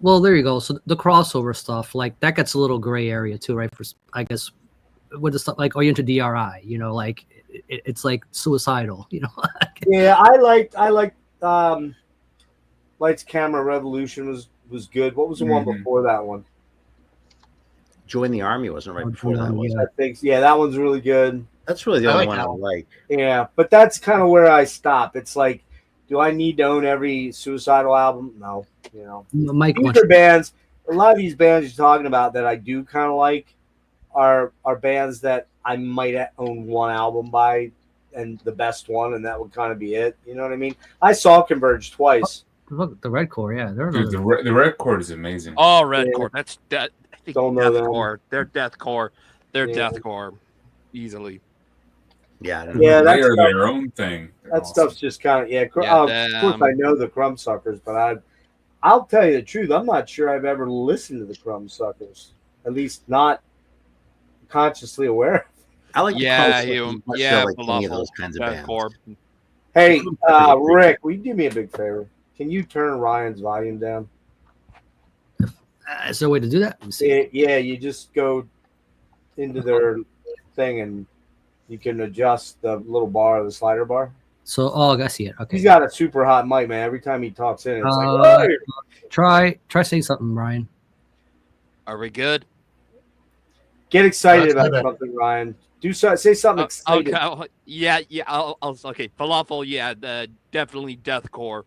well, there you go. So the crossover stuff, like that gets a little gray area too, right? For I guess with the stuff like, are you into DRI? Like it's like suicidal. Yeah, I liked Lights Camera Revolution was good. What was the one before that one? Join the Army wasn't right before that one. I think that one's really good. That's really the only one I like. Yeah, but that's kind of where I stop. It's like, do I need to own every Suicidal album? No, Mike, these are bands. A lot of these bands you're talking about that I do kind of like are bands that I might own one album by, and the best one, and that would kind of be it. You know what I mean? I saw Converge twice. Look, the Red Core, yeah, dude, the Red Core is amazing. Oh, Red Core, that's I think Don't know them. Deathcore. They're Deathcore. They're Deathcore, easily. Yeah, that's they are their own thing. That stuff's just kind of of course I know the Crumbsuckers, but I'll tell you the truth. I'm not sure I've ever listened to the Crumbsuckers, at least not consciously aware. I like like any of those kinds of bands. Hey, Rick, will you do me a big favor? Can you turn Ryan's volume down? Is there a way to do that? Let me see. Yeah, you just go into their thing and you can adjust the little bar, the slider bar. So, I see it. Okay. He's got a super hot mic, man. Every time he talks in, it's like, try saying something, Ryan. Are we good? Get excited about something, Ryan. Say something exciting. Okay. Yeah. I'll okay. Falafel. Yeah. Definitely Deathcore.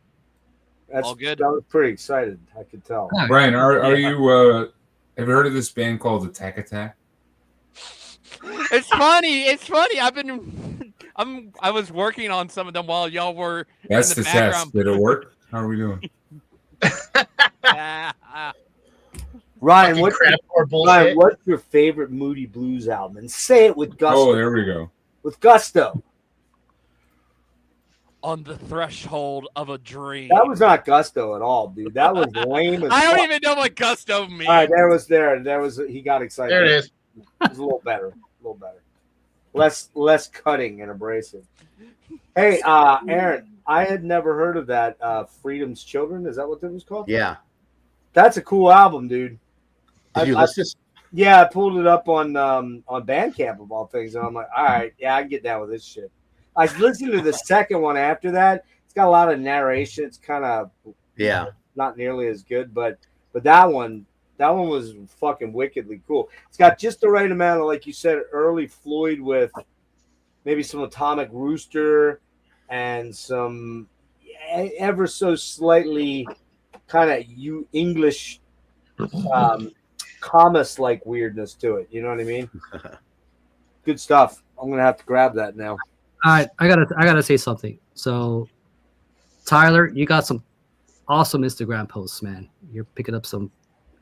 All good. I was pretty excited. I could tell. Brian, are you? Have you heard of this band called Attack Attack? It's funny. I was working on some of them while y'all were. That's in the test. Did it work? How are we doing? Ryan, what's your favorite Moody Blues album? And say it with gusto. Oh, there we go. With gusto. On the Threshold of a Dream. That was not gusto at all, dude. That was lame as I don't even know what gusto means. All right, there was he got excited. There it is. It was a little better. Less cutting and abrasive. Hey, Aaron, I had never heard of that. Freedom's Children. Is that what that was called? Yeah. That's a cool album, dude. Did you listen? Yeah, I pulled it up on Bandcamp of all things, and I'm like, all right, yeah, I can get down with this shit. I listened to the second one after that. It's got a lot of narration. It's kind of not nearly as good, but that one was fucking wickedly cool. It's got just the right amount of, like you said, early Floyd with maybe some Atomic Rooster and some ever so slightly kind of English Comus like weirdness to it. You know what I mean? Good stuff. I'm gonna have to grab that now. All right, I gotta say something. So, Tyler, you got some awesome Instagram posts, man. You're picking up some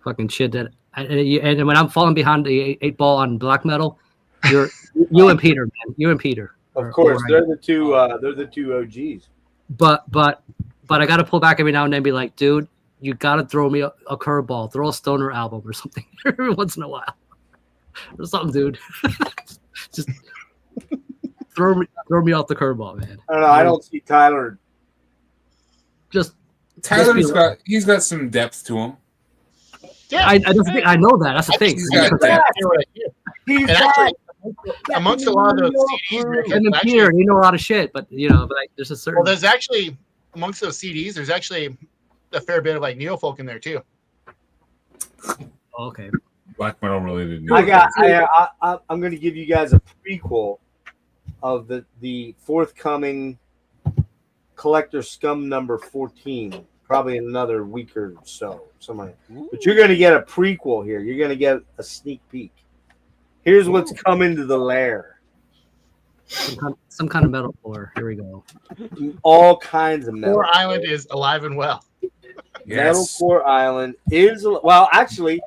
fucking shit that, and when I'm falling behind the 8 Ball on black metal, you and Peter, man. You and Peter. Of course, they're the two. They're the two OGs. But I gotta pull back every now and then and be like, dude, you gotta throw me a curveball, throw a stoner album or something every once in a while, or something, dude. Just throw me off the curveball, man. I don't know. I don't see Tyler. He's got some depth to him. Yeah, I just think I know that. That's the thing. He's got depth. And actually, amongst a lot of those CDs, And then Peter, you know a lot of shit, but like there's a certain. well, there's actually amongst those CDs, there's actually a fair bit of like neo folk in there too. Okay. Black metal related. I'm going to give you guys a prequel of the forthcoming Collector Scum number 14, probably in another week or so. But you're going to get a prequel here. You're going to get a sneak peek. Here's what's coming to the lair. Some kind of metal floor. Here we go. All kinds of metal. Core Island is alive and well. Yes. Metalcore Island is, well, actually,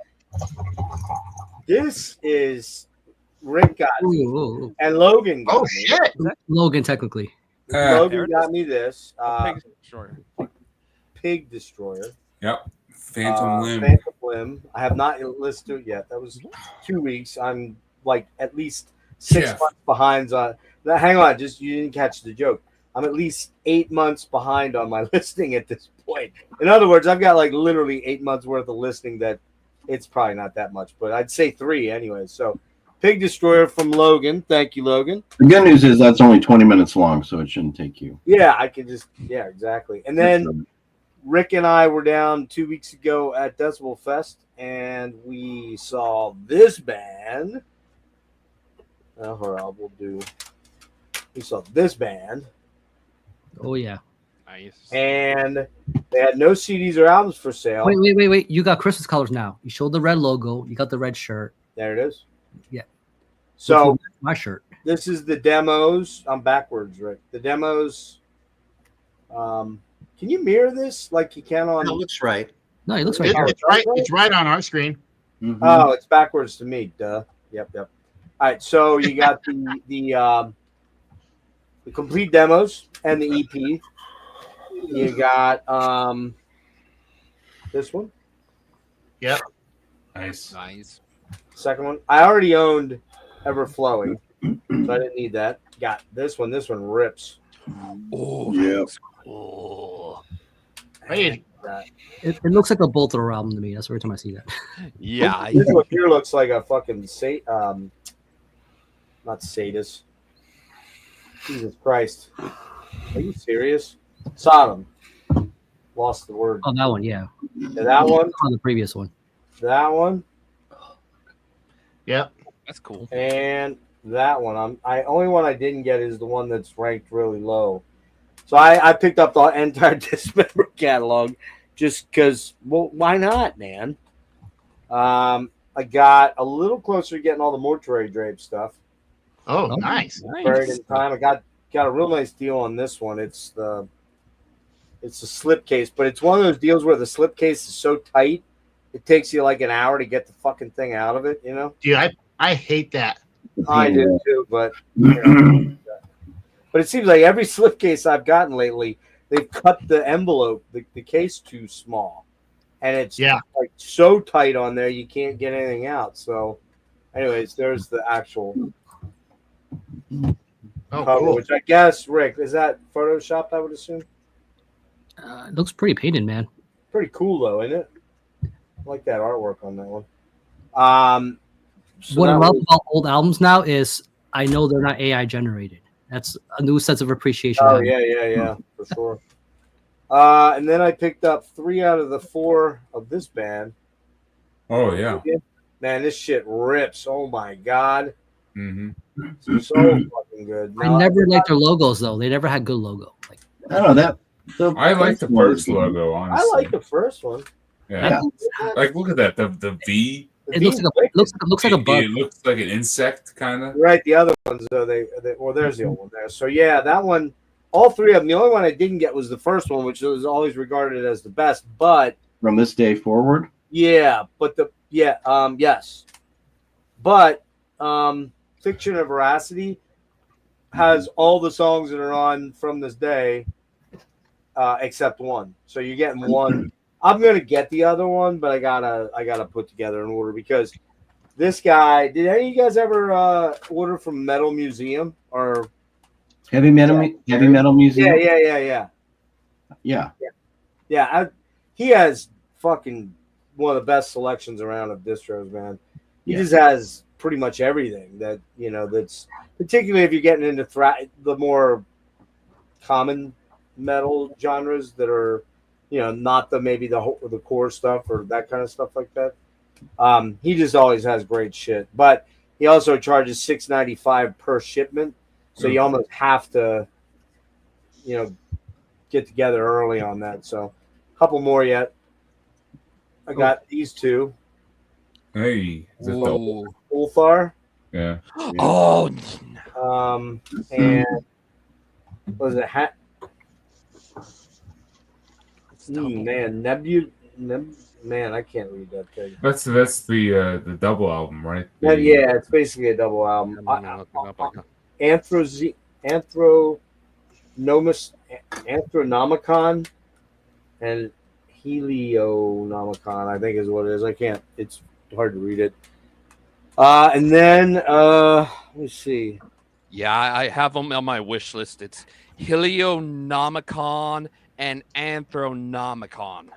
this is Rick got me, Ooh. and Logan got Oh me. shit! Logan, technically. Logan got me this Pig Destroyer. Pig Destroyer. Yep. Phantom Limb. Phantom Limb. I have not listened to it yet. That was 2 weeks. I'm like at least 6 months behind on. Hang on, you didn't catch the joke. I'm at least 8 months behind on my listening at this point. In other words, I've got like literally 8 months worth of listening. That it's probably not that much, but I'd say 3 anyway. So, Pig Destroyer from Logan. Thank you, Logan. The good news is that's only 20 minutes long, so it shouldn't take you. Yeah, I could exactly. And then Rick and I were down 2 weeks ago at Decibel Fest, and we saw this band. We saw this band. Oh yeah. Nice. And they had no CDs or albums for sale. Wait. You got Christmas colors now. You showed the red logo. You got the red shirt. There it is. Yeah. So my shirt. this is the demos. I'm backwards, Rick. The demos. Can you mirror this like you can on? It looks right. No, he looks right. It's right. It's right on our screen. Mhm. Oh, it's backwards to me. Duh. Yep. All right. So you got the complete demos and the EP. You got this one. Yep. Nice. Second one. I already owned Everflowing, so I didn't need that. Got this one. This one rips. Oh, Yep. cool. Wait, It looks like a Bolt Thrower album to me. That's every time I see that. Yeah. This one here looks like a fucking not sadist. Jesus Christ. Are you serious? Sodom. Lost the word. Oh, that one, yeah. That one. On the previous one. That one. yep. That's cool. And that one. Only one I didn't get is the one that's ranked really low. So I picked up the entire Dismember catalog just because, well, why not, man? I got a little closer to getting all the Mortuary Drape stuff. Oh, nice. Buried in time. I got a real nice deal on this one. It's the slipcase, but it's one of those deals where the slipcase is so tight it takes you like an hour to get the fucking thing out of it, you know? Dude, I hate that. I do too, but but it seems like every slipcase I've gotten lately, they've cut the envelope, the case too small. And it's like so tight on there you can't get anything out. So anyways, there's the actual Oh, cover, cool. which I guess, Rick, is that Photoshopped, I would assume? It looks pretty painted, man. Pretty cool, though, isn't it? I like that artwork on that one. So What I that love was- about old albums now is I know they're not AI generated. That's a new sense of appreciation. Oh, yeah, for sure. And then I picked up 3 out of the 4 of this band. Oh yeah. Man, this shit rips. Oh, my God. Mm-hmm. So fucking good. I Now, never liked their logos though. They never had good logo. Like, I don't know that. I like the first logo, I honestly. like the first one. Yeah. Like look at that. The V. it looks like a bug. It looks like an insect kind of. Right, the other ones, though, well, there's the old one there. So, yeah, that one, all 3 of them. The only one I didn't get was the first one, which was always regarded as the best. But, from this day forward. yes. But, Fiction of Veracity has all the songs that are on From This Day, except one. So you're getting one. I'm gonna get the other one, but I gotta put together an order because this guy. Did any of you guys ever order from Metal Museum or Heavy metal museum. Yeah. Yeah. He has fucking one of the best selections around of distros, man. He Yeah. just has pretty much everything that that's particularly if you're getting into the more common metal genres that are not the core stuff or that kind of stuff like that. He just always has great shit, but he also charges $6.95 per shipment, so you almost have to get together early on that. So a couple more yet. I got these 2. Hey. Is it the, Ulthar. yeah. Oh, And what was it? Man, man, I can't read that thing. That's the double album, right? Yeah, it's basically a double album. Anthronomicon and Helionomicon, I think is what it is. It's hard to read it. And then let me see. yeah, I have them on my wish list. It's Helionomicon and Anthronomicon.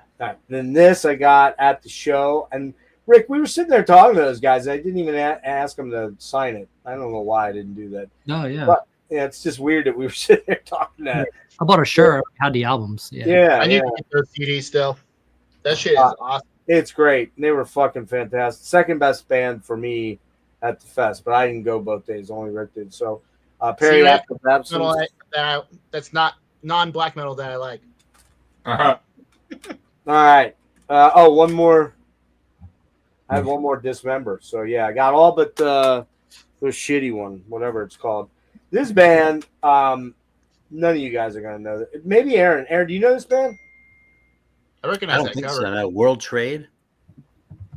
Then this I got at the show. And Rick, we were sitting there talking to those guys. I didn't even ask them to sign it. I don't know why I didn't do that. Oh yeah. But, yeah, it's just weird that we were sitting there talking to. I bought a shirt. I had the albums. Yeah, I need to get those CDs still. That shit is awesome. It's great. They were fucking fantastic. Second best band for me at the fest, but I didn't go both days. Only Rick did. So Perry Metal that's not non-black metal that I like. Uh-huh. All right. One more. I have one more Dismember. So yeah, I got all but the shitty one, whatever it's called. This band, none of you guys are gonna know that. Maybe Aaron. Aaron, do you know this band? I I recognize don't that think cover. so. No. World Trade.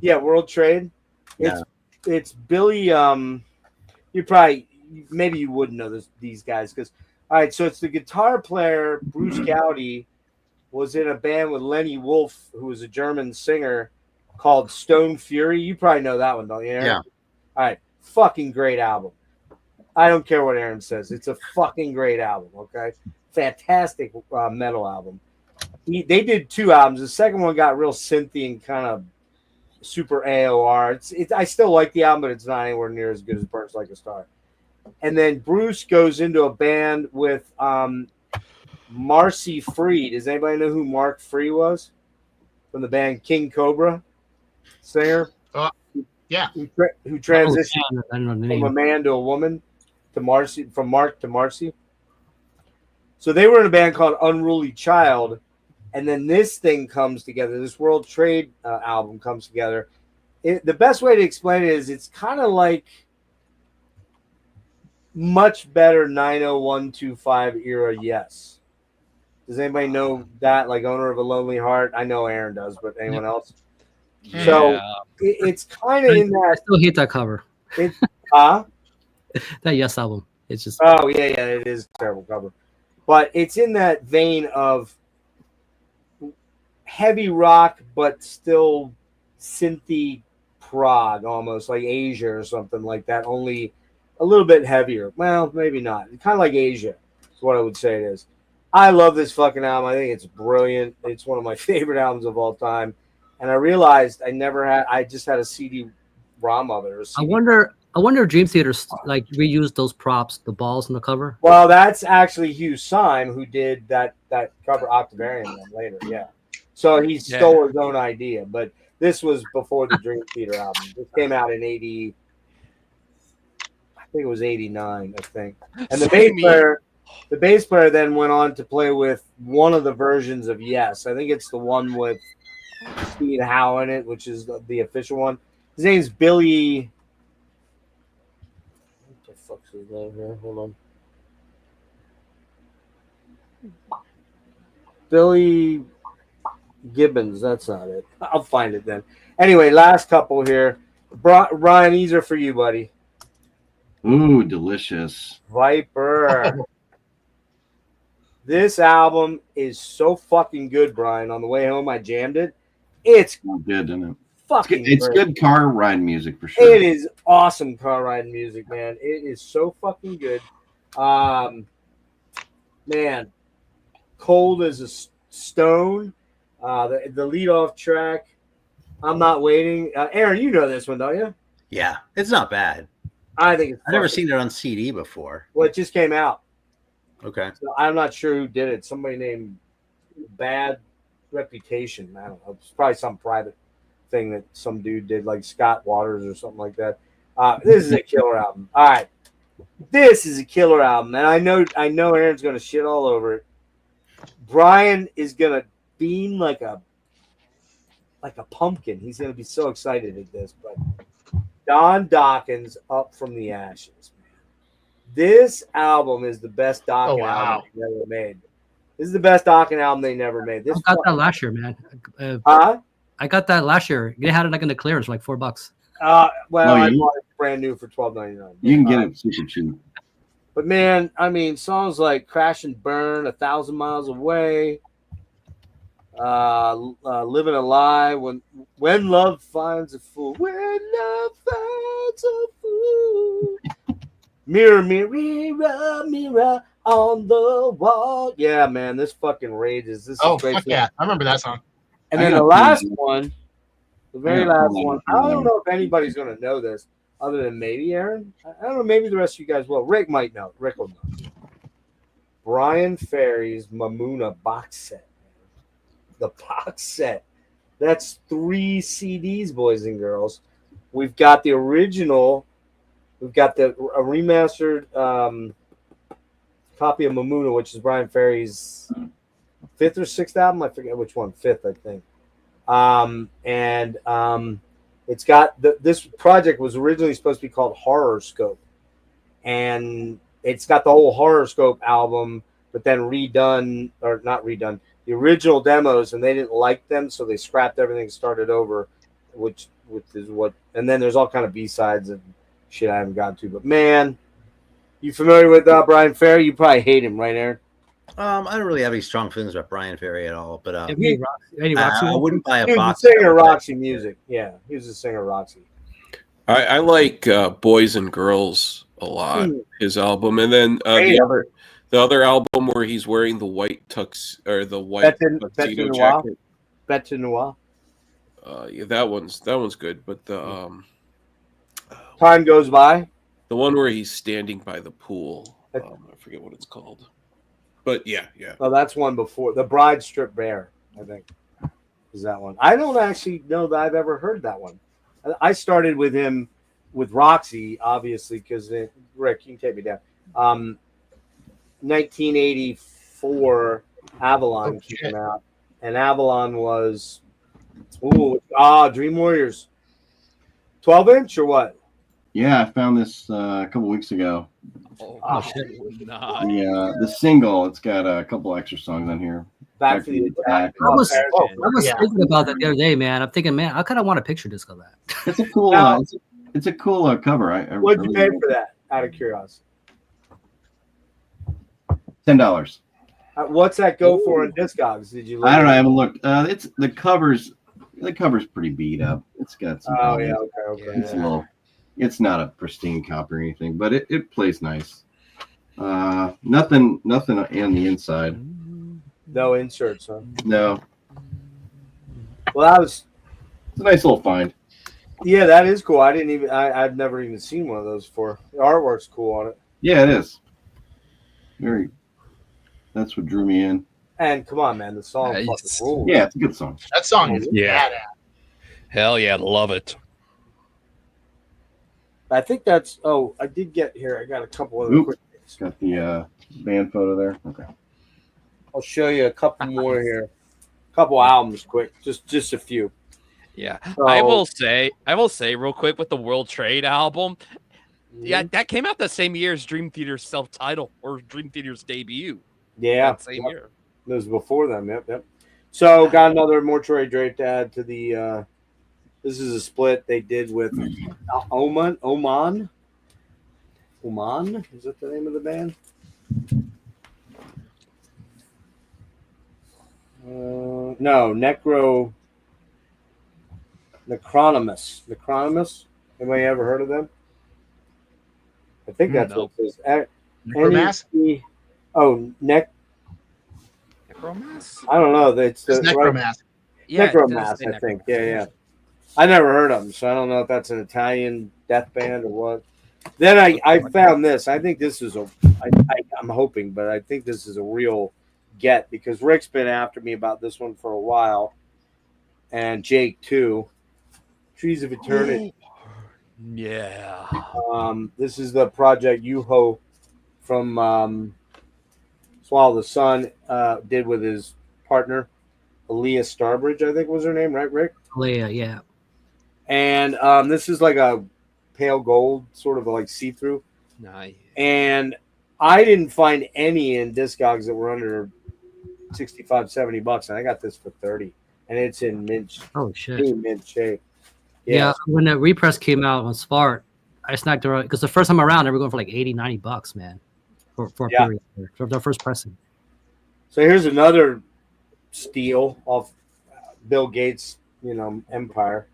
Yeah, World Trade. No. It's Billy. You probably maybe you wouldn't know these guys because all right. So it's the guitar player Bruce Gowdy was in a band with Lenny Wolf, who was a German singer called Stone Fury. You probably know that one, don't you, Aaron? Yeah. All right, fucking great album. I don't care what Aaron says. It's a fucking great album. Okay, fantastic metal album. They did 2 albums. The second one got real synthy and kind of super AOR. I still like the album, but it's not anywhere near as good as Burns Like a Star. And then Bruce goes into a band with Marcy Free. Does anybody know who Mark Free was? From the band King Cobra, singer. Yeah. Who transitioned I don't know the from name. a man to a woman to Marcy, from Mark to Marcy. So they were in a band called Unruly Child, and then this thing comes together. This World Trade album comes together. The best way to explain it is it's kind of like much better 90125 era. Yes. Does anybody know that? Like Owner of a Lonely Heart? I know Aaron does, but anyone else? Yeah. So it's kind of in I that. still hate that cover. That Yes album. It's just Oh yeah, it is a terrible cover, but it's in that vein of heavy rock, but still synthy prog, almost like Asia or something like that. Only a little bit heavier. Well, maybe not. Kind of like Asia is what I would say it is. I love this fucking album. I think it's brilliant. It's one of my favorite albums of all time. And I realized I just had a CD-ROM of it. Or I wonder if Dream Theater like reused those props, the balls on the cover. Well, that's actually Hugh Syme who did that cover Octavarium one later. Yeah. So he stole his own idea, but this was before the Dream Theater album. This came out in 80. I think it was 89, I think. And the bass player then went on to play with one of the versions of Yes. I think it's the one with Steve Howe in it, which is the official one. His name's Billy. What the fuck's his name here? Hold on. Billy Gibbons. That's not it. I'll find it then. Anyway, last couple here. Ryan, these are for you, buddy. Ooh, delicious. Viper. This album is so fucking good, Brian. On the way home, I jammed it. It's good, isn't it? Fucking it's great. Good car ride music for sure. It is awesome car ride music, man. It is so fucking good. Man, Cold as a Stone. The lead-off track. I'm Not Waiting. Aaron, you know this one, don't you? Yeah, it's not bad. I think it's I've never seen it on CD before. Well, it just came out. Okay. So I'm not sure who did it. Somebody named Bad Reputation. I don't know. It's probably some private thing that some dude did, like Scott Waters or something like that. This is a killer album. All right. This is a killer album. And I know Aaron's going to shit all over it. Brian is going to beam like a pumpkin. He's going to be so excited at this. But Don Dawkins, Up from the Ashes. This album is the best Dokken album they ever made. This is the best Dokken album they never made. This I got that last year, man. I got that last year. They had it like in the clearance, like $4. I bought it brand new for $12.99. You can get it super cheap. But man, I mean, songs like "Crash and Burn," "1,000 Miles Away," "Living a Lie," "When Love Finds a Fool," "When Love Finds a Fool." Mirror, mirror, mirror on the wall. Yeah, man, this fucking rages. This is great. Fuck yeah, I remember that song. And then the last one, the very last one. I don't know if anybody's gonna know this, other than maybe Aaron. I don't know. Maybe the rest of you guys will. Rick might know. Rick will know. Brian Ferry's Mamuna box set. The box set. That's 3 CDs, boys and girls. We've got the original. We've got a remastered copy of Mamuna, which is Brian Ferry's 5th or 6th album. I forget which one. 5th, I think. It's got this project was originally supposed to be called Horrorscope, and it's got the whole Horrorscope album, but then not redone the original demos, and they didn't like them, so they scrapped everything, started over, which is what. And then there's all kind of B-sides and shit I haven't gotten to. But man, you familiar with Brian Ferry? You probably hate him, right, Aaron? I don't really have any strong feelings about Brian Ferry at all, but I wouldn't buy a he was box. a singer of Roxy Music. Yeah, he was a singer of Roxy. I like Boys and Girls a lot. His album, and then the other album where he's wearing the white tuxedo jacket. Bête Noire. Yeah, that one's good. But the Time Goes By. The one where he's standing by the pool. I forget what it's called. But yeah. Oh, that's one before. The Bride Stripped Bare, I think, is that one. I don't actually know that I've ever heard that one. I started with him with Roxy, obviously, because Rick, you can take me down. 1984, Avalon came out, and Avalon was Dream Warriors, 12-inch or what? Yeah, I found this a couple weeks ago. The single. It's got a couple extra songs on here. Back to the Attack. I was thinking about that the other day, man. I'm thinking, man, I kind of want a picture disc of that. It's a cool. It's a cool cover. What did you pay for that? Out of curiosity. $10. What's that go for in Discogs? Did you? I don't know. I haven't looked. It's the cover's pretty beat up. It's got some. Okay. It's a little. It's not a pristine copy or anything, but it plays nice. Nothing on the inside. No inserts, huh? No, Well, that was it's a nice little find. yeah, that is cool. I've never even seen one of those before. The artwork's cool on it. Yeah, it is. That's what drew me in. And come on, man, the song Nice. fucking rules. Yeah, it's a good song. That song is Yeah. badass. Hell yeah, love it. I think that's. Oh, I did get here. I got a couple other Oop. quick things. Got the band photo there. Okay. I'll show you a couple more here. A couple albums, quick. Just a few. Yeah. So, I will say real quick with the World Trade album. Yeah, that came out the same year as Dream Theater's self-title or Dream Theater's debut. Yeah. That same year. It was before them. Yep. So got another Mortuary Drake to add to the. This is a split they did with Oman. Is that the name of the band? No, Necronomus. Anybody ever heard of them? I think that's Nope. what it says. Necromass? Necromass? I don't know. It's It's right, Necromass. Yeah, it does Necromass, say I think. Necromass. Yeah. I never heard of them, so I don't know if that's an Italian death band or what. Then I found this. I think this is I'm hoping, but I think this is a real get because Rick's been after me about this one for a while, and Jake too. Trees of Eternity. Yeah. This is the project Yuho from Swallow the Sun did with his partner, Aaliyah Starbridge, I think was her name, right, Rick? Leia, yeah. And this is like a pale gold, sort of like see-through. Nice. And I didn't find any in Discogs that were under $65-$70, and I got this for $30, and it's in mint shape. Yeah, when the repress came out on Smart, I snagged her because the first time around they were going for like $80-$90, man, for a period for their first pressing. So here's another steal off Bill Gates, empire,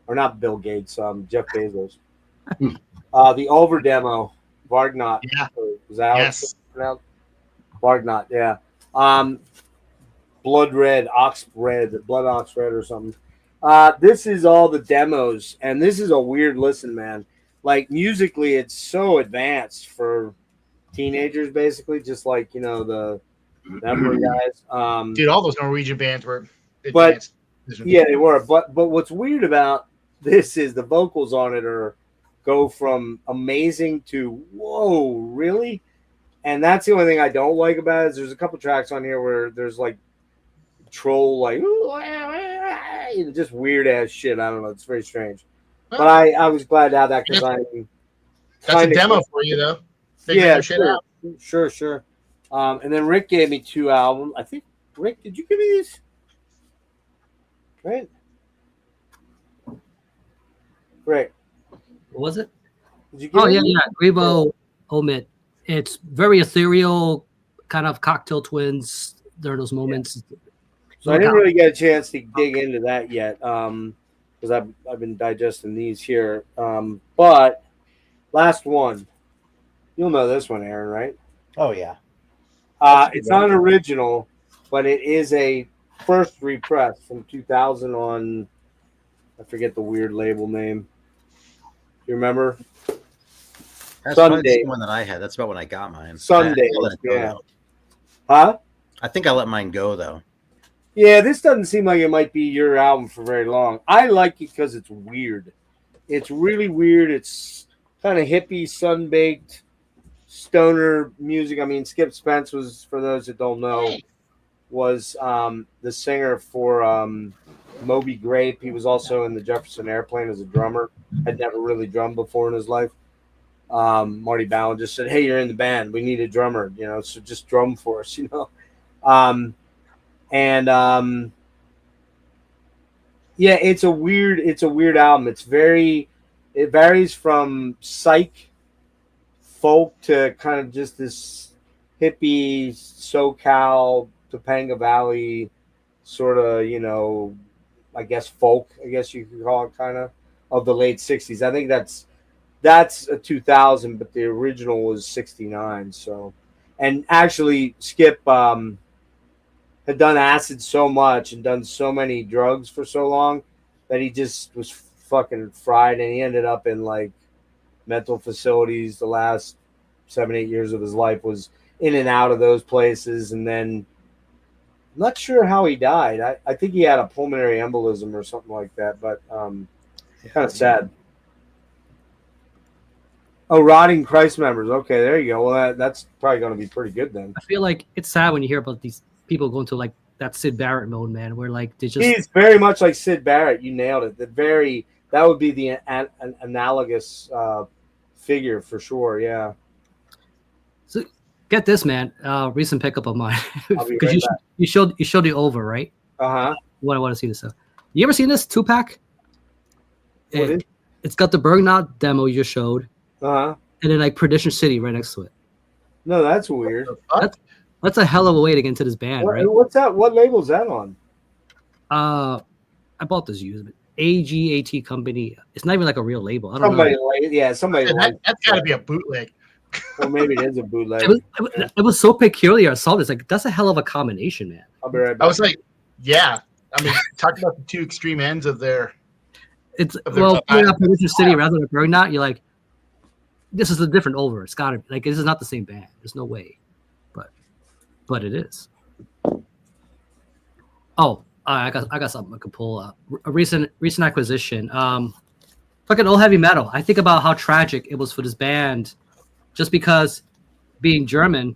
or not Bill Gates, Jeff Bezos. The Over demo, Vargnot. Yeah. Was that how it's pronounced? Vargnot, yeah. Blood Ox Red or something. This is all the demos, and this is a weird listen, man. Like musically, it's so advanced for teenagers, basically, just like the number guys. Dude, all those Norwegian bands were But- advanced. Yeah, they were. But what's weird about this is the vocals on it go from amazing to whoa, really? And that's the only thing I don't like about it. Is there's a couple tracks on here where there's like troll, like just weird ass shit. I don't know. It's very strange. But I was glad to have that because That's a demo for you, though. Figuring their shit out. Sure. And then Rick gave me 2 albums. I think Rick, did you give me these? Right. Rick, What was it? did you give Oh me yeah, these? Grebo Omit. It's very ethereal, kind of Cocktail Twins. There are those moments. So I didn't really get a chance to dig into that yet because I've been digesting these here. But last one, you'll know this one, Aaron, right? Oh yeah. It's not an original, but it is a first repress from 2000 on, I forget the weird label name. You remember? That's Sunday. probably the same one that I had. That's about when I got mine. Sunday, I let it go, yeah. though. Huh? I think I let mine go though. Yeah, this doesn't seem like it might be your album for very long. I like it because it's weird. It's really weird. It's kind of hippie, sun-baked, stoner music. I mean, Skip Spence was, for those that don't know, was the singer for Moby Grape. He was also in the Jefferson Airplane as a drummer. Had never really drummed before in his life. Marty Ballin just said, "Hey, you're in the band. We need a drummer, so just drum for us, yeah, it's a weird album. It varies from psych folk to kind of just this hippie SoCal Topanga Valley sort of, I guess folk, I guess you could call it, kind of the late 60s. I think that's that's a 2000, but the original was 69. So, and actually, Skip had done acid so much and done so many drugs for so long that he just was fucking fried, and he ended up in like mental facilities. The last 7-8 years of his life was in and out of those places, and then I'm not sure how he died. I think he had a pulmonary embolism or something like that, but kind of sad. Oh, rotting Christ members. Okay, there you go. Well, that's probably going to be pretty good then. I feel like it's sad when you hear about these people going to like that Sid Barrett mode, man, where like they just. He's very much like Sid Barrett. You nailed it. That would be the an analogous figure for sure. Yeah. So get this, man. Recent pickup of mine. Because you showed the over, right? Uh-huh. What I want to see this stuff. You ever seen this 2-pack? It's got the Bergnaut demo you showed. Uh-huh. And then like Perdition City right next to it. No, that's weird. That's a hell of a way to get into this band, right? What's that? What label is that on? I bought this used AGAT company. It's not even like a real label. I don't know. Somebody. That's got to be a bootleg. Well, maybe it is a bootleg. It was so peculiar. I saw this. Like, that's a hell of a combination, man. I'll be right back. I was like, yeah. I mean, talking about the two extreme ends of their. Perdition City rather than Bergnaut, you're like, this is a different over. It's got to be like this is not the same band. There's no way, but it is. Oh, I got something I could pull up. A recent acquisition. Fucking old heavy metal. I think about how tragic it was for this band, just because being German,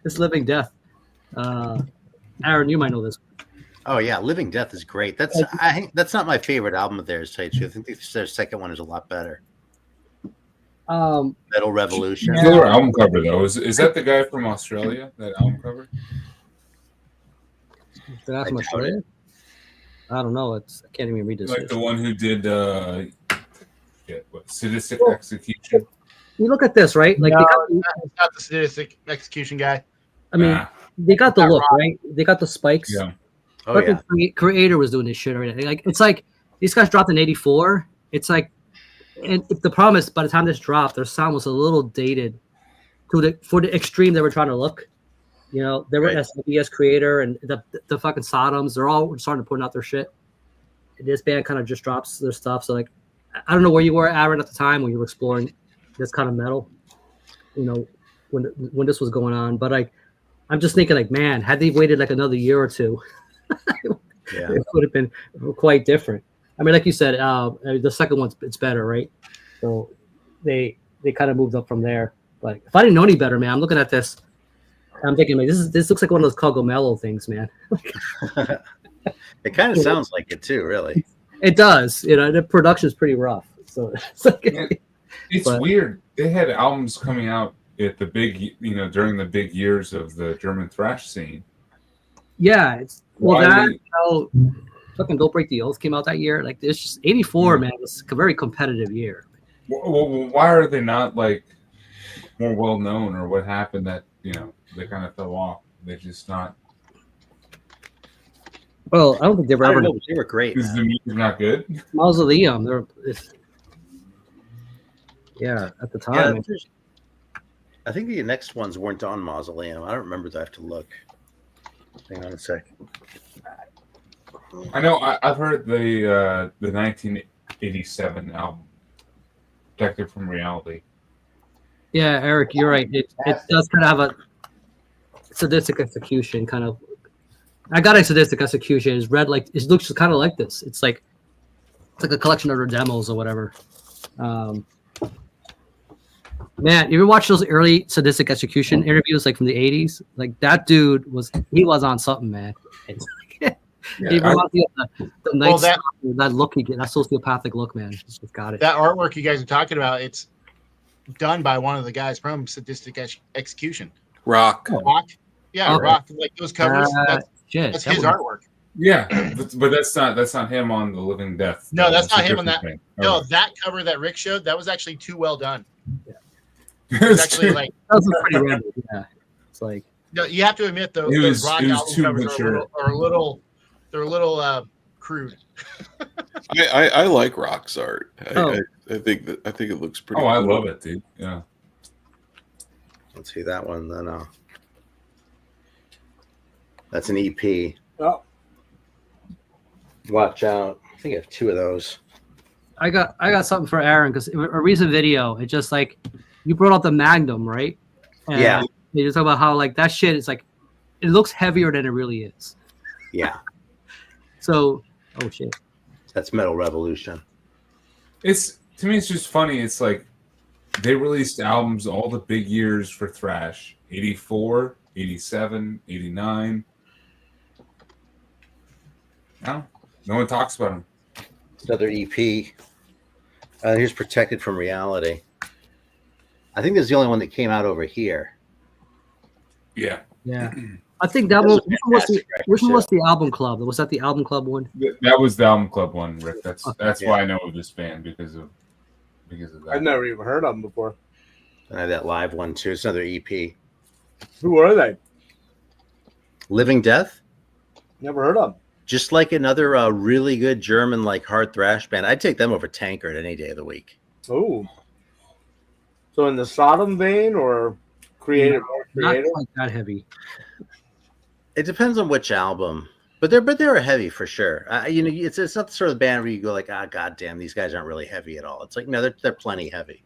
it's Living Death. Aaron, you might know this. Oh yeah, Living Death is great. I think that's not my favorite album of theirs. To tell you the truth, I think their second one is a lot better. Metal Revolution. Killer album cover though. Is that the guy from Australia? That album cover? That's from Australia? I don't know. I can't even read this. Like the one who did Sadistic Execution. You look at this, right? Like it's not the Sadistic Execution guy. I mean, they got the look, right? They got the spikes. Yeah. Oh yeah. Creator was doing this shit already. Like it's like these guys dropped in '84. It's like, and the problem is by the time this dropped, their sound was a little dated for the extreme they were trying to look. You know, they were SBS Creator and the fucking Sodoms. They're all starting to put out their shit. This band kind of just drops their stuff. So like, I don't know where you were, Aaron, at the time when you were exploring this kind of metal. You know, when this was going on, but like, I'm just thinking like, man, had they waited like another year or two, it would have been quite different. I mean, like you said, the second one's it's better, right? So they kind of moved up from there. But if I didn't know any better, man, I'm looking at this. I'm thinking like this looks like one of those Cogomello things, man. It kind of sounds like it too, really. It does. You know, the production's pretty rough. So it's weird. They had albums coming out at the big, during the big years of the German thrash scene. Yeah, fucking Don't Break the Oath came out that year. Like it's just '84, man. It was a very competitive year. Well, why are they not like more well known, or what happened that they kind of fell off? They're just not. Well, I don't think they were ever. They were great. Is the music not good? Mausoleum. At the time. Yeah, I think the next ones weren't on Mausoleum. I don't remember. I have to look. Hang on a sec. I know. I've heard the 1987 album, Protected from Reality. Yeah, Eric, you're right. It does kind of have a sadistic execution kind of. I got a sadistic execution. It's red like it looks kind of like this. It's like a collection of their demos or whatever. Man, you ever watch those early sadistic execution interviews like from the '80s? Like that dude was on something, man. He reminds me of the night that look he get, that sociopathic look, man. Just got it. That artwork you guys are talking about, it's done by one of the guys from Sadistic Execution. Rock. Yeah, Okay. Rock. Like those covers. That's his artwork. Yeah, but that's not him on the Living Death. No, that's not him on that. Thing. No, that cover that Rick showed, that was actually too well done. Yeah. It's actually like that was pretty random. Yeah, it's like no, you have to admit though, those Rock album covers are a little crude. I like Rock's art. Oh. I think it looks pretty. Oh, I cool. love it, dude. Yeah. Let's see that one. Then that's an EP. Oh, Watch out! I think I have 2 of those. I got something for Aaron because a recent video, it just like you brought up the Magnum, right? And Yeah. You just talk about how like that shit is like it looks heavier than it really is. Yeah, So, oh shit. that's Metal Revolution. It's to me, it's just funny. It's like they released albums all the big years for thrash: 84, 87, 89. No one talks about them. Another EP. Here's Protected from Reality. I think this is the only one that came out over here. Yeah, Yeah. I think that That's was a which one fantastic was the album club? Was that the album club one? that was the album club one, Rick. That's Yeah. why I know of this band because of that. I've never even heard of them before. And I have that live one too. It's another EP. Who are they? Living Death. Never heard of them. Just like another really good German like hard thrash band. I'd take them over Tankard any day of the week. Oh. So in the Sodom vein or creative? Not Creative? quite that heavy. It depends on which album, but they're heavy for sure. It's not the sort of band where you go like, goddamn, these guys aren't really heavy at all. It's like no, they're plenty heavy.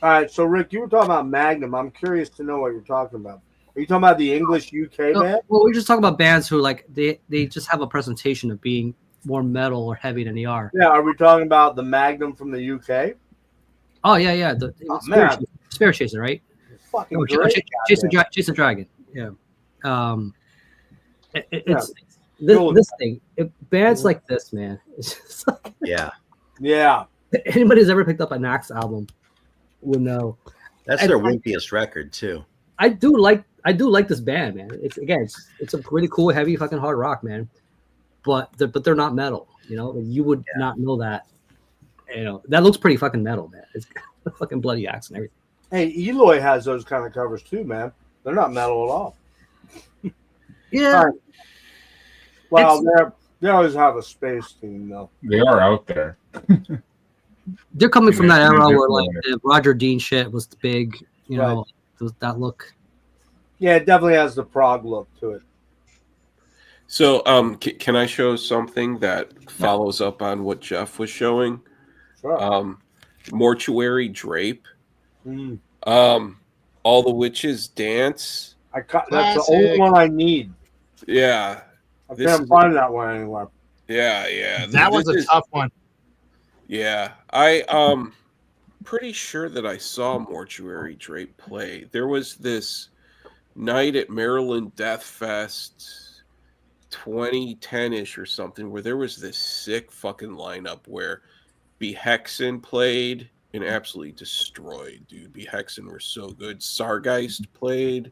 All right. So Rick, you were talking about Magnum. I'm curious to know what you're talking about. Are you talking about the English UK No, band? well, we're just talking about bands who like they just have a presentation of being more metal or heavy than they are. Yeah. Are we talking about the Magnum from the UK? Oh yeah. The man. Spirit Chaser, right? Fucking Oh, great. Chase the Dragon. Yeah. It's Cool. this thing. Bands like this, man. It's just like, Yeah, Yeah. anybody who's ever picked up an Axe album will know. that's And their I- wimpiest record too. I do like this band, man. It's a pretty cool, heavy, fucking hard rock, man. But they're not metal. You know, you would not know that. You know, that looks pretty fucking metal, man. It's got a fucking bloody axe and everything. Hey, Eloy has those kind of covers too, man. They're not metal at all. Yeah. All right. Well, they always have a space theme, though. They are out there. They're coming from that Yeah, era they're where like definitely the Roger Dean shit was the big, you Right. know, that look. Yeah, it definitely has the prog look to it. So, can I show something that follows up on what Jeff was showing? Sure. Mortuary Drape. Mm. All the Witches Dance. That's the Classic. only one I need. Yeah, I This can't is- find that one anywhere. yeah. That was This a is- tough one. Yeah, pretty sure that I saw Mortuary Drape play. There was this night at Maryland Death Fest 2010-ish or something where there was this sick fucking lineup where Behexen played and absolutely destroyed, dude. Behexen were so good. Sargeist played.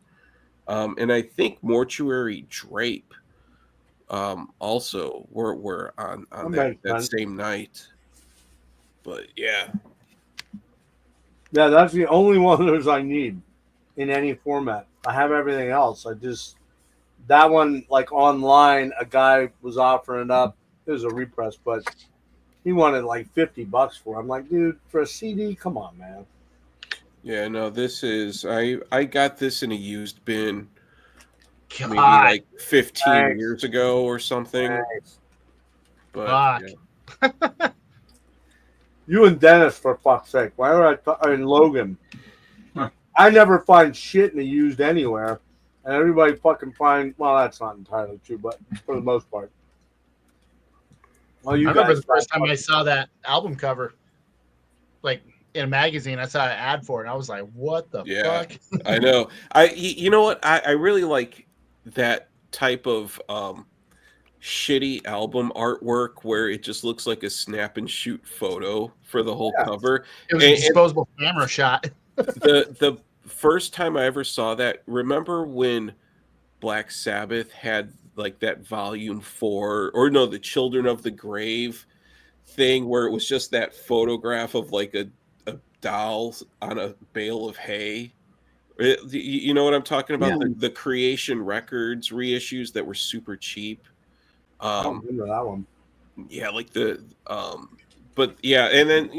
And I think Mortuary Drape also were on That that makes sense. same night. But yeah. Yeah, that's the only one of those I need in any format. I have everything else. That one, like online, a guy was offering up. It was a repress, but he wanted like $50 for it. I'm like, dude, for a CD, come on, man. Yeah, no, this is I got this in a used bin maybe God, like 15 Thanks. years ago or something. Thanks. But Fuck. yeah. You and Dennis, for fuck's sake. Why are and Logan? Huh. I never find shit in the used anywhere, and everybody fucking find. Well, that's not entirely true, but for the most part. Well, I remember guys the first got time I fucking- saw that album cover, like in a magazine. I saw an ad for it, and I was like, "What the Yeah. fuck?" I know. You know what? I really like that type of shitty album artwork where it just looks like a snap and shoot photo for the whole Yeah. cover. It was a And- disposable camera shot. The first time I ever saw that, remember when Black Sabbath had like that volume 4 or no, the Children of the Grave thing where it was just that photograph of like a doll on a bale of hay. You know what I'm talking about? Yeah. The Creation Records reissues that were super cheap. I don't remember that one. Yeah, like but yeah, and then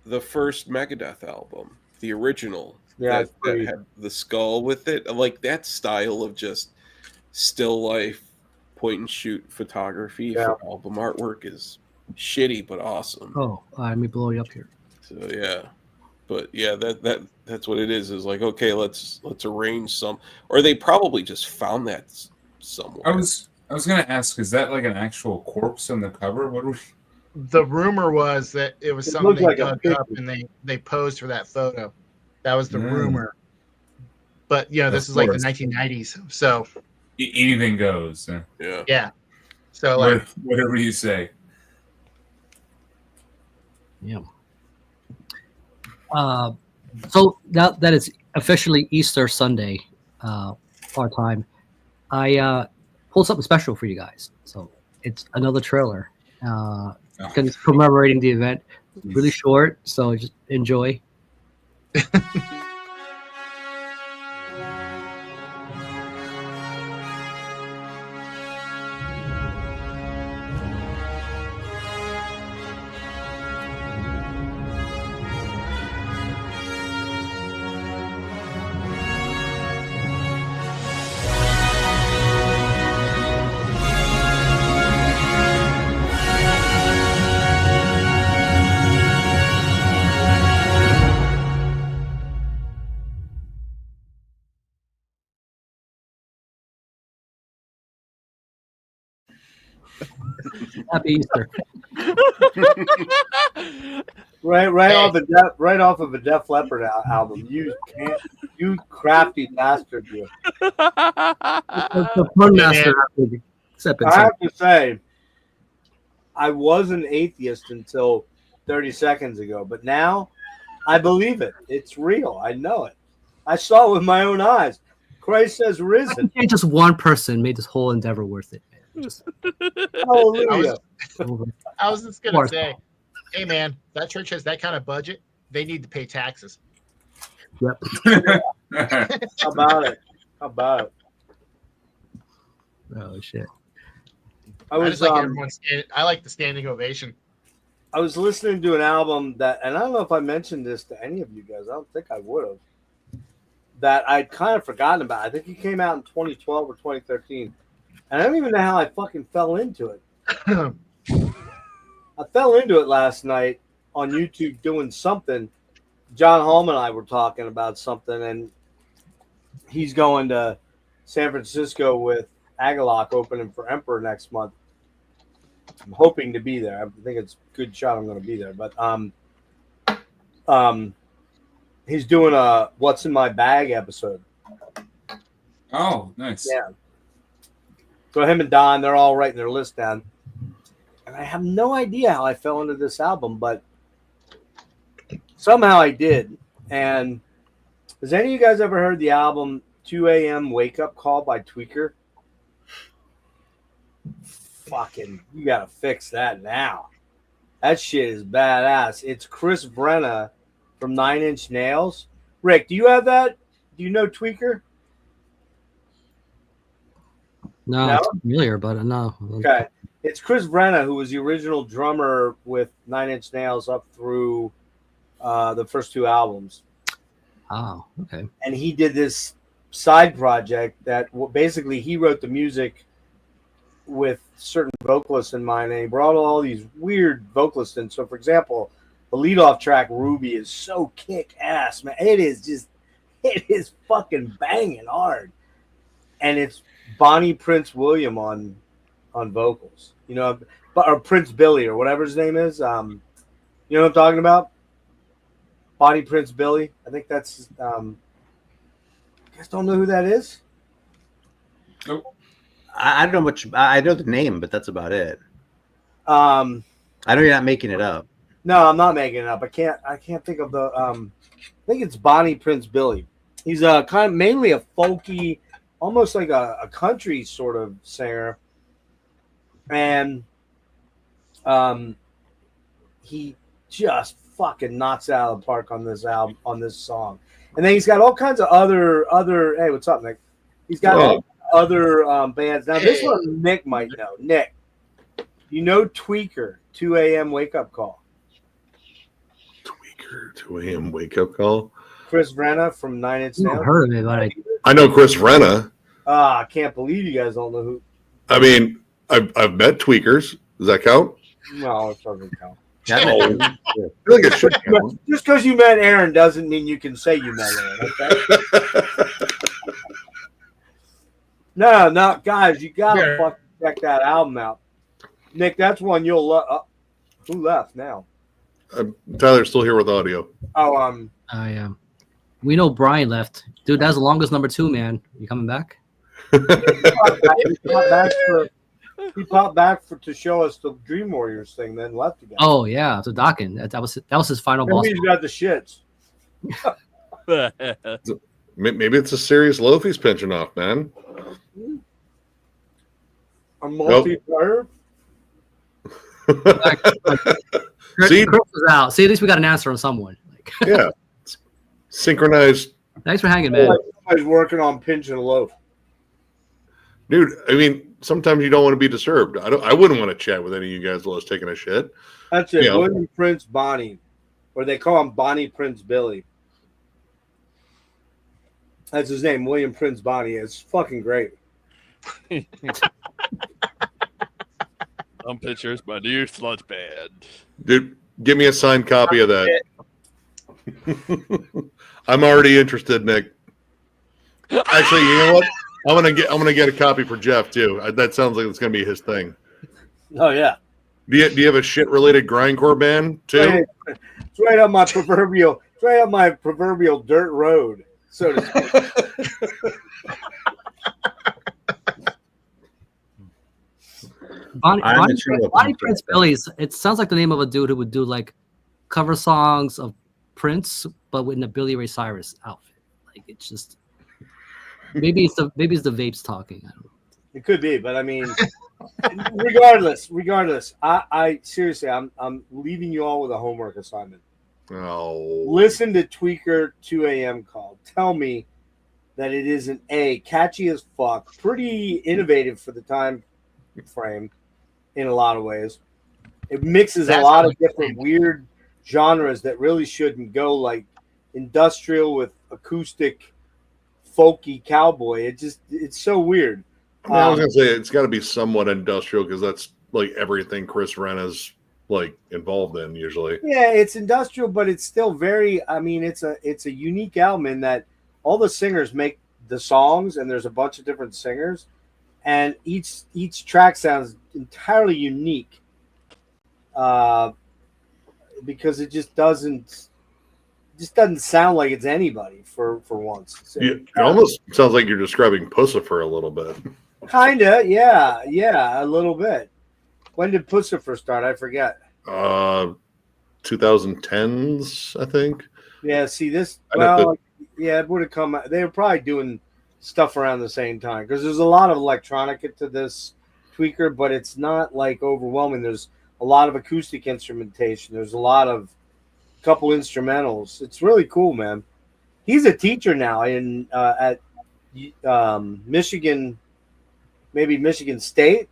the first Megadeth album, the original, Yeah, that had the skull with it, like that style of just still life point and shoot photography for album artwork is shitty but awesome. Oh, let me blow you up here. So yeah, but yeah, that's what it is. Is like, okay, let's arrange some, or they probably just found that somewhere. I was gonna ask, is that like an actual corpse on the cover? What are we? The rumor was that it was something looked they like a dug up and they posed for that photo. That was the rumor. But this is like the 1990s, so Anything goes. Yeah. So like whatever you say. Yeah. So now that it's officially Easter Sunday, our time, I pulled something special for you guys. So it's another trailer. Because it's commemorating the event. Really short, so just enjoy. Happy Easter. Right off of a Def Leppard album. You crafty bastard, you. The fun master. I have to say, I was an atheist until 30 seconds ago, but now I believe it. It's real. I know it. I saw it with my own eyes. Christ has risen. Just one person made this whole endeavor worth it, man. Just, hallelujah. I was just gonna say, hey man, that church has that kind of budget. They need to pay taxes. Yep. How about it? Oh shit. I like the standing ovation. I was listening to an album that, and I don't know if I mentioned this to any of you guys. I don't think I would have. That I'd kind of forgotten about. I think it came out in 2012 or 2013. And I don't even know how I fucking fell into it. I fell into it last night on YouTube doing something. John Hallman and I were talking about something, and he's going to San Francisco with Agalloch opening for Emperor next month. I'm hoping to be there. I think it's a good shot I'm going to be there. But he's doing a What's in My Bag episode. Oh, nice. Yeah. So him and Don, they're all writing their list down. And I have no idea how I fell into this album, but somehow I did. And has any of you guys ever heard the album 2 a.m. Wake Up Call by Tweaker? Fucking, you got to fix that now. That shit is badass. It's Chris Brenna from 9 Inch Nails. Rick, do you have that? Do you know Tweaker? No, it's familiar, but no. Okay. It's Chris Brenna, who was the original drummer with 9 Inch Nails up through the first two albums. Oh, okay. And he did this side project that basically he wrote the music with certain vocalists in mind, and he brought all these weird vocalists in. So, for example, the leadoff track, Ruby, is so kick-ass, man. It is fucking banging hard. And it's Bonnie Prince William on vocals, or Prince Billy or whatever his name is. You know what I'm talking about? Bonnie Prince Billy. I think that's. You guys don't know who that is? Nope. I don't know much. I know the name, but that's about it. I know you're not making it up. No, I'm not making it up. I can't think of the. I think it's Bonnie Prince Billy. He's a kind of mainly a folky, almost like a country sort of singer, and he just fucking knocks it out of the park on this album, on this song. And then he's got all kinds of other. Hey, what's up, Nick? He's got other bands. Now this one Nick might know. Nick, You know Tweaker, 2 a.m. wake up call. Tweaker, 2 a.m. wake up call. Chris Renna from 9 Inch Nails. I've heard of it, but I know Chris Renna. I can't believe you guys don't know who. I mean, I've met tweakers. Does that count? No, it doesn't count. I feel like it should count. Just because you met Aaron doesn't mean you can say you met Aaron. Okay? No, guys, you gotta fucking check that album out. Nick, that's one you'll love. Who left now? Tyler's still here with audio. Oh, yeah. We know Brian left. Dude, that's the longest number 2, man. You coming back? He popped back to show us the Dream Warriors thing, then left again. Oh yeah, so Dokken. That was his final boss. Maybe he's got the shits. Maybe it's a serious loaf he's pinching off, man. A multi-player. See, Chris is out. See, at least we got an answer on someone. Yeah, synchronized. Thanks for hanging, man. Somebody's working on pinching a loaf. Dude, I mean, sometimes you don't want to be disturbed. I wouldn't want to chat with any of you guys while I was taking a shit. That's it. You know. William Prince Bonnie, or they call him Bonnie Prince Billy. That's his name, William Prince Bonnie. It's fucking great. Some pictures, my new Sludge band. Dude, give me a signed copy of that. I'm already interested, Nick. Actually, you know what? I'm gonna get a copy for Jeff too. That sounds like it's gonna be his thing. Oh yeah. Do you have a shit related grindcore band too? It's right on my proverbial. It's right on my proverbial dirt road, so to speak. Bonnie Prince Billy's. It sounds like the name of a dude who would do like cover songs of Prince, but with a Billy Ray Cyrus outfit. Like it's just maybe it's the vapes talking. I don't know. It could be, but I mean, regardless, I seriously, I'm leaving you all with a homework assignment. Oh. Listen to Tweaker 2 a.m. call. Tell me that it isn't catchy as fuck, pretty innovative for the time frame in a lot of ways. It mixes a lot of different weird genres that really shouldn't go, like industrial with acoustic, folky cowboy. It's so weird. I was gonna say it's got to be somewhat industrial because that's like everything Chris Renna's like involved in usually. Yeah, it's industrial, but it's still very. I mean, it's a unique album in that all the singers make the songs, and there's a bunch of different singers, and each track sounds entirely unique. Because it just doesn't sound like it's anybody for once. So, It almost sounds like you're describing Pussifer a little bit. Kinda, yeah, a little bit. When did Pussifer start? I forget. 2010s, I think. Yeah, see this. Well, yeah, it would have come. They were probably doing stuff around the same time because there's a lot of electronica to this Tweaker, but it's not like overwhelming. There's a lot of acoustic instrumentation. There's a lot of couple instrumentals. It's really cool, man. He's a teacher now at Michigan, maybe Michigan State.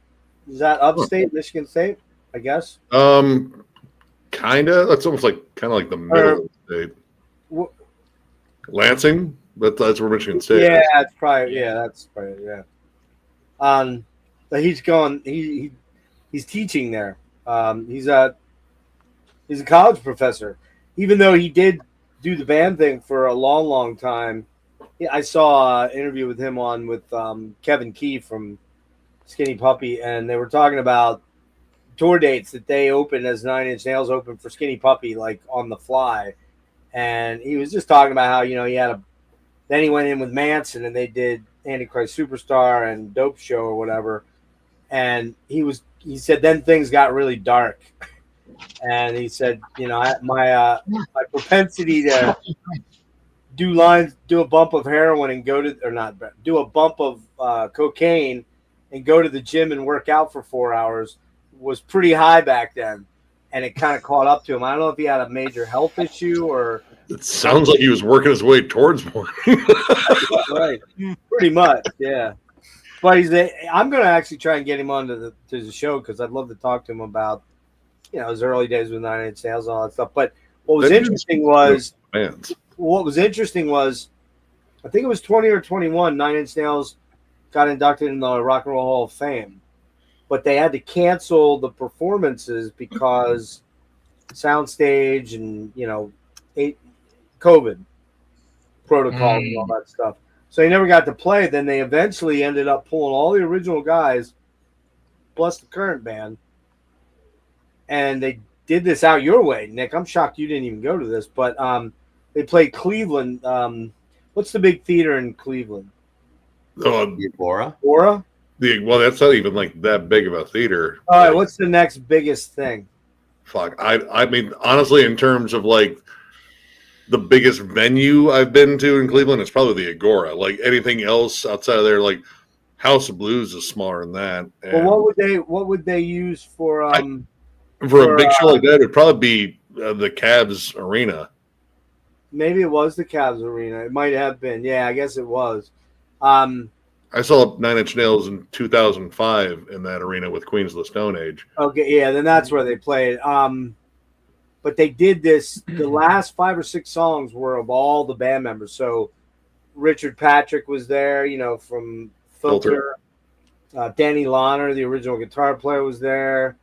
Is that upstate Michigan State? I guess. Kinda. That's almost like the middle of the state. Lansing. That's where Michigan State. Yeah, is. that's probably. Yeah, that's probably. Yeah. But he's going. He's teaching there. He's a college professor. Even though he did do the band thing for a long, long time, I saw an interview with him with Kevin Key from Skinny Puppy, and they were talking about tour dates that they opened as 9 Inch Nails opened for Skinny Puppy, like on the fly. And he was just talking about how, he had then he went in with Manson and they did Antichrist Superstar and Dope Show or whatever. And he said, then things got really dark. And he said, my propensity to do a bump of heroin and do a bump of cocaine and go to the gym and work out for 4 hours was pretty high back then. And it kind of caught up to him. I don't know if he had a major health issue or. It sounds like he was working his way towards one. Right. Pretty much, yeah. But I'm going to actually try and get him on to the show because I'd love to talk to him about, his early days with 9 Inch Nails and all that stuff. But what was interesting was, I think it was 20 or 21, 9 Inch Nails got inducted in the Rock and Roll Hall of Fame. But they had to cancel the performances because soundstage and, COVID protocols and all that stuff. So he never got to play. Then they eventually ended up pulling all the original guys, plus the current band, and they did this out your way, Nick. I'm shocked you didn't even go to this, but they played Cleveland. What's the big theater in Cleveland? The Agora. Agora? Well, that's not even like that big of a theater. All right, what's the next biggest thing? Fuck, I mean, honestly, in terms of like the biggest venue I've been to in Cleveland, it's probably the Agora. Like anything else outside of there, like House of Blues is smaller than that. And Well, what would they use for a big show like that? It'd probably be the Cavs Arena. Maybe it was the Cavs Arena. It might have been. Yeah, I guess it was. I saw 9 Inch Nails in 2005 in that arena with Queens of the Stone Age. Okay, yeah, then that's where they played. But they did this. The last 5 or 6 songs were of all the band members. So Richard Patrick was there, from Filter. Danny Lahner, the original guitar player, was there.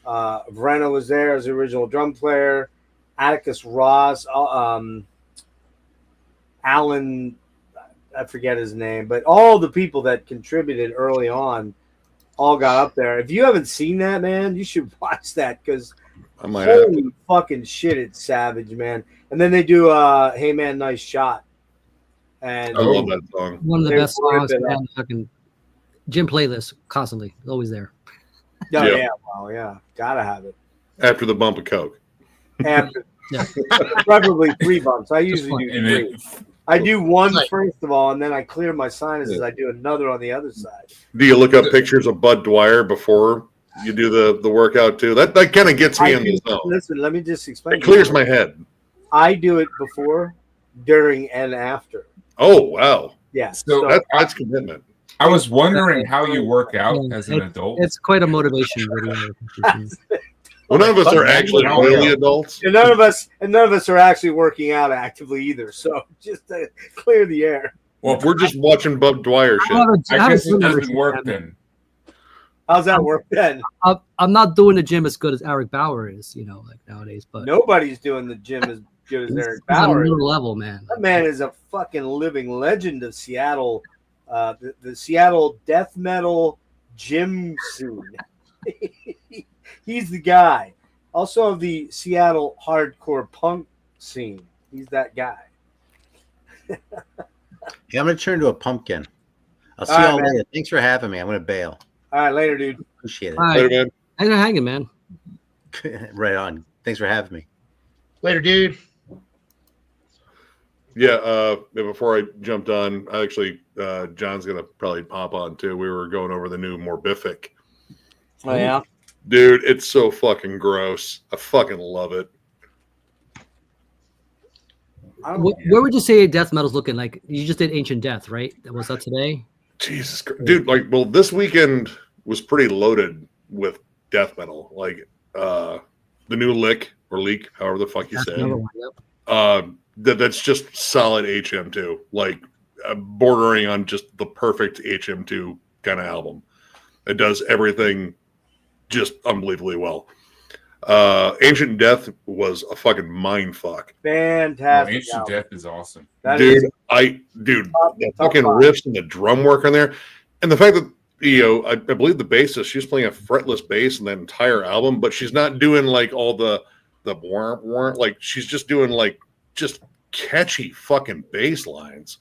Brenna was there as the original drum player. Atticus Ross, Alan, I forget his name, but all the people that contributed early on all got up there. If you haven't seen that, man, you should watch that because holy fucking shit, it's savage, man. And then they do Hey Man, Nice Shot. And I love that song. One of the best songs on the fucking gym playlist, constantly, always there. Oh, yeah, well, yeah, gotta have it. After the bump of coke. After, preferably 3 bumps. I usually do 3. I do one first of all, and then I clear my sinuses. I do another on the other side. Do you look up pictures of Bud Dwyer before you do the workout too? That kind of gets me in the zone. Listen, let me just explain. It clears my head. I do it before, during, and after. Oh wow! Yeah, so that's commitment. I was wondering how you work out as an adult. It's quite a motivation video. Well, none of us are actually really adults. And none of us are actually working out actively either. So just to clear the air. Well, if we're just watching Bud Dwyer shit, I guess it doesn't work then. How's that work then? I'm not doing the gym as good as Eric Bauer is, like nowadays. But nobody's doing the gym as good as Eric Bauer. He's on a level, man. That man is a fucking living legend of Seattle. The Seattle death metal gym scene. He's the guy. Also of the Seattle hardcore punk scene. He's that guy. Yeah, I'm going to turn to a pumpkin. I'll see y'all later. Thanks for having me. I'm going to bail. All right, later, dude. Appreciate it. Later, man. Thanks for hanging, man. Right on. Thanks for having me. Later, dude. Yeah, before I jumped on, John's going to probably hop on too. We were going over the new Morbific. Oh, yeah? Dude, it's so fucking gross. I fucking love it. Where would you say death metal's looking like? You just did Ancient Death, right? Was that today? Jesus Christ. Dude, this weekend was pretty loaded with death metal. Like, the new Lick, or Leak, however the fuck you say it. That's just solid HM2. Like, bordering on just the perfect HM2 kind of album. It does everything just unbelievably well. Ancient Death was a fucking mind fuck. Fantastic. Ancient Death is awesome. The fucking riffs and the drum work on there. And the fact that, I believe the bassist, she's playing a fretless bass in that entire album, but she's not doing like all the warm, like she's just doing like just catchy fucking bass lines.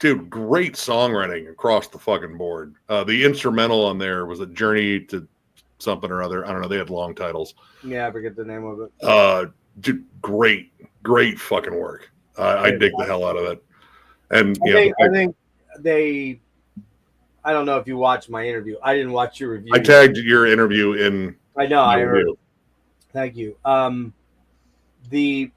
Dude, great songwriting across the fucking board. The instrumental on there was a Journey to something or other. I don't know. They had long titles. Yeah, I forget the name of it. Dude, great fucking work. I dig the hell out of it. And I think they. I don't know if you watched my interview. I didn't watch your review. I tagged your interview in. I know. I heard. Thank you. The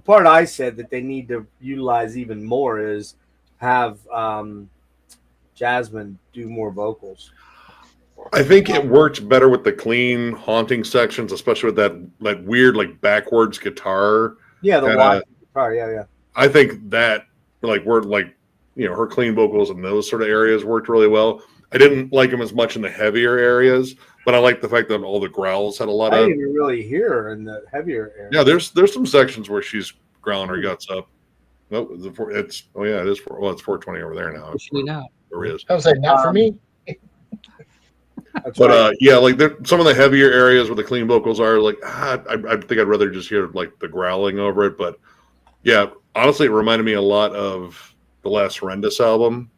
part I said that they need to utilize even more is have Jasmine do more vocals. I think it worked better with the clean haunting sections, especially with that weird like backwards guitar. Yeah, the wide guitar. Yeah. I think that her clean vocals in those sort of areas worked really well. I didn't like them as much in the heavier areas, but I like the fact that all the growls had a lot I of. didn't even really hear her in the heavier area. Yeah, there's some sections where she's growling her guts up. No, it's 420 over there now. Officially now. There it is. I was like, not for me. That's But right. yeah, like some of the heavier areas where the clean vocals are, like I think I'd rather just hear like the growling over it. But yeah, honestly, it reminded me a lot of the last Horrendous album.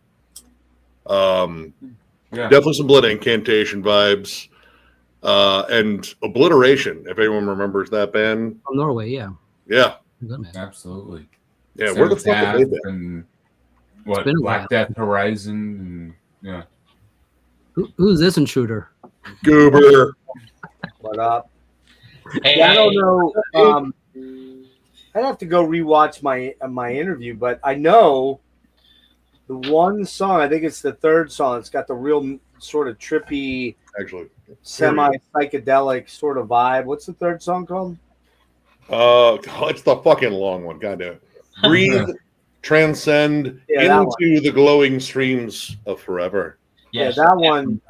Definitely some Blood Incantation vibes, and Obliteration. If anyone remembers that band From Norway, yeah. Yeah, Good, man. Absolutely. yeah. Where the fuck are they been? And what been a Black while. Death Horizon and yeah. Who's this intruder? Goober. What up? Hey, Yeah, I don't know. I'd have to go rewatch my interview, but I know the one song. I think it's the third song. It's got the real sort of trippy, Actually, semi-psychedelic sort of vibe. What's the third song called? it's the fucking long one. Goddamn. Breathe, transcend Yeah, that into the glowing streams of forever. Yes. Yeah, that one.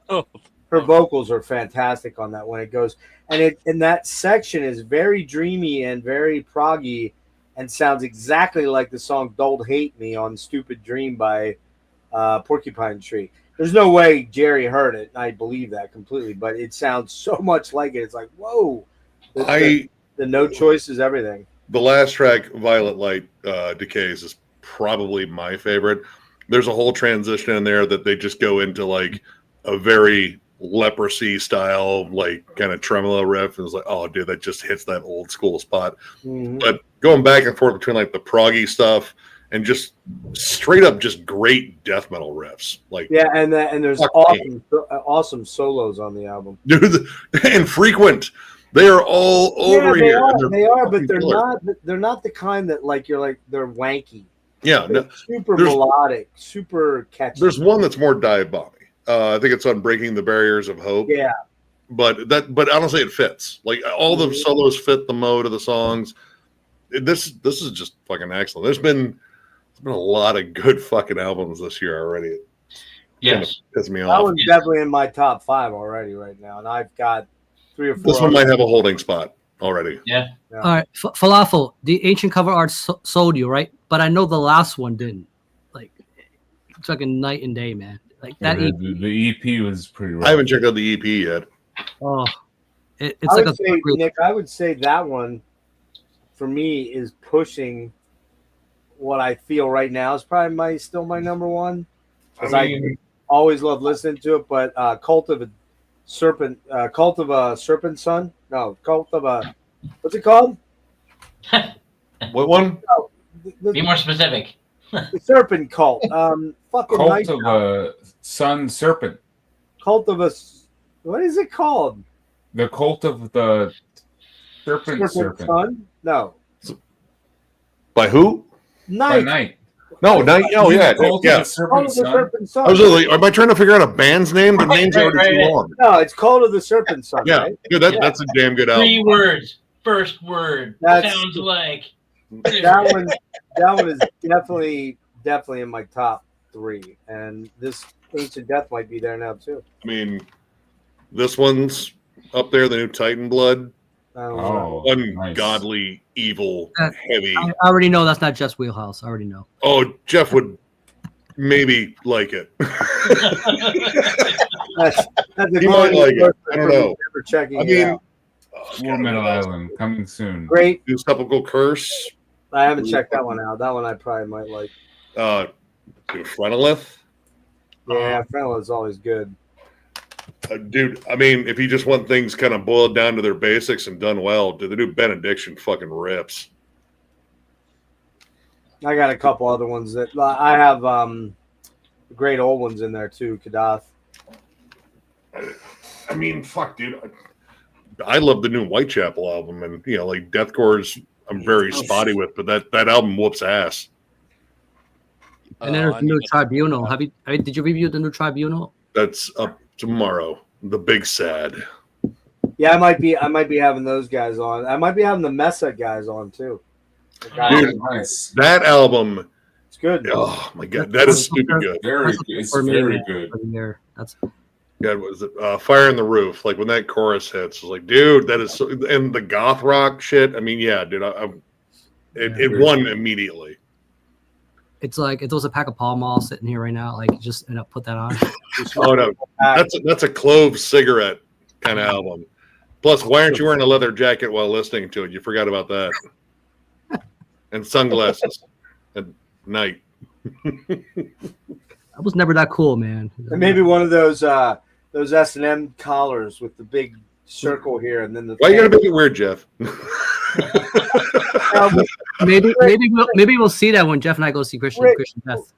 Oh. Her vocals are fantastic on that when it goes, and that section is very dreamy and very proggy, and sounds exactly like the song "Don't Hate Me" on "Stupid Dream" by Porcupine Tree. There's no way Jerry heard it. I believe that completely, but it sounds so much like it. It's like, whoa. The note choices, everything. The last track, Violet Light Decays, is probably my favorite. There's a whole transition in there that they just go into like a very Leprosy style, like kind of tremolo riff. And it's like, oh, dude, that just hits that old school spot. Mm-hmm. But going back and forth between like the proggy stuff and just straight up just great death metal riffs. Like, Yeah, and there's awesome solos on the album. dude, and frequent. They are all over Yeah, here. they are, but fucking they're killer. not. They're not the kind that like you're like they're wanky. Yeah, They're no, super there's- melodic, super catchy. there's one that's more dive bomby. I think it's on Breaking the Barriers of Hope. Yeah, But honestly, it fits. Like all the solos fit the mode of the songs. This is just fucking excellent. There's been a lot of good fucking albums this year already. It Yes. pisses me that off. one's definitely in my top 5 already right now, and I've got 3 or 4. This one might have a holding spot already. Yeah. All right, Falafel. The ancient cover art sold you, right? But I know the last one didn't. Like, it's like a night and day, man. Like that EP. The EP was pretty rough. I haven't checked out the EP yet. Oh, it's I like would a say, Nick, I would say that one for me is pushing what I feel right now is probably still my number one because I always love listening to it. But Cult of a Serpent Son. No, Cult of a what's it called? What one? Be more specific. The Serpent Cult. Fucking Cult Night of Owl. a Sun Serpent. Cult of a. What is it called? The Cult of the Serpent. Son? No. By who? By Night. night. No, night. Oh yeah, Cult yeah. of the Cult Serpent of the Son. Serpent Son. I was like, am I trying to figure out a band's name? The name's already too right. long. No, it's Cult of the Serpent Son. Yeah, Right? dude, that's a damn good 3 album. words. First word. That's- Sounds like. That one is definitely in my top 3, and this Ancient Death might be there now too. I mean, this one's up there. The new Titan Blood, I don't know. Oh, ungodly, evil, heavy. I already know that's not just Wheelhouse. I already know. Oh, Jeff would maybe like it. That's a He might glowing like it. person I don't for know. never checking I it mean, out. War Metal Island coming soon. Great. New Sepulchral Curse. I haven't checked that one out. That one I probably might like. Phrenolith. Yeah, Fennel is always good. Dude, I mean, if you just want things kind of boiled down to their basics and done well, dude, the new Benediction fucking rips. I got a couple other ones that I have. Great old ones in there too. Kadath. I mean, fuck, dude. I love the new Whitechapel album, and like Deathcore's, I'm very spotty with, but that album whoops ass. And then there's I the new need to- Tribunal. Did you review the new Tribunal? That's up tomorrow. The big sad. Yeah, I might be having those guys on. I might be having the Mesa guys on too. The guys- Dude, Nice. that album. It's good. Oh my god, that is stupid good. Very good. It's very good. For the year. That's God, was it Fire in the Roof? Like when that chorus hits, it's like, dude, that is so, and the goth rock shit. I mean, yeah, dude, it won immediately. it's like if there was a pack of Pall Mall sitting here right now, like just put that on. Oh no, that's a clove cigarette kind of album. Plus, why aren't you wearing a leather jacket while listening to it? You forgot about that. And sunglasses at night. I was never that cool, man. And maybe one of those S&M collars with the big circle here, and then the. Why you gotta make it weird, Jeff? maybe we'll see that when Jeff and I go see Christian Death.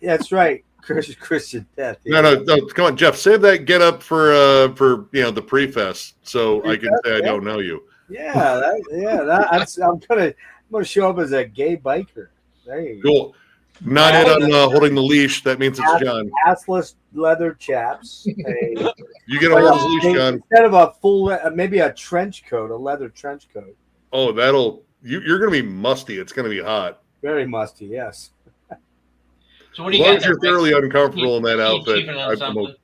That's right, Christian Death. No, come on, Jeff. Save that get up for the pre-fest, so I can say I don't know you. I'm gonna show up as a gay biker. There you go. Cool. Not it on holding the leash. That means it's John. Assless leather chaps. You get a hold of the leash, John. Instead of a full, maybe a trench coat, a leather trench coat. Oh, you're gonna be musty. It's gonna be hot. Very musty, yes. So what do As you long got as you're there, thoroughly Rick? uncomfortable in that You outfit, chiefing on I something?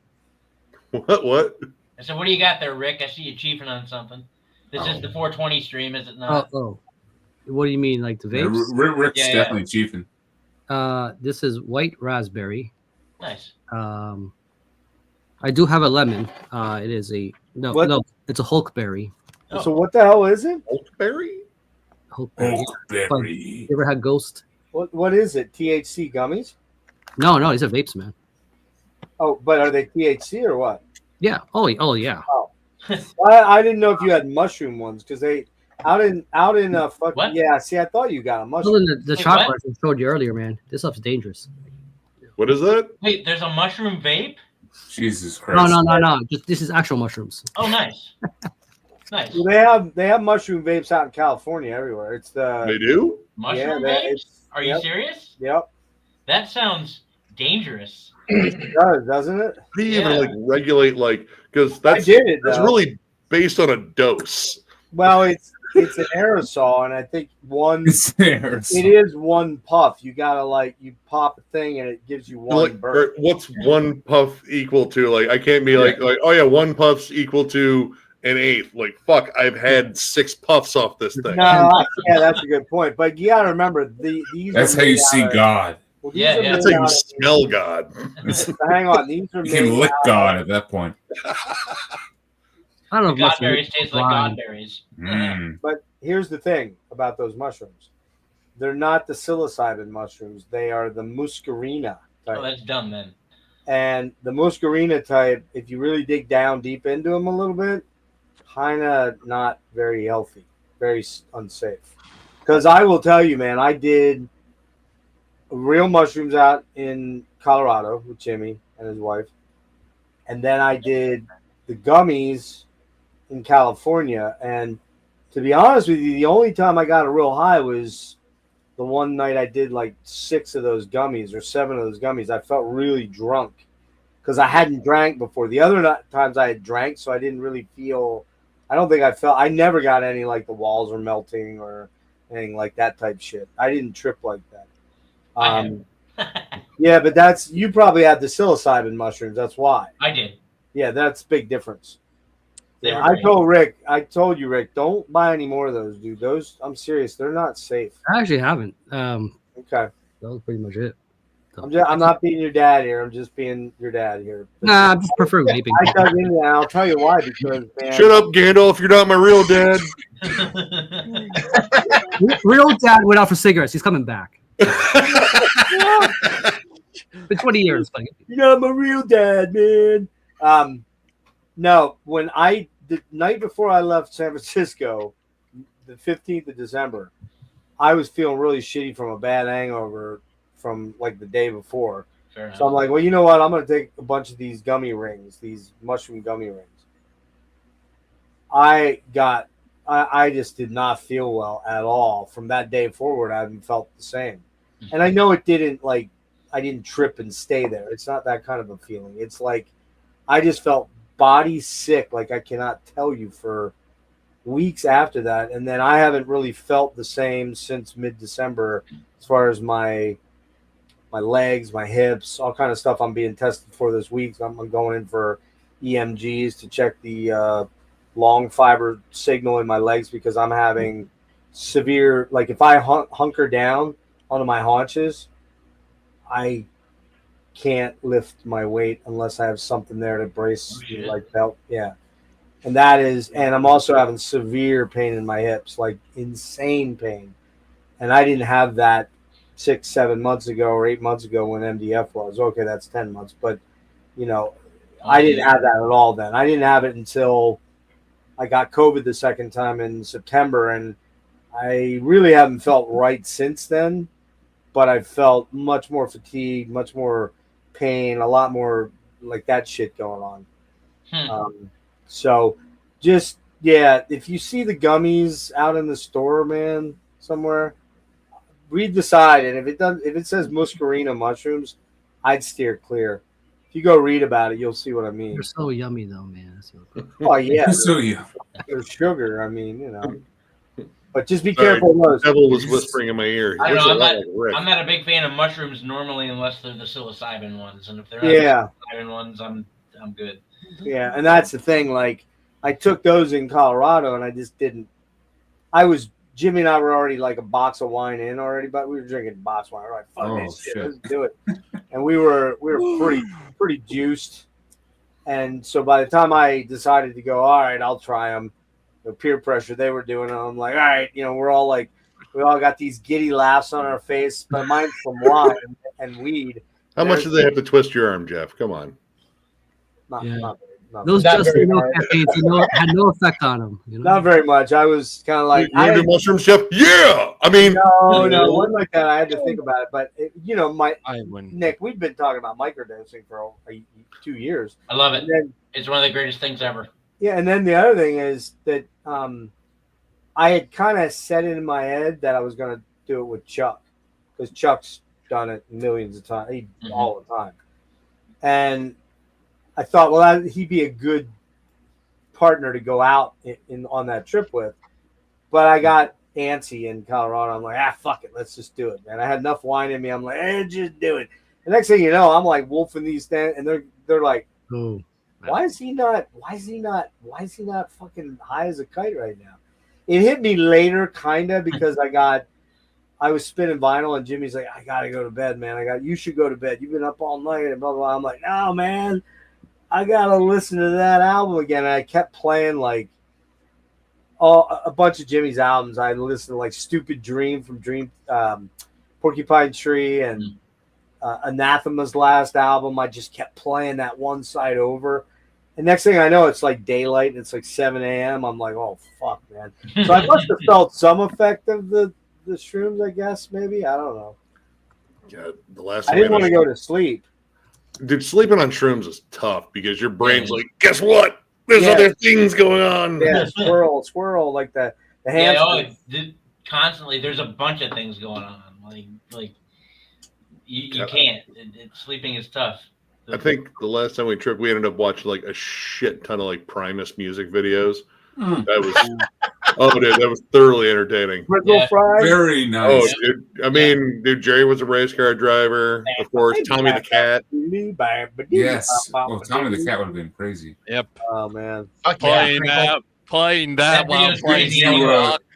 promote. What? I said, what do you got there, Rick? I see you chiefing on something. This is the 420 stream, is it not? Oh. What do you mean, like the Yeah, vapes? Rick's Yeah, definitely chiefing. This is white raspberry. Nice. I do have a lemon. It is it's a Hulkberry. Oh. So what the hell is it? Oakberry? Berry. You ever had Ghost? What is it? THC gummies? No, these are vapes, man. Oh, but are they THC or what? Yeah. Oh yeah. I didn't know if you had mushroom ones because they out in fucking What? yeah. See, I thought you got a Other mushroom. than the Wait, chocolate I showed you earlier, man. This stuff's dangerous. What is that? Wait, there's a mushroom vape? Jesus Christ. No. This is actual mushrooms. Oh, nice. Nice. Well, they have mushroom vapes out in California everywhere. It's They the do? Mushroom yeah, vapes? Are you yep. serious? Yep. That sounds dangerous. It does, doesn't it? How do you even Yeah. regulate because I that's did it. that's though. really based on a dose. Well, it's an aerosol, and I think It's there. it is one puff. You gotta you pop a thing, and it gives you one Like, burst. what's one puff equal to? Like, I can't be like, oh yeah, one puff's equal to an eighth. Like, fuck, I've had 6 puffs off this thing. No, yeah, that's a good point. But you gotta remember these. That's are how you made see out of- God. Well, these Yeah, are yeah. made That's how you out of- smell God. Hang on, these are You made can lick out God at that point. I don't know if Godberries taste like blind. godberries. Mm. But here's the thing about those mushrooms: they're not the psilocybin mushrooms; they are the muscarina type. Oh, that's dumb then. And the muscarina type, if you really dig down deep into them a little bit, kind of not very healthy, very unsafe. Because I will tell you, man, I did real mushrooms out in Colorado with Jimmy and his wife, and then I did the gummies in California. And to be honest with you, the only time I got a real high was the one night I did like 6 of those gummies or 7 of those gummies. I felt really drunk because I hadn't drank before. The other times I had drank, so I didn't really feel. I never got any like the walls were melting or anything like that type shit. I didn't trip like that. Yeah, but you probably had the psilocybin mushrooms. That's why. I did. Yeah, that's a big difference. They Yeah, were great. I told you, Rick, don't buy any more of those, dude. Those, I'm serious, they're not safe. I actually haven't. Okay, That was pretty much it. I'm not being your dad here. I'm just being your dad here. Nah, I just prefer vaping. I dug into that. I'll tell you why. Because man, Shut up, Gandalf. You're not my real dad. Real dad went out for cigarettes. He's coming back. For 20 years. But you're not my real dad, man. No, the night before I left San Francisco, the 15th of December, I was feeling really shitty from a bad hangover from like the day before. Fair enough. So I'm like, well, you know what? I'm going to take a bunch of these gummy rings, these mushroom gummy rings. I just did not feel well at all. From that day forward, I haven't felt the same. And I know it didn't I didn't trip and stay there. It's not that kind of a feeling. It's like I just felt body sick, like I cannot tell you, for weeks after that. And then I haven't really felt the same since mid-December as far as my legs, my hips, all kind of stuff I'm being tested for this week. I'm going in for EMGs to check the long fiber signal in my legs because I'm having severe, like if I hunker down onto my haunches, I can't lift my weight unless I have something there to brace me, like belt. Yeah. And that is, and I'm also having severe pain in my hips, like insane pain. And I didn't have that 6-7 months ago or 8 months ago when MDF was. Okay, that's 10 months. But, you know, I didn't have that at all then. I didn't have it until I got COVID the second time in September. And I really haven't felt right since then. But I felt much more fatigue, much more pain, a lot more like that shit going on. So just, yeah, if you see the gummies out in the store, man, somewhere, read the side, and if it says muscarina mushrooms, I'd steer clear. If you go read about it, you'll see what I mean. They're so yummy though, man. Oh yeah, So yeah, there's sugar. I mean, you know, but just be careful of those. The devil was whispering in my ear. I don't Looks know. a lot like Rick. I'm not a big fan of mushrooms normally, unless they're the psilocybin ones. And if they're not the psilocybin ones, I'm good. Yeah, and that's the thing. Like, I took those in Colorado, and I just didn't. Jimmy and I were already like a box of wine in already, but we were drinking box wine. We're like, fuck this shit, let's do it. And we were pretty juiced. And so by the time I decided to go, all right, I'll try them. The peer pressure they were doing, and I'm like, all right, you know, we all got these giddy laughs on our face, but mine's from wine and weed. How much do they have to twist your arm, Jeff? Come on. Not Those not just very no much. caffeine, had no effect on them. You know? Not very much. I was kind of like, You want to do mushrooms, Jeff? Yeah. I mean, no, it wasn't like that. I had to think about it, but you know, Nick, we've been talking about microdosing for 2 years. I love it. And then, It's one of the greatest things ever. yeah, and then the other thing is that I had kind of set it in my head that I was going to do it with Chuck, because Chuck's done it millions of times, all the time, and I thought, well, he'd be a good partner to go out on that trip with. But I got antsy in Colorado. I'm like, fuck it, let's just do it, man. I had enough wine in me. I'm like, just do it. The next thing you know, I'm like wolfing these things, and they're like, oh, why is he not fucking high as a kite right now? It hit me later, kind of, because I was spinning vinyl, and Jimmy's like, I gotta go to bed, man. You should go to bed. You've been up all night, and blah blah blah. I'm like, no, man. I gotta listen to that album again. And I kept playing like a bunch of Jimmy's albums. I listened to like "Stupid Dream" from Porcupine Tree, and Anathema's last album. I just kept playing that one side over. And next thing I know, it's like daylight and it's like 7 a.m. I'm like, oh fuck, man. So I must have felt some effect of the shrooms, I guess, maybe. I don't know. Yeah, the last I didn't want to go to sleep. Dude, sleeping on shrooms is tough because your brain's like, guess what? There's other things going on. Yeah, swirl, like the hamster. Constantly, there's a bunch of things going on. Like you can't. Sleeping is tough. I think the last time we tripped, we ended up watching like a shit ton of like Primus music videos. That was, dude, that was thoroughly entertaining. Very nice. Oh, dude. I mean, dude, Jerry was a race car driver. Of course, Tommy the Cat. Yes. Well, Tommy the Cat would have been crazy. Yep. Oh man. Playing that while video's playing crazy.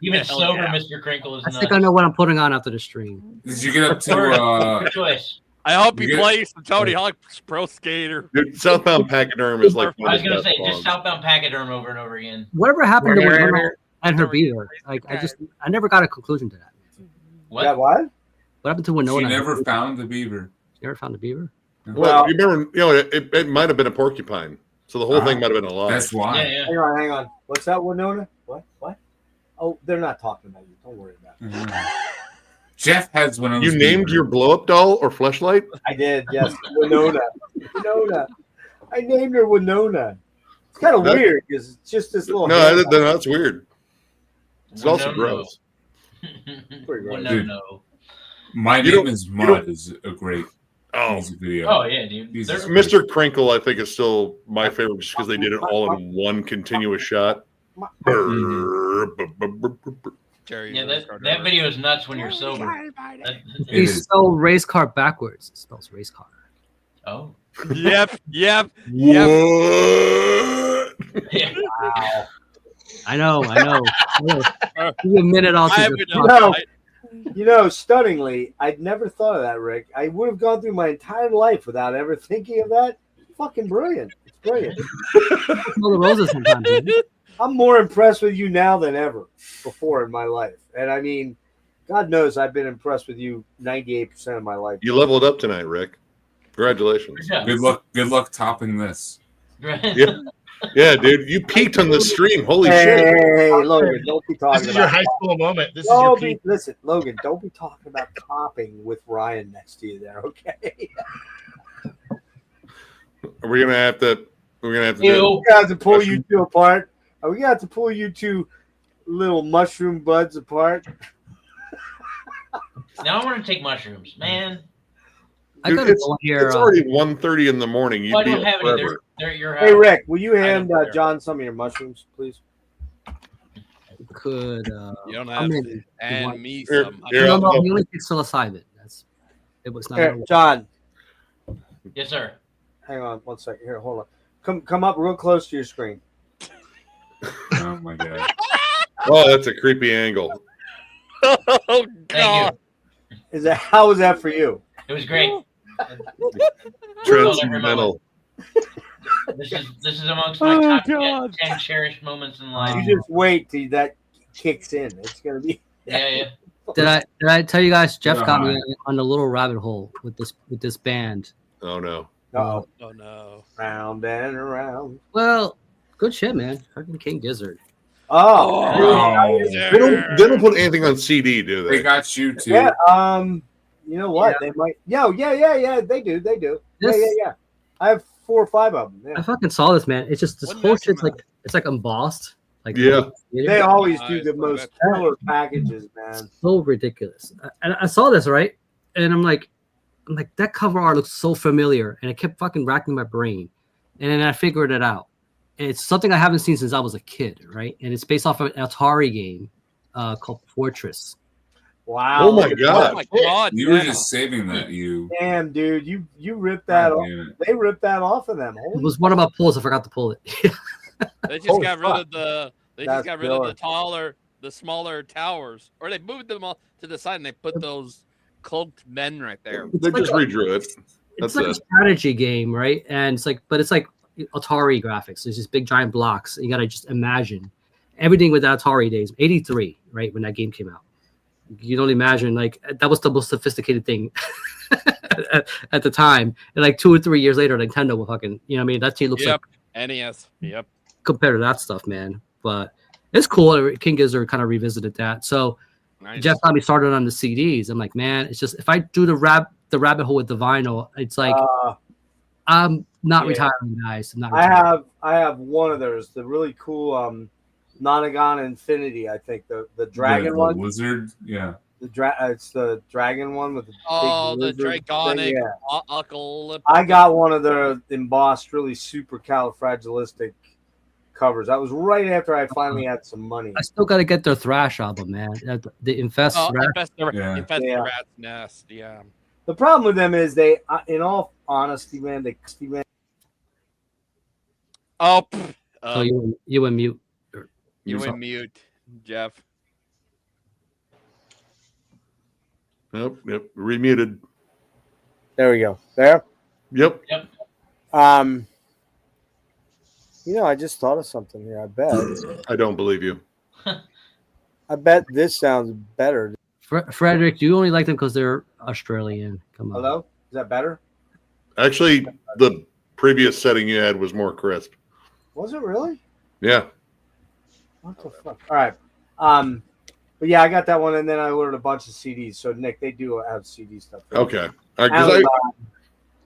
Even sober, Mr. Crinkle is I nuts. think I know what I'm putting on after the stream. Did you get up to? Your choice. I hope he plays the Tony Hawk's Pro Skater. Dude, Southbound Pachyderm is like. I was gonna say just Southbound Pachyderm over and over again. Whatever happened to Winona and her beaver? Like, I never got a conclusion to that. What? Yeah, what? What happened to Winona? She never found the beaver. You never found the beaver? Well, you remember, it might have been a porcupine, so the whole thing might have been a lie. That's why. Yeah. Hang on. What's that, Winona? What? Oh, they're not talking about you. Don't worry about it. Jeff has one of You named your blow-up doll or fleshlight? I did, yes. Winona. I named her Winona. It's kind of weird because it's just this little. No, that's weird. It's also gross. No. My name is Mud is a great Oh, music video. Oh yeah, dude. Jesus They're- Mr. Crinkle, I think, is still my favorite just because they did it all in one continuous shot. Jerry, Yeah, Lewis that Gardner. video is nuts when you're sober. They It is. spell race car backwards. It spells race car. Oh. Yep. What? Yeah. Wow. I know. Give me a minute, I'll I take would a not. No. Stunningly, I'd never thought of that, Rick. I would have gone through my entire life without ever thinking of that. Fucking brilliant. It's brilliant. smell the roses sometimes. Man. I'm more impressed with you now than ever before in my life. And I mean, God knows I've been impressed with you 98% of my life. You leveled up tonight, Rick. Congratulations. Yeah. Good luck topping this. Yeah. Yeah, dude. You peaked on the stream. Holy shit. Hey, Logan, don't be talking This is about your high school moment. This is your peak. Listen, Logan, don't be talking about topping with Ryan next to you there, okay? Are we gonna have to do We're gonna have to pull you two apart. Are we gonna have to pull you two little mushroom buds apart? Now I want to take mushrooms, man. I Dude, got one here. it's already 1:30 in the morning. You'd Well, I be don't up have any. forever. They're at your house. Hey, Rick, will you hand don't care. John some of your mushrooms, please? could. You don't how have many to. you And want? me Here, some. here, No, I'll- he only takes psilocybin. It was not. Here, John, Yes, sir. hang on 1 second. Here, hold on. Come up real close to your screen. Oh my god. Oh, that's a creepy angle. Oh Thank God! How was that for you? It was great. Transcendental. This is amongst my top 10 cherished moments in life. You just wait till that kicks in. It's gonna be. Yeah. Did I tell you guys? Jeff Yeah, got me hi. on a little rabbit hole with this band. Oh no. Uh-oh. Oh no! Round and around. Well, good shit, man. Fucking King Gizzard. Oh, Oh, They don't put anything on CD, do they they? got you too. yeah. You know what? They might. Yeah. They do. This- Yeah. I have 4 or 5 of them. I Yeah. fucking saw this, man. It's just this What whole next shit's amount? like it's like embossed. Like Yeah. They always do Nice, the look most at killer packages, man. so ridiculous. And I saw this right, and I'm like, that cover art looks so familiar, and it kept fucking racking my brain, and then I figured it out. And it's something I haven't seen since I was a kid, right? And it's based off of an Atari game called Fortress. Wow. Oh my Oh god. my God! You were yeah. just saving that. You. Damn, dude, you ripped that off. Damn it. They ripped that off of them. It Holy was one of my pulls. I forgot to pull it. They just Holy got rid fuck. of the. They That's just got rid of killer. the smaller towers, or they moved them all to the side and they put those cloaked men right there. It's They like just a- redrew it. It's That's like a it. strategy game, right? And it's like Atari graphics. There's these big giant blocks. You gotta just imagine everything with the Atari days. 83, right, when that game came out. You don't imagine that was the most sophisticated thing at the time. And like 2 or 3 years later, Nintendo will fucking, you know what I mean? That thing looks Yep. like NES. Yep. compared to that stuff, man. But it's cool. King Gizzard kind of revisited that. So Nice. Jeff got me started on the CDs. I'm like, man, it's just if I do the rabbit hole with the vinyl, it's like I'm not yeah. retiring, guys. I'm not I retiring. have one of those, the really cool Nonagon Infinity, I think the dragon the one. Lizard. Yeah. It's the dragon one with the Oh, big the lizard draconic thing, yeah. apocalypse. I got one of their embossed, really super califragilistic covers. That was right after I finally had some money. I still got to get their Thrash album, man. The Infest. Oh, Thrash. infest Yeah. the rat's nest. Yeah. The problem with them is they, in all honesty, man, Oh, Oh, you were mute. you went mute, Jeff. Yep. Remuted. There we go. There. Yep. I just thought of something here. I don't believe you. I bet this sounds better. Frederick, you only like them because they're Australian. Come on. Hello? Is that better? Actually, the previous setting you had was more crisp. Was it really? Yeah. What the fuck? All right. But yeah, I got that one, and then I ordered a bunch of CDs. So Nick, they do have CD stuff. Okay. All right, 'cause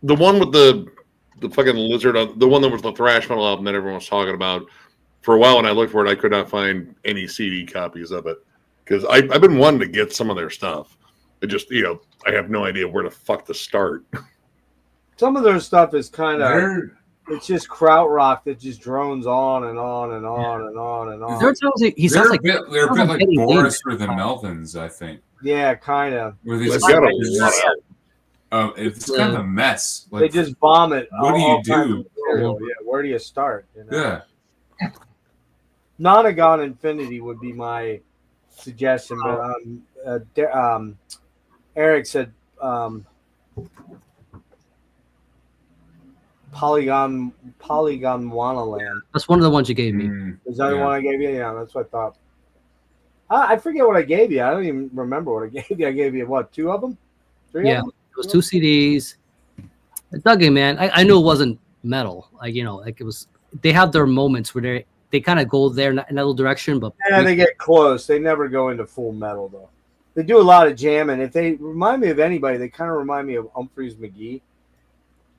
the one with the fucking lizard, the one that was the thrash metal album that everyone was talking about, for a while when I looked for it, I could not find any CD copies of it because I've been wanting to get some of their stuff. It just, I have no idea where the fuck to start. Some of their stuff is kind of. They're It's just krautrock that just drones on and on and on and on and on. There are times he sounds like they're a bit like Eddie Boris Davis. or the Melvins, I think. Yeah, kind of. Where they They've just, got a it's lot just- out. it's kind of a mess. They Like, just vomit. what do you all kinds do? of material. Yeah, where do you start? You know? yeah. Nonagon Infinity would be my suggestion, but Eric said Polygon Wanaland. That's one of the ones you gave me. Is that the Yeah. one I gave you? Yeah, that's what I thought. I forget what I gave you. I don't even remember what I gave you. I gave you what, 2 of them? 3 Yeah, of them? it was 2 CDs. I dug in, man. I knew it wasn't metal. Like, like it was. They have their moments where they kind of go there in that little direction, but Yeah, they get close. They never go into full metal though. They do a lot of jamming. If they remind me of anybody, they kind of remind me of Humphreys McGee.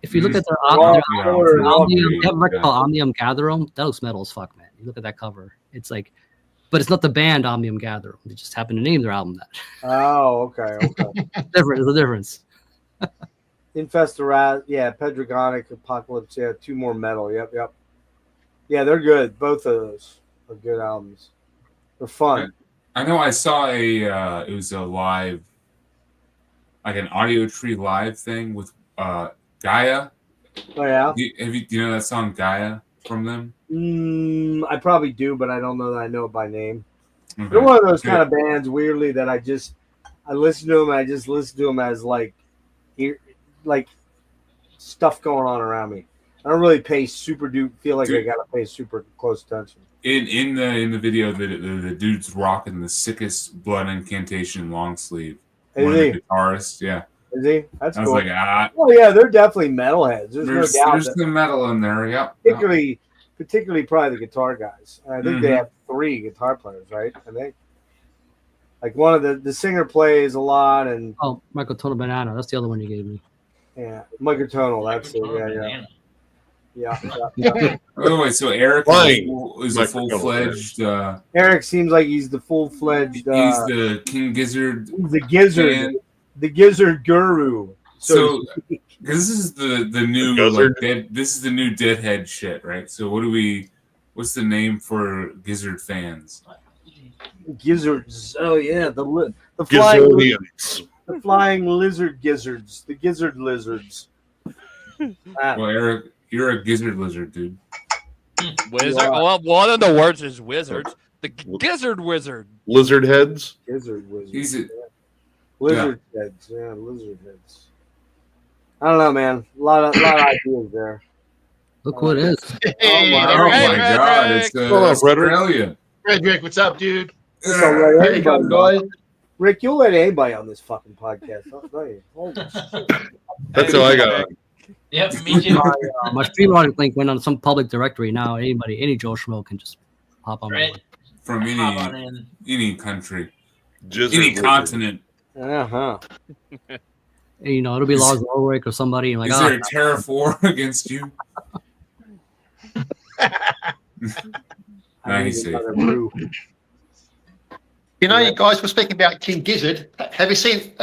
if you look at their Omnium, they have a record called Omnium Gatherum. That looks metal as fuck, man. You look at that cover. It's like, but it's not the band Omnium Gatherum. They just happen to name their album that. Oh, okay. Different. There's a difference. Infestarat, yeah, Pedragonic, Apocalypse, yeah, 2 more metal. Yep. Yeah, they're good. Both of those are good albums. They're fun. I know I saw it was a live, like an Audio Tree live thing with Gaia. Oh yeah. Do you know that song Gaia from them? I probably do, but I don't know that I know it by name. Okay. They're one of those kind of bands, weirdly, that I listen to them. And I just listen to them as like stuff going on around me. I don't really feel like I gotta pay super close attention. In the video, the dude's rocking the sickest blood incantation long sleeve. Is One of he? the guitarists, yeah. Is he? That's I was cool. like, Oh yeah, they're definitely metalheads. There's no doubt. There's the metal in there, yep. Particularly probably the guitar guys. I think they have 3 guitar players, right? I think. Like one of the singer plays a lot, and Microtonal Banana. That's the other one you gave me. yeah, Microtonal. That's it. Yeah. Oh wait, so Eric is a full-fledged. Eric seems like he's the full-fledged. He's the King Gizzard. He's the Gizzard. fan. The Gizzard Guru. So this is the new this is the new Deadhead shit, right? So what's the name for Gizzard fans? Gizzards. Oh yeah, the flying lizard gizzards. The gizzard lizards. Well, Eric, you're a gizzard lizard, dude. Wizard. Well, one of the words is wizards. The gizzard wizard. Lizard heads. Gizzard wizard. He's a lizard heads. Yeah, lizard heads. I don't know, man. A lot of ideas there. Look who it is. Hey, oh my God! It's Australia. Frederick, what's up, dude? Hey, guys. Rick, you'll let anybody on this fucking podcast. I'll tell you. Holy shit. That's how I got on. Yep, me too. My stream link went on some public directory now. Any Joe Schmo can just hop on. Right. From Hop on in. any country, Gizzard any lizard. continent. Uh-huh. It'll be Lars Ulrich or somebody. And like, Is there a tariff war against you? Nice. You know, you guys were speaking about King Gizzard. Have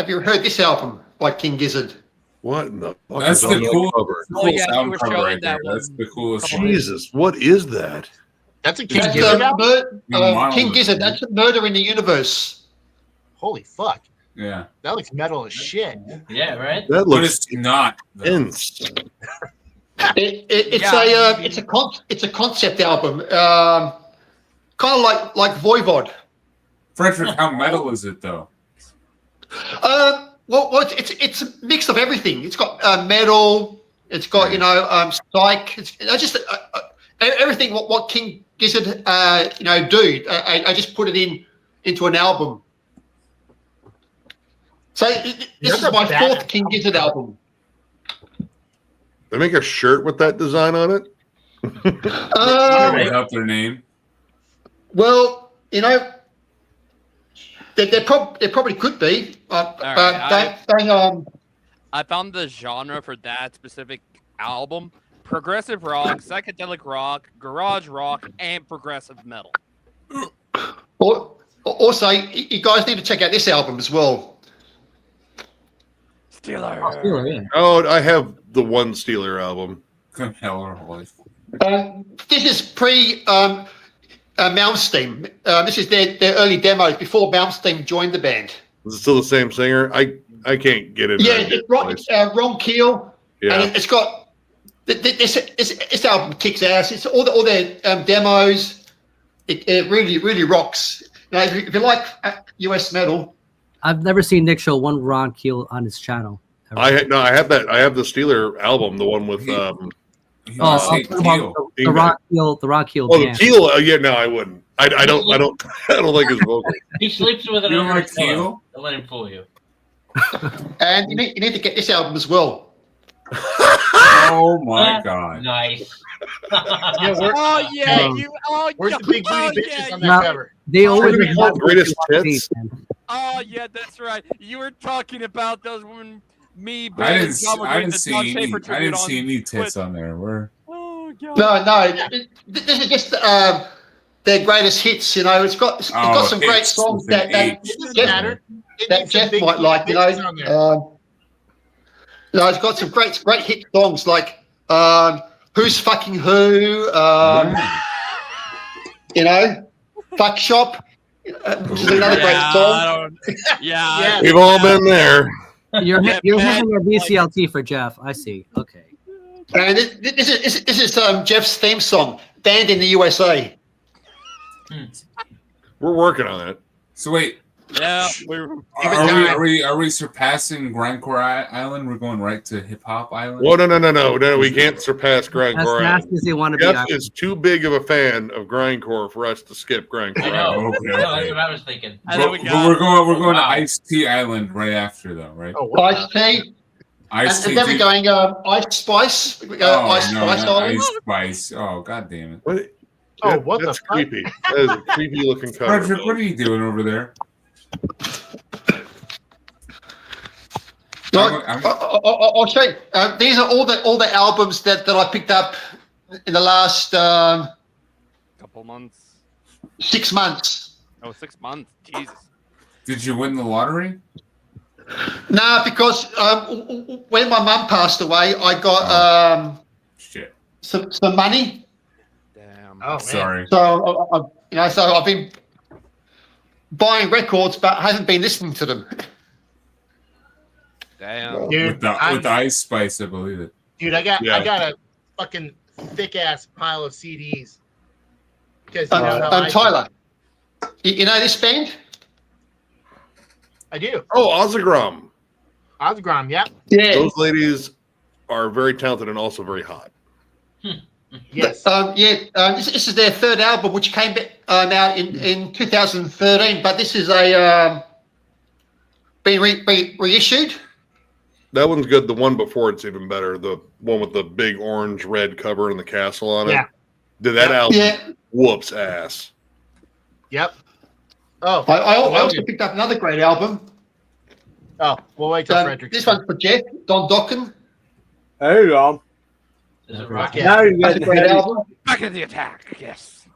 you heard this album by King Gizzard? What in the fuck That's is the on cool cover? sound cover right there. That's the coolest. Jesus, what is that? That's a King Gizzard album? King Gizzard. That's a Murder in the Universe. Holy fuck. Yeah. That looks metal as shit. Yeah, right? That But looks it's not. intense. It's a concept album. Kind of like Voivod. Frederick, how metal is it though? Well, it's a mix of everything. It's got metal. It's got psych. It's just everything. What King Gizzard do. I just put it into an album. So this is my 4th King Gizzard album. They make a shirt with that design on it. Without their name. Well, they probably could be, but Right, they I found the genre for that specific album: progressive rock, psychedelic rock, garage rock, and progressive metal. Also, you guys need to check out this album as well. Steeler. Steeler, yeah. Oh, I have the one Steeler album. This is pre Malmsteen. This is their early demos before Malmsteen joined the band. Is it still the same singer? I can't get it. Yeah, it's Ron Keel. Yeah. And it's got this album kicks ass. It's all their demos. It really rocks. You know, if you like US metal. I've never seen Nick show one Ron Keel on his channel. I have that. I have the Steeler album, the one with the Ron Keel. Oh, band. Keel. Yeah, no, I wouldn't. I don't like his vocal. He sleeps with it You under don't like his pillow. Keel? Don't let him fool you. And you need to get this album as well. Oh my god! Nice. Yeah, where's the big booty bitches on that No, cover? They always have Greatest hits. Oh yeah, that's right. You were talking about those when me. I didn't see any tits on there. Where? Oh god. No. This is just their greatest hits. You know, it's got some great hits songs with an that H. Jeff might like. You know, it's got some great hit songs like "Who's Fucking Who," you know, "Fuck Shop," which is another great song. We've all been there. You're having a VCLT for Jeff. I see. Okay. And this is Jeff's theme song, "Banned in the USA." We're working on it. So wait, Yeah, are we surpassing Grindcore Island? We're going right to Hip Hop Island. Well, no. We can't surpass Grindcore As fast Island. as they want to be. Jeff is too big of a fan of Grindcore for us to skip Grindcore I know. Island. Okay. No, that's what I was thinking. I know But we got. we're going to Wow. Ice Tea Island right after, though, right? Oh, what? Ice Tea. Ice And then we're going Ice Spice. We go Ice Spice Island. Ice Spice. Oh, god damn it! What? Oh, what the That's fuck? creepy. That is a creepy looking cover. Frederick, what are you doing over there? I'll show you. These are all the albums that I picked up in the last Couple months. 6 months. Oh, 6 months. Jesus. Did you win the lottery? No, because when my mum passed away, I got Shit. some money. Damn. Oh, man. Sorry. So so I've been buying records, but I haven't been listening to them. Damn. Dude, With the Ice Spice, I believe it. dude, I got Yeah. a fucking thick ass pile of CDs. Because you know how I Tyler, you know this band? I do. Oh, Ozagram. Osgrom, yeah. Yeah. Those ladies are very talented and also very hot. Yes. This is their third album, which came out in 2013. But this is a been reissued. That one's good. The one before it's even better. The one with the big orange red cover and the castle on it. Yeah. Did that album Yeah. whoops ass. Yep. Oh, I also picked up another great album. oh, we'll wait till Frederick. This one's for Jeff, Don Dokken. There you go. Is it rock? Yeah. Now you That's get a great album. Back at the attack. Yes.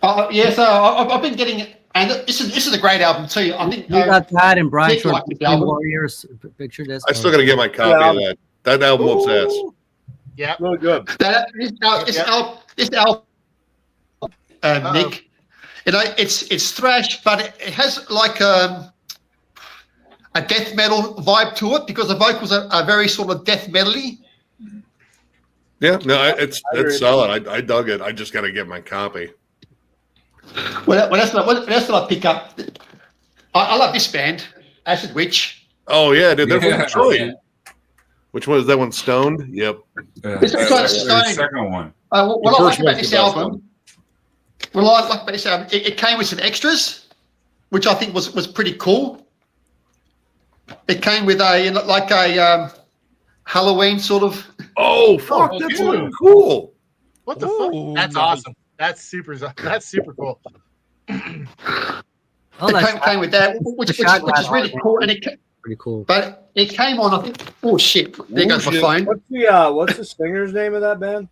So I've been getting it, and this is a great album too. I think You got that and Brian Nick Short liked this album. Warriors picture this. I still got to get my copy of that. That album whoops ass. Yep. Real good. This album, Nick, you know, it's thrash, but it has like a death metal vibe to it because the vocals are very sort of death metal-y. Yeah, no, it's solid. I dug it. I just got to get my copy. Well, that's what I pick up. I love this band, Acid Witch. Oh yeah, dude, they're from Yeah, Detroit. man. Which one is that one? Stoned? Yep. This is That's quite the stunning. second one. What I like first about one's this the best album, it came with some extras, which I think was pretty cool. It came with a Halloween sort of. Oh fuck, Oh, that's dude. fucking cool. What the Ooh, fuck? That's nice. awesome. That's super cool. Oh, It that's came with that, which is really cool. And pretty cool. but it came on. I think. Oh shit! There goes my shit. phone. What's the singer's name of that band?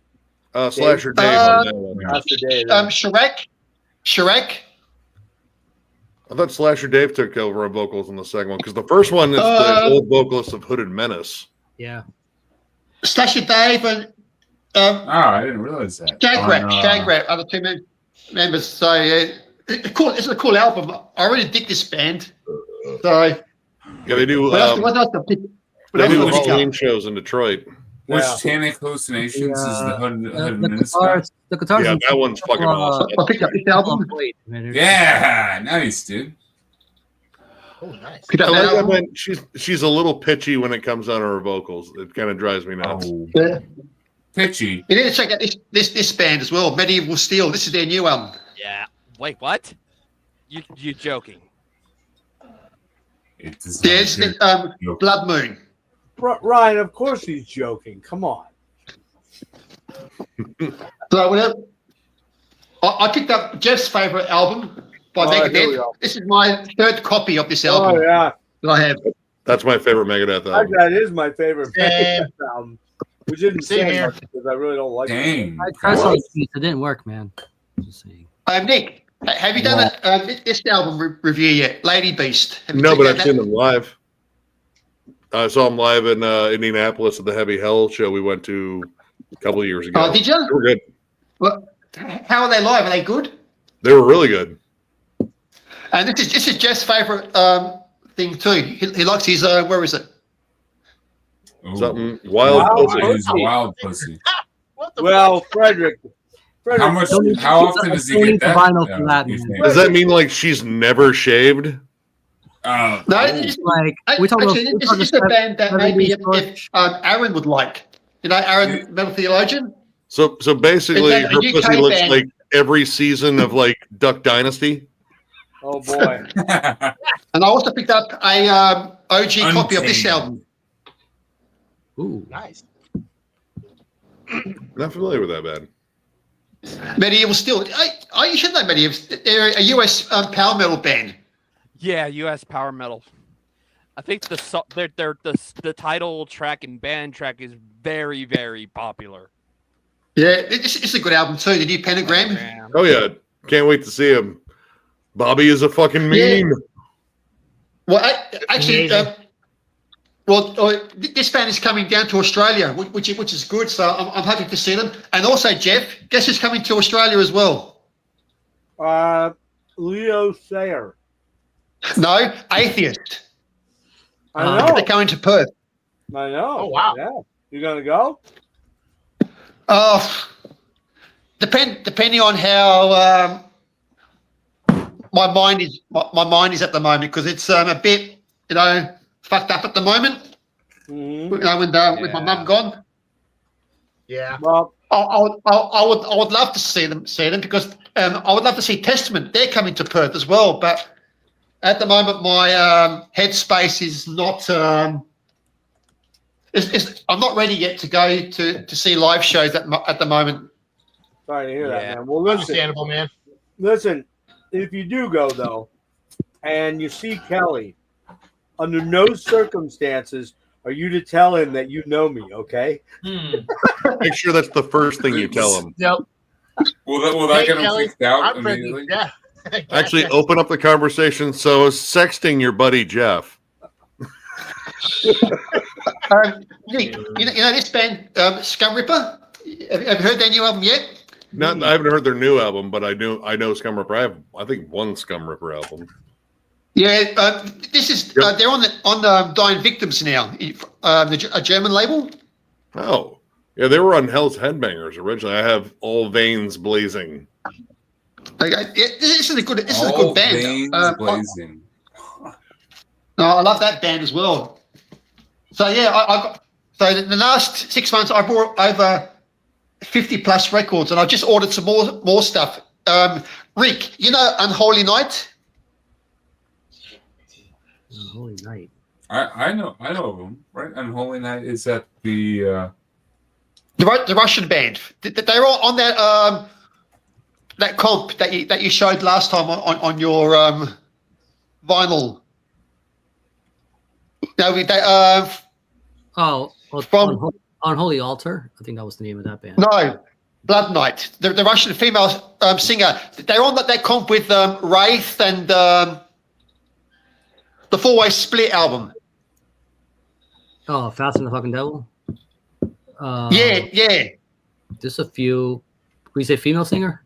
Slasher Dave on that one. That's the day. Shrek. I thought Slasher Dave took over on vocals on the second one because the first one is the old vocalist of Hooded Menace. Yeah. Slashy Dave and I didn't realize that. Shag Rat are the two members. So cool. It's a cool album. I really dig this band. So Yeah, they do. what else to pick? They do What else to pick Halloween up? shows in Detroit. Which Tannic Hallucinations is the hood the guitars. Yeah, that one's fucking awesome. I picked up this album. Yeah, nice, dude. Oh, nice. Picked I up like that that album. man. She's a little pitchy when it comes on her vocals. It kind of drives me nuts. Oh, Yeah. pitchy. You need to check out this band as well, Medieval Steel. This is their new album. Yeah. Wait, what? You joking? It's Yeah, it's Blood Moon. Ryan, of course he's joking. Come on. So whatever. I picked up Jeff's favorite album by All right, here we Megadeth. go. This is my third copy of this album Oh yeah, that I have. That's my favorite Megadeth album. that is my favorite Same. album. Which isn't Same saying here. much because I really don't like it. Dang. I tried some keys. It didn't work, man. Just saying. Nick, have you done this album review yet? Lady Beast. Have you No, checked but out I've seen them live. I saw them live in Indianapolis at the Heavy Hell show we went to a couple of years ago. Oh, did you? They were good. Well, how are they live? Are they good? They were really good. And this is Jeff's favorite thing too. He likes his where is it? Ooh. Something wild. Wow. pussy. He's a wild pussy. What the Well, Frederick. How much? How often does he get that? Vinyl for that, these man. days? Does that mean like she's never shaved? No, it's, Like we talk about. actually, this is a band that maybe if Aaron would like. You know, Aaron, Metal Theologian. So basically, It's like a her UK pussy looks band. like every season of like Duck Dynasty. Oh boy. And I also picked up a OG copy of this album. Ooh. Nice. Not familiar with that band. Medieval Steel. You should know Medieval. They're a US power metal band. Yeah, U.S. power metal. I think the title track and band track is very, very popular. Yeah, it's a good album too. The new Pentagram. Oh yeah, can't wait to see him. Bobby is a fucking meme. Well, actually, Amazing. this band is coming down to Australia, which is good. So I'm happy to see them. And also, Jeff, guess who's coming to Australia as well? Leo Sayer. No, Atheist. I know. They're coming to Perth. I know. Oh, wow. Yeah. You gonna go? Depending on how my mind is at the moment, because it's a bit fucked up at the moment. Mm-hmm. With my mum gone. Yeah. Well, I would love to see them because I would love to see Testament. They're coming to Perth as well, but at the moment my headspace is not. I'm not ready yet to go to see live shows at the moment. sorry to hear Yeah. that, man. Well, listen. Understandable, man. Listen, if you do go though, and you see Kelly, under no circumstances are you to tell him that you know me, okay? Make sure that's the first thing you tell him. Yep. Will that Hey, get him Kelly, freaked out I'm ready. immediately? Yeah. Actually, open up the conversation. So, is sexting your buddy Jeff? Nick, you know this band, Scum Ripper? Have you heard their new album yet? Not, I haven't heard their new album, but I know Scum Ripper. I have, I think, one Scum Ripper album. Yeah, this is they're on the Dying Victims now, a German label. Oh, yeah, they were on Hell's Headbangers originally. I have All Veins Blazing. Okay, yeah, this is a good All band. veins blazing. No, I love that band as well. So yeah, I got the last 6 months I bought over 50 plus records, and I just ordered some more stuff. Rick, you know Unholy Night? Holy night. I know of them, right? Unholy Night is at the The Russian band. They're all on that comp that you showed last time on your vinyl. No, From Unholy Altar. I think that was the name of that band. no, Blood Night. The Russian female singer. They're on that comp with Wraith and the Four Way Split album. Oh, Fast and the Fucking Devil. Yeah. Just a few. We say female singer.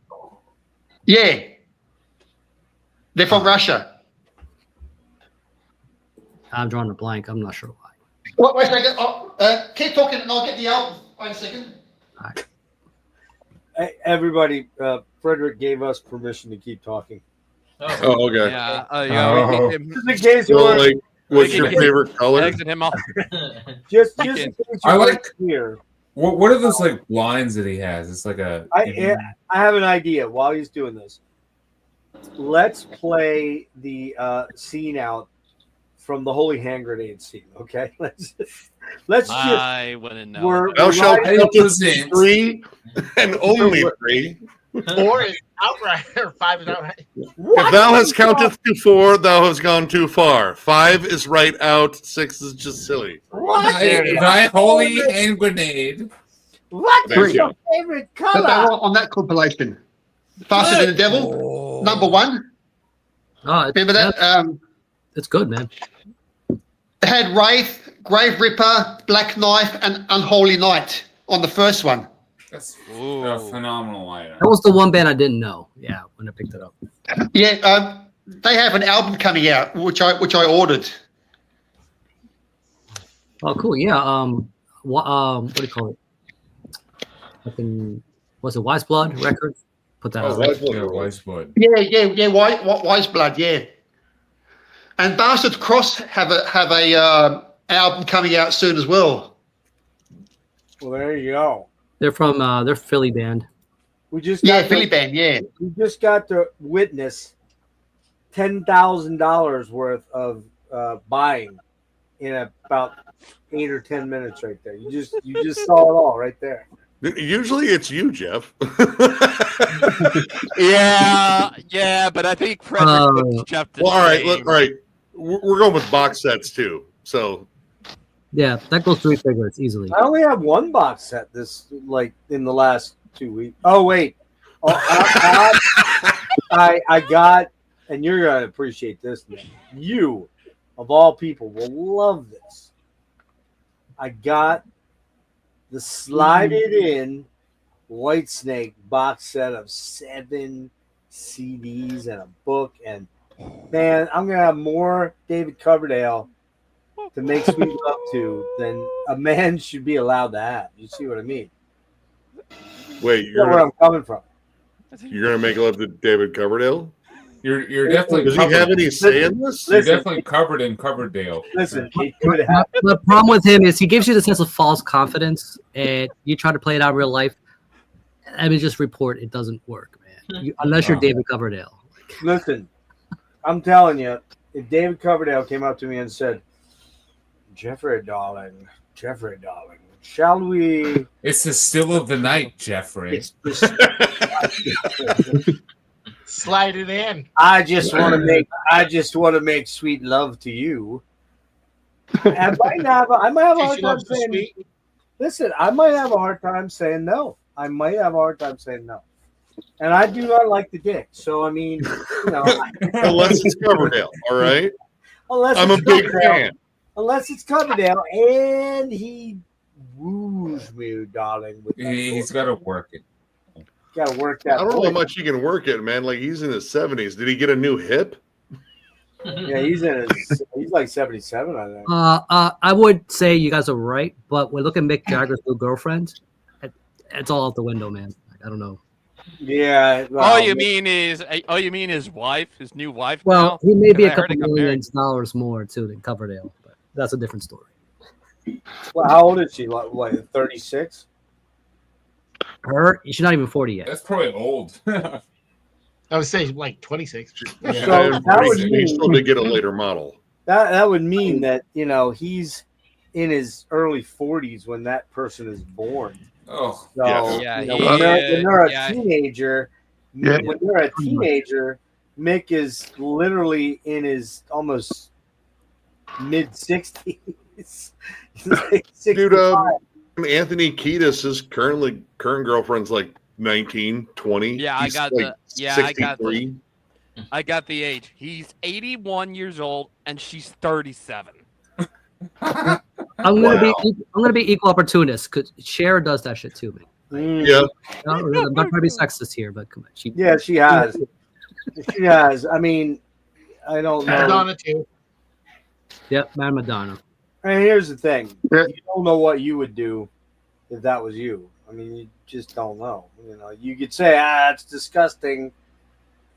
Yeah. They're from Russia. I'm drawing a blank. I'm not sure why. Wait a second. Keep talking and I'll get the album. Wait a second. Hey, everybody, Frederick gave us permission to keep talking. Oh, okay. Yeah. Just in case you So, weren't like, what's your favorite color? Exit him off. just in case you I weren't like- here. What are those like blinds that he has? It's like a. I have an idea while he's doing this. Let's play the scene out from the Holy Hand Grenade scene, okay? Let's just. I wouldn't know. Thou shalt riding- count to 3 and only 3. 4 is outright, or 5 is outright. If thou hast counted to 4, thou hast gone too far. 5 is right out. 6 is just silly. Thy holy hand grenade. What's Thank your you. favorite But they color? were on that compilation. Faster Than the Devil, number 1. Oh, Remember that? It's good, man. It had Wraith, Grave Ripper, Black Knife, and Unholy Knight on the first one. That's a phenomenal item. That was the one band I didn't know. Yeah, when I picked it up. Yeah, they have an album coming out, which I ordered. Oh, cool. Yeah. What do you call it? Fucking, was it Wise Blood Records? Put that out. Wise Blood. Yeah. Wise Blood, yeah. And Bastard Cross have a album coming out soon as well. Well, there you go. They're from they're Philly band. We just Yeah, got Philly band, yeah. We just got to witness $10,000 worth of buying in about 8 or 10 minutes right there. You just saw it all right there. Usually it's you, Jeff. Yeah, but I think Frederick puts Jeff to Well, all right, shame. all right. We're going with box sets too. So Yeah, that goes 3 figures easily. I only have one box set this in the last 2 weeks. Oh wait, I got, and you're gonna appreciate this, man. You, of all people, will love this. I got the Slide It In White Snake box set of 7 CDs and a book, and man, I'm gonna have more David Coverdale to make sweet love to than a man should be allowed to have. You see what I mean? wait, You know where I'm coming from. you're gonna make love to David Coverdale? You're definitely. Does he have any say in this? You're definitely covered in Coverdale. Listen, he could have. The problem with him is he gives you the sense of false confidence, and you try to play it out in real life. I mean, just report it doesn't work, man. Unless you're David Coverdale. Listen, I'm telling you, if David Coverdale came up to me and said, Jeffrey, darling, shall we? It's the still of the night, Jeffrey. Slide it in. I just want to make sweet love to you. I might have a hard time saying. Listen, I might have a hard time saying no. And I do not like the dick. So I mean, Unless it's Coverdale, all right. I'm a big fan. Unless it's Coverdale, and he woos me, darling. He's got to work it. Got to work that. I don't know voice. how much he can work it, man. Like he's in his 70s. Did he get a new hip? Yeah, he's like 77, I think. I would say you guys are right, but when look at Mick Jagger's new girlfriend, it's all out the window, man. I don't know. Yeah. All you mean his wife, his new wife? Well, now? he may be a 'Cause I heard couple he got married. $millions more too than Coverdale, but that's a different story. Well, how old is she? Like, what, 36? She's not even 40 yet. That's probably old. I would say like 26. So that would He still mean did get a later model. that would mean that he's in his early 40s when that person is born. Oh, So Yes. when they're a teenager, Yeah. when they're a teenager, Mick is literally in his almost mid 60s. Like Dude, 65. Anthony Kiedis' current girlfriend's like 19, 20. Yeah, I He's got like the I got the age. He's 81 years old and she's 37. I'm gonna be equal opportunist because Cher does that shit too, man. Yeah. I'm not trying to be sexist here, but come on, she has. She has. I mean, I don't know. Madonna too. Yep, man, Madonna. And here's the thing: you don't know what you would do if that was you. I mean, you just don't know. You know, you could say, it's disgusting,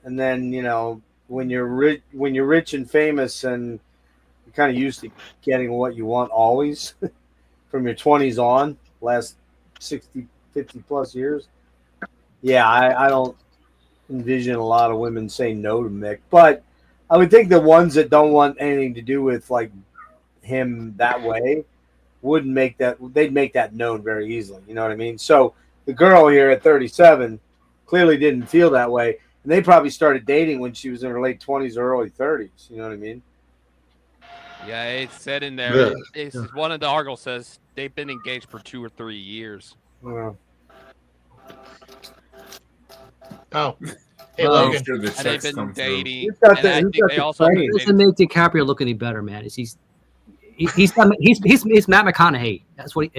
and then when you're rich and famous, and you're kind of used to getting what you want always from your 20s on, last 60, 50 plus years. Yeah, I don't envision a lot of women saying no to Mick, but I would think the ones that don't want anything to do with like him that way wouldn't make that. They'd make that known very easily. You know what I mean? So the girl here at 37 clearly didn't feel that way, and they probably started dating when she was in her late 20s or early 30s. You know what I mean? Yeah, it said in there. It's one of the articles says they've been engaged for 2 or 3 years. Yeah. Oh, hey Logan. And they've been dating. And I think they also doesn't make DiCaprio look any better, man. He's Matt McConaughey. That's what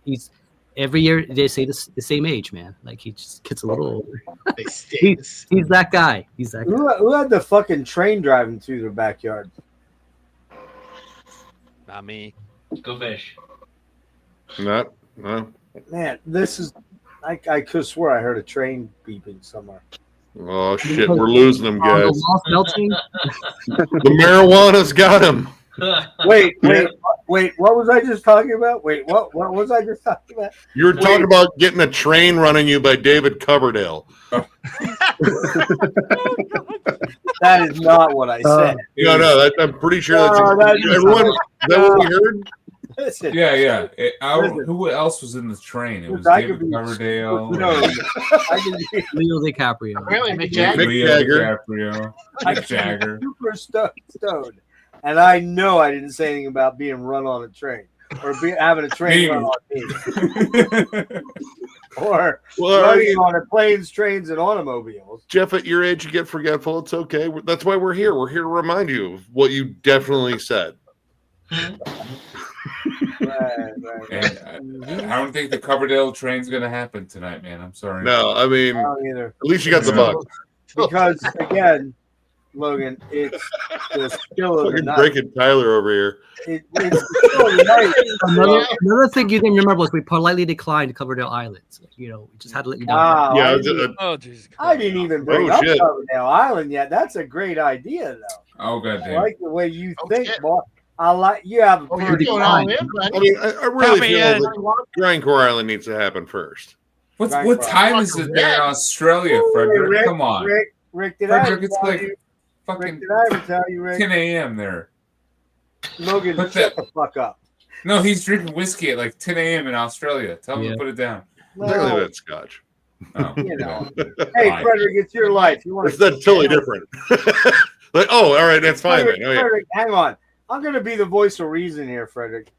he's every year they say the same age, man. Like he just gets a little older. He's that guy. He's that guy. Who had the fucking train driving through their backyard? Not me. Go fish. No. Man, this is. I could swear I heard a train beeping somewhere. Oh shit, we're losing them, guys. The The marijuana's got him. Wait. What was I just talking about? Wait, what was I just talking about? You were talking about getting a train running you by David Coverdale. That is not what I said. No, I'm pretty sure that's everyone. Is that what we heard? Listen, Yeah. Who else was in the train? It was David Coverdale. Leo DiCaprio. Really, Mick Jagger. Mick Jagger. Super stoned. And I know I didn't say anything about being run on a train or having a train run on me. Or running on planes, trains, and automobiles. Jeff, at your age, you get forgetful. It's okay. That's why we're here. We're here to remind you of what you definitely said. Right. And I don't think the Coverdale train's going to happen tonight, man. I'm sorry. No, I mean, I don't either. At least you got the buck. Because, again, Logan, it's the skill of the night. Breaking Tyler over here. It's the skill of the night. Another thing you didn't remember was we politely declined Coverdale Islands. We just had to let you know. Wow, I didn't even bring up Coverdale Island yet. That's a great idea, though. Oh, goddamn. I like the way you think, boy. I like you have a pretty I mean, I really feel that Grindcore Island needs to happen first. What time is it there in Australia, Frederick? Rick, Come on. Rick, did Frederick, I it's like fucking did I ever tell you, Rick? 10 a.m. there. Logan, shut the fuck up. No, he's drinking whiskey at like 10 a.m. in Australia. Tell him to put it down. Exactly that scotch. Oh, hey, Frederick, it's your life. You want to? That's totally different. Like, all right, that's fine. Frederick, hang on. I'm going to be the voice of reason here, Frederick.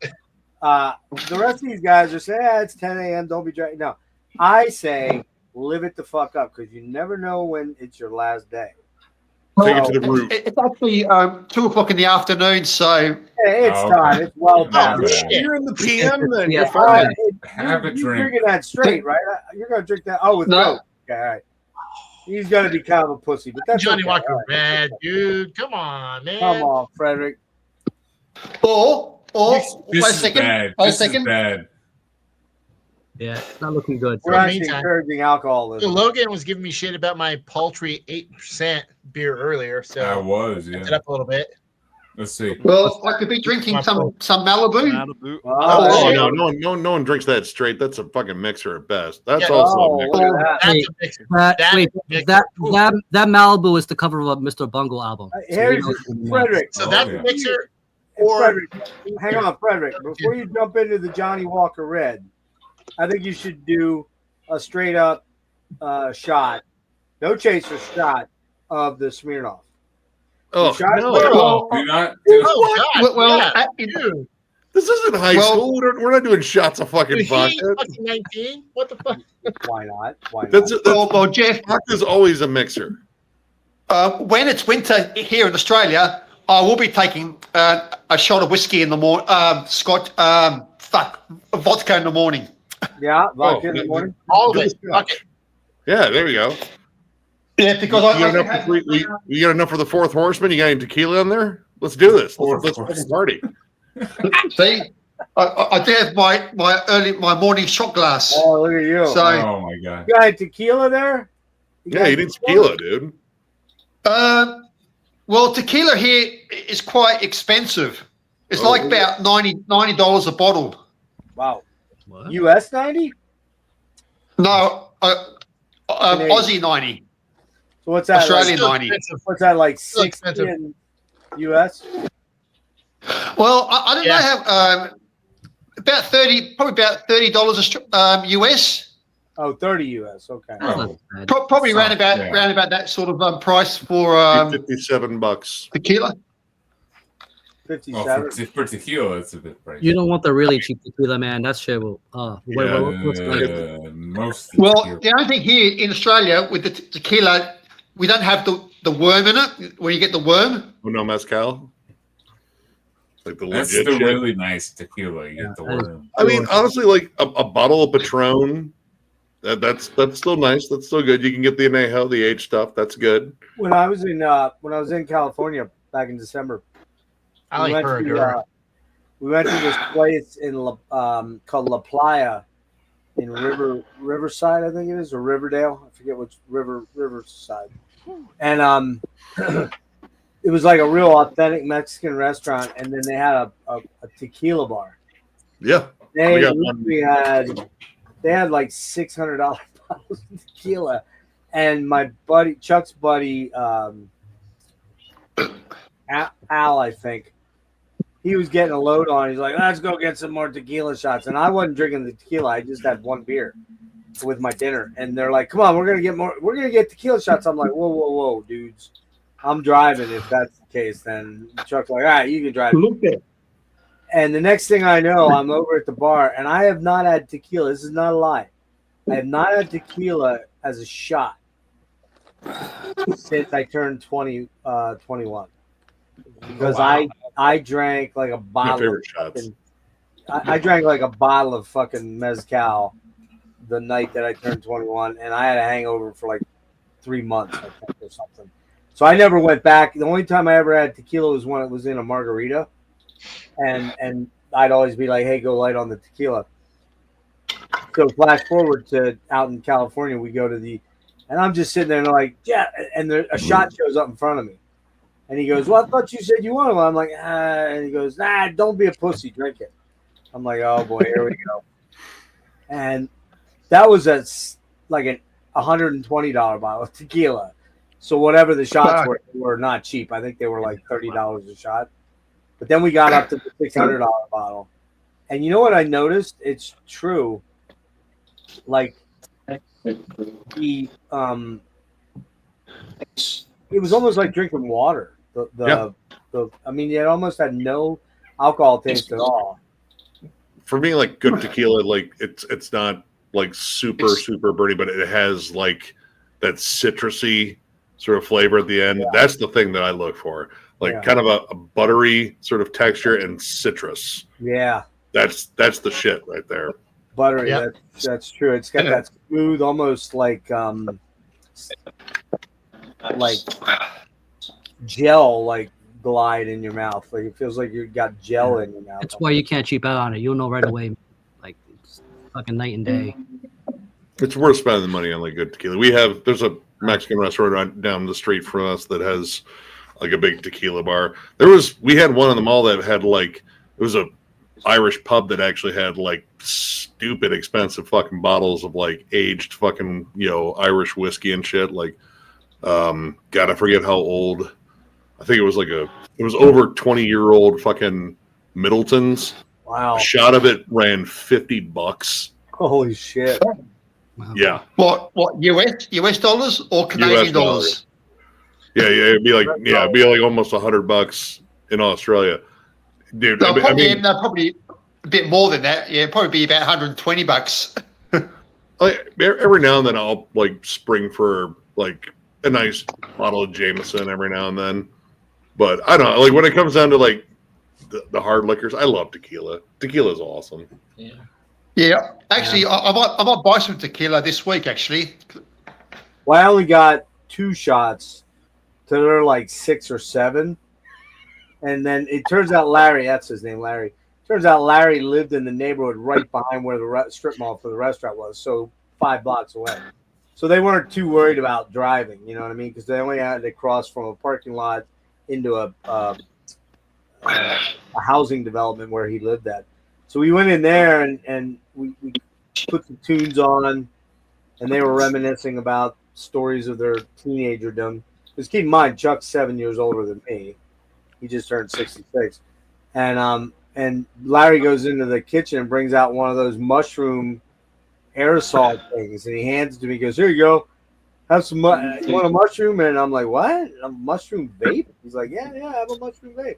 The rest of these guys are saying, it's 10 a.m. Don't be drinking. No, I say live it the fuck up because you never know when it's your last day. Take it to the root. It's actually 2 o'clock in the afternoon, so it's time. It's well past. You're in the PM, then. Yeah, You're fine. Have a drink. You're drinking that straight, right? You're going to drink that. Oh, with Coke. Okay, all right. He's going to be kind of a pussy, but that's Johnny okay. Walker, bad dude. Come on, man. Come on, Frederick. Or wait a This is second. bad. Wait a This is second. bad. Yeah, it's not looking good. We're actually encouraging alcoholism. So Logan was giving me shit about my paltry 8% beer earlier, so I was, it up a little bit. Let's see. Well, I could be drinking some Malibu. Oh, no one drinks that straight. That's a fucking mixer at best. That's also a mixer. That Malibu is the cover of a Mr. Bungle album. Here's Frederick. So that's a mixer. Or Frederick, hang on, Frederick. Before you jump into the Johnny Walker Red, I think you should do a straight up shot, no chaser shot of the Smirnoff. Oh, no. Do not. This isn't high school. We're not doing shots of fucking vodka. 19? What the fuck? Why not? Jeff. Vodka's always a mixer. When it's winter here in Australia, I will be taking a shot of whiskey in the morning. Vodka in the morning. Yeah, vodka in the morning. All of it. Okay. Yeah, there we go. Yeah, because you got enough for the fourth horseman? You got any tequila in there? Let's do this. Let's fucking party. See, I do have my morning shot glass. Oh, look at you! So, Oh my god! You got tequila there? Yeah, you need tequila, dude. Well, tequila here is quite expensive. It's like about $90 a bottle. Wow. What? US 90? No, Aussie 90. So what's that? Australian 90. What's that like 60 in US? Well, I don't know how. About $30 US. Oh, 30 US. Okay. Oh. Probably around about that sort of price for $57 tequila. 57 for tequila, it's a bit pricey. You don't want the really cheap tequila, man. That shit will. Well, the only thing here in Australia with the tequila, we don't have the worm in it. Where you get the worm? Oh no, mezcal. Like the That's legit the shit. really nice tequila. You get the worm. I mean, honestly, like a bottle of Patron. That's still nice. That's still good. You can get the añejo, the aged stuff. That's good. When I was in California back in December, we went to this place in called La Playa in Riverside, I think it is, or Riverdale. I forget which Riverside. And it was like a real authentic Mexican restaurant, and then they had a tequila bar. Yeah, they had like $600 bottles of tequila, and my buddy Chuck's buddy Al, I think. He was getting a load on. He's like, let's go get some more tequila shots. And I wasn't drinking the tequila. I just had one beer with my dinner. And they're like, come on, we're going to get more. We're going to get tequila shots. I'm like, whoa, dudes. I'm driving. If that's the case, then Chuck's like, all right, you can drive. And the next thing I know, I'm over at the bar. And I have not had tequila. This is not a lie. I have not had tequila as a shot since I turned 21. Because I drank like a bottle. My favorite shots. I drank like a bottle of fucking mezcal the night that I turned 21, and I had a hangover for like 3 months, I think, or something. So I never went back. The only time I ever had tequila was when it was in a margarita, and I'd always be like, "Hey, go light on the tequila." So flash forward to out in California, we go to and I'm just sitting there and they're like, "Yeah," and a shot shows up in front of me. And he goes, well, I thought you said you wanted one. I'm like, and he goes, nah, don't be a pussy, drink it. I'm like, oh boy, here we go. And that was like a $120 bottle of tequila. So whatever the shots were not cheap. I think they were like $30 a shot. But then we got up to the $600 bottle. And you know what I noticed? It's true. Like it was almost like drinking water. I mean, it almost had no alcohol taste at all. For me, like good tequila, like it's not like super burny, but it has like that citrusy sort of flavor at the end. Yeah. That's the thing that I look for, like kind of a buttery sort of texture and citrus. Yeah, that's the shit right there. Buttery, that's true. It's got that smooth, almost like gel, like glide in your mouth. Like it feels like you got gel in your mouth. That's why you can't cheap out on it. You'll know right away. Like it's fucking night and day. It's worth spending the money on like good tequila. There's a Mexican restaurant right down the street from us that has like a big tequila bar. We had one in the mall that had like, it was a Irish pub that actually had like stupid expensive fucking bottles of like aged fucking, Irish whiskey and shit. Like, God, I forget how old. I think it was over 20-year-old fucking Middleton's. Wow. A shot of it ran $50. Holy shit. Wow. Yeah. What US dollars or Canadian dollars? Yeah, it'd be like almost $100 in Australia. Dude, probably a bit more than that. Yeah, probably be about $120. Like every now and then I'll like spring for like a nice bottle of Jameson every now and then. But I don't know. Like when it comes down to like the hard liquors, I love tequila. Tequila's awesome. Yeah. Actually, I might buy some tequila this week. Actually. Well, I only got 2 shots to their like 6 or 7, and then it turns out Larry, that's his name, Larry. Turns out Larry lived in the neighborhood right behind where the strip mall for the restaurant was, so 5 blocks away. So they weren't too worried about driving, you know what I mean? Because they only had to cross from a parking lot into a housing development where he lived at. So we went in there and we put some tunes on, and they were reminiscing about stories of their teenagerdom. Because keep in mind, Chuck's 7 years older than me. He just turned 66. And Larry goes into the kitchen and brings out one of those mushroom aerosol things, and he hands it to me. He goes, "Here you go. Have some. You want a mushroom?" And I'm like, "What? A mushroom vape?" He's like, "Yeah, I have a mushroom vape."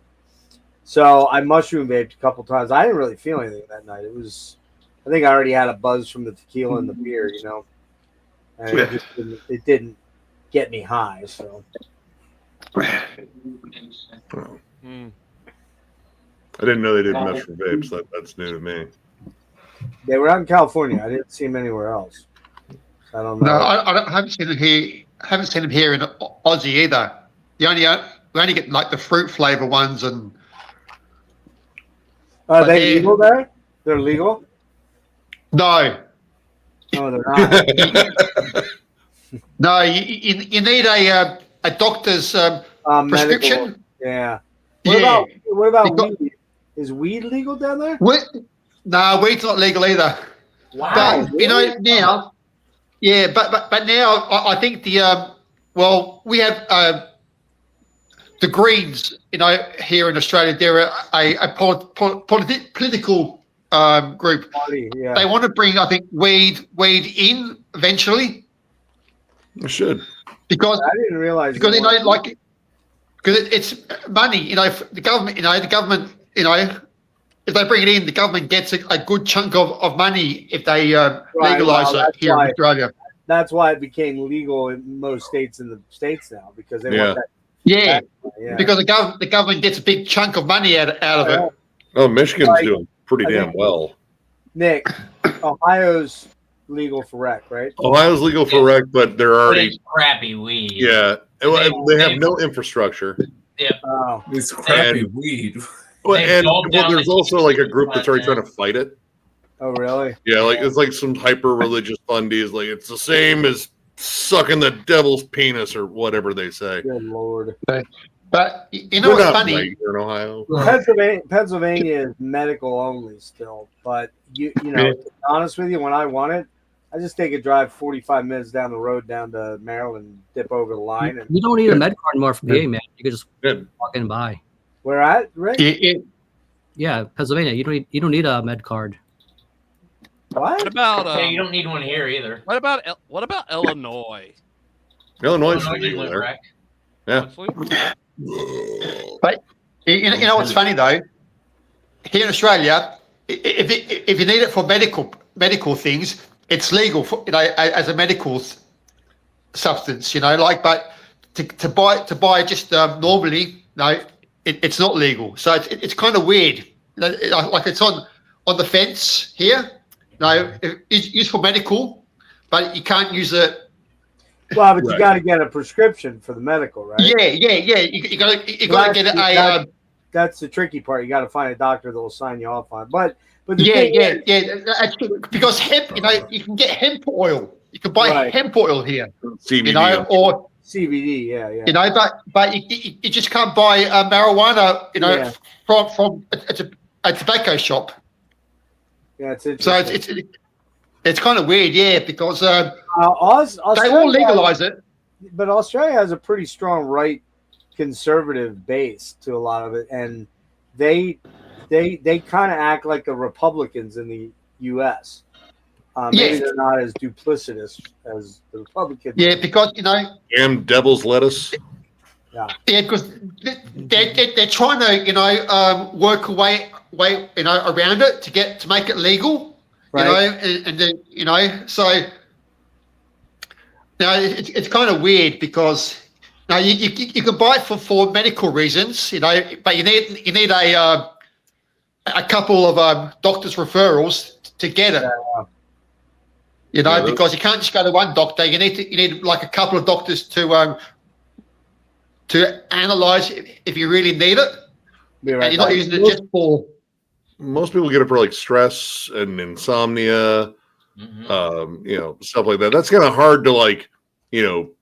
So I mushroom vaped a couple times. I didn't really feel anything that night. I think I already had a buzz from the tequila and the beer, you know, and it didn't get me high. So. I didn't know they did mushroom vapes. That's new to me. They were out in California. I didn't see them anywhere else. I don't know. No, I haven't seen them here. Haven't seen them here in Aussie either. We only get like the fruit flavor ones, and are they legal there? They're legal? No. No, they're not. No, you need a doctor's prescription. Medical. Yeah. What about weed? Is weed legal down there? No, weed's not legal either. Wow. But you know now, yeah, but now I think we have the Greens, you know, here in Australia. They're a political group. Party, yeah. They want to bring, I think, weed in eventually. It should, because I didn't realize because you know, like, because it's money. You know, the government. You know, if they bring it in, the government gets a good chunk of money if they legalize it here in Australia. That's why it became legal in most states in the States now, because they want that. Yeah, because the government gets a big chunk of money out of it. Oh, Michigan's doing pretty damn well. Nick, Ohio's legal for rec, right? Ohio's legal for rec, but they're already it's crappy weed. Yeah, they have no infrastructure. Yeah, it's crappy weed. And there's also like a group that's already trying to fight it. Oh, really? Yeah, like it's like some hyper religious fundies. Like it's the same as sucking the devil's penis or whatever they say. Good Lord. But you know what's funny? Here in Ohio, Pennsylvania is medical only still. But you know, to be honest with you, when I want it, I just take a drive 45 minutes down the road down to Maryland, dip over the line. And you don't need a med card anymore for PA, man. You can just walk in and buy. Where at, Rick? Yeah, Pennsylvania. You don't need a med card. What about? You don't need one here either. What about Illinois? Illinois is legal there. Yeah. But you know what's funny though? Here in Australia, if you need it for medical things, it's legal for, you know, as a medical substance. You know, like, but to buy just normally, no, it's not legal. So it's kind of weird. Like it's on the fence here. No, it's used for medical, but you can't use it. Well, but you got to get a prescription for the medical, right? Yeah. You got to get a. That's the tricky part. You got to find a doctor that will sign you off on it. But yeah. Because hemp, you know, you can get hemp oil. You can buy hemp oil here. CBD, you know, or CBD, yeah. You know, but you just can't buy marijuana. You know, from a tobacco shop. Yeah, it's interesting. So it's kind of weird, yeah, because they Australia all legalize it. But Australia has a pretty strong right conservative base to a lot of it, and they kind of act like the Republicans in the U.S. Maybe they're not as duplicitous as the Republicans. Yeah, because you know, damn devil's lettuce. Yeah, because they're trying to, you know, work a way, you know, around it to make it legal, right. You know, and then, you know, so now it's kind of weird because Now you can buy it for medical reasons, but you need a couple of doctor's referrals to get it. Because you can't just go to one doctor. You need like a couple of doctors to analyze if you really need it. And you're not using it just for. Most people get it for like stress and insomnia, stuff like that. That's kind of hard to like,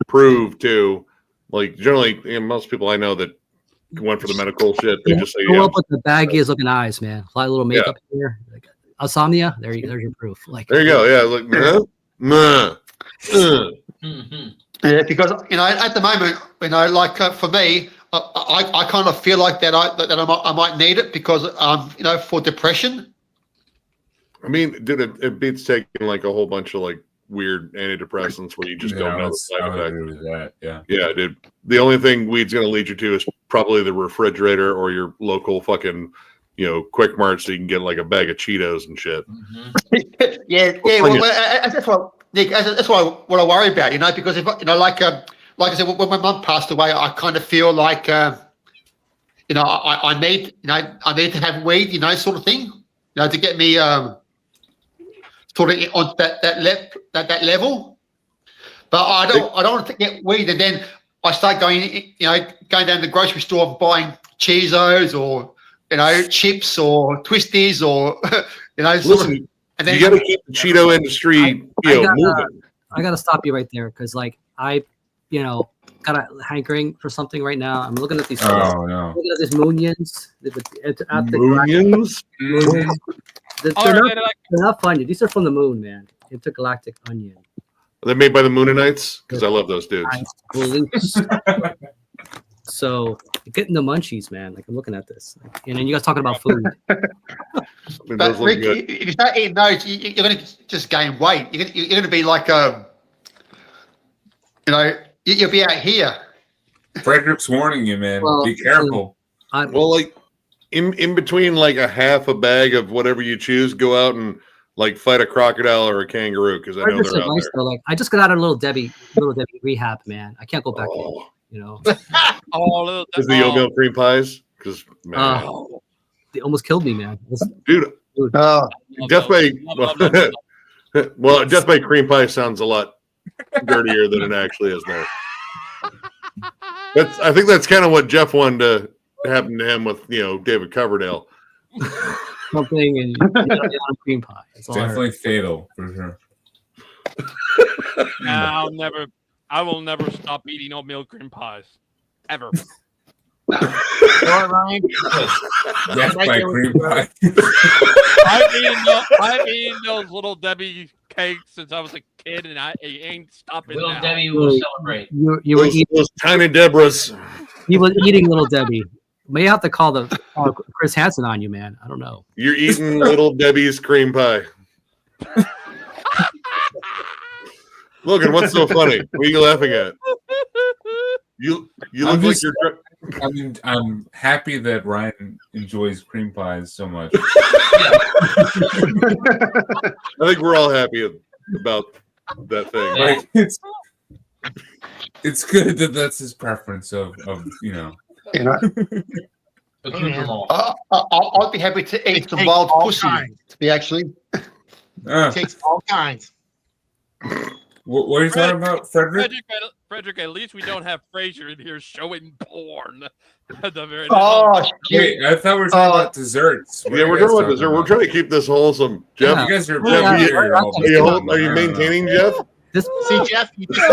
prove too. Like generally, most people I know that went for the medical shit, they just say, Go up with the baggiest looking eyes, man. Apply a little makeup here. Like, insomnia. There's your proof. Like there you go. Yeah, like Yeah, because at the moment, for me, I kind of feel like that I might need it because for depression. I mean, dude, it beats taking like a whole bunch of like weird antidepressants where you just don't know the side effect. Yeah, dude. The only thing weed's going to lead you to is probably the refrigerator or your local fucking, Quick Mart, so you can get like a bag of Cheetos and shit. Yeah. Well, that's what Nick. That's what I worry about. Because if like I said, when my mum passed away, I kind of feel like I need to have weed, sort of thing, to get me sort of on that level. But I don't want to get weed, and then I start going down to the grocery store and buying Cheezos or chips or twisties or Listen, and then you got to keep the Cheeto industry moving. I gotta stop you right there because I got a hankering for something right now. I'm looking at these. Oh no! Looking at these Moonions. Moonions? They're not fun. These are from the moon, man. Intergalactic onion. Are they made by the Moonanites? Because I love those dudes. So getting the munchies, man. Like I'm looking at this, and then you guys talking about food. But Rick, if you start eating those, you're going to just gain weight. You're going to be like you'll be out here. Frederick's warning you, man. Be careful. In between like a half a bag of whatever you choose, go out and like fight a crocodile or a kangaroo because I know they're out there. Like I just got out of little Debbie rehab, man. I can't go back in. Is the oatmeal cream pies? Because they almost killed me, man. Dude. Death by cream pie sounds a lot dirtier than it actually is there. I think that's kind of what Jeff wanted to happen to him with David Coverdale. Something and cream pie. Definitely fatal for sure. I will never stop eating oatmeal cream pies. Ever. Ryan. Death by cream pie. I've eaten those Little Debbie cakes since I was a kid, and I ain't stopping. Little Debbie will celebrate. You were eating those tiny Deborahs. He was eating Little Debbie. May have to call Chris Hansen on you, man. I don't know. You're eating Little Debbie's cream pie. Logan, what's so funny? What are you laughing at? You look like you're. I'm happy that Ryan enjoys cream pies so much. I think we're all happy about that thing. Like, it's good that that's his preference of I'll be happy to eat some wild pussy. To be actually, it takes all kinds. What are you talking about, Frederick? Frederick, at least we don't have Fraser in here showing porn. At the very wait, I thought we were talking about desserts. Yeah, we're talking about dessert. We're trying to keep this wholesome. Jeff, you guys are are you maintaining, Jeff? See, Jeff, you just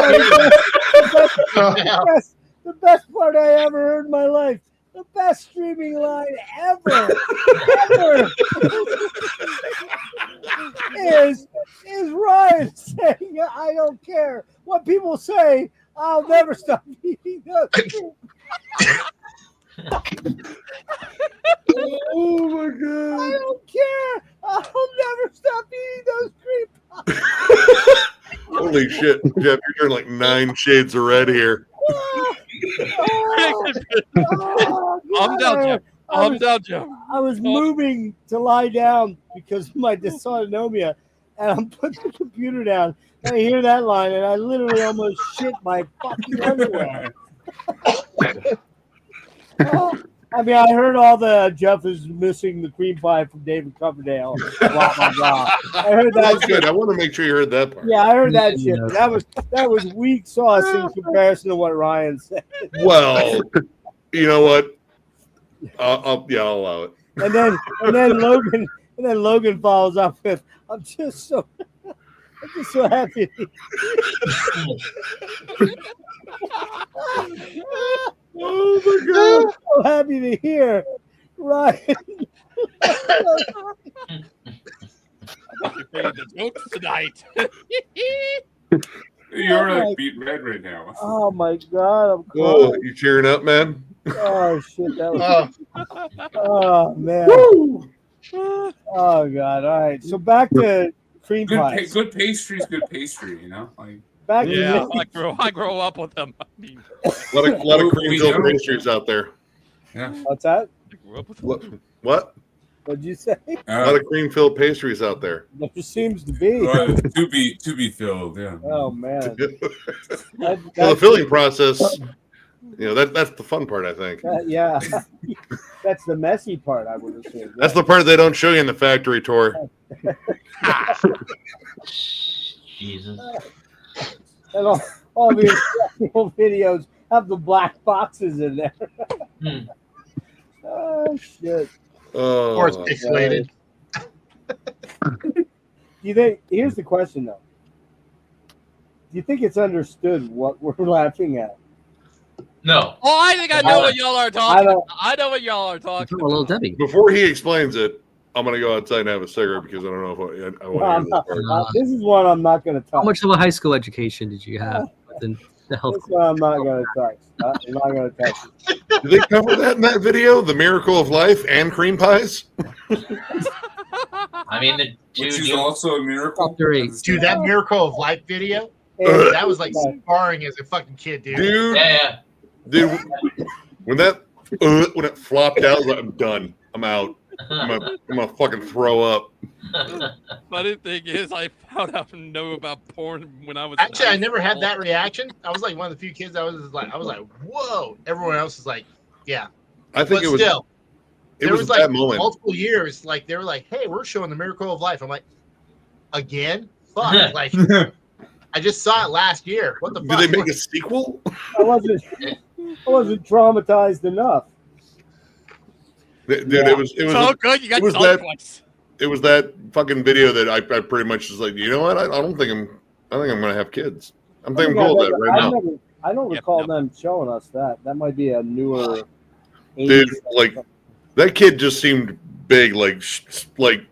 the best part I ever heard in my life. The best streaming line ever is Ryan saying, I don't care what people say, I'll never stop eating those. Oh my god. I don't care. I'll never stop eating those cream pies. Holy shit, Jeff, you're turning like 9 shades of red here. I'm down, Jeff. I'm down, Jeff. I was moving to lie down because of my dysautonomia, and I'm putting the computer down. And I hear that line, and I literally almost shit my fucking underwear. I mean, I heard all the Jeff is missing the cream pie from David Coverdale. Blah blah blah. I heard that. That's good. I want to make sure you heard that part. Yeah, I heard that shit. But that was weak sauce in comparison to what Ryan said. Well, you know what? I'll allow it. And then Logan follows up with, I'm just so happy. Oh my God! I'm so happy to hear, Ryan. The jokes tonight. You're like beat red right now. Oh my God! I'm crying. Oh, you cheering up, man? Oh shit! That was. Oh man. Woo! Oh God! All right, so back to cream pie. Good pastry's good pastry, you know. Like back Yeah, to I grow up with them. I mean, a lot of cream-filled pastries out there. Yeah. What's that? I grew up with them. What? What'd you say? A lot of cream-filled pastries out there. There seems to be. To be filled, yeah. Oh man. Well, the filling process, you know, that's the fun part, I think. Yeah. That's the messy part, I would assume. That's the part they don't show you in the factory tour. Jesus. And all the instructional videos have the black boxes in there. Oh shit. Oh, Or it's pixelated. Do you think? Here's the question though. Do you think it's understood what we're laughing at? No. Oh, I think I know what y'all are talking about. I know what y'all are talking about. Little Debbie. Before he explains it, I'm going to go outside and have a cigarette because I don't know if I want to hear this part. This is one I'm not going to touch. How much of a high school education did you have within the health? This one I'm not going to touch. I'm not going to touch it. Did they cover that in that video? The miracle of life and cream pies? I mean, which is also a miracle. Dude, that Miracle of Life video, that was like sparring as a fucking kid, dude. Dude, when it flopped out, I was like, I'm done. I'm out. I'm gonna fucking throw up. Funny thing is, I found out and know about porn when I was. Actually, I never had that reaction. I was like one of the few kids that was like, whoa. Everyone else is like, yeah. I think but it was. Still, it there was like that moment. multiple years. Like they were like, hey, we're showing the Miracle of Life. I'm like, again? Fuck. Like, I just saw it last year. What the fuck? Did they make a sequel? I wasn't traumatized enough. Dude, it was so good. You got it was done that, twice. It was that fucking video that I pretty much was like, you know what? I think I'm gonna have kids. I'm thinking I'm cool with that right now. I don't recall them showing us that. That might be a newer. Dude, like that kid just seemed big, like split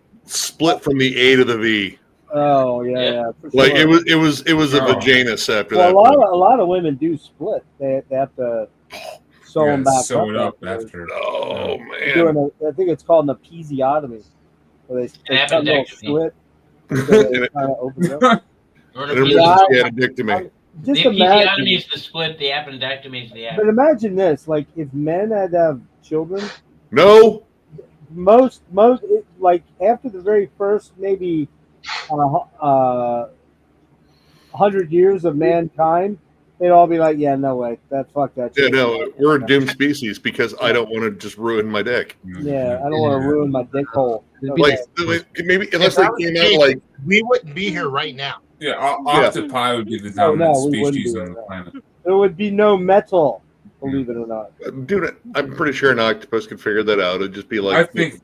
from the A to the V. Oh yeah. Like sure. it was a vaginus after well, that. a lot of women do split. They have to sew them back sew up. it up after. Oh man! I think it's called an episiotomy. Where they cut a little slit. So they kind of open it up. Appendectomy. Just the imagine. episiotomy is the split. The appendectomy is the But imagine this: like if men had to have children. No. Most like after the very first maybe 100 years of mankind, they'd all be like, "Yeah, no way, fuck that." Yeah, shit. no, we're a doomed species because I don't want to just ruin my dick. Yeah, I don't want to ruin my dick hole. Like maybe unless they came out like we wouldn't be here right now. Yeah, octopi would be the dominant species on the planet. There would be no metal, believe it or not. Dude, I'm pretty sure an octopus could figure that out. It'd just be like I think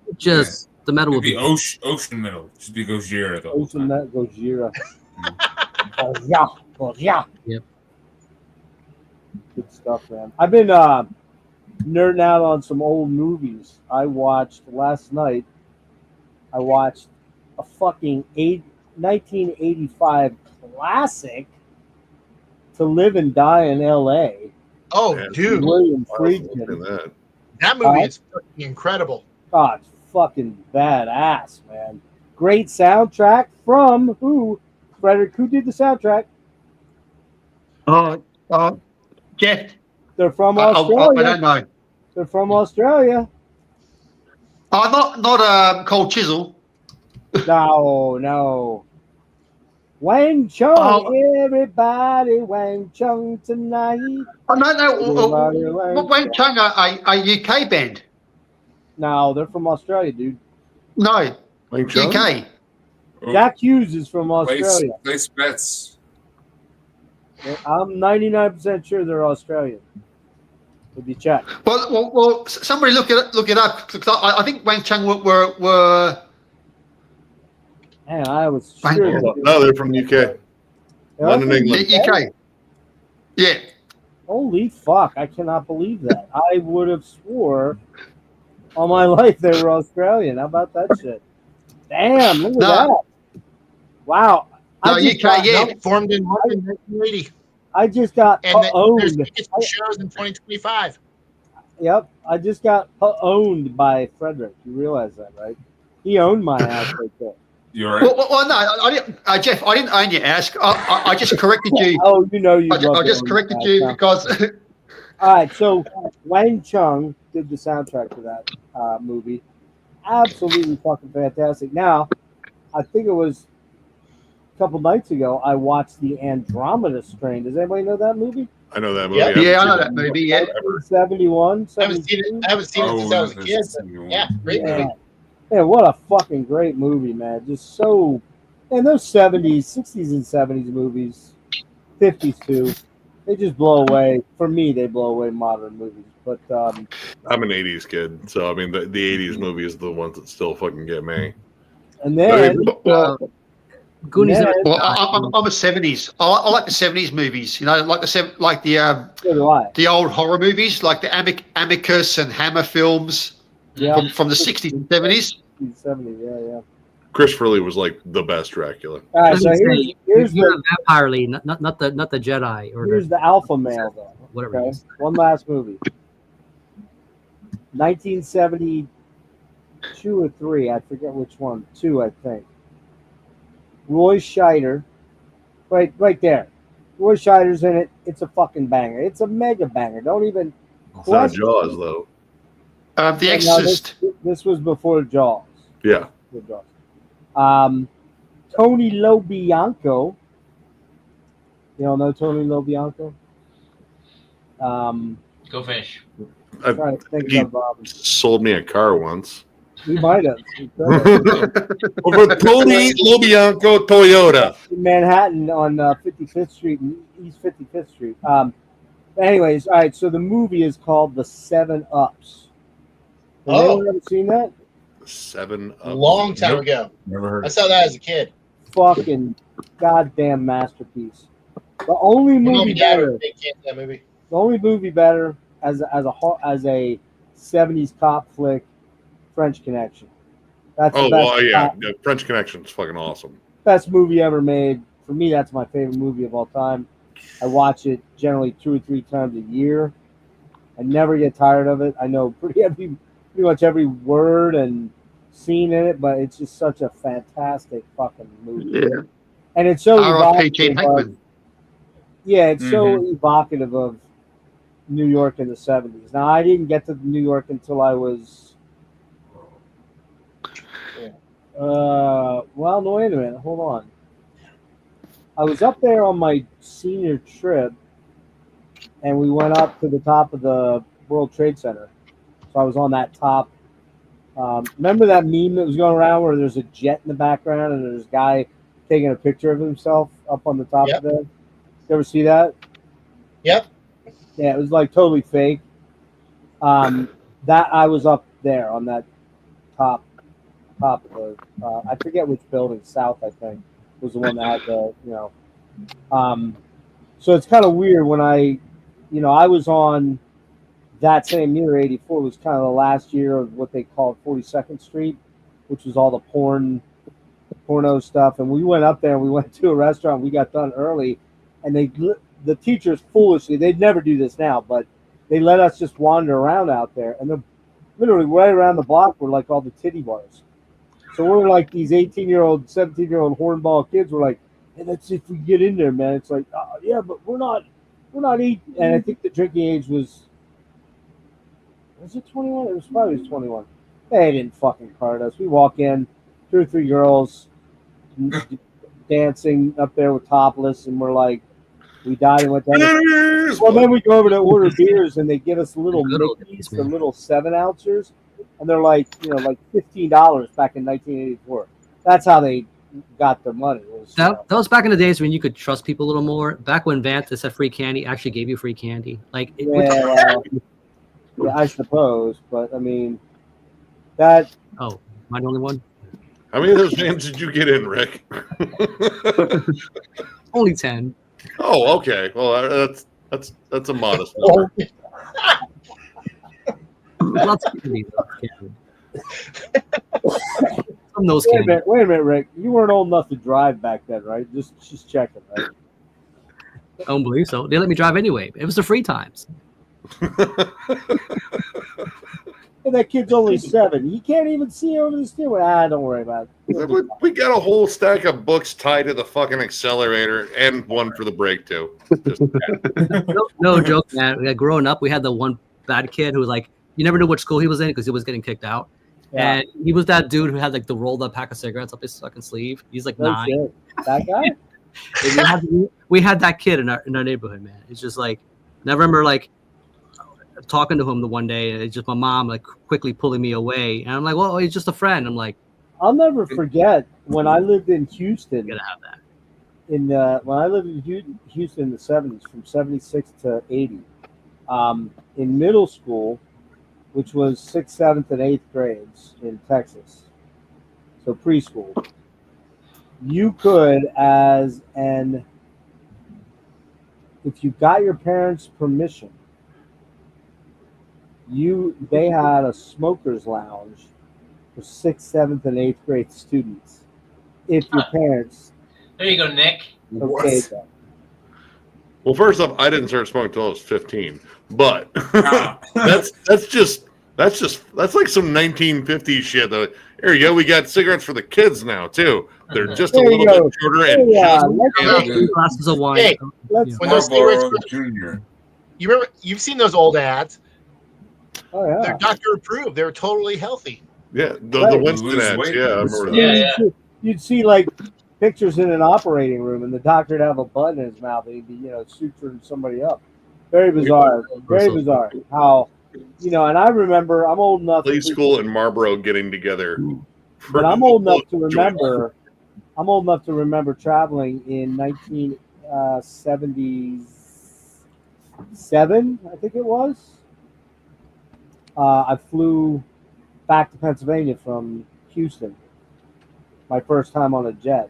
the metal would be ocean metal. Just be Gojira though. Ocean metal, Gojira. Oh yeah. Yep. Good stuff, man. I've been nerding out on some old movies. Last night. I watched a fucking 1985 classic, To Live and Die in L.A. Oh, dude. William Friedkin. That movie is fucking incredible. God, it's fucking badass, man. Great soundtrack from who? Frederick, who did the soundtrack? Jeff. They're from I Australia. don't know. They're from Australia. Oh, not Cold Chisel. No. Wang Chung, Oh. everybody, Wang Chung tonight. Oh, no. Everybody, Wang Wang Chung are a UK band. No, they're from Australia, dude. No, Wang Chung? UK. Jack Hughes is from Place Australia. bets. I'm 99% sure they're Australian. If you check. Well, somebody look it up. 'Cause I think Wang Chung were Man, I was Wang- sure. No, they're from the UK. They're London, from England. UK. Yeah. Holy fuck! I cannot believe that. I would have swore all my life they were Australian. How about that shit? Damn! Look at that. Wow. No, I just UK. got- Yeah. Formed in London 1980. I just got And there's owned. tickets for shows in 2025. Yep, I just got owned by Frederick. You realize that, right? He owned my ass right there. You're right. Well, no, I didn't, Jeff. I didn't own your ass. I just corrected you. Oh, you know you. I love just to own corrected my you ass. because All right, so Wang Chung did the soundtrack for that movie. Absolutely fucking fantastic. Now, I think it was a couple nights ago, I watched the Andromeda Strain. Does anybody know that movie? I know that movie. Yep. yeah, I know that movie. Yeah. 71, I haven't seen it. I haven't seen it since I was a kid. But yeah, great movie. Yeah. Yeah, what a fucking great movie, man. Just so, and those 70s, 60s and 70s movies, 50s too, they just blow away. For me, they blow away modern movies. But I'm an 80s kid, so I mean, the 80s movies are the ones that still fucking get me. and then Goonies. Yeah. Well, I'm a 70s. I like the 70s movies. You know, like the so do I. the old horror movies, like the Amicus and Hammer films Yeah, from the 60s and 70s. 70s, yeah. Christopher Lee was like the best Dracula. All right, so here's You're the a vampire Lee, not the Jedi or here's the alpha male though. whatever. It Okay, is. one last movie. 1972 or 3, I forget which one. 2, I think. Roy Scheider, right there. Roy Scheider's in it. It's a fucking banger. It's a mega banger. Don't even. It's not Jaws though. The No, Exorcist. this was before Jaws. Yeah. Before Jaws. Tony Lobianco. You don't know Tony Lobianco? Go fish. I Trying to think he of, sold me a car once. he might have. Over Tony Lobianco Toyota. In Manhattan on 55th Street and East 55th Street. Anyways, all right. So the movie is called The 7 Ups. Has anyone ever seen that? 7 A Up. long time Nope. ago. Never heard I of saw that as a kid. Fucking goddamn masterpiece. The only My mom movie and dad better. were big fans of that movie. The only movie better as a 70s cop flick, French Connection. That's the Oh, best, well, yeah. The French Connection's fucking awesome. best movie ever made. For me, that's my favorite movie of all time. I watch it generally 2 or 3 times a year. I never get tired of it. I know pretty much every word and scene in it, but it's just such a fantastic fucking movie. Yeah. And it's so R.I.P. Gene evocative of, Hackman. yeah, it's so evocative of New York in the 70s. Now, I didn't get to New York until I was well, no, wait a minute. Hold on. I was up there on my senior trip, and we went up to the top of the World Trade Center. So I was on that top. Remember that meme that was going around where there's a jet in the background and there's a guy taking a picture of himself up on the top of there? You ever see that? Yep. Yeah, it was like totally fake. That I was up there on that top of the, I forget which building, South, I think, was the one that had the, so it's kind of weird when I was on that same year, 84, was kind of the last year of what they called 42nd Street, which was all the porno stuff. And we went up there and we went to a restaurant. We got done early, and the teachers foolishly, they'd never do this now, but they let us just wander around out there. And they're literally right around the block were like all the titty bars. So we're like these 18-year-old, 17-year-old hornball kids. We're like, hey, that's if we get in there, man. It's like, yeah, but we're not eating. And I think the drinking age was it 21? It was probably 21. They didn't fucking card us. We walk in, 2 or 3 girls, dancing up there with topless, and we're like, we died and went down. Well, then we go over to order beers, and they give us little Mickeys, the little 7-ounces, and they're like, like $15 back in 1984. That's how they got their money. That was back in the days when you could trust people a little more. Back when Vance that said free candy actually gave you free candy. Like, yeah, I suppose, but I mean, that. Oh, am I the only one? How many of those vans did you get in, Rick? Only 10. Oh, okay. Well, that's a modest number. Lots of candy. From those Wait a candy. minute, Rick. You weren't old enough to drive back then, right? Just checking, right? I don't believe so. They let me drive anyway. It was the free times. And that kid's only 7. You can't even see over the steering. Don't worry about it. We got a whole stack of books tied to the fucking accelerator and one for the brake too. No joke, man. Like, growing up, we had the one bad kid who was like, you never knew which school he was in because he was getting kicked out. Yeah. And he was that dude who had like the rolled up pack of cigarettes up his fucking sleeve. He's like No 9. shit. That guy? we had that kid in our neighborhood, man. It's just like, and I remember like talking to him the one day, and it's just my mom like quickly pulling me away, and I'm like, well, he's just a friend. I'm like, I'll never forget when I lived in Houston. gotta have that. When I lived in Houston in the 70s, from 76 to 80, in middle school, which was 6th, 7th, and 8th grades in Texas, so preschool, you could, if you got your parents' permission, they had a smokers lounge for 6th, 7th, and 8th grade students. If your parents, There you go, Nick. okay, then. Well, first off, I didn't start smoking until I was 15, but that's like some 1950s shit. Though. Here you go. We got cigarettes for the kids now too. They're just a There you little go. bit shorter and Let's- Glasses of wine. Hey, let's- when those cigarettes, Marlboro Jr. you remember, you've seen those old ads. Oh yeah. They're doctor approved. They're totally healthy. yeah, the Right. Winston Lose ads. weight. Yeah, I remember that. Yeah. You'd see like pictures in an operating room, and the doctor'd have a button in his mouth, and he'd be, suturing somebody up. Very bizarre. Very bizarre. How, and I remember, I'm old enough. Play school and Marlboro getting together. But I'm old enough to remember. I'm old enough to remember traveling in 1977, I think it was. I flew back to Pennsylvania from Houston. My first time on a jet,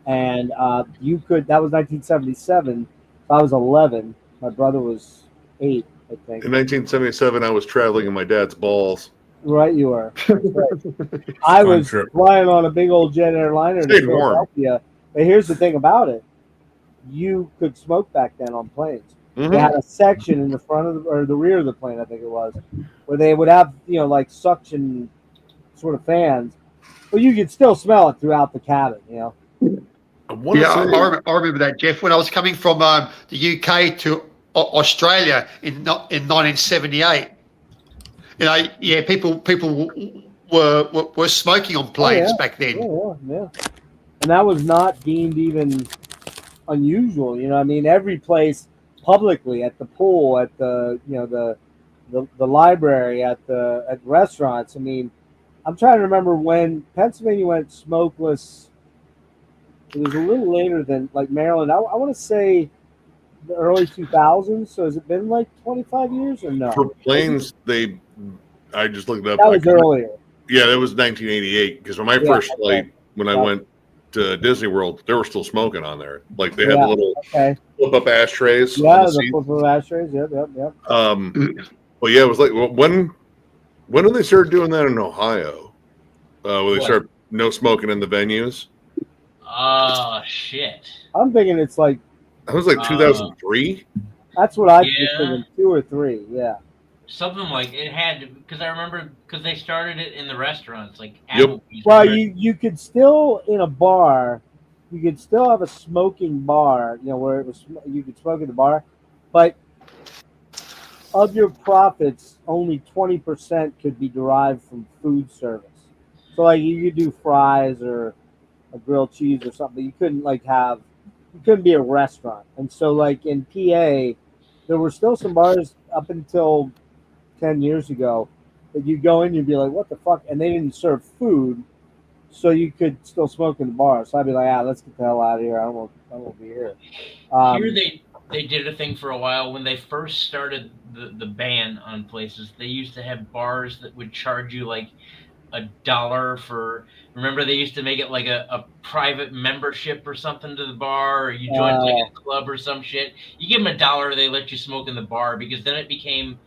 and that was 1977. I was 11. My brother was 8, I think. In 1977, I was traveling in my dad's balls. Right, you were. Right. I was trip. flying on a big old jet airliner to Stayed warm. Philadelphia. But here's the thing about it: you could smoke back then on planes. They had a section in the front of or the rear of the plane, I think it was, where they would have like suction sort of fans, but you could still smell it throughout the cabin. I remember that, Jeff. When I was coming from the UK to Australia in 1978, people were smoking on planes back then. Yeah. And that was not deemed even unusual. I mean, every place publicly, at the pool, at the the library, at restaurants. I mean, I'm trying to remember when Pennsylvania went smokeless. It was a little later than like Maryland. I want to say the early 2000s. So has it been like 25 years or no? For planes, I just looked it up. That was earlier. Yeah, that was 1988. Because on my first flight, when I went to Disney World, they were still smoking on there. Like they had the little flip-up ashtrays. Yeah, on the the seat. flip-up ashtrays. Yep. Well, yeah, it was like when did they start doing that in Ohio? When they started no smoking in the venues. Oh shit! I'm thinking it's like That was like 2003. That's what I was thinking. 2 or 3. Yeah. Something like it had to, because I remember because they started it in the restaurants like Yep. Applebee's. Well, you could still in a bar, you could still have a smoking bar, where it was you could smoke at the bar, but of your profits, only 20% could be derived from food service. So like you could do fries or a grilled cheese or something. You couldn't you couldn't be a restaurant. And so like in PA, there were still some bars up until 10 years ago that you go in, you'd be like, what the fuck? And they didn't serve food, so you could still smoke in the bar. So I'd be like, let's get the hell out of here. I won't be here. Here they did a thing for a while when they first started the ban on places. They used to have bars that would charge you like $1 for. Remember, they used to make it like a private membership or something to the bar, or you joined like a club or some shit. You give them $1, they let you smoke in the bar, because then it became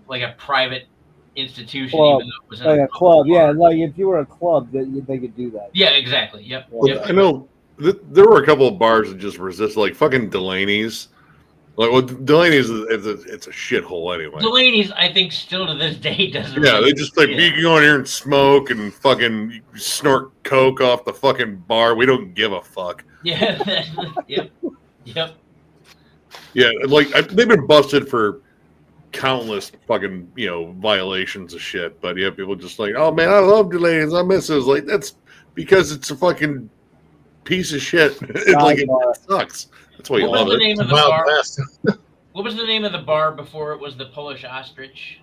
like a private institution, club, even though it was like a club. Yeah, like if you were a club, they could do that. Yeah, exactly. Yep. Well, I know there were a couple of bars that just resisted, like fucking Delaney's. Like, well, Delaney's it's a shithole anyway. Delaney's, I think, still to this day doesn't. Yeah, really they just like, you can go in here and smoke and fucking snort coke off the fucking bar. We don't give a fuck. Yeah. Yep. Yeah, like they've been busted for countless fucking violations of shit. But yeah, people just like, oh man, I love Delaney's. I miss it. Like, that's because it's a fucking piece of shit. It sucks. That's why you love it. Name of the bar? What was the name of the bar before it was the Polish Ostrich?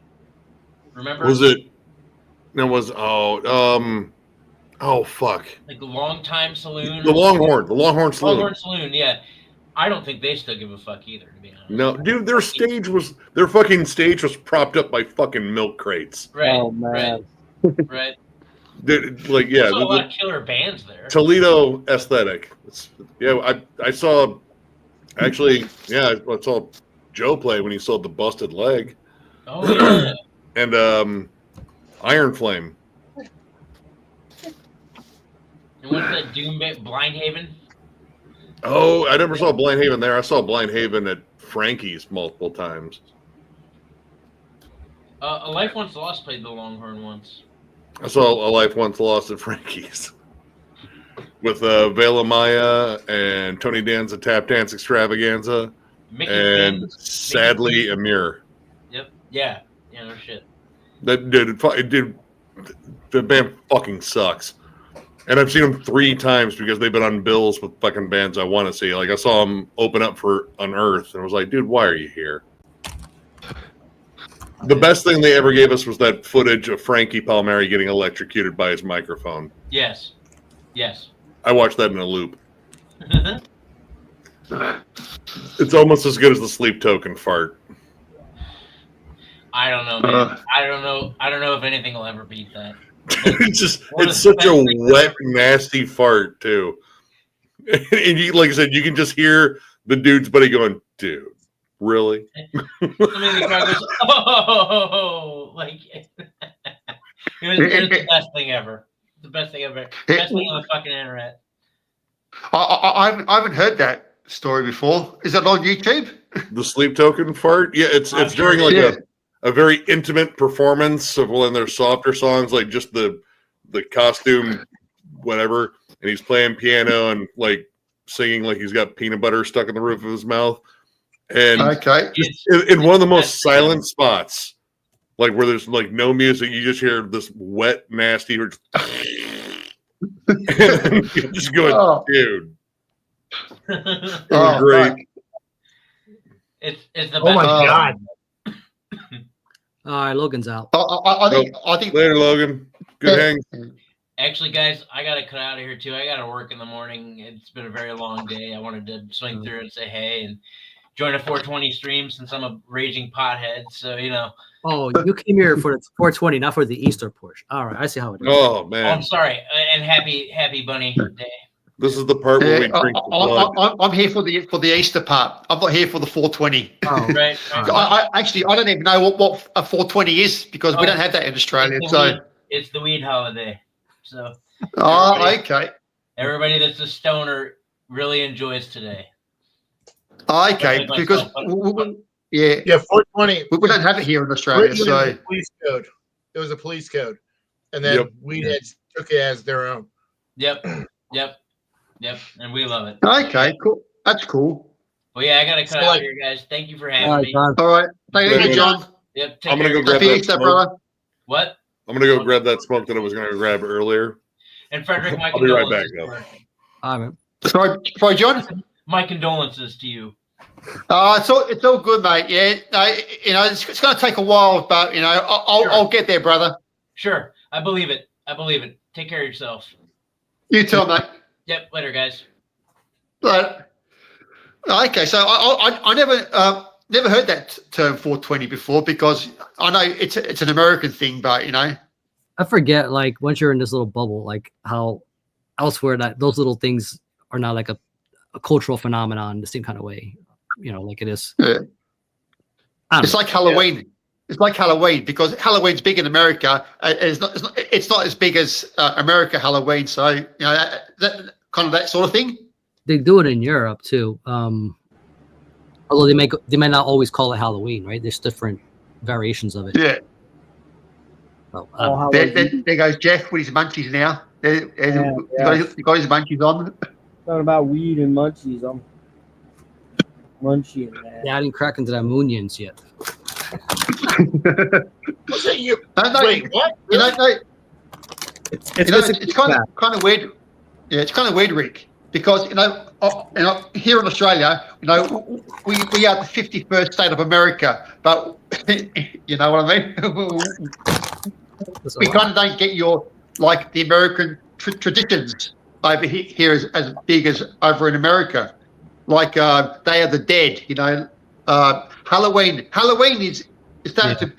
Remember? Was it? It was oh fuck. Like the Long Time Saloon. The Longhorn Saloon. Longhorn Saloon. Yeah, I don't think they still give a fuck either. To be honest. No, dude, their fucking stage was propped up by fucking milk crates. Right. Oh man. Right. Like, yeah, there's a lot of killer bands there. Toledo aesthetic. I saw. Actually, yeah, I saw Joe play when he sold the Busted Leg. Oh yeah. And Iron Flame. And what's that Doom Blind Haven? Oh, I never saw Blind Haven there. I saw Blind Haven at Frankie's multiple times. A Life Once Lost played the Longhorn once. I saw A Life Once Lost at Frankie's with Vela Maya and Tony Danza Tap Dance Extravaganza and sadly Amir. Yep. Yeah. Yeah. No shit. Dude, the band fucking sucks. And I've seen them 3 times because they've been on bills with fucking bands I want to see. Like, I saw them open up for Unearthed, and I was like, dude, why are you here? The best thing they ever gave us was that footage of Frankie Palmieri getting electrocuted by his microphone. Yes. I watched that in a loop. It's almost as good as the Sleep Token fart. I don't know, man. I don't know if anything will ever beat that. It's such a wet, nasty fart too. And you, like I said, you can just hear the dude's buddy going, "Dude, really?" The crowd goes, "Oh!" Like it was the best thing ever. The best thing ever. Best thing on the fucking internet. I haven't heard that story before. Is that on YouTube? The Sleep Token fart? Yeah, it's during like a very intimate performance of one of their softer songs, like just the costume, whatever, and he's playing piano and like singing like he's got peanut butter stuck in the roof of his mouth. And in one of the most silent spots, like where there's like no music, you just hear this wet, nasty, just going, dude. It was great. It's the best. Oh my god. All right, Logan's out. I think later, Logan. Good hang. Actually, guys, I gotta cut out of here too. I gotta work in the morning. It's been a very long day. I wanted to swing through and say hey and join a 420 stream since I'm a raging pothead. So Oh, you came here for the 420, not for the Easter push. All right, I see how it is. Oh man. I'm sorry, and happy Bunny Day. This is the part where we drink the blood. I'm here for the Easter part. I'm not here for the 420. Oh, right. I don't even know what a 420 is because we don't have that in Australia. It's the weed holiday. So. Okay. Everybody that's a stoner really enjoys today. Okay, because 420. We don't have it here in Australia. So police code. It was a police code, and then weed heads took it as their own. Yep, and we love it. Okay, cool. That's cool. Well, yeah, I gotta cut out here, guys. Thank you for having me. All right, thank you, John. Yep. I'm gonna go grab that smoke. What? I'm gonna go grab that smoke that I was gonna grab earlier. And Frederick, my I'll be right condolences. back, though. All right. Sorry, John. My condolences to you. It's all good, mate. Yeah, it's going to take a while, but I'll get there, brother. Sure, I believe it. Take care of yourself. You too, mate. Yep. Later, guys. But okay, so I never heard that term 420 before, because I know it's an American thing, but I forget, like, once you're in this little bubble, like how elsewhere that those little things are not like a cultural phenomenon the same kind of way, like it is. Yeah. It's like Halloween. Yeah. It's like Halloween, because Halloween's big in America. It's not as big as America Halloween. So that kind of that sort of thing. They do it in Europe too. Although they may not always call it Halloween, right? There's different variations of it. Yeah. So, there goes Jeff with his munchies now. He got his munchies on. Talking about weed and munchies. I'm munching, man. Yeah, I didn't crack into that Moonions yet. Wait, what? It's kind of weird. Yeah, it's kind of weird, Rick, because here in Australia, we are the 51st state of America, but you know what I mean. We kind of don't get the American traditions over here as big as over in America, like Day of the Dead. Halloween is starting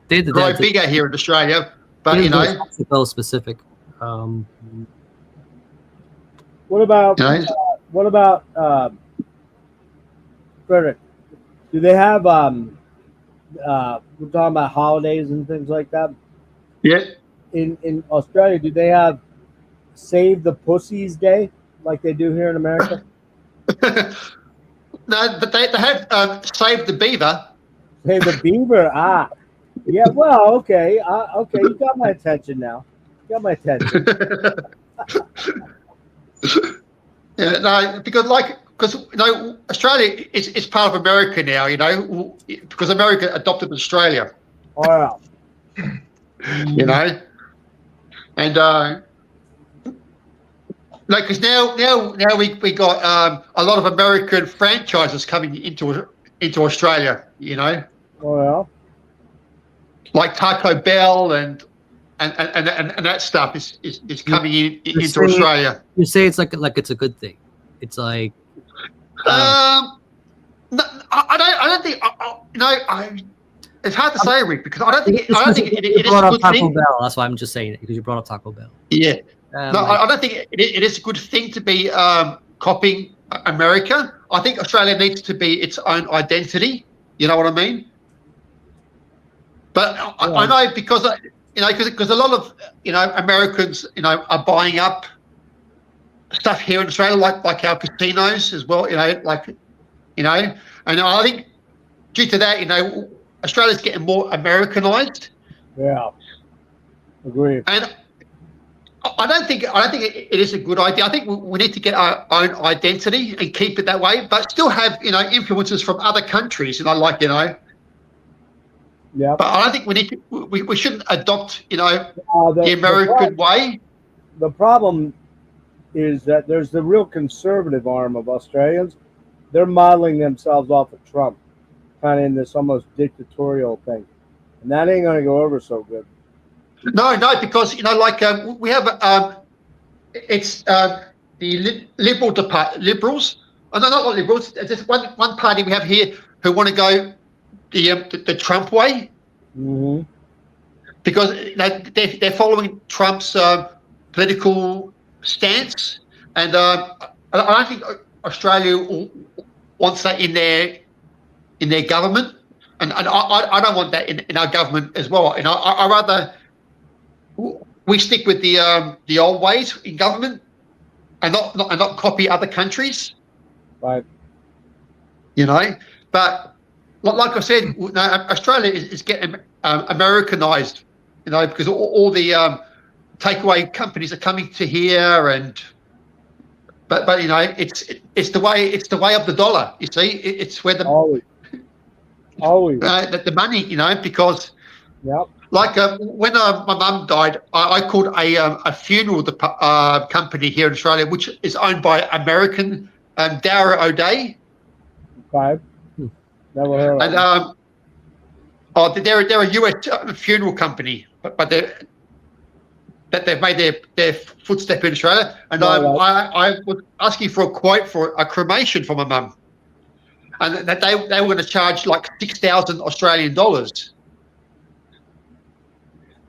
to grow bigger here in Australia, but so specific. What about Frederick? Do they have we're talking about holidays and things like that? Yeah. In Australia, do they have Save the Pussies Day like they do here in America? No, but they have Save the Beaver. Save the Beaver. Yeah. Well, okay. Okay, you got my attention now. Yeah, no, because Australia is part of America now, because America adopted Australia. Wow. And because now we got a lot of American franchises coming into Australia, Well, like Taco Bell and that stuff is coming into Australia. You say it's like it's a good thing. It's like no, I don't think it's hard to say, Rick, because I don't think it is a good thing. Bell. That's why I'm just saying it, because you brought up Taco Bell. Yeah. I don't think it is a good thing to be copying America. I think Australia needs to be its own identity. You know what I mean? But I know because a lot of Americans are buying up stuff here in Australia, like our casinos as well. And I think due to that, Australia's getting more Americanized. Yeah, agree. And I don't think it is a good idea. I think we need to get our own identity and keep it that way, but still have influences from other countries. Yeah. But I don't think we shouldn't adopt the American way. The problem is that there's the real conservative arm of Australians. They're modeling themselves off of Trump, kind of in this almost dictatorial thing, and that ain't gonna go over so good. No, because we have it's the liberals. Oh, no, not liberals. There's one party we have here who want to go the Trump way, mm-hmm. because they're following Trump's political stance, and I don't think Australia wants that in their government, and I don't want that in our government as well. I rather we stick with the old ways in government, and not copy other countries. Right. But like I said, Australia is getting Americanized, because all the takeaway companies are coming to here, but it's the way of the dollar. You see, it's where the always the money, because yep. Like when my mum died, I called a funeral company here in Australia, which is owned by American Dara O'Day. Okay. Never heard of And they're a US funeral company, but they've made their footstep in Australia. And I was asking for a quote for a cremation for my mum, and that they were going to charge like 6,000 Australian dollars.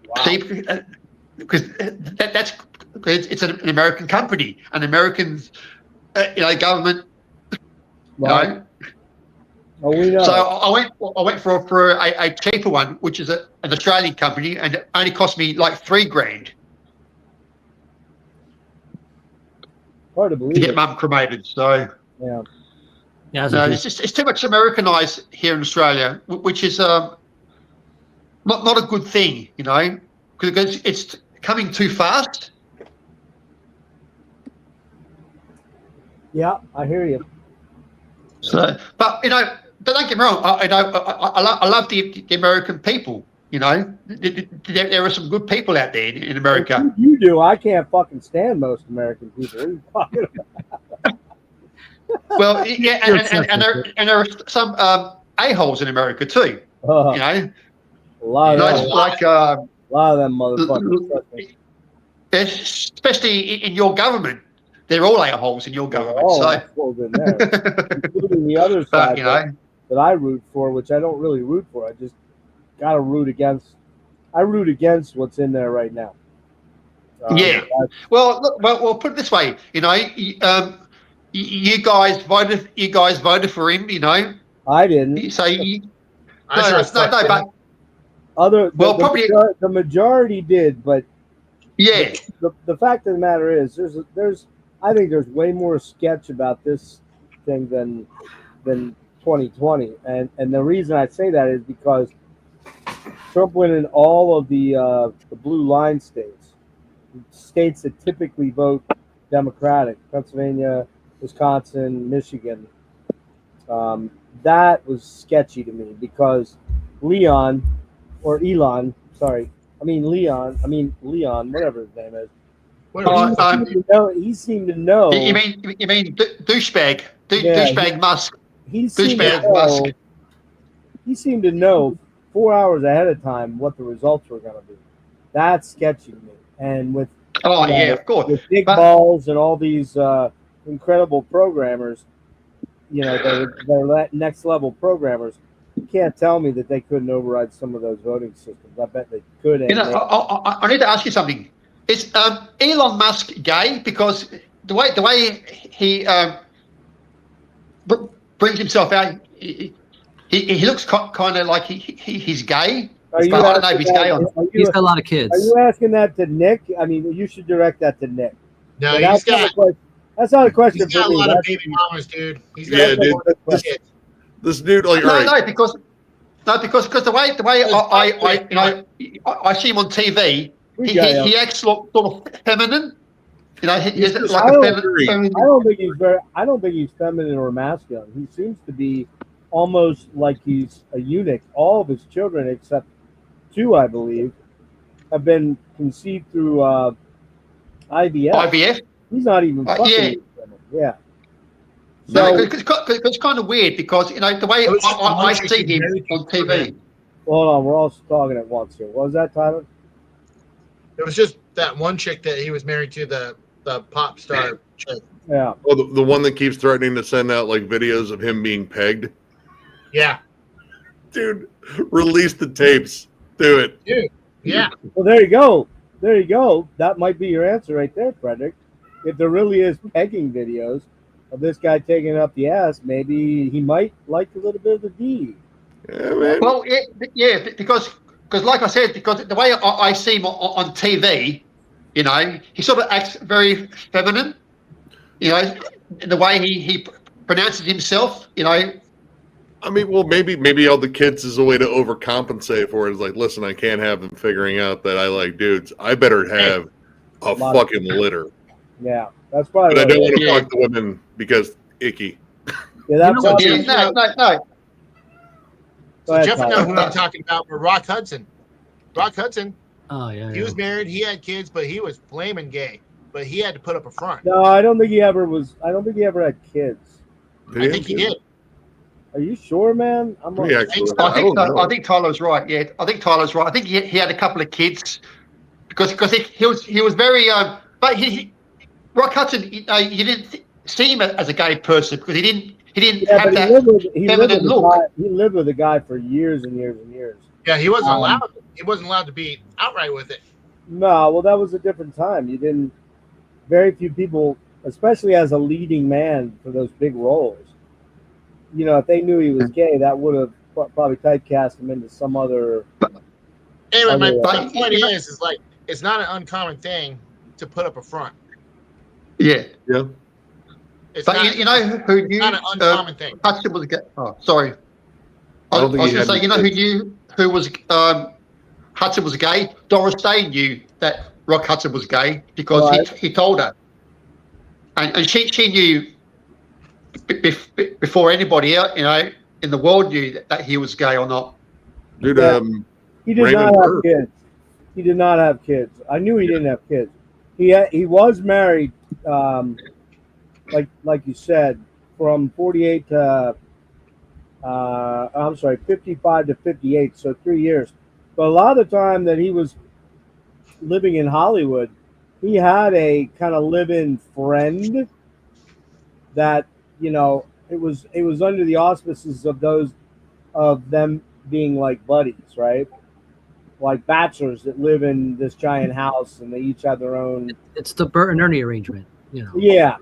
Wow. See, because it's an American company, an American government. Right. You know? Oh, we know. So I went for a cheaper one, which is an Australian company, and it only cost me like $3,000 Hard to believe to get it. mum cremated. So Yeah. Yeah, no, it's too much Americanized here in Australia, which is not a good thing, because it's coming too fast. Yeah, I hear you. So, but but don't get me wrong. I love the American people. There are some good people out there in America. You do. I can't fucking stand most American people. What are you talking about? Well, yeah, and there are some a-holes in America too. A lot of a lot of them motherfuckers. Especially in your government. They're all a-holes in your government. All assholes in there, including the other side that I root for, which I don't really root for. I just gotta root against. I root against what's in there right now. Yeah. Well, look, well, put it this way. You guys voted for him. I didn't. So the majority did, but yeah. The fact of the matter is, I think there's way more sketch about this thing than 2020, and the reason I say that is because Trump went in all of the blue line states that typically vote Democratic, Pennsylvania, Wisconsin, Michigan. That was sketchy to me because Leon, whatever his name is. He seemed to know. You mean douchebag? Douchebag Musk. Douchebag Musk. He seemed to know 4 hours ahead of time what the results were going to be. That's sketchy to me. And with of course, with big balls and all these incredible programmers, they're next level programmers. You can't tell me that they couldn't override some of those voting systems. I bet they could. I need to ask you something. Is Elon Musk gay? Because the way he brings himself out, he looks kind of like he's gay. I don't know if he's gay or not. He's got a lot of kids. Are you asking that to Nick? I mean, you should direct that to Nick. No, that's not a question he's got for me. a lot of baby mamas, dude. He's got Yeah, dude. This dude, like, because the way I see him on TV, he acts sort of feminine. He's like a feminine. I don't think he's feminine or masculine. He seems to be almost like he's a eunuch. All of his children, except 2, I believe, have been conceived through IVF. IVF. He's not even fucking yeah. So it's kind of weird because the way I see him on TV. Hold on, we're all talking at once here. What was that, Tyler? It was just that one chick that he was married to, the pop star chick. Yeah. Oh, the one that keeps threatening to send out like videos of him being pegged. Yeah. Dude, release the tapes. Do it. Dude. Yeah. Well, there you go. There you go. That might be your answer right there, Frederick. If there really is pegging videos of this guy taking up the ass, maybe he might like a little bit of the D. Yeah, man. Well, yeah, because like I said, because the way I see him on TV, he sort of acts very feminine. In the way he pronounces himself. I mean, well, maybe all the kids is a way to overcompensate for it. It's like, listen, I can't have them figuring out that I like dudes. I better have a fucking litter. Yeah, that's probably. But I don't want to fuck the women because icky. Yeah, that's no. So Jeff, know who I'm talking about. We're Rock Hudson. Rock Hudson. Oh yeah. He was married. He had kids, but he was flaming gay. But he had to put up a front. No, I don't think he ever was. I don't think he ever had kids. I think he did. Are you sure, man? I'm not. I think Tyler's right. Yeah, I think Tyler's right. I think he had a couple of kids because he was very but Rock Hudson, you didn't see him as a gay person because he didn't have that feminine look. He lived with a guy for years and years and years. Yeah, he wasn't allowed. He wasn't allowed to be outright with it. No, well, that was a different time. You didn't. Very few people, especially as a leading man for those big roles, you know, if they knew he was gay, that would have probably typecast him into some other. Anyway, my point is like it's not an uncommon thing to put up a front. Yeah. It's but not, you know who knew? Not an uncommon thing. Hudson was gay. Oh, sorry. I was going to say, you know who knew who was Hudson was gay? Doris Day knew that Rock Hudson was gay because he told her, and she knew before anybody else, you know, in the world knew that he was gay or not. Dude, he did not have kids. He did not have kids. I knew he didn't have kids. He was married, like you said, from 48 to 55 to 58, so 3 years. But a lot of the time that he was living in Hollywood, he had a kind of live-in friend that, you know, it was under the auspices of them being like buddies, right? Like bachelors that live in this giant house and they each have their own. It's the Bert and Ernie arrangement, you know. Yeah.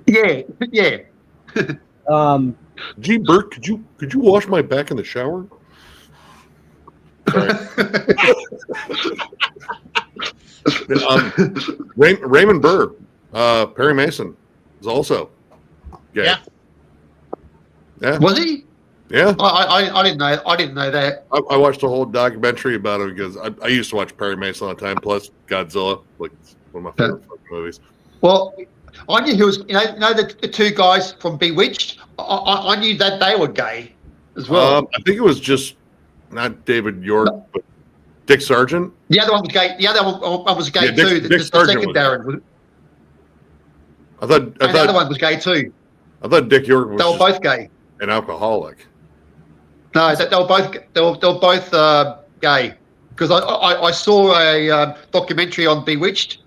Gee, Bert, could you wash my back in the shower? Raymond Burr, Perry Mason is also gay. Yeah. Was he? Yeah. I didn't know. I didn't know that. I watched a whole documentary about him because I used to watch Perry Mason all the time. Plus Godzilla, like one of my favorite movies. Well, I knew he was. You know the two guys from Bewitched. I knew that they were gay as well. I think it was just not David York, but Dick Sargent. The other one was gay. The other one was gay too. Dick the Sargent second Darren. I thought the other one was gay too. I thought Dick York was. They were both gay. An alcoholic. No, they were both. They were both gay because I saw a documentary on Bewitched,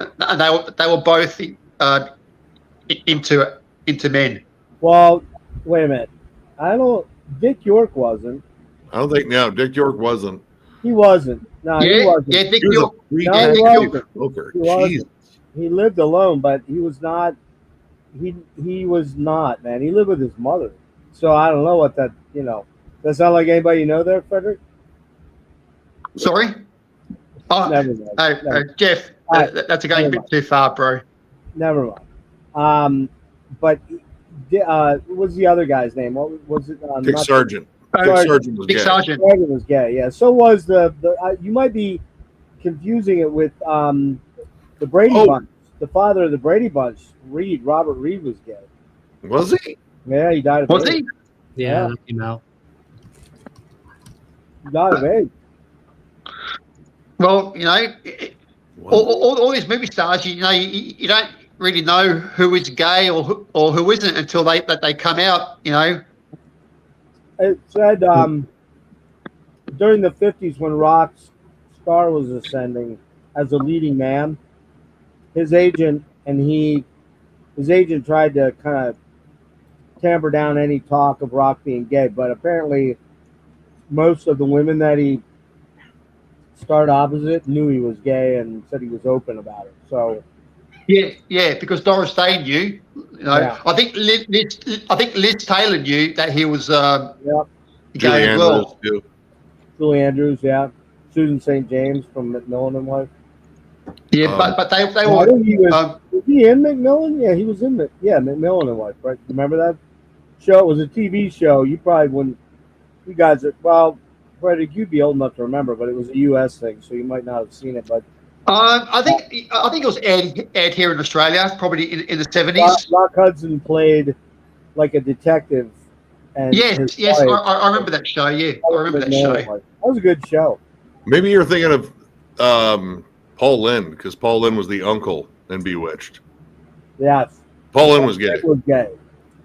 and they were both into men. Well, wait a minute. Dick York wasn't. I don't think Dick York wasn't. He wasn't. No, he wasn't. Yeah, Dick York. No, he wasn't. He wasn't. He lived alone, but he was not. He was not, man. He lived with his mother. So I don't know what that, you know. Does that sound like anybody you know there, Frederick? Sorry? Oh, never mind. Jeff, that's going a bit too far, bro. Never mind. But what was the other guy's name? What was it? Dick Sargent. Dick Sargent was gay. Sargent was gay, yeah. So was the you might be confusing it with the Brady Bunch. The father of the Brady Bunch, Robert Reed was gay. Was he? Yeah, he died of Was AIDS. he? Yeah, you know. He died of AIDS. Well, you know, all these movie stars, you know, you don't really know who is gay or who isn't until they come out, you know. It said during the 50s when Rock's star was ascending as a leading man, his agent tried to kind of tamper down any talk of Rock being gay, but apparently most of the women that he starred opposite knew he was gay and said he was open about it. So yeah, because Doris Day knew. You know, yeah. I think Liz Taylor knew that he was gay as well. Julie Andrews, yeah. Susan St. James from Macmillan and Wife. Yeah, but they were. Was he in Macmillan? Yeah, he was in Macmillan and Wife, right? Remember that show? It was a TV show. You probably wouldn't. You guys are, well, Frederick, you'd be old enough to remember, but it was a U.S. thing, so you might not have seen it. But I think it was aired here in Australia, probably in the 70s. Rock Hudson played like a detective. And yes, I remember that show. Yeah, I remember that show. That was a good show. Maybe you're thinking of Paul Lynde, because Paul Lynde was the uncle in Bewitched. Yes. Paul Lynde was gay. It was gay.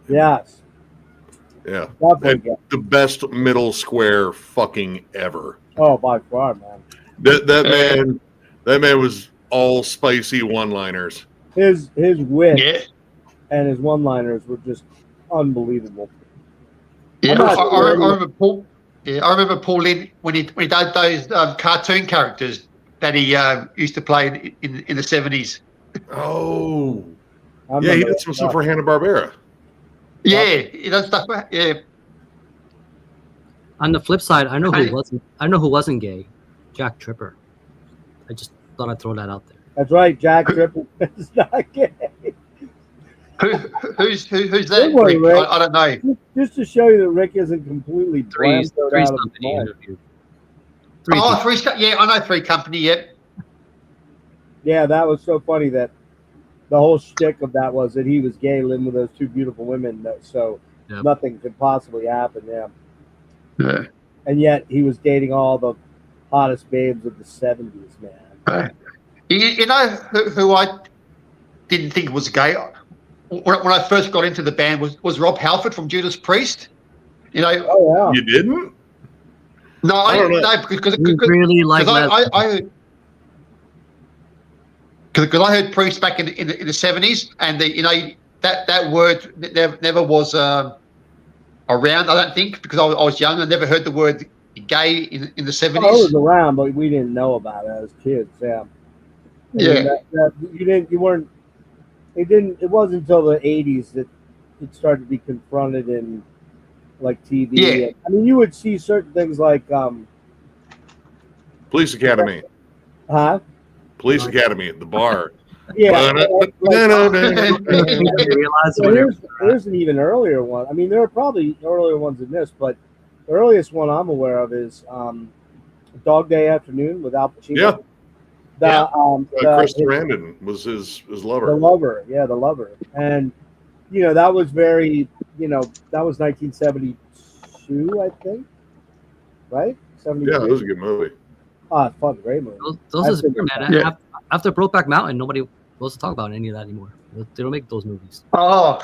Yes. Yeah. Definitely And gay. the best middle square fucking ever. Oh, by far, man. That man was all spicy one-liners. His wit and his one-liners were just unbelievable. Yeah, I remember Paul. Yeah, I remember Paul Lynde when he did those cartoon characters that he used to play in the 70s. Oh, yeah, he did some stuff for Hanna-Barbera. Yeah, he does stuff. Yeah. On the flip side, I know who wasn't gay. Jack Tripper. I just thought I'd throw that out there. That's right, Jack Tripper is not gay. Who's that? Rick? I don't know. Just to show you that Rick isn't completely Three's out of his Company mind. interview. Yeah, I know Three Company. Yep. Yeah, that was so funny that the whole shtick of that was that he was gay, living with those two beautiful women, so nothing could possibly happen. Yeah. And yet he was dating all the hottest babes of the 70s, man. You know who I didn't think was gay when I first got into the band was Rob Halford from Judas Priest. You know. Oh, yeah. You didn't? No, I don't know because really like because I heard Priest back in the 70s, and that word never was around. I don't think because I was young. I never heard the word gay in the 70s. Oh, it was around, but we didn't know about it as kids. Yeah. You weren't. It wasn't until the 80s that it started to be confronted in like TV. Yeah. I mean, you would see certain things like Police Academy. Huh? Police Academy at the bar. Yeah. There's an even earlier one. I mean, there are probably earlier ones than this, but the earliest one I'm aware of is Dog Day Afternoon with Al Pacino. Yeah. Chris Sarandon was his lover. The lover. And, that was very, that was 1972, I think. Right? 72. Yeah, it was a good movie. Ah, fun, great movie. Those are man. Yeah. After Brokeback Mountain, nobody wants to talk about any of that anymore. They don't make those movies. Oh.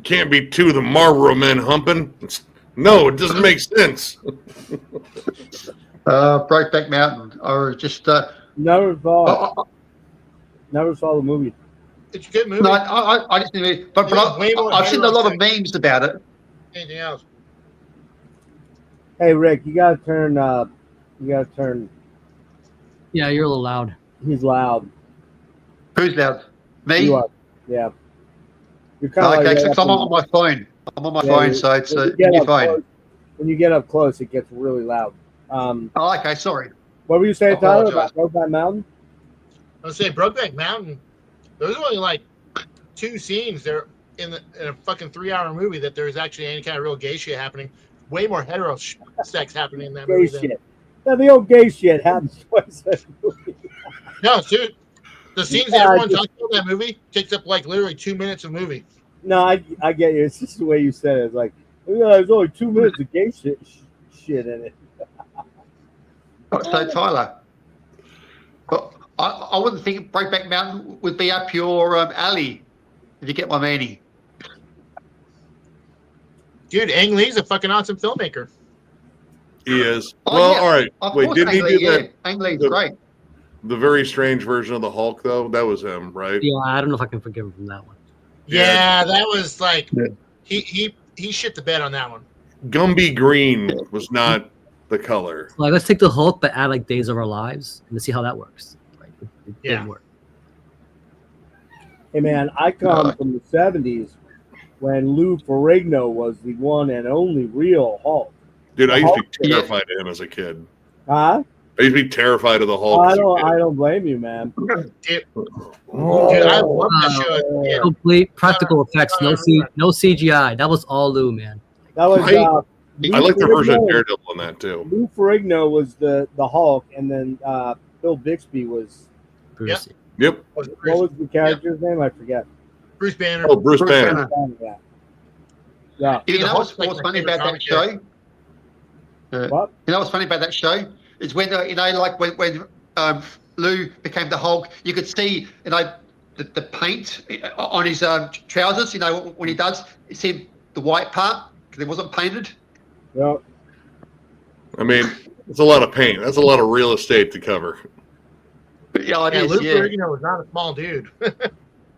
Can't be two of the Marlboro men humping. No, it doesn't make sense. Brokeback Mountain, or just never saw the movie. It's a good movie. No, I just didn't. But I've seen a lot of memes about it. Anything else? Hey Rick, you gotta turn. Yeah, you're a little loud. He's loud. Who's loud? Me? You are. Yeah. You're kind of okay. So I'm on my phone. I'm on my phone, so it's your phone. When you get up close, it gets really loud. Okay. Sorry. What were you saying, Tyler, about Brokeback Mountain? I was saying Brokeback Mountain. There's only like 2 scenes there in a fucking 3-hour movie that there's actually any kind of real gay shit happening. Way more hetero sex happening in that movie. Gay shit. Now, the old gay shit happens twice in that movie. No, dude. The scenes that everyone talks about in that movie takes up like literally 2 minutes of movie. No, I get you. It's just the way you said it. It's like, there's only 2 minutes of gay shit in it. So Tyler, but I wouldn't think Brokeback Mountain would be up your alley. Did you get my meaning? Dude, Ang Lee's a fucking awesome filmmaker. He is. Oh, well, yeah. all right. Of Wait, course didn't he Ang do Lee, that? Ang Lee's great. The very strange version of the Hulk, though, that was him, right? Yeah, I don't know if I can forgive him from that one. Yeah, that was like he shit the bed on that one. Gumby green was not the color. Like, let's take the Hulk, but add like Days of Our Lives, and let's see how that works. Like, it didn't work. Hey man, I come from the 70s when Lou Ferrigno was the one and only real Hulk. Dude, I used to be terrified of him as a kid. Huh? I used to be terrified of the Hulk. I don't blame you, man. Dude, I love that show. Complete practical effects, no CGI. That was all Lou, man. That was. I like the version of Daredevil in that too. Lou Ferrigno was the Hulk, and then Bill Bixby was. Bruce. Yep. What was the character's name? I forget. Bruce Banner. Oh, Bruce Banner. Yeah. You know what's funny about that show? What? You know what's funny about that show? is when like when Lou became the Hulk, you could see the paint on his trousers. When he does, you see the white part because it wasn't painted. Yeah. I mean, it's a lot of paint. That's a lot of real estate to cover. Yeah, it is. Lou Yeah. Ferrigno was not a small dude.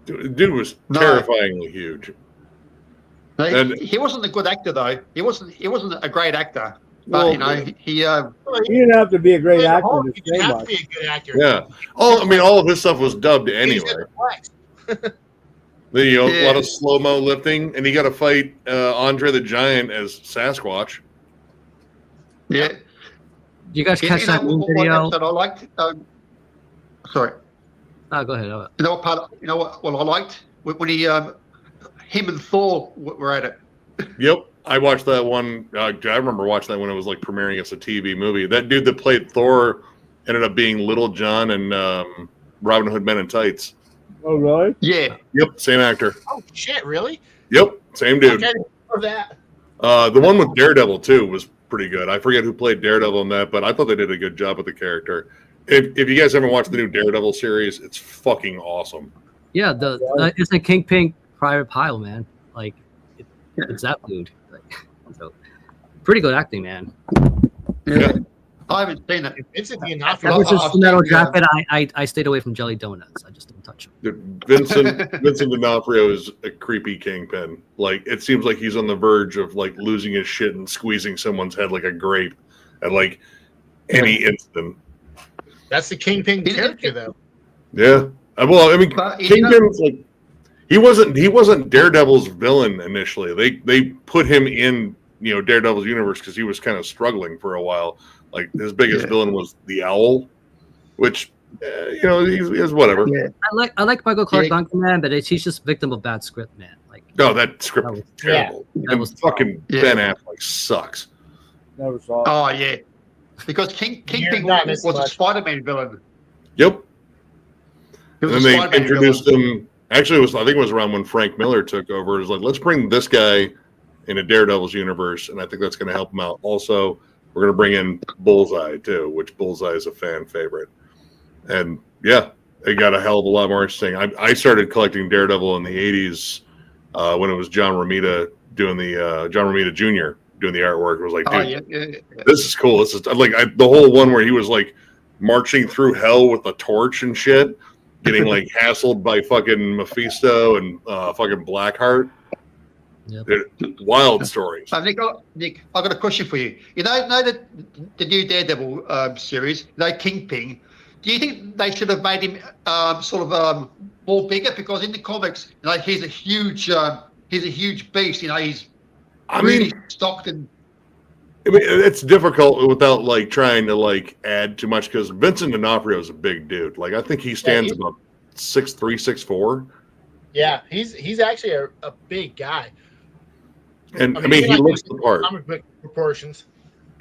Dude was terrifyingly huge. No, he wasn't a good actor though. He wasn't a great actor. But he didn't have to be a great actor to He say didn't have much. to be a good actor. Yeah. All of his stuff was dubbed anyway. A lot of slow-mo lifting, and he got to fight Andre the Giant as Sasquatch. Yeah. You guys catch that new one video? episode I liked. Sorry. Oh, go ahead. You know what part? You know what I liked when he, him and Thor were at it. Yep, I watched that one. I remember watching that when it was like premiering as a TV movie. That dude that played Thor ended up being Little John and Robin Hood Men in Tights. Oh, really? Yeah. Yep, same actor. Oh shit! Really? Yep, same dude. I didn't know that. The one with Daredevil too was pretty good. I forget who played Daredevil in that, but I thought they did a good job with the character. If you guys haven't watched the new Daredevil series, it's fucking awesome. Yeah, it's a Kingpin Private Pile, man. Like, it's that dude. Like, so, pretty good acting, man. Yeah. I haven't seen it. Vincent That was just metal jacket. I stayed away from jelly donuts. I just didn't touch them. Dude, Vincent D'Onofrio is a creepy Kingpin. Like, it seems like he's on the verge of like losing his shit and squeezing someone's head like a grape at like any instant. That's the Kingpin character, though. Yeah. Well, I mean, Kingpin's like he wasn't Daredevil's villain initially. They put him in Daredevil's universe because he was kind of struggling for a while. Like his biggest villain was the Owl, which he's whatever. Yeah. I like Michael Clark Duncan, man, but he's just victim of bad script, man. Like, no, that script was terrible. That was fucking Ben Affleck sucks. That was awesome. Oh yeah, because Kingpin was a Spider-Man villain. Yep. And then they introduced him. Actually, I think it was around when Frank Miller took over. It was like, let's bring this guy in a Daredevil's universe, and I think that's going to help him out. Also, we're going to bring in Bullseye too, which Bullseye is a fan favorite. And yeah, it got a hell of a lot more interesting. I started collecting Daredevil in the '80s when it was John Romita doing the John Romita Jr. doing the artwork. It was like, dude, this is cool. This is like the whole one where he was like marching through hell with a torch and shit, getting like hassled by fucking Mephisto and fucking Blackheart. Yep. Wild stories. Nick, I've got a question for you. You know the new Daredevil series, Kingpin. Do you think they should have made him more bigger? Because in the comics, he's a huge beast. He's really stocked and. I mean, it's difficult without like trying to like add too much because Vincent D'Onofrio is a big dude. Like I think he stands about 6'3", 6'4". Yeah, he's actually a big guy. And I mean he looks the part. Comic book proportions.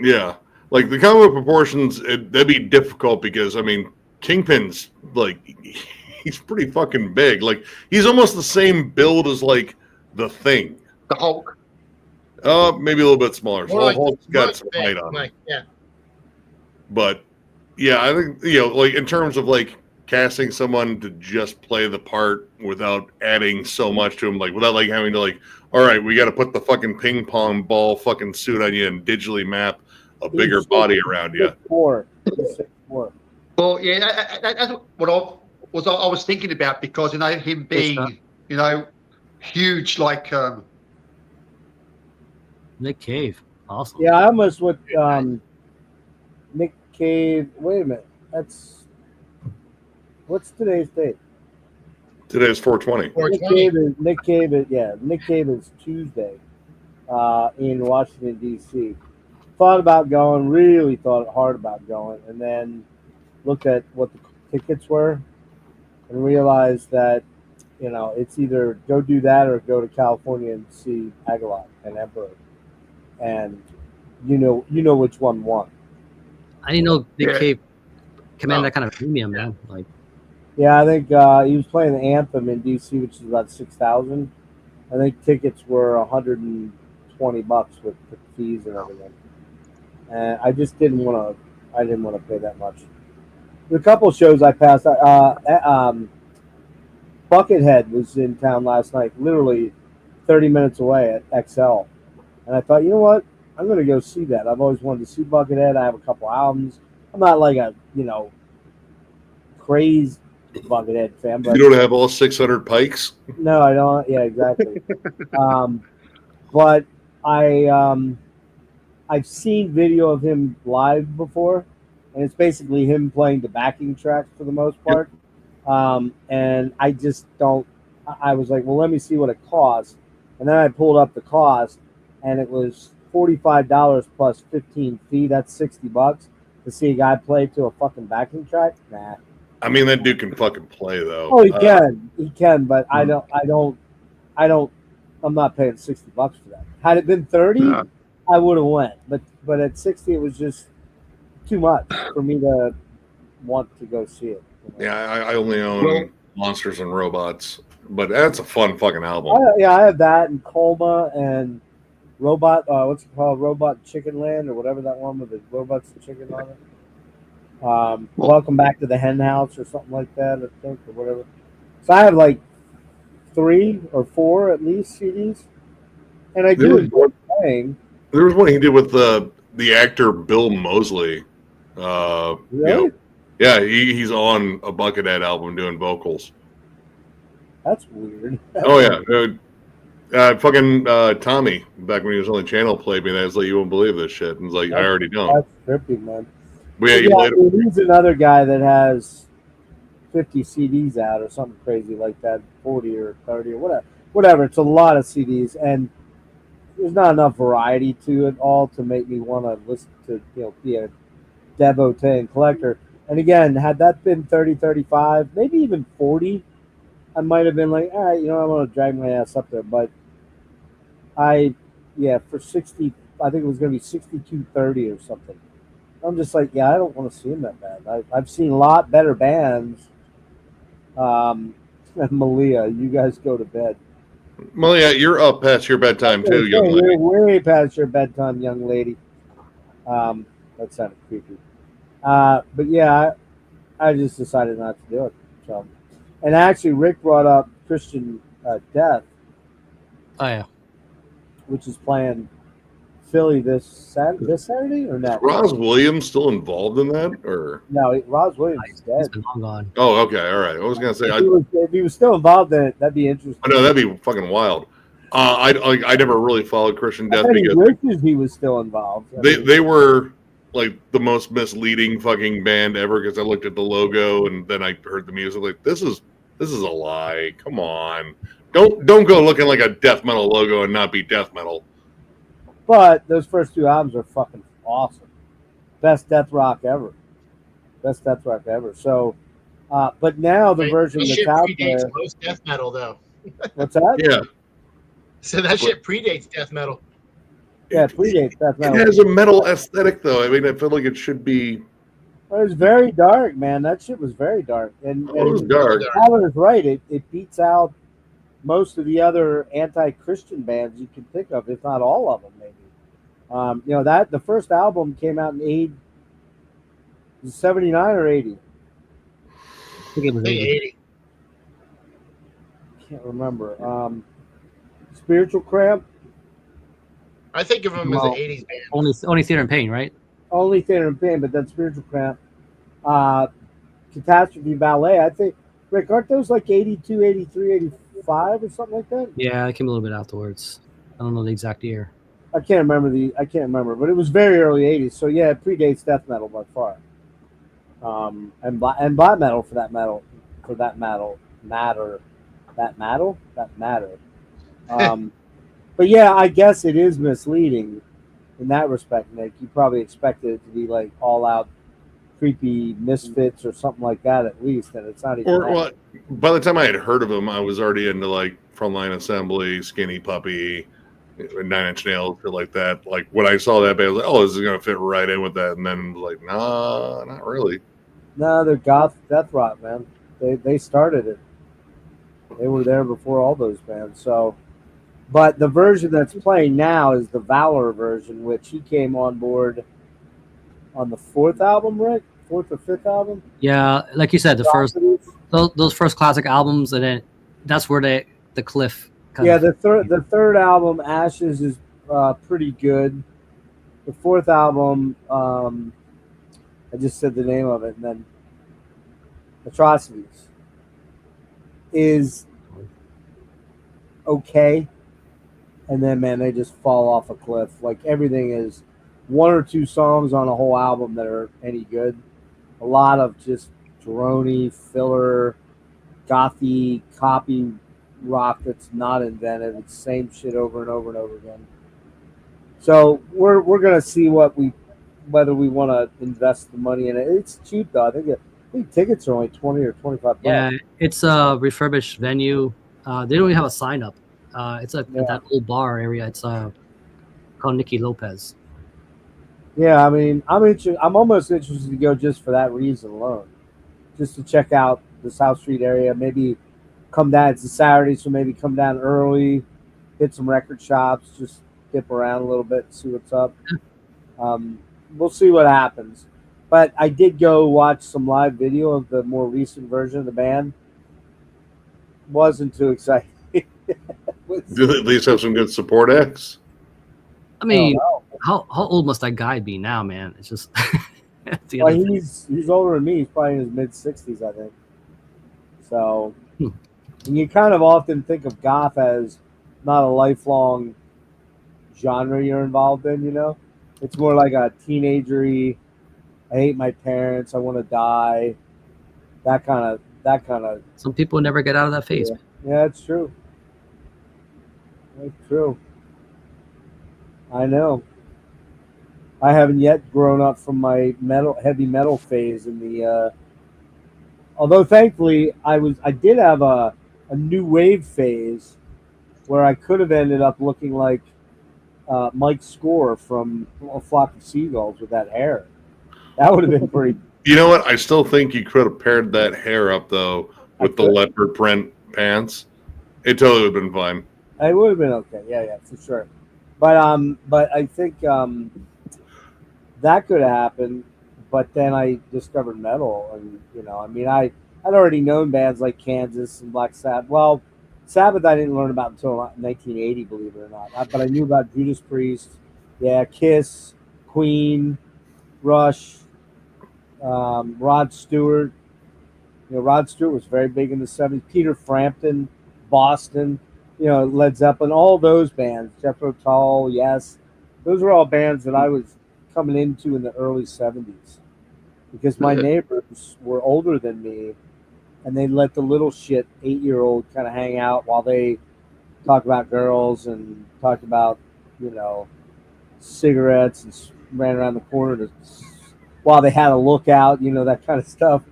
Yeah, like the comic book proportions, that'd be difficult because I mean Kingpin's like he's pretty fucking big. Like he's almost the same build as like the Thing. The Hulk. Maybe a little bit smaller. So Hulk's got some height on him. Yeah. But yeah, I think like in terms of like casting someone to just play the part without adding so much to him, like without like having to like, all right, we got to put the fucking ping pong ball fucking suit on you and digitally map a bigger body around you. 6'4". Well, yeah, that's what I was thinking about because him being huge like. Nick Cave, awesome. Yeah, I almost would. Nick Cave. Wait a minute. What's today's date? Today's 420. Nick Cave is Tuesday in Washington, D.C. Really thought hard about going, and then looked at what the tickets were and realized that, it's either go do that or go to California and see Agalot and Emperor. And you know which one won. I didn't know Nick Cave commanded that kind of premium, man. Like, yeah, I think he was playing the Anthem in DC, which is about 6,000. I think tickets were $120 with fees and everything. And I just didn't want to I didn't want to pay that much. The couple shows I passed. Buckethead was in town last night, literally 30 minutes away at XL, and I thought, you know what, I'm going to go see that. I've always wanted to see Buckethead. I have a couple albums. I'm not like a crazed Buckethead fan, but You don't have all 600 pikes? no, I don't. Yeah, exactly. But I've seen video of him live before, and it's basically him playing the backing tracks for the most part. And I just don't. I was like, well, let me see what it costs, and then I pulled up the cost, and it was $45 plus 15 fee. That's $60 to see a guy play to a fucking backing track. Nah. I mean, that dude can fucking play though. Oh, he can, but I don't. I'm not paying $60 for that. Had it been 30, I would have went, but at 60, it was just too much for me to want to go see it. Yeah, I only own Monsters and Robots, but that's a fun fucking album. I have that and Colma and Robot. What's it called? Robot Chicken Land or whatever that one with the robots and chicken on it. Welcome Back to the Hen House or something like that, I think, or whatever. So I have like 3 or 4 at least CDs, and I do enjoy playing. There was one he did with the actor Bill Moseley. Really? Yeah, he's on a Buckethead album doing vocals. That's weird. Oh yeah, fucking Tommy back when he was on the channel played me that. It's like, you won't believe this shit. And it's like, I already know. That's trippy, man. But yeah, he's another guy that has 50 CDs out or something crazy like that, 40 or 30 or whatever. It's a lot of CDs, and there's not enough variety to it all to make me want to listen to, be a devotee and collector. And again, had that been 30, 35, maybe even 40, I might have been like, all right, I'm going to drag my ass up there. But for 60, I think it was going to be 62.30 or something. I'm just like, I don't want to see him that bad. I've seen a lot better bands. Malia, you guys go to bed. Malia, you're up past your bedtime too, young lady. You're way past your bedtime, young lady. That sounded creepy. But yeah, I just decided not to do it. So, and actually, Rick brought up Christian Death. Oh yeah, which is playing Philly this Saturday or not? Is Roz Williams still involved in that, or no? Roz Williams is dead. He's been long gone. Oh, okay, all right. I was gonna say if he was still involved in it, that'd be interesting. I know that'd be fucking wild. I never really followed Christian Death because wishes he was still involved. They were like the most misleading fucking band ever, because I looked at the logo and then I heard the music, like this is a lie. Come on, don't go looking like a death metal logo and not be death metal. But those first 2 albums are fucking awesome. Best death rock ever. So, but now the version that's out there. Most death metal, though. What's that? Yeah. So that shit predates death metal. Yeah, it predates death metal. It has a metal aesthetic, though. I mean, I feel like it should be. It was very dark, man. That shit was very dark. And it was dark. Tyler's right. It beats out most of the other anti-Christian bands you can think of, if not all of them, maybe. That the first album came out in 79 or 80. I think it was 80. Can't remember. Spiritual Cramp. I think of them as an 80s band. Only Theater and Pain, right? Only Theater and Pain, but that's Spiritual Cramp. Catastrophe Ballet. I think, Rick, aren't those like 82, 83, 85 or something like that? Yeah, it came a little bit afterwards. I don't know the exact year. I can't remember, but it was very early 80s. So yeah, it predates death metal by far. And black metal for that matter. But yeah, I guess it is misleading in that respect, Nick. You probably expected it to be like all out creepy Misfits or something like that at least, and it's not even. Or what? By the time I had heard of them, I was already into like Frontline Assembly, Skinny Puppy, 9 Inch Nails, shit like that. Like when I saw that band, I was like, "Oh, this is gonna fit right in with that," and then like, "Nah, not really." No, they're goth death rock, man. They started it. They were there before all those bands. So, but the version that's playing now is the Valor version, which he came on board on the fourth album, Rick? Fourth or fifth album? Yeah, like you said, the first those first classic albums, and then that's where the cliff. The third album, Ashes, is pretty good. The fourth album, I just said the name of it, and then Atrocities is okay, and then man, they just fall off a cliff. Like everything is one or two songs on a whole album that are any good. A lot of just droney, filler, gothy, copy rock that's not inventive. It's the same shit over and over and over again. So we're gonna see whether we want to invest the money in it. It's cheap though. I think tickets are only $20 or $25. Yeah, it's a refurbished venue. They don't even have a sign up. It's at that old bar area. It's called Nicky Lopez. Yeah, I mean, I'm almost interested to go just for that reason alone, just to check out the South Street area. Maybe come down. It's a Saturday, so maybe come down early, hit some record shops, just dip around a little bit, and see what's up. We'll see what happens. But I did go watch some live video of the more recent version of the band. Wasn't too exciting. Do they at least have some good support acts? I mean, how old must that guy be now, man? It's just. Well, he's older than me. He's probably in his mid-60s, I think. So, and you kind of often think of goth as not a lifelong genre you're involved in. You know, it's more like a teenagery. I hate my parents. I want to die. That kind of. Some people never get out of that phase. Yeah, it's true. It's true. I know. I haven't yet grown up from my heavy metal phase in the. Although thankfully I did have a new wave phase where I could have ended up looking like Mike Score from A Flock of Seagulls with that hair. That would have been pretty. You know what? I still think you could have paired that hair up though with the leopard print pants. It totally would have been fine. It would have been okay. Yeah, for sure. But I think that could have happened. But then I discovered metal, and I mean, I'd already known bands like Kansas and Black Sabbath. Well, Sabbath I didn't learn about until 1980, believe it or not. But I knew about Judas Priest, Kiss, Queen, Rush, Rod Stewart. Rod Stewart was very big in the 70s. Peter Frampton, Boston, Led Zeppelin, all those bands, Jethro Tull, yes. Those were all bands that I was coming into in the early 70s because my neighbors were older than me, and they let the little shit 8-year-old kind of hang out while they talk about girls and talk about, cigarettes and ran around the corner while they had a lookout, that kind of stuff.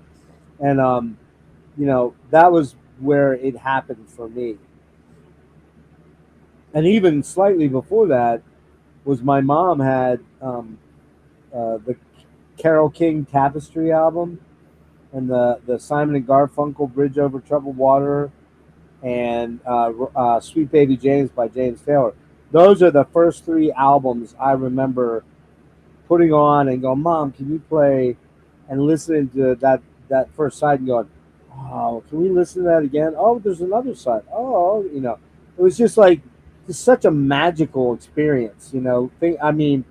And, that was where it happened for me. And even slightly before that was my mom had the Carole King Tapestry album and the Simon and Garfunkel Bridge Over Troubled Water and Sweet Baby James by James Taylor. Those are the first 3 albums I remember putting on and going, Mom, can you play, and listening to that first side and going, oh, can we listen to that again? Oh, there's another side. Oh, it was just like such a magical experience, I mean,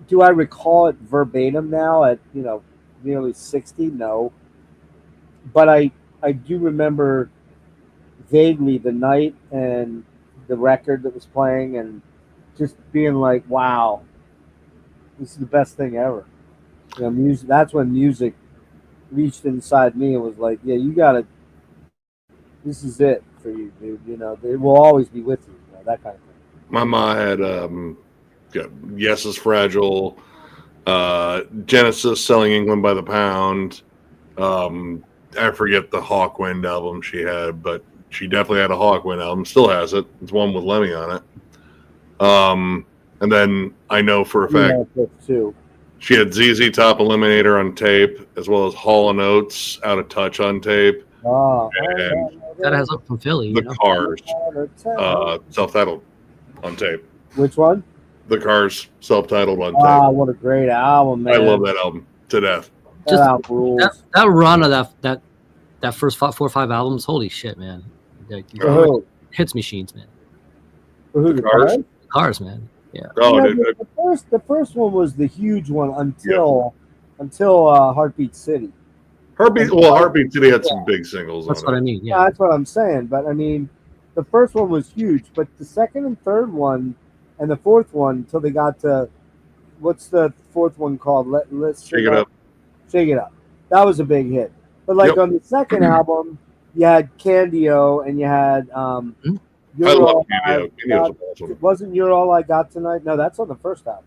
do I recall it verbatim now at, nearly 60? No. But I do remember vaguely the night and the record that was playing and just being like, wow, this is the best thing ever. Music. That's when music reached inside me and was like, yeah, this is it for you, dude. It will always be with you, that kind of thing. My mom had Yes is Fragile, Genesis, Selling England by the Pound. I forget the Hawkwind album she had, but she definitely had a Hawkwind album. Still has it. It's one with Lemmy on it. And then I know for a fact she had ZZ Top Eliminator on tape, as well as Hall & Oates Out of Touch on tape. And that has up from Philly. The Cars, self-titled on tape. Which one? The Cars, self-titled on tape. Ah, what a great album, man! I love that album to death. That album rules. That run of that first 4 or 5 albums, holy shit, man! For who? Hits machines, man. For who? The Cars? Cars, man. Yeah. Oh, You know, the first one was the huge one until Heartbeat City. Heartbeat City had some big singles. That's on what it. I mean. Yeah. That's what I'm saying. But I mean, the first one was huge, but the second and third one, and the fourth one, until they got to what's the fourth one called? Let's Shake It Up. Shake It Up. That was a big hit. But like on the second album, you had Candio and you had I love Candio. Candio's awesome. Wasn't You're All I Got Tonight? No, that's on the first album.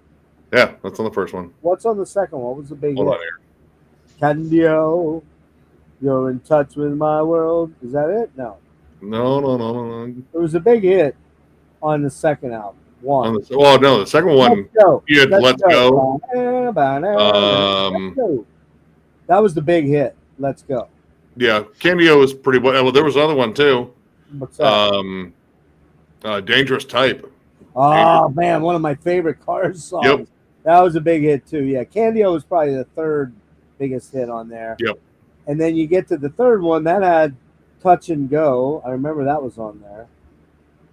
Yeah, that's on the first one. What's on the second one? What was the big Hold hit? on here. Candio, You're in Touch with My World. Is that it? No. No. It was a big hit on the second album. One. The second one. Let's Go. You had Let's Go. That was the big hit. Let's Go. Yeah, Candio was pretty well. There was another one too. What's that? Dangerous Type. Oh man, one of my favorite Cars songs. Yep. That was a big hit too. Yeah, Candio was probably the third biggest hit on there. Yep. And then you get to the third one that had Touch and Go. I remember that was on there.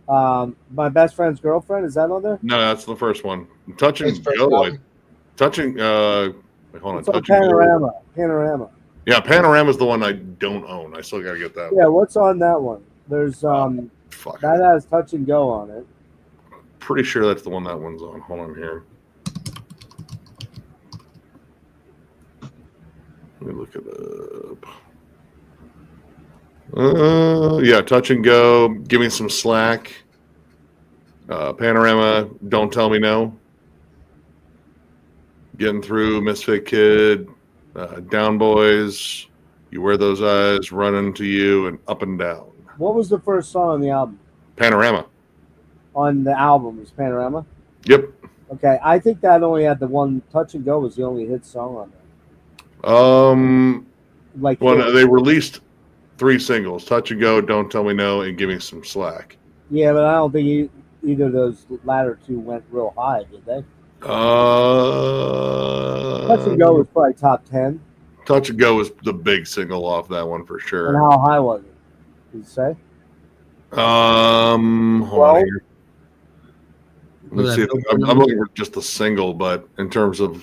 My Best Friend's Girlfriend, is that on there? No, that's the first one. Touch and Go. Hold on. It's on Panorama. Panorama. Yeah, Panorama's the one I don't own. I still gotta get that. Yeah, what's on that one? There's that has Touch and Go on it. Pretty sure that's the one that one's on. Hold on here. Let me look it up. Yeah, Touch and Go. Give Me Some Slack. Panorama. Don't Tell Me No. Getting Through. Misfit Kid. Down Boys. You Wear Those Eyes. Running to You, and Up and Down. What was the first song on the album? Panorama. On the album was Panorama? Yep. Okay, I think that only had the one. Touch and Go was the only hit song on there. They released 3 singles: Touch and Go, Don't Tell Me No, and Give Me Some Slack. Yeah, but I don't think either of those latter two went real high, did they? Touch and Go was probably top 10. Touch and Go was the big single off that one for sure. And how high was it? Did you say? Hold on here. Let's see. I'm looking for just the single, but in terms of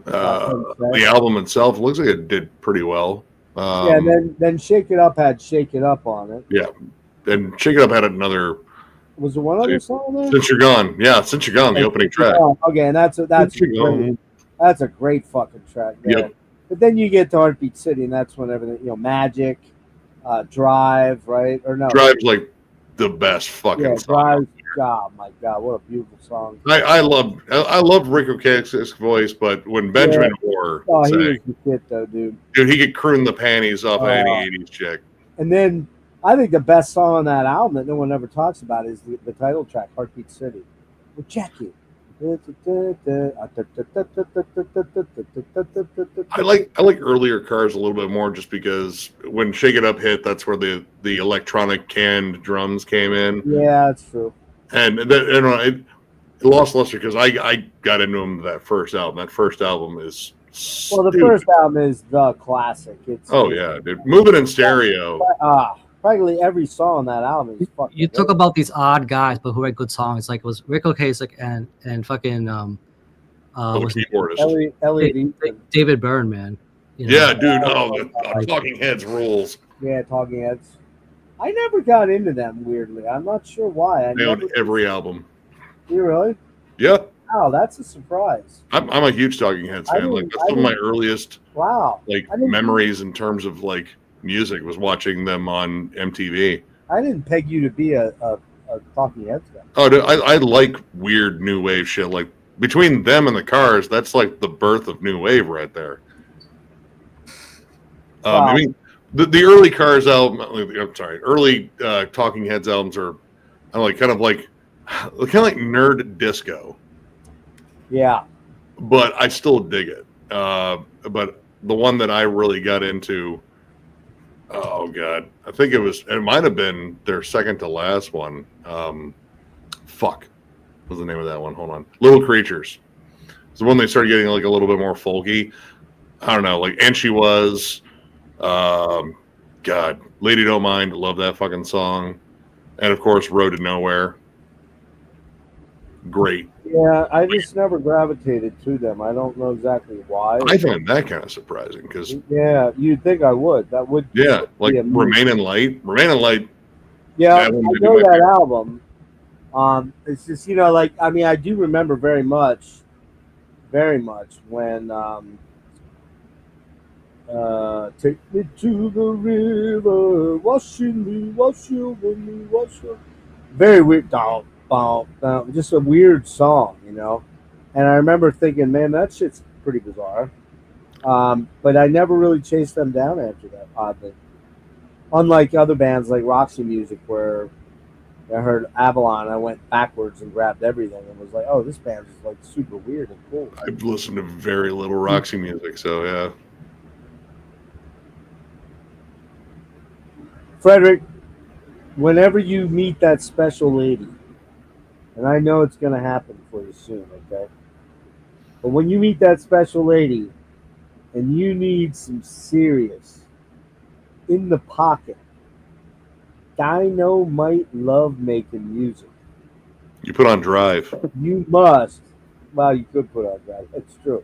the album itself, it looks like it did pretty well. Then Shake It Up had Shake It Up on it. Yeah, and Shake It Up had another. Was there one other song there? Since You're Gone. Yeah, Since You're Gone, the opening track. Okay, and that's a great fucking track there. Yep. But then you get to Heartbeat City, and that's when everything, Magic, Drive, right? Or no, Drive's like the best fucking song. Drive. God, my God, what a beautiful song! I love Rick Ocasek's voice, but when Benjamin Moore, he was the shit though, dude. Dude, he could croon the panties off any '80s chick. And then I think the best song on that album that no one ever talks about is the title track, "Heartbeat City," with Jackie. I like earlier Cars a little bit more, just because when Shake It Up hit, that's where the electronic canned drums came in. Yeah, that's true. And it lost luster because I got into them that first album. That first album is the first album is the classic. Yeah, dude. Moving in Stereo. Practically every song on that album is fucking. You talk about these odd guys, but who write good songs. Like it was Rick Ocasek and fucking keyboardist. David Byrne, man. Yeah, dude. Talking Heads rules. Yeah, Talking Heads. I never got into them, weirdly. I'm not sure why. They own every album. You really? Yeah. Wow, that's a surprise. I'm a huge Talking Heads fan. Like that's some of my earliest memories in terms of like music was watching them on MTV. I didn't peg you to be a Talking Heads guy. Oh, dude, I like weird new wave shit. Like between them and the Cars, that's like the birth of new wave right there. I mean, the early Cars album. I'm sorry, early Talking Heads albums are kind of like nerd disco. Yeah, but I still dig it. But the one that I really got into, oh god, I think it might have been their second to last one. was the name of that one? Hold on. Little Creatures. It's the one they started getting like a little bit more folky. I don't know, like And She Was. God, Lady Don't Mind. Love that fucking song. And of course, Road to Nowhere. Great. Yeah, I just never gravitated to them. I don't know exactly why. I find that kind of surprising because Yeah, you'd think I would. That would. yeah, like be amazing. Remain in Light. Yeah, that I one would be know my that favorite. album. It's just like I do remember very much when take me to the river, washing me, wash over me, wash over. Very weird, just a weird song, And I remember thinking, man, that shit's pretty bizarre. But I never really chased them down after that, oddly. Unlike other bands like Roxy Music, where I heard Avalon, I went backwards and grabbed everything and was like, oh, this band is like super weird and cool. I've listened to very little Roxy music, so yeah. Frederick, whenever you meet that special lady, and I know it's going to happen for you soon, okay? But when you meet that special lady and you need some serious in the pocket, dynamite love making music. You put on Drive. You must. Well, you could put on Drive. That's true.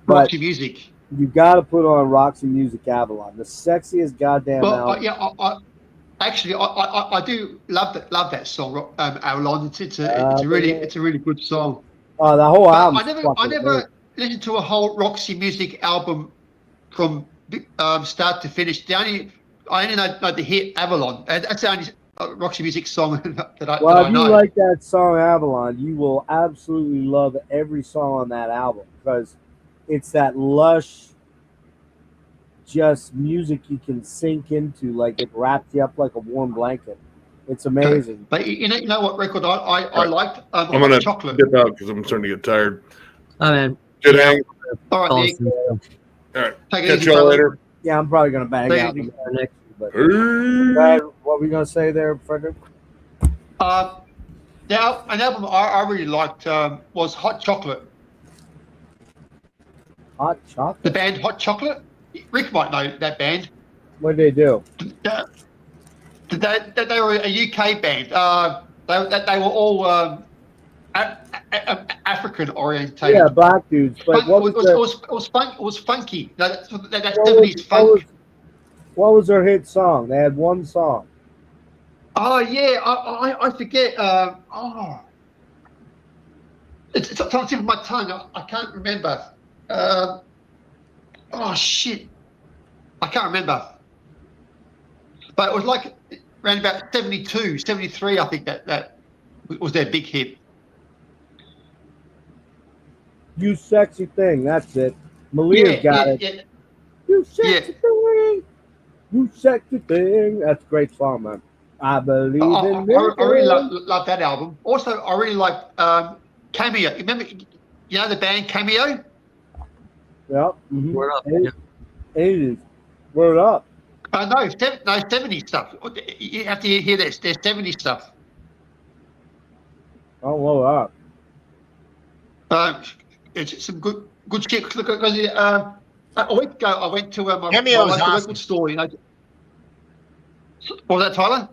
But Roxy Music. you got to put on Roxy Music Avalon, the sexiest goddamn album. Actually, I do love that song, Avalon. It's a really good song. Oh, the whole album. I never listened to a whole Roxy Music album from start to finish. I only know the hit Avalon. That's the only Roxy Music song that I Well, if know. you like that song Avalon, you will absolutely love every song on that album because it's that lush, just music you can sink into, like it wraps you up like a warm blanket. It's amazing. But you know what record I liked? I'm gonna Chocolate. dip out because I'm starting to get tired. Oh man. Good hang. All right, Nick. All right. Take it Catch easy, y'all brother. later. Yeah, I'm probably gonna bang Take out it easy. next. But Brad, what were we gonna say there, Frederick? Now, an album I really liked was Hot Chocolate. Hot Chocolate. The band Hot Chocolate. Rick might know that band. What did they do? They were a UK band. They were all African orientated. Yeah, black dudes. But it was funky. That's 70s funk. What was their hit song? They had one song. Oh yeah, I forget. It's on the tip of my tongue. I can't remember. Oh shit, I can't remember. But it was like around about 72, 73, I think that was their big hit. You Sexy Thing. That's it. Malia got it. Yeah. You sexy thing. You sexy thing. That's a great song, man. I believe in I really love that album. Also, I really like Cameo. Remember, the band Cameo? Yep. Mm-hmm. Word up. 80s. Word up. No, 70s stuff. You have to hear this. There's 70s stuff. Oh, word up. It's some good shit. Because a week ago, I went to my Cameo is local awesome. record store. What was that, Tyler?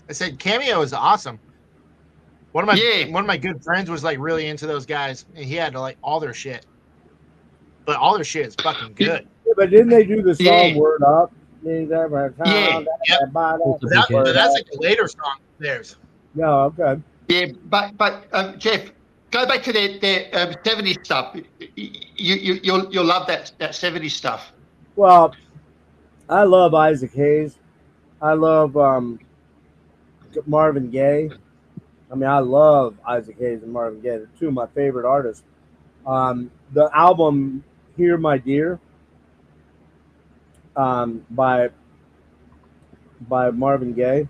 I said Cameo is awesome. One of my good friends was like really into those guys, and he had like all their shit. But all their shit is fucking good. Yeah, but didn't they do the song Yeah. Word Up? Yeah. But that's like a later song of theirs. No, okay. Yeah, but Jeff, go back to their 70s stuff. You'll love that 70s stuff. Well, I love Isaac Hayes. I love Marvin Gaye. I mean, I love Isaac Hayes and Marvin Gaye. They're two of my favorite artists. The album "Here, My Dear" by Marvin Gaye,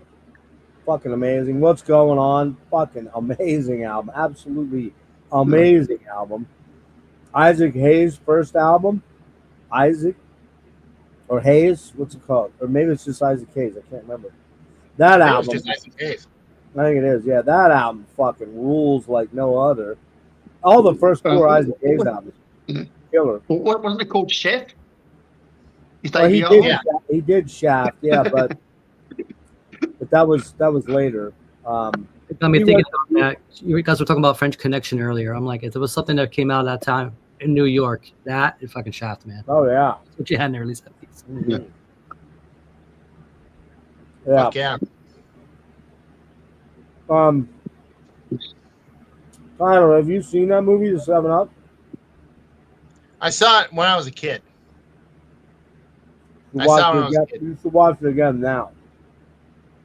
fucking amazing. What's Going On? Fucking amazing album. Absolutely amazing album. Isaac Hayes' first album, Isaac or Hayes, what's it called? Or maybe it's just Isaac Hayes. I can't remember. That album. Just Isaac Hayes. I think it is. Yeah, that album fucking rules like no other. All the first four Isaac Hayes albums, killer. Wasn't it called Chef? His Well, debut album? he did Shaft, yeah, but that was later. It got me thinking about that. You guys were talking about French Connection earlier. I'm like, if there was something that came out at that time in New York, that and fucking Shaft, man. Oh yeah, that's what you had in the early 70s. Mm-hmm. Yeah. Fuck yeah. Tyler, have you seen that movie, The 7-Up? I saw it when I was a kid. You should watch it again now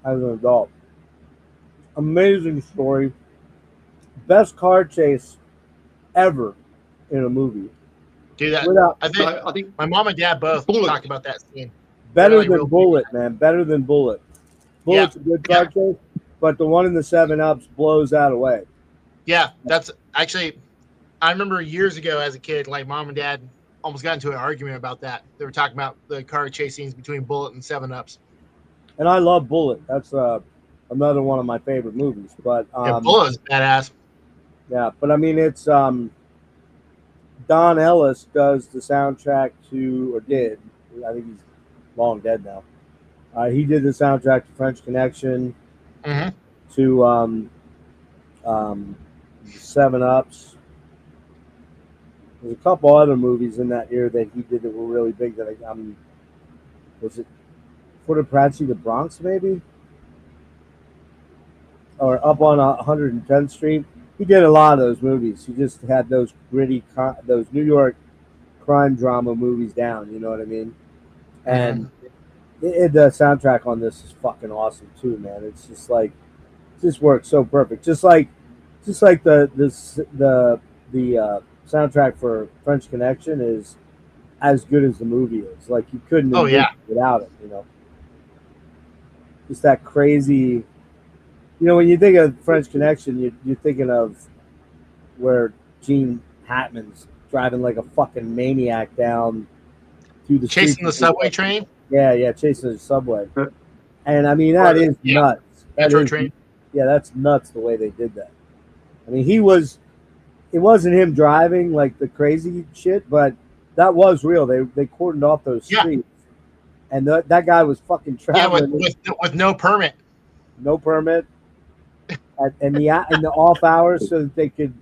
as an adult. Amazing story. Best car chase ever in a movie. Dude, I think my mom and dad both talked about that scene. Better than Bullet, man. Better than Bullet. Bullet's a good car chase, but the one in the 7-Ups blows that away. Yeah, that's actually, I remember years ago as a kid, like mom and dad almost got into an argument about that. They were talking about the car chase scenes between Bullet and 7-Ups. And I love Bullet. That's another one of my favorite movies. But Bullet is badass. Yeah, but I mean, it's Don Ellis does the soundtrack to, or did, I think he's long dead now. He did the soundtrack to French Connection, to 7-Ups. There's a couple other movies in that year that he did that were really big. That was it Fort Apache, The Bronx, maybe, or Up on 110th Street. He did a lot of those movies. He just had those gritty, those New York crime drama movies down. You know what I mean? And the soundtrack on this is fucking awesome too, man. It's just like, it just works so perfect. Just like the soundtrack for French Connection is as good as the movie is. Like, you couldn't have without it, you know. Just that crazy, you know, when you think of French Connection, you're thinking of where Gene Hackman's driving like a fucking maniac down through the chasing the subway train. Yeah, chasing the subway. And I mean, that is nuts. Metro train. Yeah, that's nuts the way they did that. I mean, it wasn't him driving like the crazy shit, but that was real. They cordoned off those streets, and that guy was fucking traveling with no permit. No permit, and the off hours so that they could,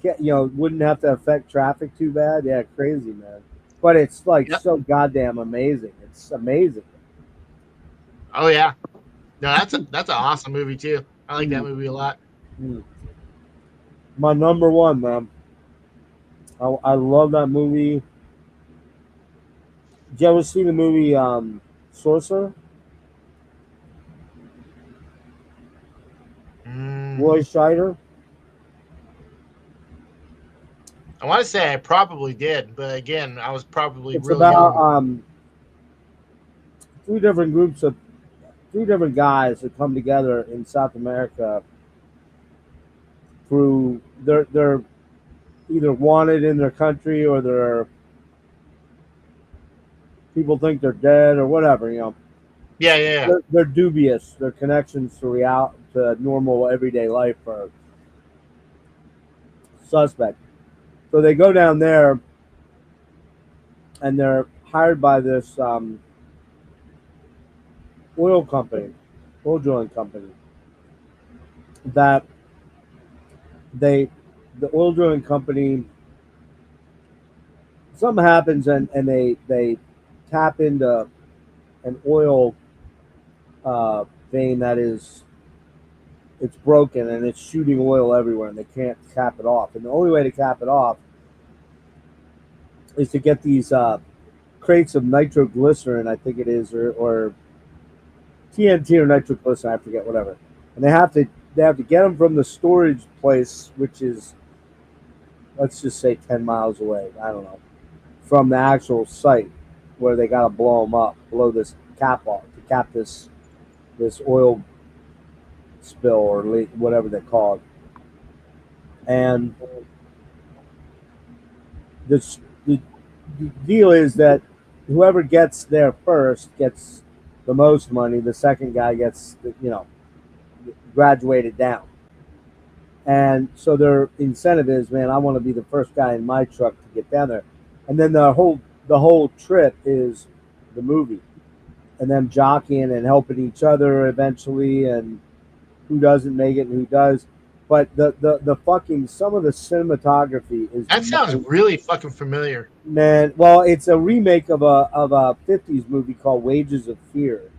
wouldn't have to affect traffic too bad. Yeah, crazy, man. But it's like so goddamn amazing. It's amazing. Oh yeah, no, that's an awesome movie too. I like that movie a lot. My number one, man. I love that movie. Did you ever see the movie Sorcerer? Roy Scheider? I want to say I probably did, but again, I was probably it's really about young. Three different guys that come together in South America through they're either wanted in their country or people think they're dead or whatever, you know. Yeah. They're dubious. Their connections to normal everyday life are suspect. So they go down there and they're hired by this oil drilling company that the oil drilling company, something happens and they tap into an oil vein that it's broken and it's shooting oil everywhere and they can't cap it off. And the only way to cap it off is to get these crates of nitroglycerin, I think it is, or TNT or nitroglycerin, I forget, whatever. And they have to get them from the storage place, which is, let's just say 10 miles away. I don't know, from the actual site where they got to blow this cap off to cap this oil spill or leak, whatever they call it. And the deal is that whoever gets there first gets the most money. The second guy gets, graduated down. And so their incentive is, man, I want to be the first guy in my truck to get down there. And then the whole trip is the movie and them jockeying and helping each other eventually, and who doesn't make it and who does. But the fucking, some of the cinematography is, That sounds really fucking familiar. man. Well, it's a remake of a 50s movie called Wages of Fear.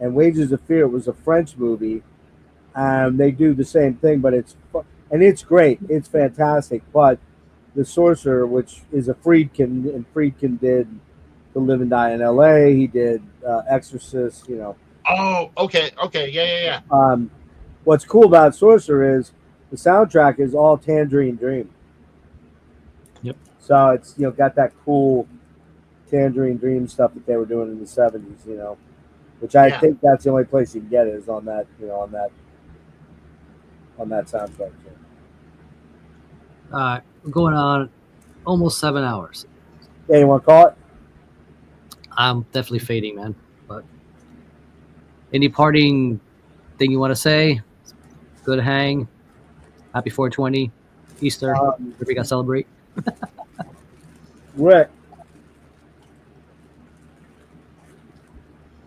And Wages of Fear was a French movie. They do the same thing, but it's great. It's fantastic. But The Sorcerer, which is a Friedkin, and Friedkin did To Live and Die in L.A. He did Exorcist. You know. Oh, okay, yeah. What's cool about Sorcerer is the soundtrack is all Tangerine Dream. Yep. So it's got that cool Tangerine Dream stuff that they were doing in the 70s. Which I think that's the only place you can get it is on that on that soundtrack. We're going on almost 7 hours. Yeah, you want to call it? I'm definitely fading, man. But any parting thing you want to say? Good hang. Happy 420. Easter. If we got to celebrate. Rick,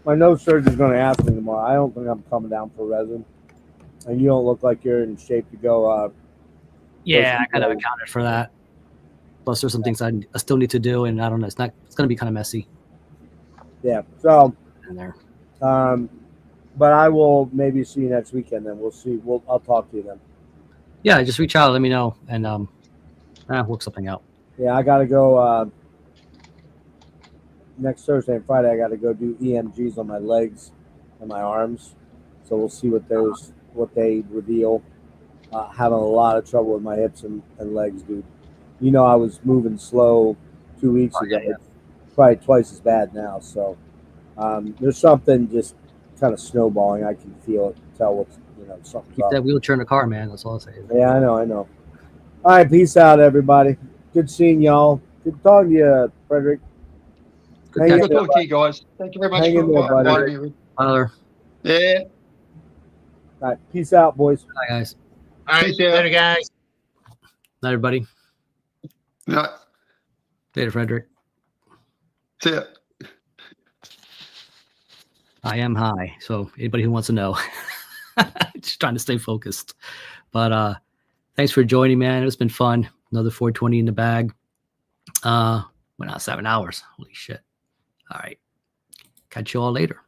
my nose surgeon's going to ask me tomorrow. I don't think I'm coming down for resin. And you don't look like you're in shape to go. Yeah, I kind of accounted for that. Plus, there's some things I still need to do, and I don't know. It's going to be kind of messy. Yeah. So. In there. But I will maybe see you next weekend. Then we'll see. I'll talk to you then. Yeah, just reach out. Let me know, and work something out. Yeah, I got to go. Next Thursday and Friday, I got to go do EMGs on my legs and my arms. So we'll see what they reveal. Having a lot of trouble with my hips and legs, dude. I was moving slow 2 weeks ago. Yeah. It's probably twice as bad now. So there's something just kind of snowballing. I can feel it, tell what's something. Keep that wheelchair in the car, man. That's all I'll say. Yeah, I know. All right, peace out, everybody. Good seeing y'all. Good talking to you, Frederick. Good talking to you guys. Thank you very much for inviting me. Tyler. Yeah. All right, peace out, boys. Bye, guys. All right, later, guys. Night, everybody. No. Later, Frederick. See ya. I am high, so anybody who wants to know. Just trying to stay focused. But thanks for joining, man. It's been fun. Another 420 in the bag. Went out 7 hours. Holy shit. All right. Catch you all later.